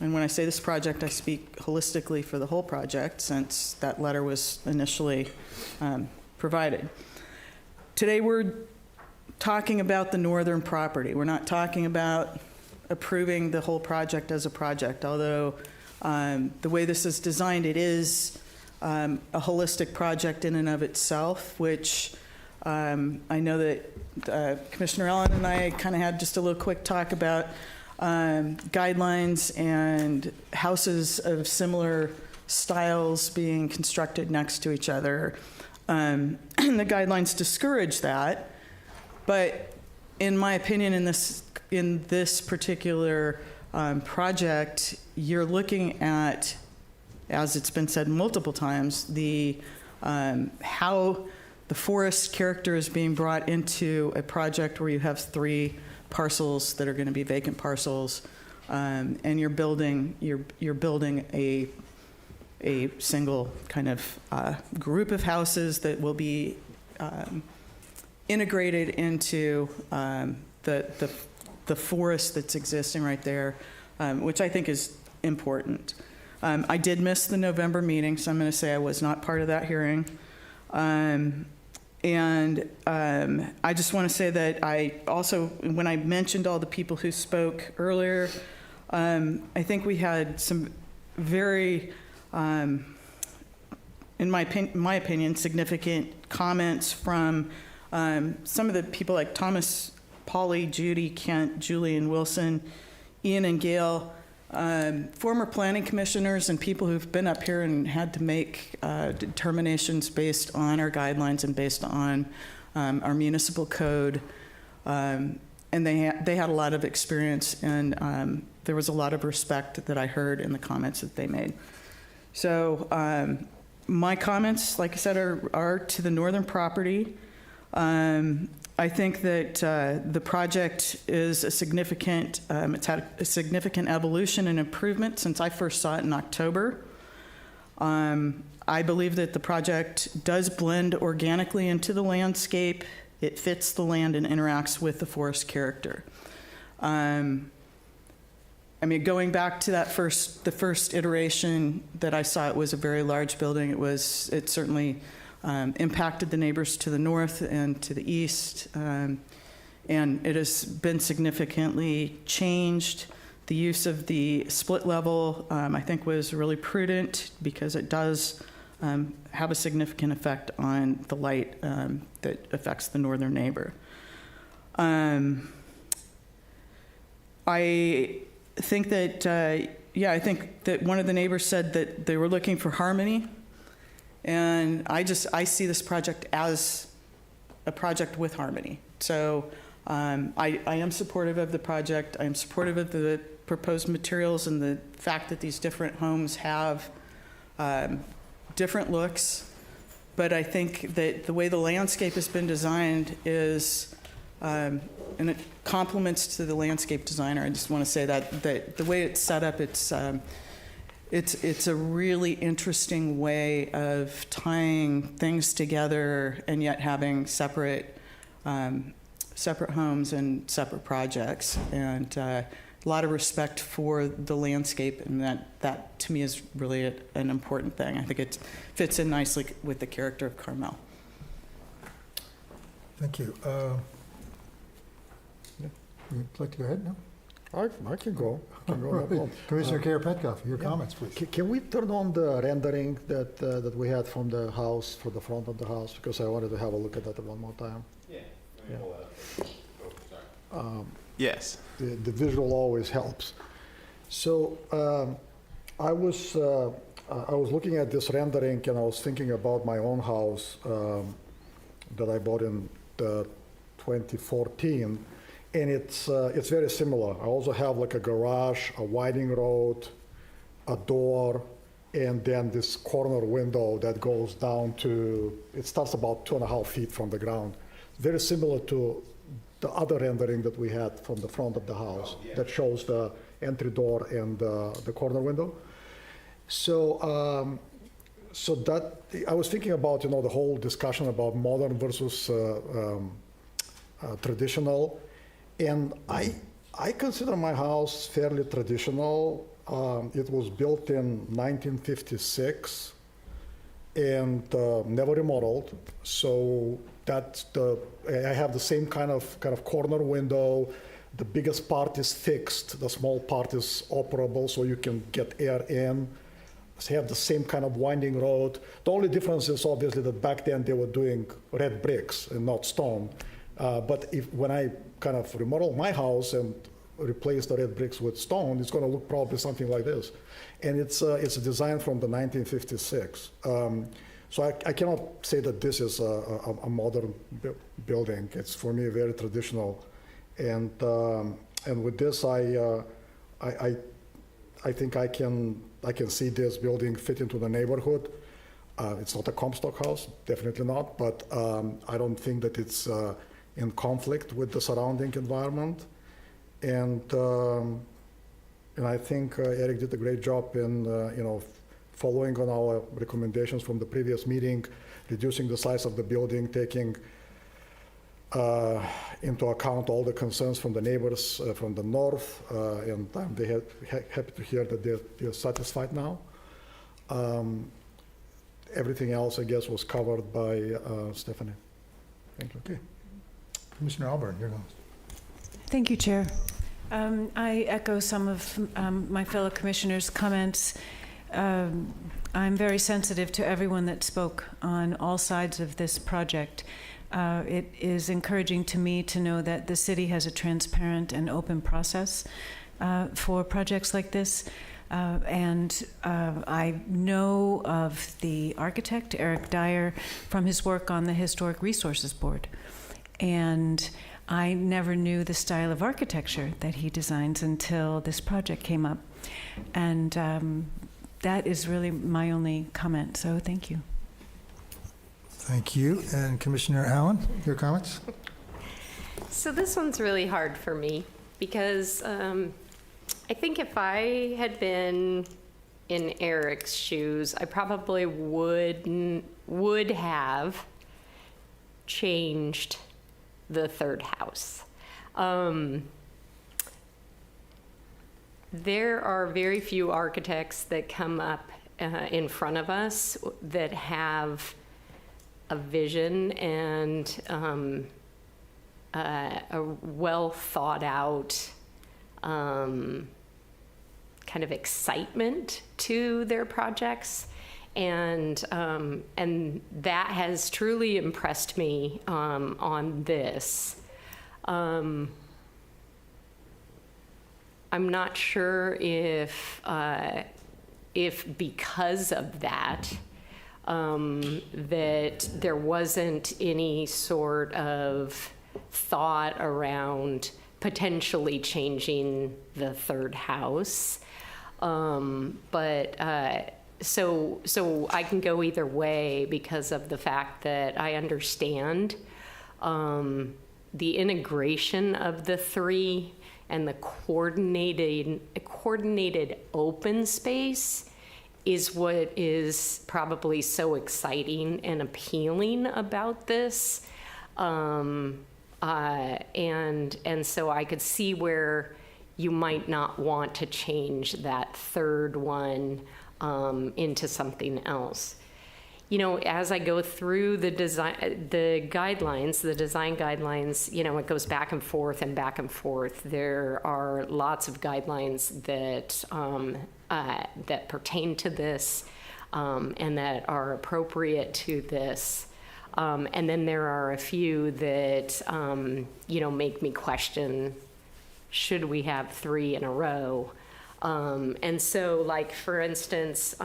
And when I say this project, I speak holistically for the whole project, since that letter was initially provided. Today we're talking about the northern property. We're not talking about approving the whole project as a project, although the way this is designed, it is a holistic project in and of itself, which I know that Commissioner Allen and I kind of had just a little quick talk about guidelines and houses of similar styles being constructed next to each other. The guidelines discourage that, but in my opinion, in this particular project, you're looking at, as it's been said multiple times, the how the forest character is being brought into a project where you have 3 parcels that are going to be vacant parcels, and you're building a single kind of group of houses that will be integrated into the forest that's existing right there, which I think is important. I did miss the November meeting, so I'm going to say I was not part of that hearing. And I just want to say that I also, when I mentioned all the people who spoke earlier, I think we had some very, in my opinion, significant comments from some of the people like Thomas, Polly, Judy, Kent, Julian, Wilson, Ian, and Gail, former planning commissioners and people who've been up here and had to make determinations based on our guidelines and based on our municipal code. And they had a lot of experience, and there was a lot of respect that I heard in the comments that they made. So my comments, like I said, are to the northern property. I think that the project is a significant, it's had a significant evolution and improvement since I first saw it in October. I believe that the project does blend organically into the landscape. It fits the land and interacts with the forest character. I mean, going back to the first iteration that I saw, it was a very large building. It certainly impacted the neighbors to the north and to the east, and it has been significantly changed. The use of the split level, I think, was really prudent because it does have a significant effect on the light that affects the northern neighbor. I think that, I think that one of the neighbors said that they were looking for harmony. And I see this project as a project with harmony. So I am supportive of the project. I am supportive of the proposed materials and the fact that these different homes have different looks. But I think that the way the landscape has been designed is, and it complements to the landscape designer. I just want to say that the way it's set up, it's a really interesting way of tying things together and yet having separate homes and separate projects, and a lot of respect for the landscape, and that to me is really an important thing. I think it fits in nicely with the character of Carmel. Thank you. Would you like to go ahead now? I can go. No problem. Commissioner Karapetkoff, your comments, please. Can we turn on the rendering that we had from the house, for the front of the house? Because I wanted to have a look at that one more time. Yes. The visual always helps. So I was looking at this rendering and I was thinking about my own house that I bought in 2014, and it's very similar. I also have like a garage, a winding road, a door, and then this corner window that goes down to, it starts about 2.5 feet from the ground. Very similar to the other rendering that we had from the front of the house that shows the entry door and the corner window. So, so that I was thinking about, the whole discussion about modern versus traditional, and I consider my house fairly traditional. It was built in 1956 and never remodeled. So that's I have the same kind of corner window. The biggest part is fixed. The small part is operable, so you can get air in. So you have the same kind of winding road. The only difference is obviously that back then they were doing red bricks and not stone. But when I kind of remodel my house and replace the red bricks with stone, it's going to look probably something like this. And it's a design from the 1956. So I cannot say that this is a modern building. It's, for me, very traditional. And with this, I think I can see this building fit into the neighborhood. It's not a Comstock house, definitely not, but I don't think that it's in conflict with the surrounding environment. And I think Eric did a great job in following on our recommendations from the previous meeting, reducing the size of the building, taking into account all the concerns from the neighbors from the north, and I'm happy to hear that they're satisfied now. Everything else, I guess, was covered by Stephanie. Thank you. Okay. Commissioner Alburn, you're next. Thank you, Chair. I echo some of my fellow commissioners' comments. I'm very sensitive to everyone that spoke on all sides of this project. It is encouraging to me to know that the city has a transparent and open process for projects like this. And I know of the architect, Eric Dyer, from his work on the Historic Resources Board. And I never knew the style of architecture that he designs until this project came up. And that is really my only comment, so thank you. Thank you. And Commissioner Allen, your comments? So this one's really hard for me because I think if I had been in Eric's shoes, I probably would have changed the third house. There are very few architects that come up in front of us that have a vision and a well thought out kind of excitement to their projects. And that has truly impressed me on this. I'm not sure if because of that, that there wasn't any sort of thought around potentially changing the third house. So I can go either way because of the fact that I understand the integration of the three and the coordinated open space is what is probably so exciting and appealing about this. And so I could see where you might not want to change that third one into something else. as I go through the design guidelines, it goes back and forth and back and forth. There are lots of guidelines that that pertain to this and that are appropriate to this. And then there are a few that, make me question, should we have 3 in a row? And so, like, for instance,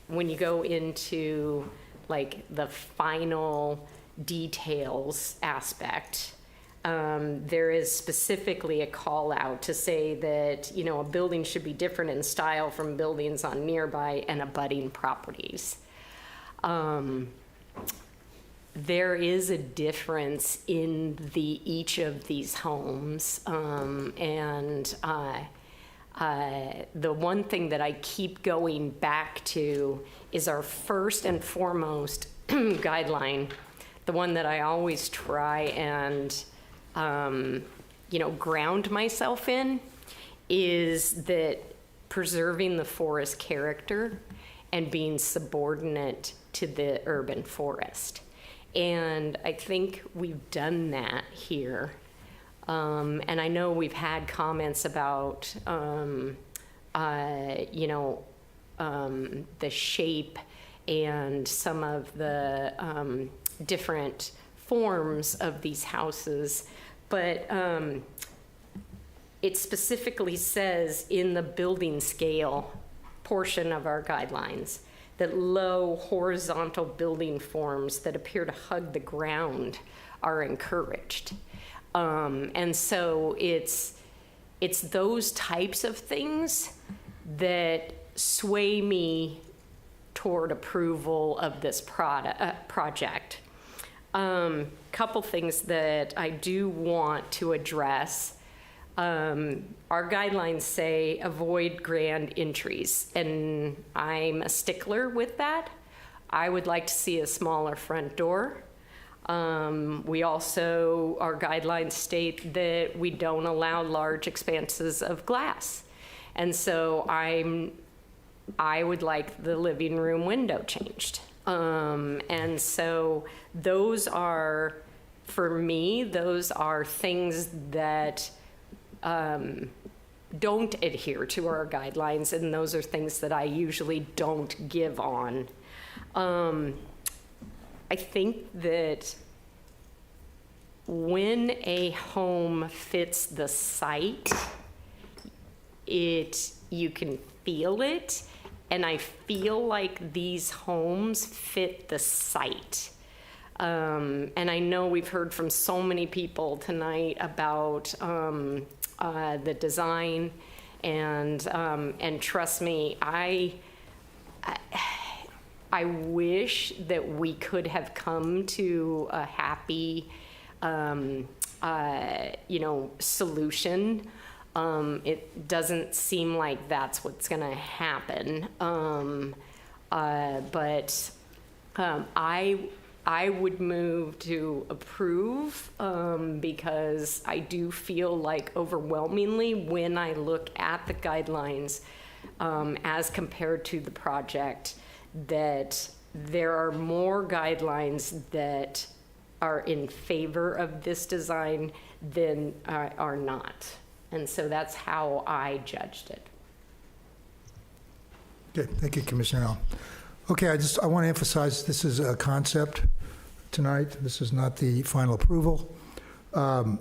when you go into, like, the final details aspect, there is specifically a call out to say that, a building should be different in style from buildings on nearby and abutting properties. There is a difference in each of these homes, and the one thing that I keep going back to is our first and foremost guideline, the one that I always try and ground myself in, is that preserving the forest character and being subordinate to the urban forest. And I think we've done that here. And I know we've had comments about, the shape and some of the different forms of these houses. But it specifically says in the building scale portion of our guidelines that low horizontal building forms that appear to hug the ground are encouraged. And so it's those types of things that sway me toward approval of this project. Couple things that I do want to address. Our guidelines say avoid grand entries, and I'm a stickler with that. I would like to see a smaller front door. We also, our guidelines state that we don't allow large expanses of glass. And so I would like the living room window changed. And so those are, for me, those are things that don't adhere to our guidelines, and those are things that I usually don't give on. I think that when a home fits the site, you can feel it, and I feel like these homes fit the site. And I know we've heard from so many people tonight about the design, and trust me, I wish that we could have come to a happy, solution. It doesn't seem like that's what's going to happen. But I would move to approve because I do feel like overwhelmingly when I look at the guidelines as compared to the project, that there are more guidelines that are in favor of this design than are not. And so that's how I judged it. Okay, thank you, Commissioner Allen. Okay, I want to emphasize this is a concept tonight. This is not the final approval. I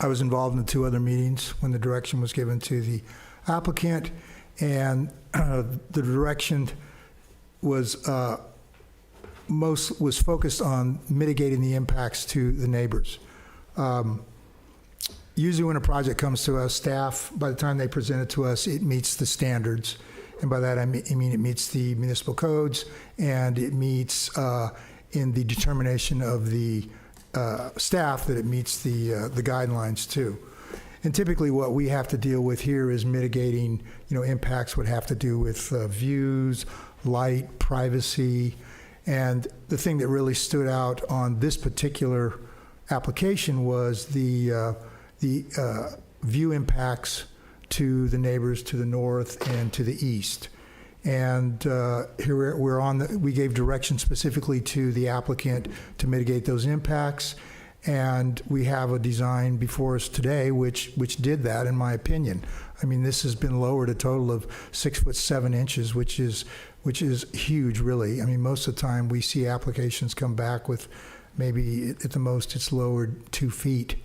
was involved in 2 other meetings when the direction was given to the applicant, and the direction was focused on mitigating the impacts to the neighbors. Usually when a project comes to us, staff, by the time they present it to us, it meets the standards. And by that I mean it meets the municipal codes, and it meets in the determination of the staff that it meets the guidelines too. And typically what we have to deal with here is mitigating, impacts would have to do with views, light, privacy. And the thing that really stood out on this particular application was the view impacts to the neighbors to the north and to the east. And here we gave direction specifically to the applicant to mitigate those impacts. And we have a design before us today which did that, in my opinion. I mean, this has been lowered a total of 6'7", which is huge, really. I mean, most of the time we see applications come back with maybe at the most it's lowered 2 feet.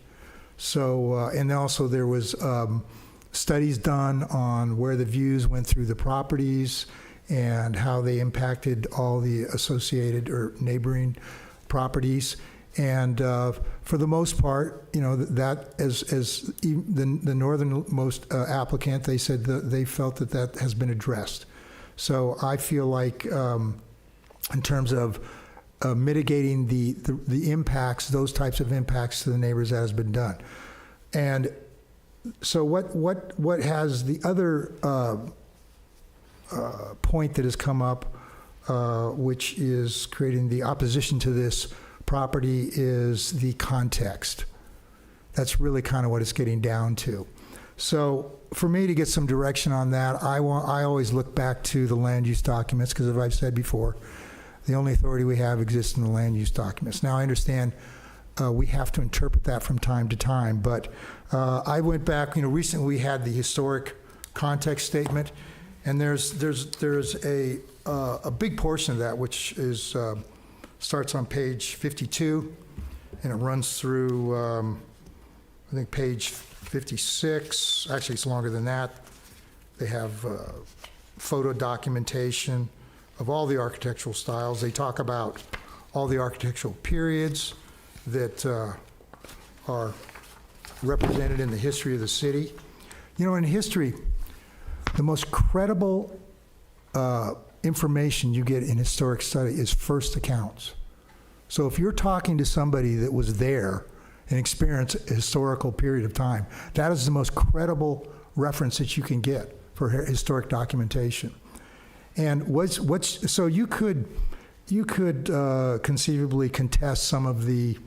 So, and also there was studies done on where the views went through the properties and how they impacted all the associated or neighboring properties. And for the most part, you know, that as the northernmost applicant, they said that they felt that has been addressed. So I feel like in terms of mitigating the impacts, those types of impacts to the neighbors, that has been done. And so what has the other point that has come up, which is creating the opposition to this property, is the context. That's really kind of what it's getting down to. So for me to get some direction on that, I always look back to the land use documents, because as I've said before, the only authority we have exists in the land use documents. Now I understand we have to interpret that from time to time, but I went back, you know, recently we had the historic context statement, and there's a big portion of that which is starts on page 52, and it runs through I think page 56. Actually, it's longer than that. They have photo documentation of all the architectural styles. They talk about all the architectural periods that are represented in the history of the city. You know, in history, the most credible information you get in historic study is first accounts. So if you're talking to somebody that was there and experienced a historical period of time, that is the most credible reference that you can get for historic documentation. And so you could conceivably contest some of the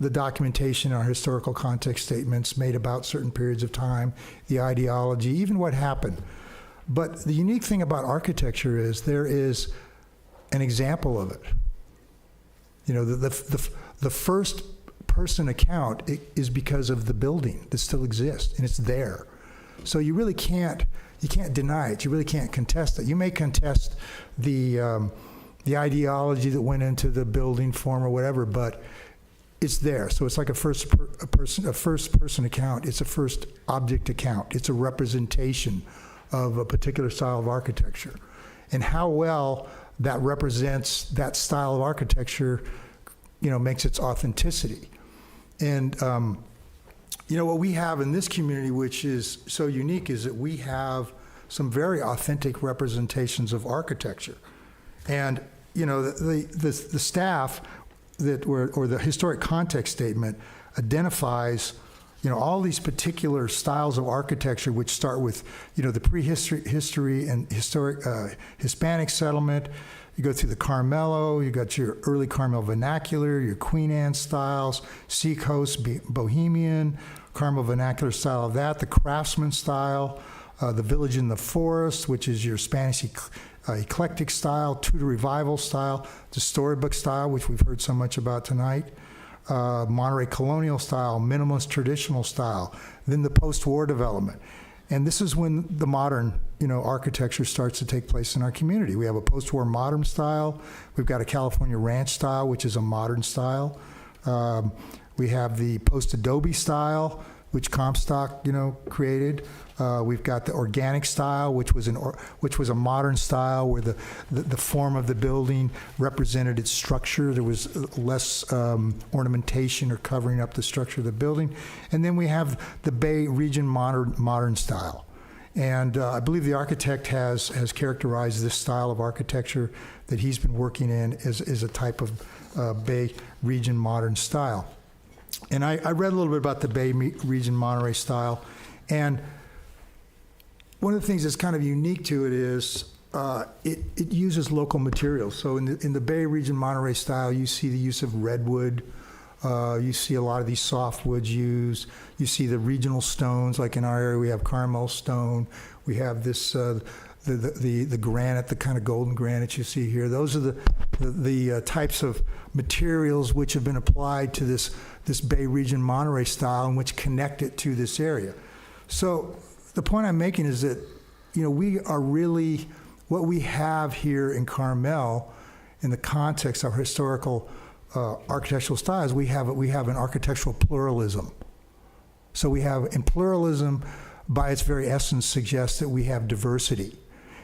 documentation in our historical context statements made about certain periods of time, the ideology, even what happened. But the unique thing about architecture is there is an example of it. You know, the first person account is because of the building that still exists, and it's there. So you really can't deny it. You really can't contest it. You may contest the ideology that went into the building form or whatever, but it's there. So it's like a first person account. It's a first object account. It's a representation of a particular style of architecture. And how well that represents that style of architecture, you know, makes its authenticity. And, you know, what we have in this community, which is so unique, is that we have some very authentic representations of architecture. And, you know, the staff or the historic context statement identifies, you know, all these particular styles of architecture, which start with, you know, the prehistory and historic Hispanic settlement. You go through the Carmelo, you got your early Carmel vernacular, your Queen Anne styles, Seacoast, Bohemian, Carmel vernacular style of that, the Craftsman style, the Village in the Forest, which is your Spanish eclectic style, Tudor Revival style, the Storybook style, which we've heard so much about tonight, Monterey colonial style, minimalist traditional style, then the post-war development. And this is when the modern, you know, architecture starts to take place in our community. We have a post-war modern style. We've got a California ranch style, which is a modern style. We have the post-Adobe style, which Comstock, you know, created. We've got the organic style, which was a modern style where the form of the building represented its structure. There was less ornamentation or covering up the structure of the building. And then we have the Bay Region modern style. And I believe the architect has characterized this style of architecture that he's been working in as a type of Bay Region modern style. And I read a little bit about the Bay Region Monterey style, and one of the things that's kind of unique to it is it uses local materials. So in the Bay Region Monterey style, you see the use of redwood. You see a lot of these softwoods used. You see the regional stones, like in our area we have Carmel stone. We have this the granite, the kind of golden granite you see here. Those are the types of materials which have been applied to this Bay region Monterey style and which connect it to this area. So the point I'm making is that, we are really, what we have here in Carmel in the context of historical architectural styles, we have an architectural pluralism. So we have, and pluralism by its very essence suggests that we have diversity.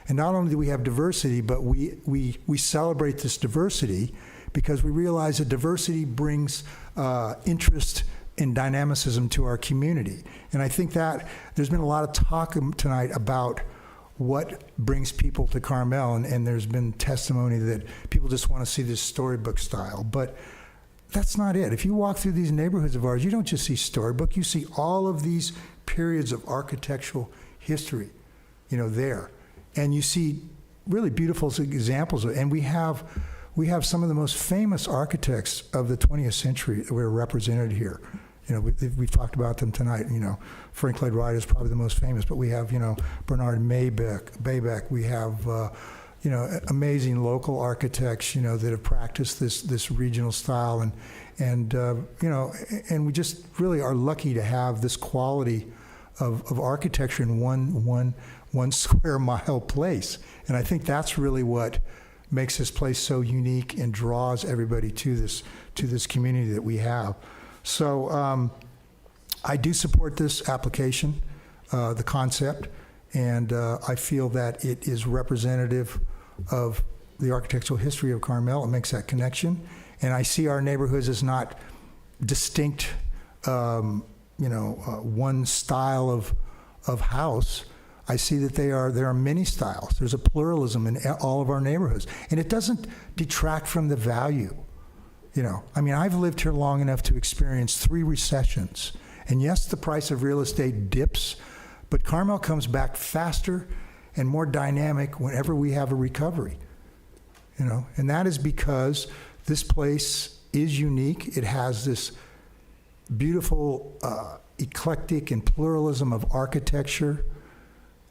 And not only do we have diversity, but we celebrate this diversity because we realize that diversity brings interest and dynamicism to our community. And I think that there's been a lot of talk tonight about what brings people to Carmel, and there's been testimony that people just want to see this storybook style. But that's not it. If you walk through these neighborhoods of ours, you don't just see storybook, you see all of these periods of architectural history, there. And you see really beautiful examples of it. And we have some of the most famous architects of the 20th century that were represented here. We've talked about them tonight. Frank Lloyd Wright is probably the most famous, but we have, Bernard Baybeck. We have, amazing local architects, that have practiced this regional style, and we just really are lucky to have this quality of architecture in one square mile place. And I think that's really what makes this place so unique and draws everybody to this community that we have. So I do support this application, the concept, and I feel that it is representative of the architectural history of Carmel. It makes that connection. And I see our neighborhoods as not distinct, one style of house. I see that there are many styles. There's a pluralism in all of our neighborhoods. And it doesn't detract from the value. I've lived here long enough to experience 3 recessions. And yes, the price of real estate dips, but Carmel comes back faster and more dynamic whenever we have a recovery. And that is because this place is unique. It has this beautiful eclectic and pluralism of architecture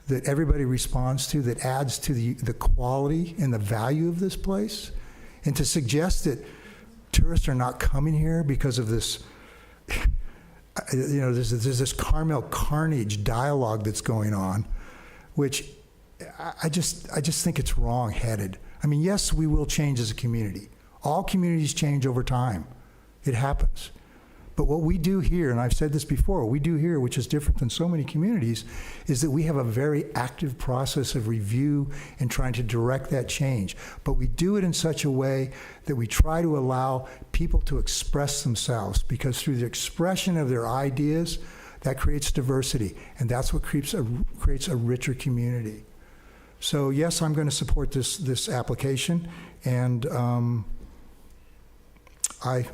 that everybody responds to, that adds to the quality and the value of this place. And to suggest that tourists are not coming here because of this, there's this Carmel carnage dialogue that's going on, which I just think it's wrong-headed. Yes, we will change as a community. All communities change over time. It happens. But what we do here, and I've said this before, what we do here, which is different than so many communities, is that we have a very active process of review and trying to direct that change. But we do it in such a way that we try to allow people to express themselves, because through the expression of their ideas, that creates diversity, and that's what creates a richer community. So yes, I'm going to support this application, and I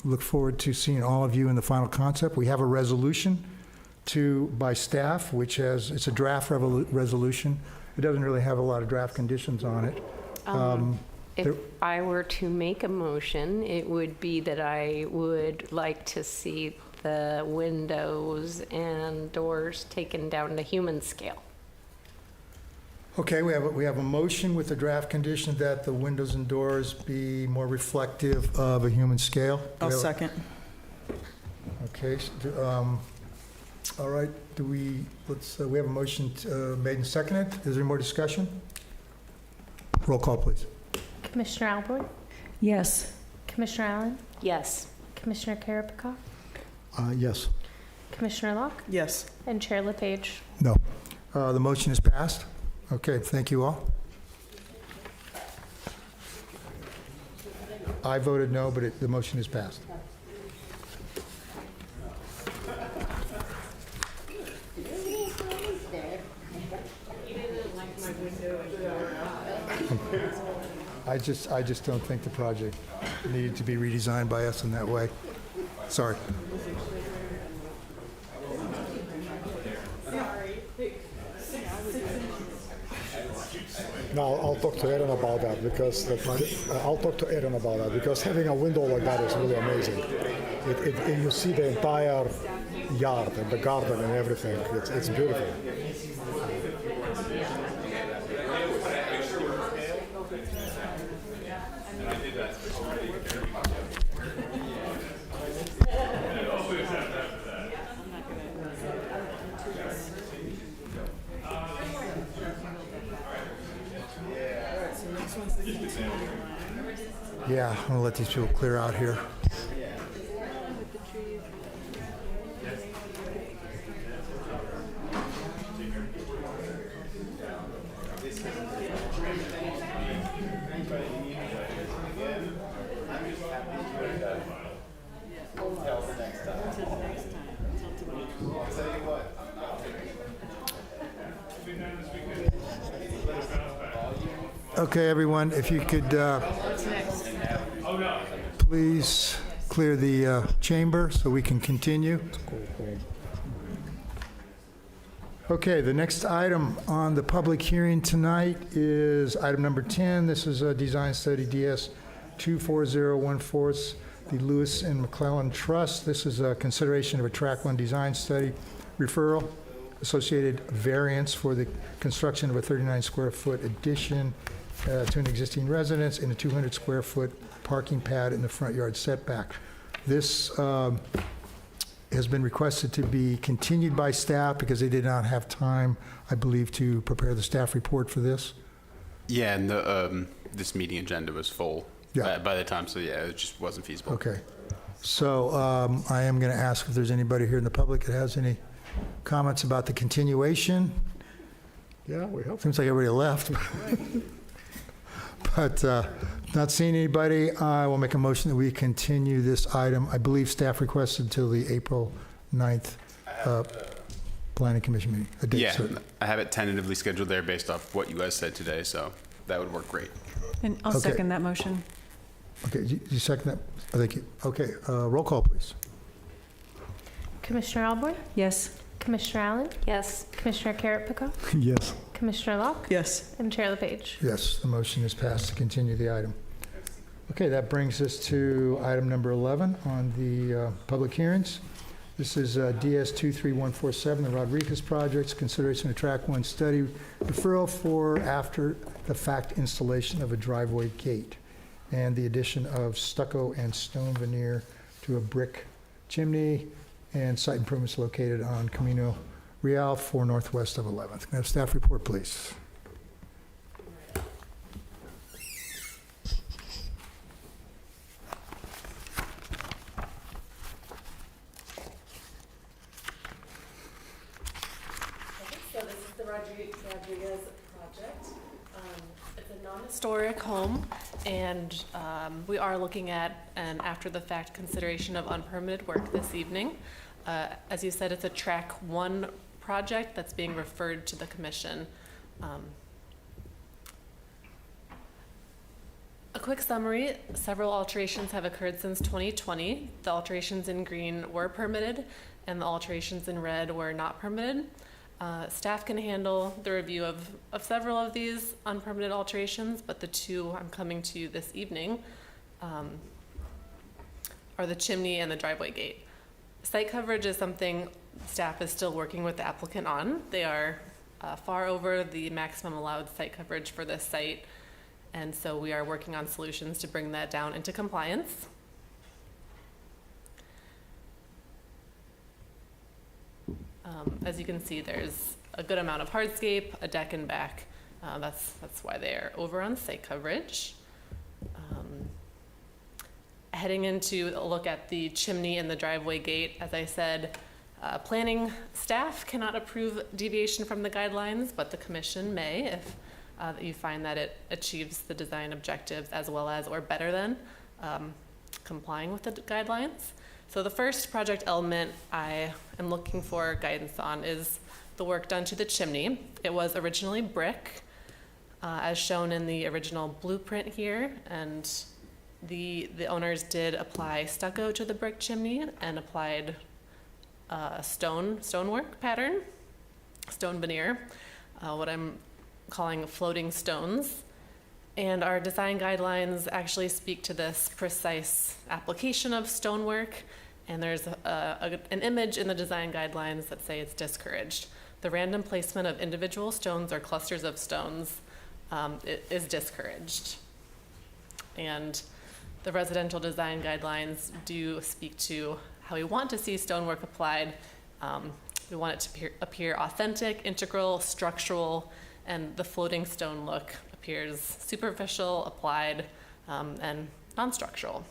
look forward to seeing all of you in the final concept. We have a resolution by staff, it's a draft resolution. It doesn't really have a lot of draft conditions on it. If I were to make a motion, it would be that I would like to see the windows and doors taken down to human scale. Okay, we have a motion with the draft condition that the windows and doors be more reflective of a human scale. I'll second. Okay, all right, we have a motion made and seconded. Is there more discussion? Roll call, please. Commissioner Alborn? Yes. Commissioner Allen? Yes. Commissioner Karapikoff? Yes. Commissioner Locke? Yes. And Chair LePage? No. The motion is passed. Okay, thank you all. I voted no, but the motion is passed. I just don't think the project needed to be redesigned by us in that way. Sorry. Now I'll talk to Aaron about that because having a window like that is really amazing. You see the entire yard and the garden and everything. It's beautiful. Yeah, I'm gonna let these people clear out here. Okay, everyone, if you could please clear the chamber so we can continue. Okay, the next item on the public hearing tonight is item number 10. This is a design study DS 24014, the Lewis and McClellan Trust. This is a consideration of a track 1 design study referral, associated variance for the construction of a 39 square foot addition to an existing residence in a 200 square foot parking pad in the front yard setback. This has been requested to be continued by staff because they did not have time, I believe, to prepare the staff report for this. Yeah, and the this meeting agenda was full by the time, so yeah, it just wasn't feasible. Okay. So I am going to ask if there's anybody here in the public that has any comments about the continuation. Yeah, we hope. Seems like everybody left. But not seeing anybody, I will make a motion that we continue this item. I believe staff requested until the April 9th Planning Commission meeting. A date certain. I have it tentatively scheduled there based off what you guys said today, so that would work great. And I'll Okay. second that motion. Okay, you second that? Oh, thank you. Okay, roll call, please. Commissioner Alboy? Yes. Commissioner Allen? Yes. Commissioner Carrot-Pico? Yes. Commissioner Locke? Yes. And Chair LePage? Yes, the motion is passed to continue the item. Okay, that brings us to item number 11 on the public hearings. This is DS 23147, the Rodriguez Projects, consideration of track 1 study referral for after the fact installation of a driveway gate and the addition of stucco and stone veneer to a brick chimney and site improvements located on Camino Real 4 northwest of 11th. Can I have staff report, please? So this is the Rodriguez project. It's a non-historic home, and we are looking at an after-the-fact consideration of unpermitted work this evening. As you said, it's a track 1 project that's being referred to the commission. A quick summary: several alterations have occurred since 2020. The alterations in green were permitted, and the alterations in red were not permitted. Staff can handle the review of several of these unpermitted alterations, but the two I'm coming to this evening are the chimney and the driveway gate. Site coverage is something staff is still working with the applicant on. They are far over the maximum allowed site coverage for this site, and so we are working on solutions to bring that down into compliance. As you can see, there's a good amount of hardscape, a deck and back. That's why they are over on site coverage. Heading into a look at the chimney and the driveway gate, as I said, planning staff cannot approve deviation from the guidelines, but the commission may if you find that it achieves the design objectives as well as or better than complying with the guidelines. So the first project element I am looking for guidance on is the work done to the chimney. It was originally brick, as shown in the original blueprint here, and the owners did apply stucco to the brick chimney and applied a stonework pattern, stone veneer, what I'm calling floating stones. And our design guidelines actually speak to this precise application of stonework, and there's an image in the design guidelines that say it's discouraged. The random placement of individual stones or clusters of stones is discouraged. And the residential design guidelines do speak to how we want to see stonework applied. We want it to appear authentic, integral, structural, and the floating stone look appears superficial, applied, and non-structural.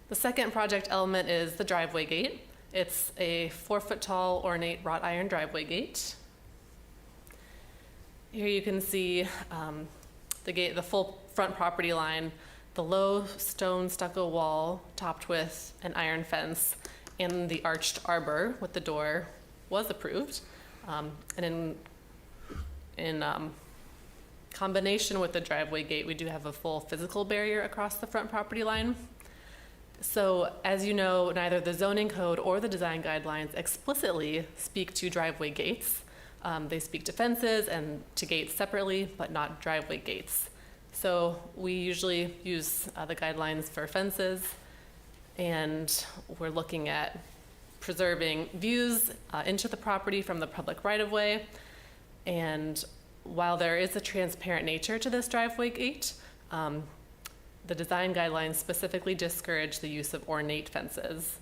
The second project element is the driveway gate. It's a 4-foot-tall ornate wrought iron driveway gate. Here you can see the gate, the full front property line, the low stone stucco wall topped with an iron fence, and the arched arbor with the door was approved. And in combination with the driveway gate, we do have a full physical barrier across the front property line. So as you know, neither the zoning code or the design guidelines explicitly speak to driveway gates. They speak to fences and to gates separately, but not driveway gates. So we usually use the guidelines for fences, and we're looking at preserving views into the property from the public right-of-way. And while there is a transparent nature to this driveway gate, the design guidelines specifically discourage the use of ornate fences.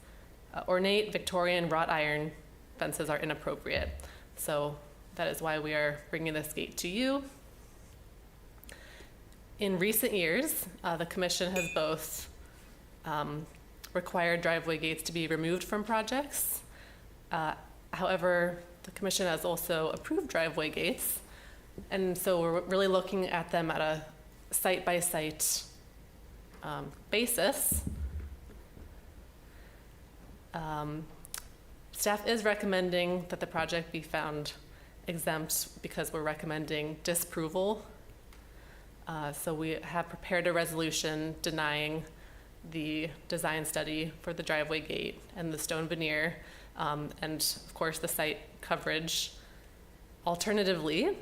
Ornate Victorian wrought iron fences are inappropriate. So that is why we are bringing this gate to you. In recent years, the commission has both required driveway gates to be removed from projects. However, the commission has also approved driveway gates. And so we're really looking at them at a site-by-site basis. Staff is recommending that the project be found exempt because we're recommending disapproval. So we have prepared a resolution denying the design study for the driveway gate and the stone veneer, and of course the site coverage. Alternatively,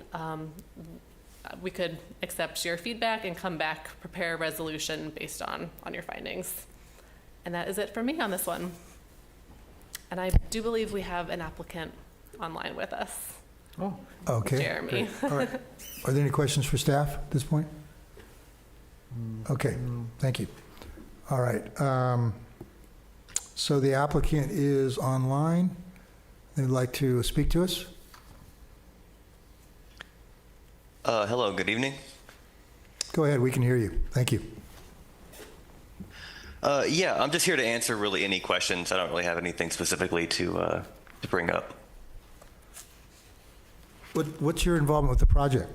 we could accept your feedback and come back, prepare a resolution based on your findings. And that is it for me on this one. And I do believe we have an applicant online with us. Oh, okay. Jeremy. All right. Are there any questions for staff at this point? Okay, thank you. All right. So the applicant is online. They'd like to speak to us. Hello, good evening. Go ahead, we can hear you. Thank you. Yeah, I'm just here to answer really any questions. I don't really have anything specifically to bring up. What's your involvement with the project?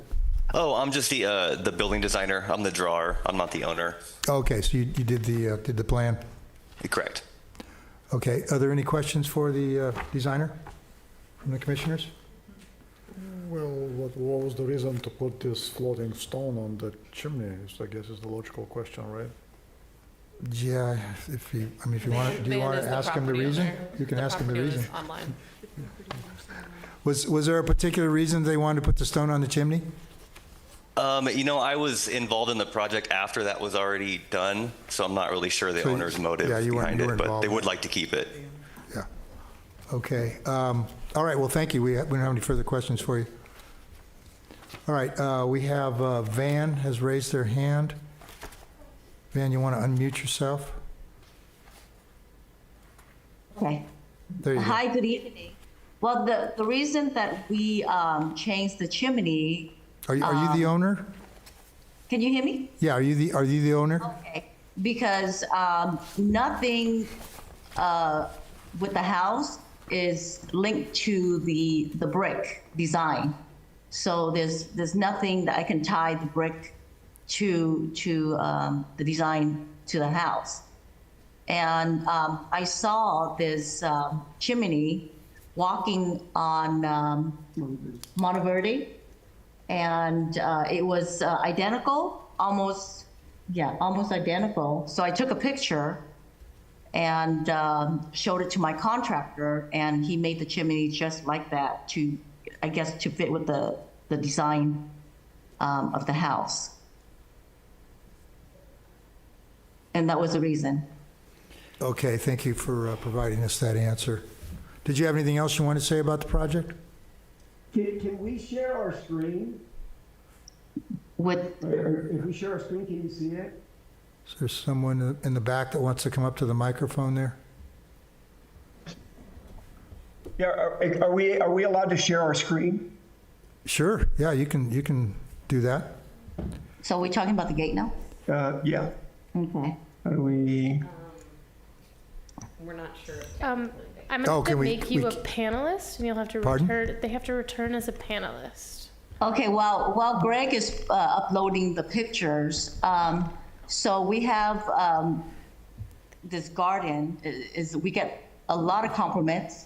Oh, I'm just the building designer. I'm the drawer. I'm not the owner. Okay, so you did the plan? Correct. Okay, are there any questions for the designer from the commissioners? Well, what was the reason to put this floating stone on the chimney? I guess is the logical question, right? Yeah, if you want, do you want to ask him the reason? You can ask him the reason. Online. Was there a particular reason they wanted to put the stone on the chimney? You know, I was involved in the project after that was already done, so I'm not really sure the owner's motive behind it, but they would like to keep it. Yeah. Okay. All right. Well, thank you. We don't have any further questions for you. All right. We have Van has raised their hand. Van, you want to unmute yourself? Okay. There you go. Hi, good evening. Well, the reason that we changed the chimney. Are you the owner? Can you hear me? Yeah. Are you the owner? Okay. Because nothing with the house is linked to the brick design. So there's nothing that I can tie the brick to the design to the house. And I saw this chimney walking on Monteverde, and it was identical, almost identical. So I took a picture and showed it to my contractor, and he made the chimney just like that to fit with the design of the house. And that was the reason. Okay, thank you for providing us that answer. Did you have anything else you want to say about the project? Can we share our screen? If we share our screen, can you see it? Is there someone in the back that wants to come up to the microphone there? Yeah, are we allowed to share our screen? Sure, yeah, you can do that. So we're talking about the gate now? Yeah. Okay. How do we? We're not sure. I'm going Oh, to can we- make you we a panelist, and you'll have to Pardon? return. They have to return as a panelist. Okay, while Greg is uploading the pictures, so we have this garden, we get a lot of compliments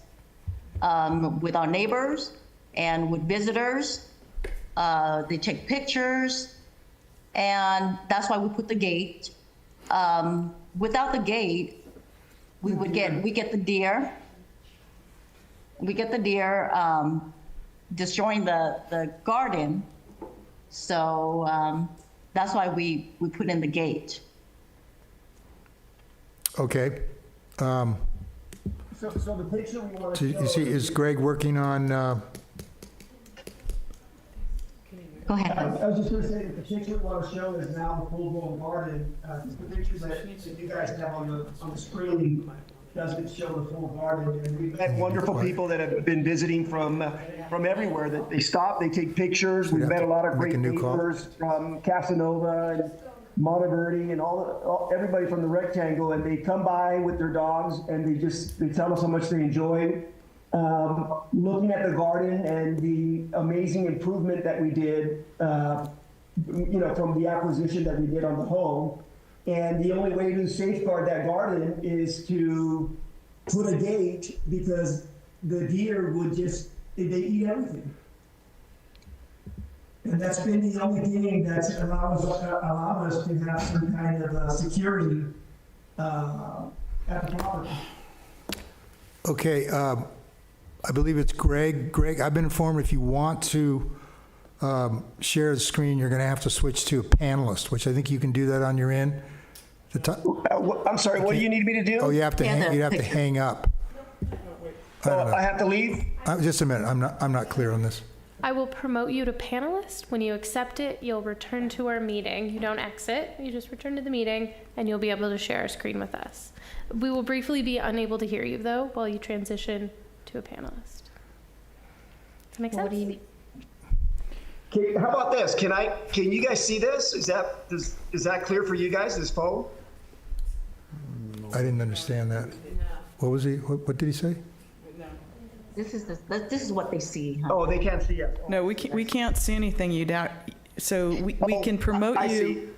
with our neighbors and with visitors. They take pictures, and that's why we put the gate. Without the gate, we get the deer. We get the deer destroying the garden. So that's why we put in the gate. Okay. So the picture we want So to show. you see, is Greg working on, Go ahead. I was just going to say that the picture we want to show is now the full-blown garden. The picture that you guys have on the screen doesn't show the full garden. And we've met wonderful people that have been visiting from everywhere. That they stop, they take pictures. We've met a lot of great neighbors from Casanova and Monteverde and everybody from the rectangle, and they come by with their dogs and they tell us how much they enjoy looking at the garden and the amazing improvement that we did, from the acquisition that we did on the home. And the only way to safeguard that garden is to put a gate, because the deer would they eat everything. And that's been the only thing that's allowed us to have some kind of security at the property. okay, I believe it's Greg. Greg, I've been informed if you want to share the screen, you're going to have to switch to a panelist, which I think you can do that on your end. I'm sorry, what do you need me to do? Oh, you have to hang up. I have to leave? Just a minute, I'm not clear on this. I will promote you to panelist. When you accept it, you'll return to our meeting. You don't exit, you just return to the meeting, and you'll be able to share a screen with us. We will briefly be unable to hear you, though, while you transition to a panelist. Does that make sense? What do you mean? How about this? Can you guys see this? Is that clear for you guys, this phone? I didn't understand that. What did he say? This is what they see. Huh? Oh, they can't see it. No, we can't see anything you doubt. So we can promote I you.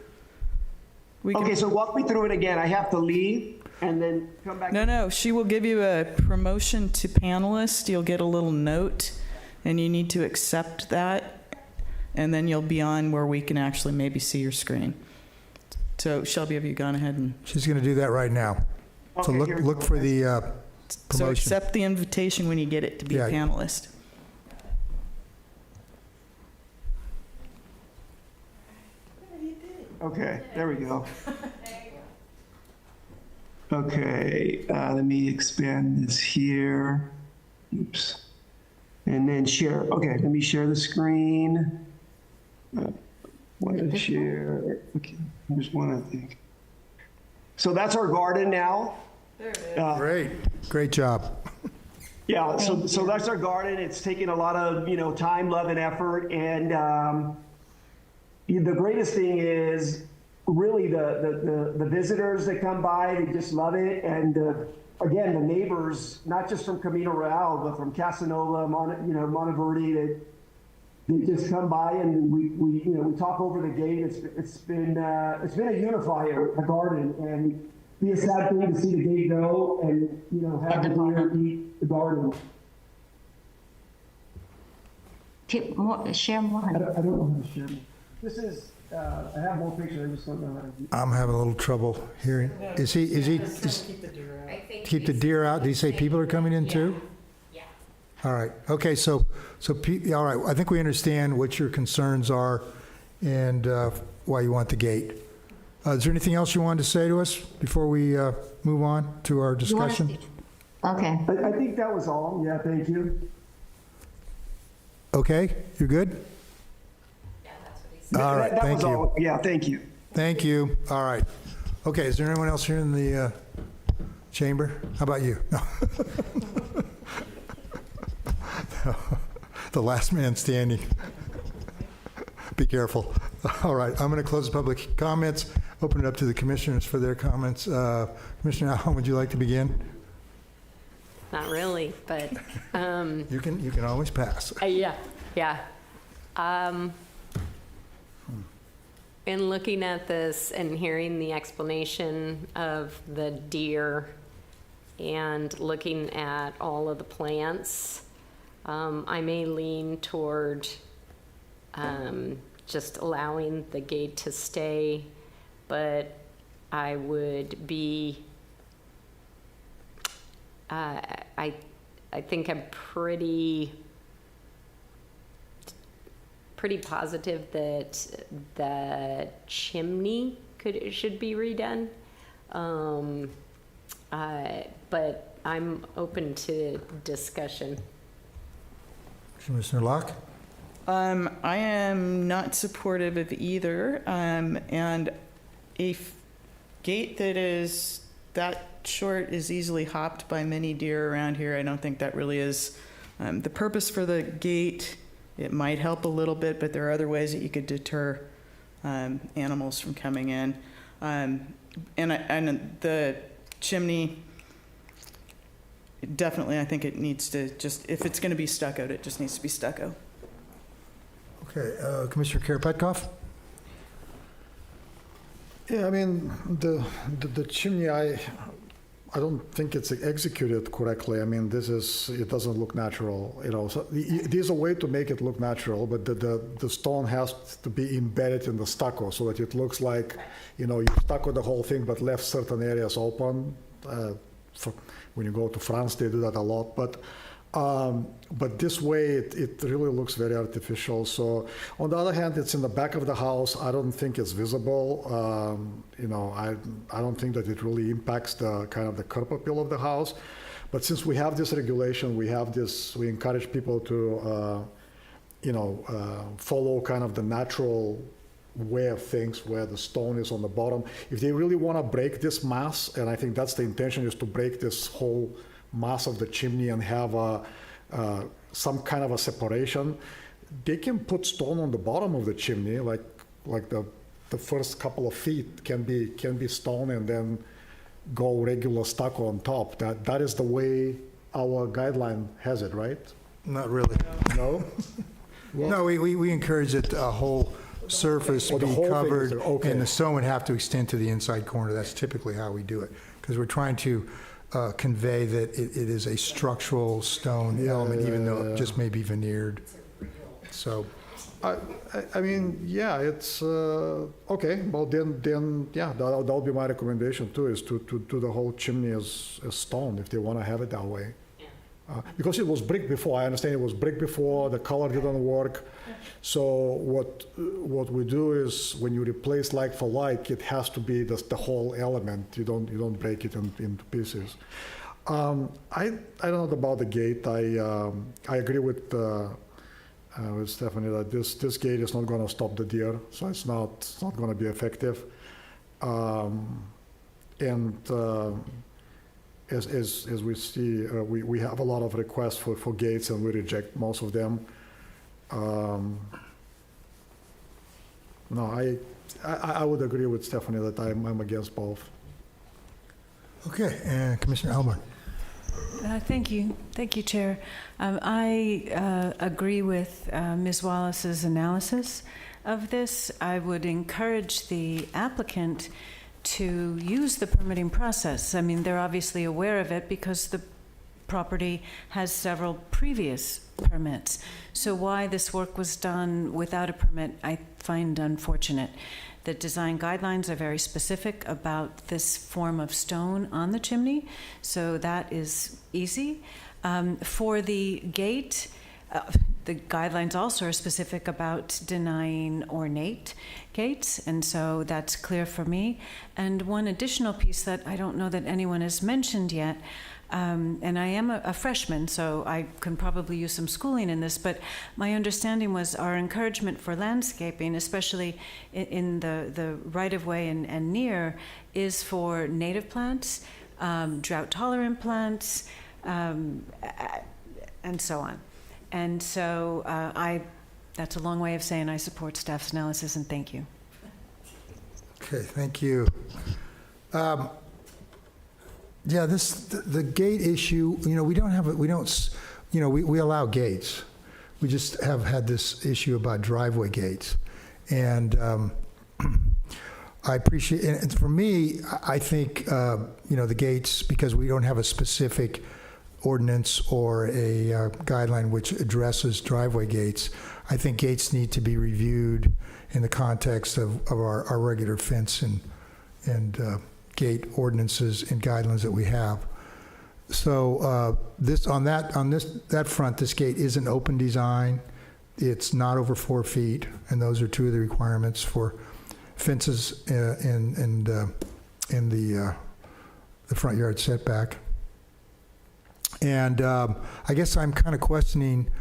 See. Okay, so walk me through it again. I have to leave and then come back. No, she will give you a promotion to panelist. You'll get a little note, and you need to accept that, and then you'll be on where we can actually maybe see your screen. So Shelby, have you gone ahead and? She's going to do that right now. So Okay, look for the So promotion. accept the invitation when you get it to be a panelist. Okay, there we go. Okay, let me expand this here. Oops. And then share. Okay, let me share the screen. Want to share? Okay, there's one, I think. So that's our garden now. There it is. Great job. Yeah, so that's our garden. It's taken a lot of time, love, and effort. And the greatest thing is really the visitors that come by. They just love it. And again, the neighbors, not just from Camino Real, but from Casanova, Monteverde, they just come by and we talk over the gate. It's been a unifier, the garden, and be a sad thing to see the gate go and have the deer eat the garden. Share more. I don't know how to share. This is I have more pictures. I just don't know how to do. I'm having a little trouble hearing. Is he keep the deer out? Did he say people are coming in too? Yeah. All right. Okay. So all right. I think we understand what your concerns are and why you want the gate. Is there anything else you wanted to say to us before we move on to our discussion? Okay. I think that was all. Yeah. Thank you. Okay. You're good? All right. That Thank was you. all. Yeah. Thank you. Thank you. All right. Okay. Is there anyone else here in the chamber? How about you? No. The last man standing. Careful. All right, I'm going to close the public comments, open it up to the commissioners for their comments. Commissioner Allen, would you like to begin? Not really, but You can always pass. yeah. In looking at this and hearing the explanation of the deer and looking at all of the plants, I may lean toward just allowing the gate to stay, but I would be, I think I'm pretty positive that the chimney should be redone. But I'm open to discussion. Commissioner Locke? I am not supportive of either. And a gate that is that short is easily hopped by many deer around here. I don't think that really is the purpose for the gate. It might help a little bit, but there are other ways that you could deter animals from coming in. And the chimney, definitely, I think it needs to just, if it's going to be stuccoed, it just needs to be stucco. Okay, Commissioner Karapetkoff? Yeah, I mean, the chimney, I don't think it's executed correctly. I mean, it doesn't look natural, you know. So there's a way to make it look natural, but the stone has to be embedded in the stucco so that it looks like, you know, you stucco the whole thing but left certain areas open. When you go to France, they do that a lot. But this way, it really looks very artificial. So on the other hand, it's in the back of the house. I don't think it's visible. You know, I don't think that it really impacts the kind of the curb appeal of the house. But since we have this regulation, we encourage people to, follow kind of the natural way of things where the stone is on the bottom. If they really want to break this mass, and I think that's the intention, is to break this whole mass of the chimney and have some kind of a separation, they can put stone on the bottom of the chimney, like the first couple of feet can be stone, and then go regular stucco on top. That is the way our guideline has it, right? Not really. No? Well, no, we encourage that a whole surface be covered, okay. And the stone would have to extend to the inside corner. That's typically how we do it, because we're trying to convey that it is a structural stone element, even though it just may be veneered. So, I mean, yeah, it's okay. Well, then, yeah, that'll be my recommendation too, is to do the whole chimney as stone if they want to have it that way. Because it was brick before. I understand it was brick before. The color didn't work. So what we do is, when you replace like for like, it has to be the whole element. You don't break it into pieces. I don't know about the gate. I agree with Stephanie that this gate is not going to stop the deer, so it's not going to be effective. As we see, we have a lot of requests for gates, and we reject most of them. No, I would agree with Stephanie that I'm against both. Okay, and Commissioner Elmer. Thank you, Chair. I agree with Ms. Wallace's analysis of this. I would encourage the applicant to use the permitting process. I mean, they're obviously aware of it because the property has several previous permits. So why this work was done without a permit, I find unfortunate. The design guidelines are very specific about this form of stone on the chimney, so that is easy. For the gate, the guidelines also are specific about denying ornate gates, and so that's clear for me. And one additional piece that I don't know that anyone has mentioned yet, and I am a freshman, so I can probably use some schooling in this, but my understanding was our encouragement for landscaping, especially in the right-of-way and near, is for native plants, drought-tolerant plants, and so on. And so I That's a long way of saying I support staff's analysis, and thank you. Okay, thank you. Yeah, the gate issue, we allow gates. We just have had this issue about driveway gates. And I appreciate, and for me, I think, the gates, because we don't have a specific ordinance or a guideline which addresses driveway gates, I think gates need to be reviewed in the context of our regular fence and gate ordinances and guidelines that we have. So on that front, this gate is an open design. It's not over 4 feet, and those are two of the requirements for fences in the front yard setback. And I guess I'm kind of questioning,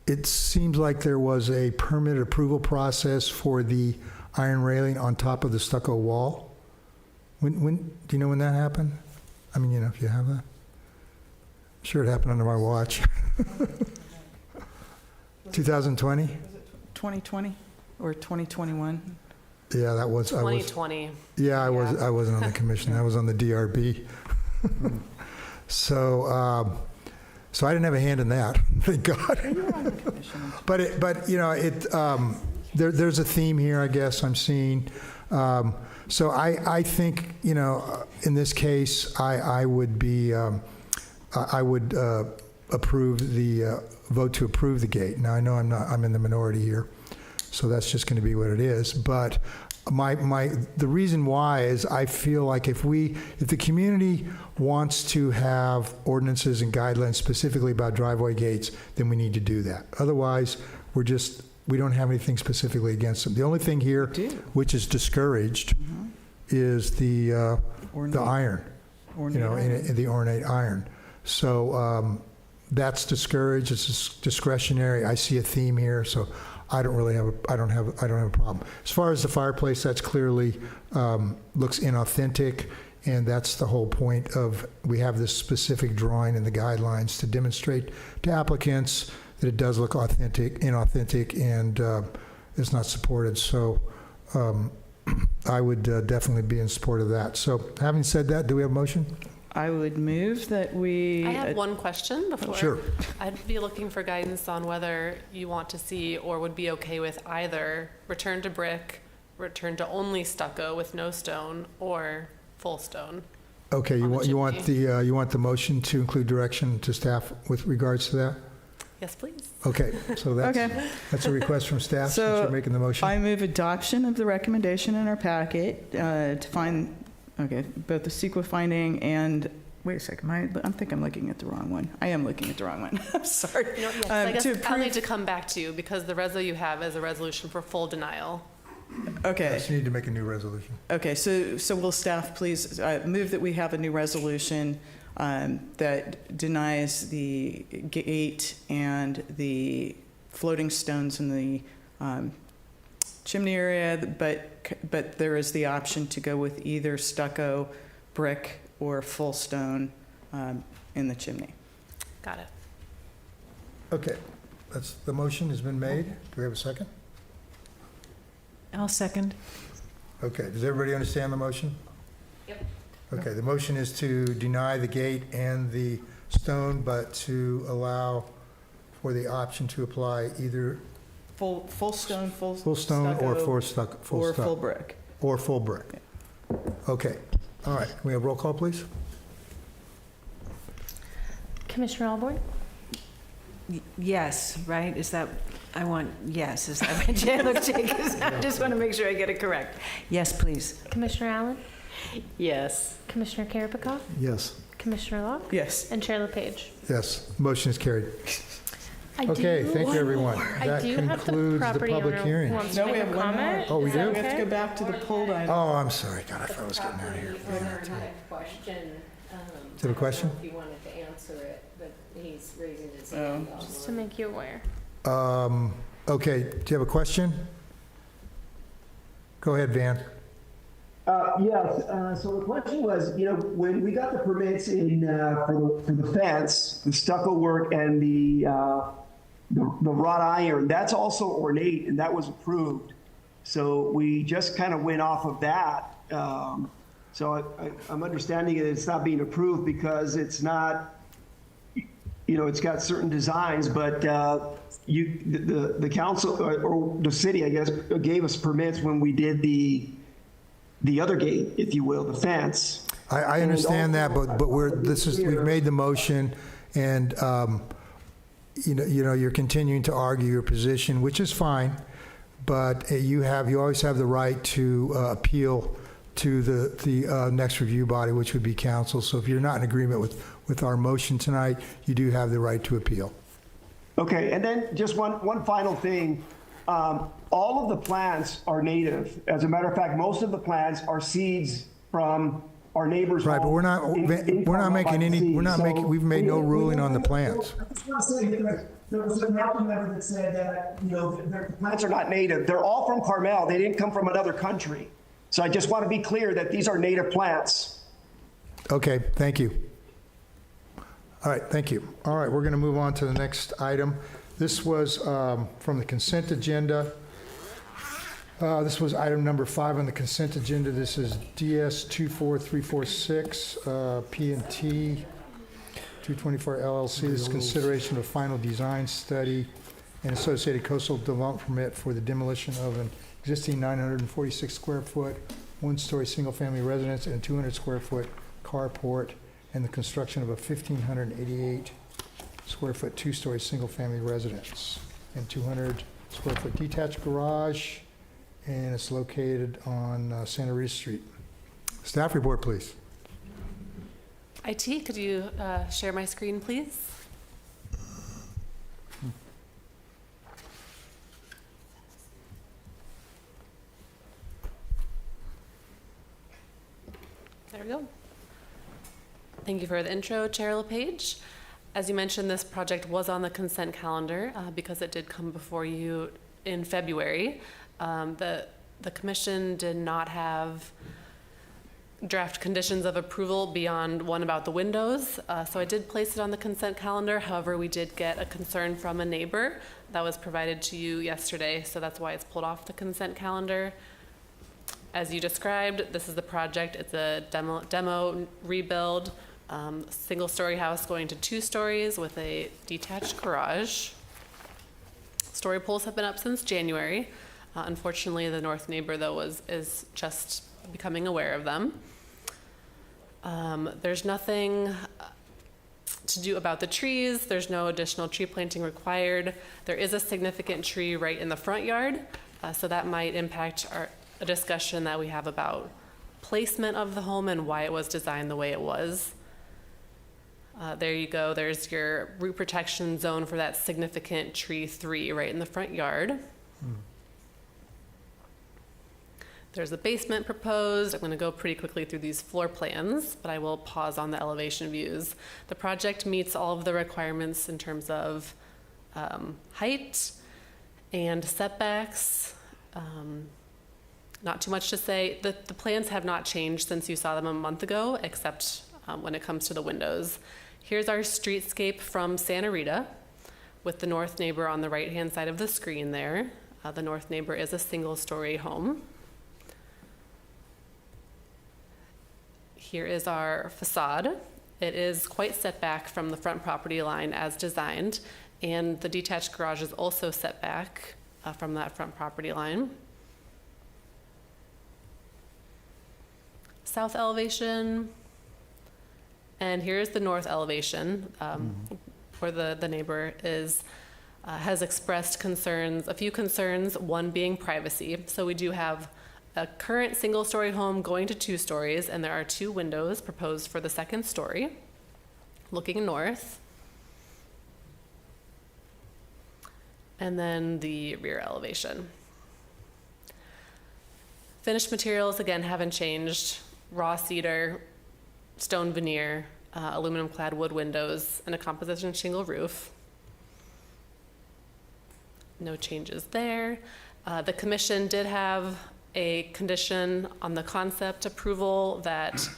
it seems like there was a permit approval process for the iron railing on top of the stucco wall. When do you know when that happened? I mean, if you have that. Sure, it happened under my watch. 2020? Was it 2020 or 2021? Yeah, that was 2020. I wasn't on the commission. I was on the DRB. So I didn't have a hand in that. Thank God. There's a theme here, I guess I'm seeing. So I think, in this case, I would approve the vote to approve the gate. Now I know I'm in the minority here, so that's just going to be what it is. But the reason why is I feel like if the community wants to have ordinances and guidelines specifically about driveway gates, then we need to do that. Otherwise, we don't have anything specifically against them. The only thing here, which is discouraged, is the iron, the ornate iron. So that's discouraged. It's discretionary. I see a theme here, so I don't have a problem. As far as the fireplace, that's clearly looks inauthentic, and that's the whole point of we have this specific drawing in the guidelines to demonstrate to applicants that it does look inauthentic, and is not supported. So I would definitely be in support of that. So having said that, do we have a motion? I would move that we... I have one question before. Sure. I'd be looking for guidance on whether you want to see or would be okay with either return to brick, return to only stucco with no stone, or full stone. Okay, you want the motion to include direction to staff with regards to that? Yes, please. Okay, so that's a request from staff, since you're making the motion. I move adoption of the recommendation in our packet to find, both the CEQA finding and, wait a second, I think I'm looking at the wrong one. I am looking at the wrong one. I'm sorry. No, yes, I guess I'll need to come back to you because the reso you have is a resolution for full denial. Okay. Yes, you need to make a new resolution. Okay, so will staff please move that we have a new resolution that denies the gate and the floating stones in the chimney area, but there is the option to go with either stucco, brick, or full stone in the chimney. Got it. Okay, the motion has been made. Do we have a second? I'll second. Okay, does everybody understand the motion? Yep. Okay, the motion is to deny the gate and the stone, but to allow for the option to apply either full stone, full stone, stucco, or full brick. Or full brick. Okay, all right, can we have roll call, please? Commissioner Alborn? Yes, right? Is that, yes, is that what Jay looked like? I just want to make sure I get it correct. Yes, please. Commissioner Allen? Yes. Commissioner Karapikov? Yes. Commissioner Locke? Yes. And Chair LePage? Yes, motion is carried. I Okay, thank you, everyone. I That do have the concludes the property public owner hearing. who wants No, to we make have a one more. comment. Oh, we Is do? that We have to okay? go back to the pulled item. Oh, I'm sorry. God, I thought I was getting out of here. I had a question. Do you have a question? I don't know if you wanted to answer it, but he's raising his hand. Just to make you aware. Okay, do you have a question? Go ahead, Van. Yes, so the question was, when we got the permits in for the fence, the stucco work, and the wrought iron, that's also ornate, and that was approved. So we just kind of went off of that. So I'm understanding that it's not being approved because it's not, it's got certain designs, but the council or the city, I guess, gave us permits when we did the other gate, if you will, the fence. I understand that, but we've made the motion, and you're continuing to argue your position, which is fine, but you always have the right to appeal to the next review body, which would be council. So if you're not in agreement with our motion tonight, you do have the right to appeal. Okay, and then just one final thing. All of the plants are native. As a matter of fact, most of the plants are seeds from our neighbors. Right, but we're not making any. We've made no ruling on the plants. I just want to say that there was a council member that said that the plants are not native. They're all from Carmel. They didn't come from another country. So I just want to be clear that these are native plants. Okay, thank you. All right, thank you. All right, we're going to move on to the next item. This was from the consent agenda. This was item number 5 on the consent agenda. This is DS 24346, P&T 224 LLC. This is consideration of final design study and associated coastal development permit for the demolition of an existing 946 square foot, one-story single-family residence and 200 square foot carport, and the construction of a 1,588 square foot, two-story single-family residence and 200 square foot detached garage, and it's located on Santa Rita Street. Staff report, please. IT, could you share my screen, please? There we go. Thank you for the intro, Chair LePage. As you mentioned, this project was on the consent calendar because it did come before you in February. The commission did not have draft conditions of approval beyond one about the windows, so I did place it on the consent calendar. However, we did get a concern from a neighbor that was provided to you yesterday, so that's why it's pulled off the consent calendar. As you described, this is the project. It's a demo rebuild, single-story house going to 2 stories with a detached garage. Story poles have been up since January. Unfortunately, the north neighbor, though, is just becoming aware of them. There's nothing to do about the trees. There's no additional tree planting required. There is a significant tree right in the front yard, so that might impact a discussion that we have about placement of the home and why it was designed the way it was. There you go. There's your root protection zone for that significant tree 3 right in the front yard. There's a basement proposed. I'm going to go pretty quickly through these floor plans, but I will pause on the elevation views. The project meets all of the requirements in terms of height and setbacks. Not too much to say. The plans have not changed since you saw them a month ago, except when it comes to the windows. Here's our streetscape from Santa Rita with the north neighbor on the right-hand side of the screen there. The north neighbor is a single-story home. Here is our facade. It is quite set back from the front property line as designed, and the detached garage is also set back from that front property line. South elevation, and here's the north elevation where the neighbor has expressed concerns, a few concerns, one being privacy. So we do have a current single-story home going to 2 stories, and there are 2 windows proposed for the 2nd story, looking north. And then the rear elevation. Finished materials, again, haven't changed. Raw cedar, stone veneer, aluminum-clad wood windows, and a composition shingle roof. No changes there. The commission did have a condition on the concept approval that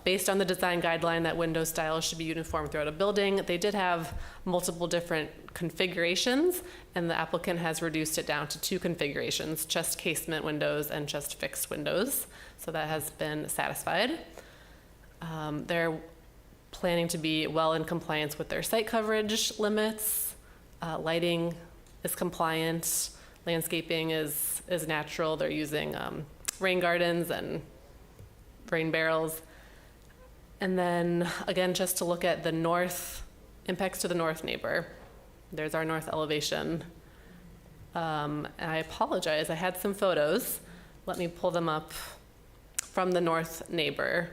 Based on the design guideline that window styles should be uniform throughout a building, they did have multiple different configurations, and the applicant has reduced it down to 2 configurations, just casement windows and just fixed windows. So that has been satisfied. They're planning to be well in compliance with their site coverage limits. Lighting is compliant. Landscaping is natural. They're using rain gardens and rain barrels. And then again, just to look at the north, impacts to the north neighbor. There's our north elevation. And I apologize, I had some photos. Let me pull them up from the north neighbor.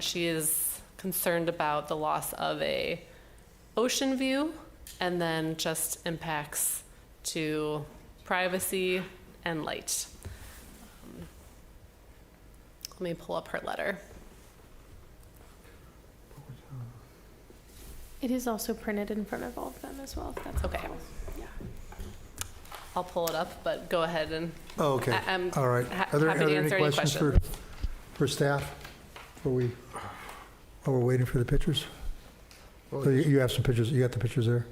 She is concerned about the loss of a ocean view and then just impacts to privacy and light. Let me pull up her letter. It is also printed in front of all of them as well, if that's Okay. Yeah. I'll pull it up, but go ahead and. Oh, okay. I'm All right. happy Are there to any answer questions for staff? While we're waiting for the pictures? Oh, you have some pictures. You got the pictures there?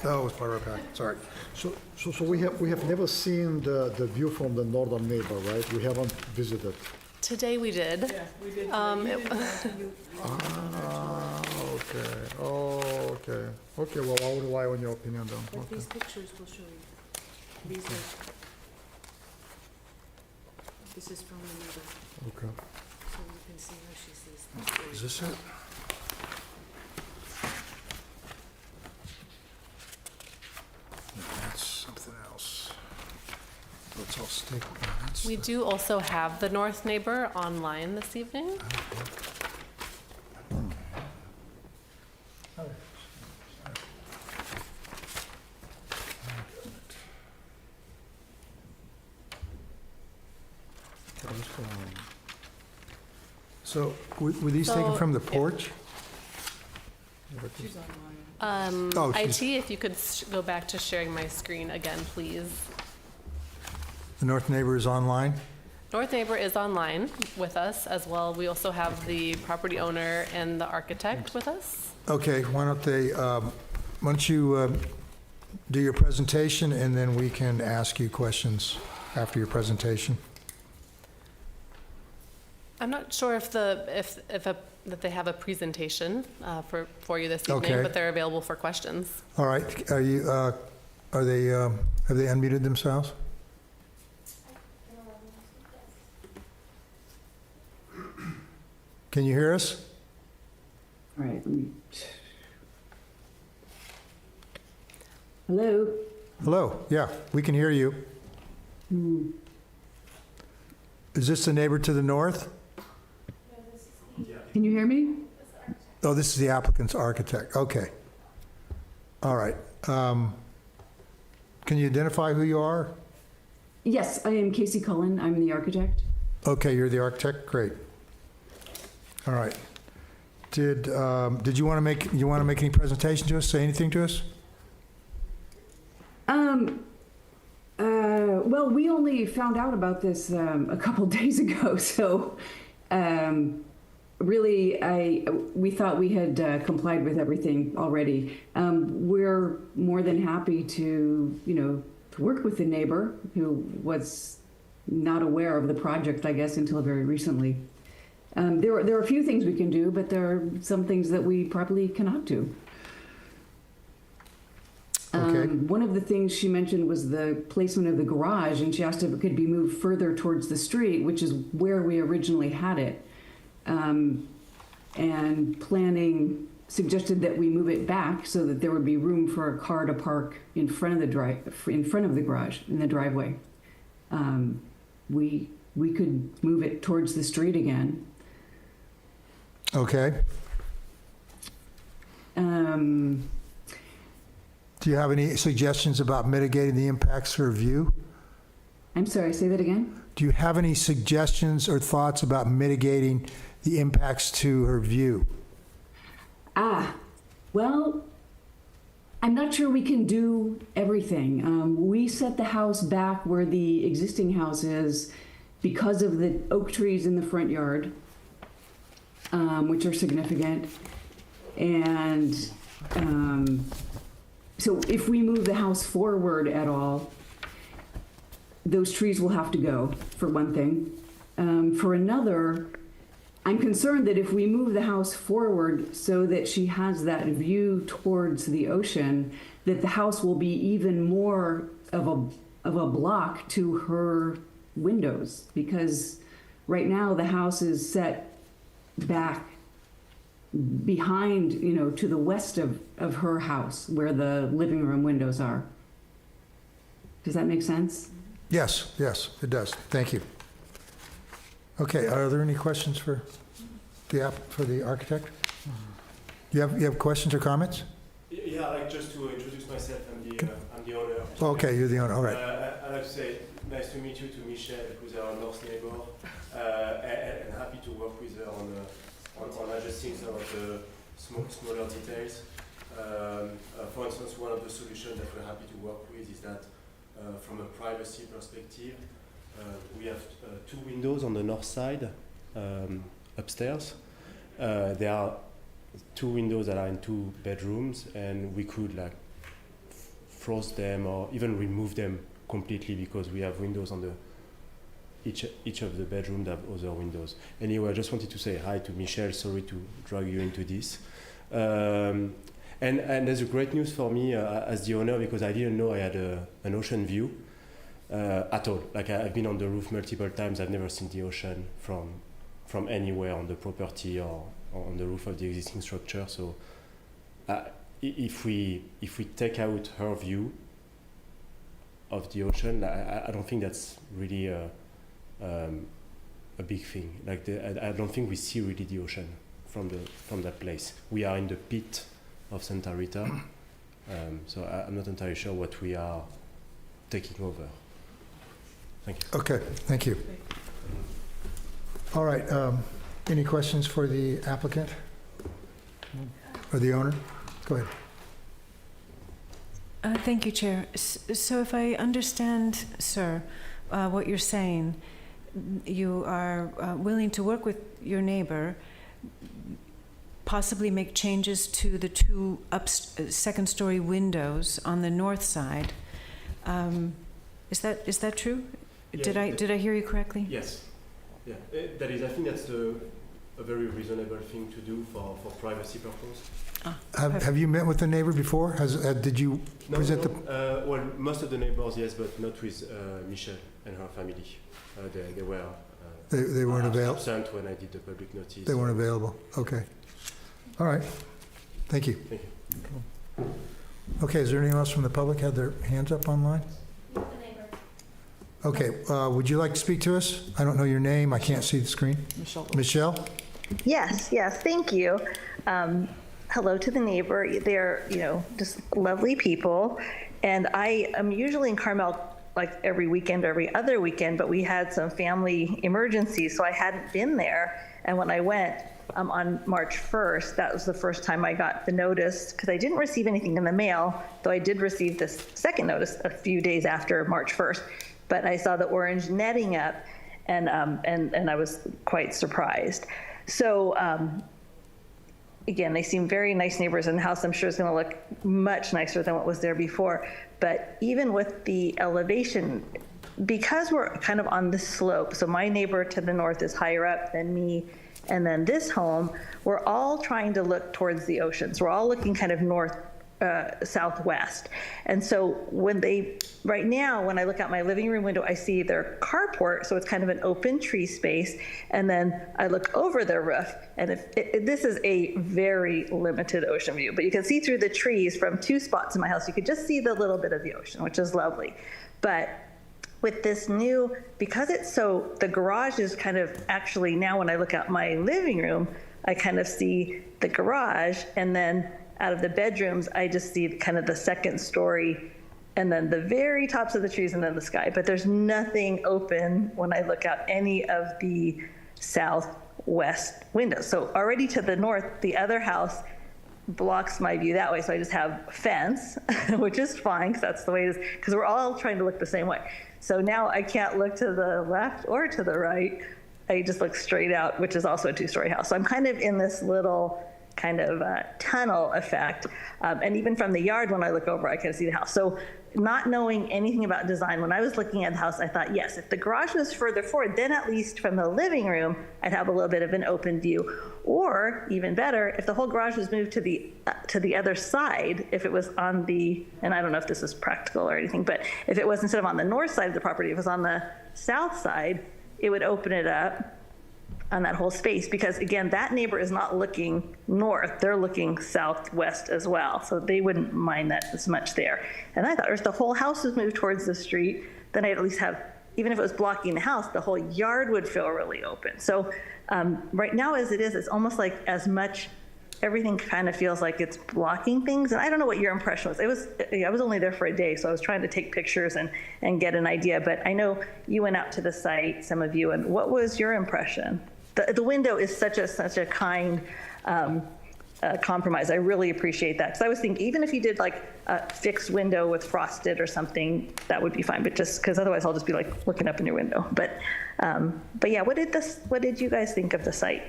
Oh, it was part of our pack. Sorry. So we have never seen the view from the northern neighbor, right? We haven't visited. Today we did. Okay. Okay, well, I'll rely on your opinion then. But Okay. these pictures will show you. These are, this is from the neighbor, Okay. so you can see how she sees things. Is this it? No, that's something else. Let's all stick. No, that's We do also have the north neighbor online this evening. So were these taken So, from the yeah. porch? Oh, IT, if you could go back to sharing my screen again, please. The north neighbor is online? North neighbor is online with us as well. We also have the property owner and the architect with us. Okay, why don't you do your presentation, and then we can ask you questions after your presentation. I'm not sure if that they have a presentation for you this evening, Okay. but they're available for questions. All right, have they unmuted themselves? Can you hear us? All right. Hello? Hello, yeah, we can hear you. Is this the neighbor to the north? Can you hear me? Oh, this is the applicant's architect, okay. All right. Can you identify who you are? Yes, I am Casey Cullen. I'm the architect. Okay, you're the architect, great. All right. Did you want to make any presentation to us, say anything to us? Well, we only found out about this a couple days ago, so really, we thought we had complied with everything already. We're more than happy to work with the neighbor who was not aware of the project, I guess, until very recently. There are a few things we can do, but there are some things that we probably cannot do. Okay. One of the things she mentioned was the placement of the garage, and she asked if it could be moved further towards the street, which is where we originally had it. And planning suggested that we move it back so that there would be room for a car to park in front of the garage, in the driveway. We could move it towards the street again. Okay. Do you have any suggestions about mitigating the impacts to her view? I'm sorry, say that again? Do you have any suggestions or thoughts about mitigating the impacts to her view? Well, I'm not sure we can do everything. We set the house back where the existing house is because of the oak trees in the front yard, which are significant. And so if we move the house forward at all, those trees will have to go, for one thing. For another, I'm concerned that if we move the house forward so that she has that view towards the ocean, that the house will be even more of a block to her windows, because right now the house is set back behind, to the west of her house where the living room windows are. Does that make sense? Yes, it does. Thank you. Okay, are there any questions for the architect? You have questions or comments? Yeah, I'd like just to introduce myself. I'm the owner. Okay, you're the owner. All right. I'd like to say nice to meet you, to Michelle, who's our north neighbor, and happy to work with her on adjusting some of the smaller details. For instance, one of the solutions that we're happy to work with is that from a privacy perspective, we have 2 windows on the north side upstairs. There are 2 windows that are in 2 bedrooms, and we could frost them or even remove them completely, because we have windows on each of the bedrooms that have other windows. Anyway, I just wanted to say hi to Michelle. Sorry to drag you into this. And there's a great news for me as the owner, because I didn't know I had an ocean view at all. I've been on the roof multiple times. I've never seen the ocean from anywhere on the property or on the roof of the existing structure. So if we take out her view of the ocean, I don't think that's really a big thing. I don't think we see really the ocean from that place. We are in the pit of Santa Rita, so I'm not entirely sure what we are taking over. Thank you. Okay, thank you. All right, any questions for the applicant or the owner? Go ahead. Thank you, Chair. So if I understand, sir, what you're saying, you are willing to work with your neighbor, possibly make changes to the 2 second-story windows on the north side. Is that true? Yeah, Did I hear you correctly? Yes. Yeah. That is. I think that's a very reasonable thing to do for privacy purposes. Have you met with the neighbor before? Did you present the? Well, most of the neighbors, yes, but not with Michelle and her family. They were. They weren't available. Absent when I did the public notice. They weren't available. Okay. All right. Thank you. Thank you. Okay. Is there anyone else from the public had their hands up online? Okay. Would you like to speak to us? I don't know your name. I can't see the screen. Michelle? Yes. Thank you. Hello to the neighbor. They're, just lovely people. And I am usually in Carmel every weekend or every other weekend, but we had some family emergencies, so I hadn't been there. And when I went on March 1st, that was the first time I got the notice, because I didn't receive anything in the mail, though I did receive this second notice a few days after March 1st. But I saw the orange netting up, and I was quite surprised. So again, they seem very nice neighbors, and the house I'm sure is going to look much nicer than what was there before. But even with the elevation, because we're kind of on the slope, so my neighbor to the north is higher up than me, and then this home, we're all trying to look towards the ocean. So we're all looking kind of north, southwest. And so right now, when I look out my living room window, I see their carport, so it's kind of an open tree space, and then I look over their roof, and this is a very limited ocean view, but you can see through the trees from 2 spots in my house. You could just see the little bit of the ocean, which is lovely. But with this new, because the garage is kind of actually, now when I look out my living room, I kind of see the garage, and then out of the bedrooms, I just see kind of the second story, and then the very tops of the trees, and then the sky. But there's nothing open when I look out any of the southwest windows. So already to the north, the other house blocks my view that way. So I just have fence, which is fine because that's the way it is, because we're all trying to look the same way. So now I can't look to the left or to the right. I just look straight out, which is also a 2-story house. So I'm kind of in this little kind of tunnel effect. And even from the yard, when I look over, I can see the house. So not knowing anything about design, when I was looking at the house, I thought, yes, if the garage was further forward, then at least from the living room, I'd have a little bit of an open view. Or even better, if the whole garage was moved to the other side, if it was on the, and I don't know if this is practical or anything, but if it was instead of on the north side of the property, if it was on the south side, it would open it up on that whole space, because again, that neighbor is not looking north, they're looking southwest as well, so they wouldn't mind that as much there. And I thought if the whole house was moved towards the street, then I'd at least have, even if it was blocking the house, the whole yard would feel really open. So right now as it is, it's almost like as much, everything kind of feels like it's blocking things. And I don't know what your impression was. I was only there for a day, so I was trying to take pictures and get an idea, but I know you went out to the site, some of you, and what was your impression? The window is such a kind compromise. I really appreciate that. Because I was thinking, even if you did like a fixed window with frosted or something, that would be fine. But just because otherwise I'll just be like looking up in your window. But yeah, what did you guys think of the site?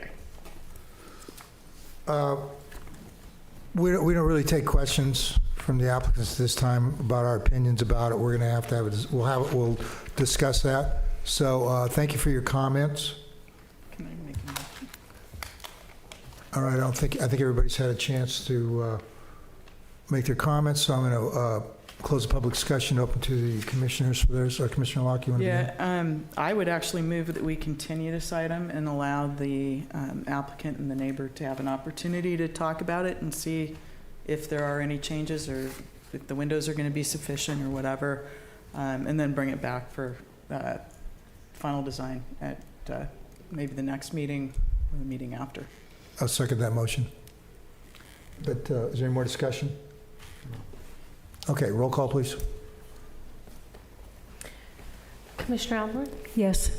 We don't really take questions from the applicants this time about our opinions about it. We're going to have we'll discuss that. So thank you for your comments. All right, I think everybody's had a chance to make their comments, so I'm going to close the public discussion, open to the commissioners for theirs. Commissioner Locke, you want to begin? I would actually move that we continue this item and allow the applicant and the neighbor to have an opportunity to talk about it and see if there are any changes or if the windows are going to be sufficient or whatever, and then bring it back for final design at maybe the next meeting or the meeting after. I'll second that motion. But is there any more discussion? Okay, roll call, please. Commissioner Almore? Yes.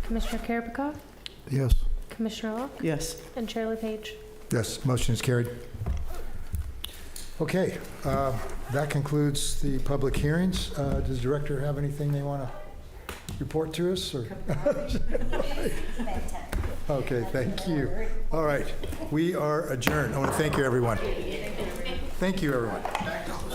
Commissioner Karabakov? Yes. Commissioner Locke? Yes. And Chair LePage? Yes, motion is carried. Okay, that concludes the public hearings. Does the director have anything they want to report to us? Or? Okay, thank you. All right, we are adjourned. I want to thank you, everyone. Thank you, everyone.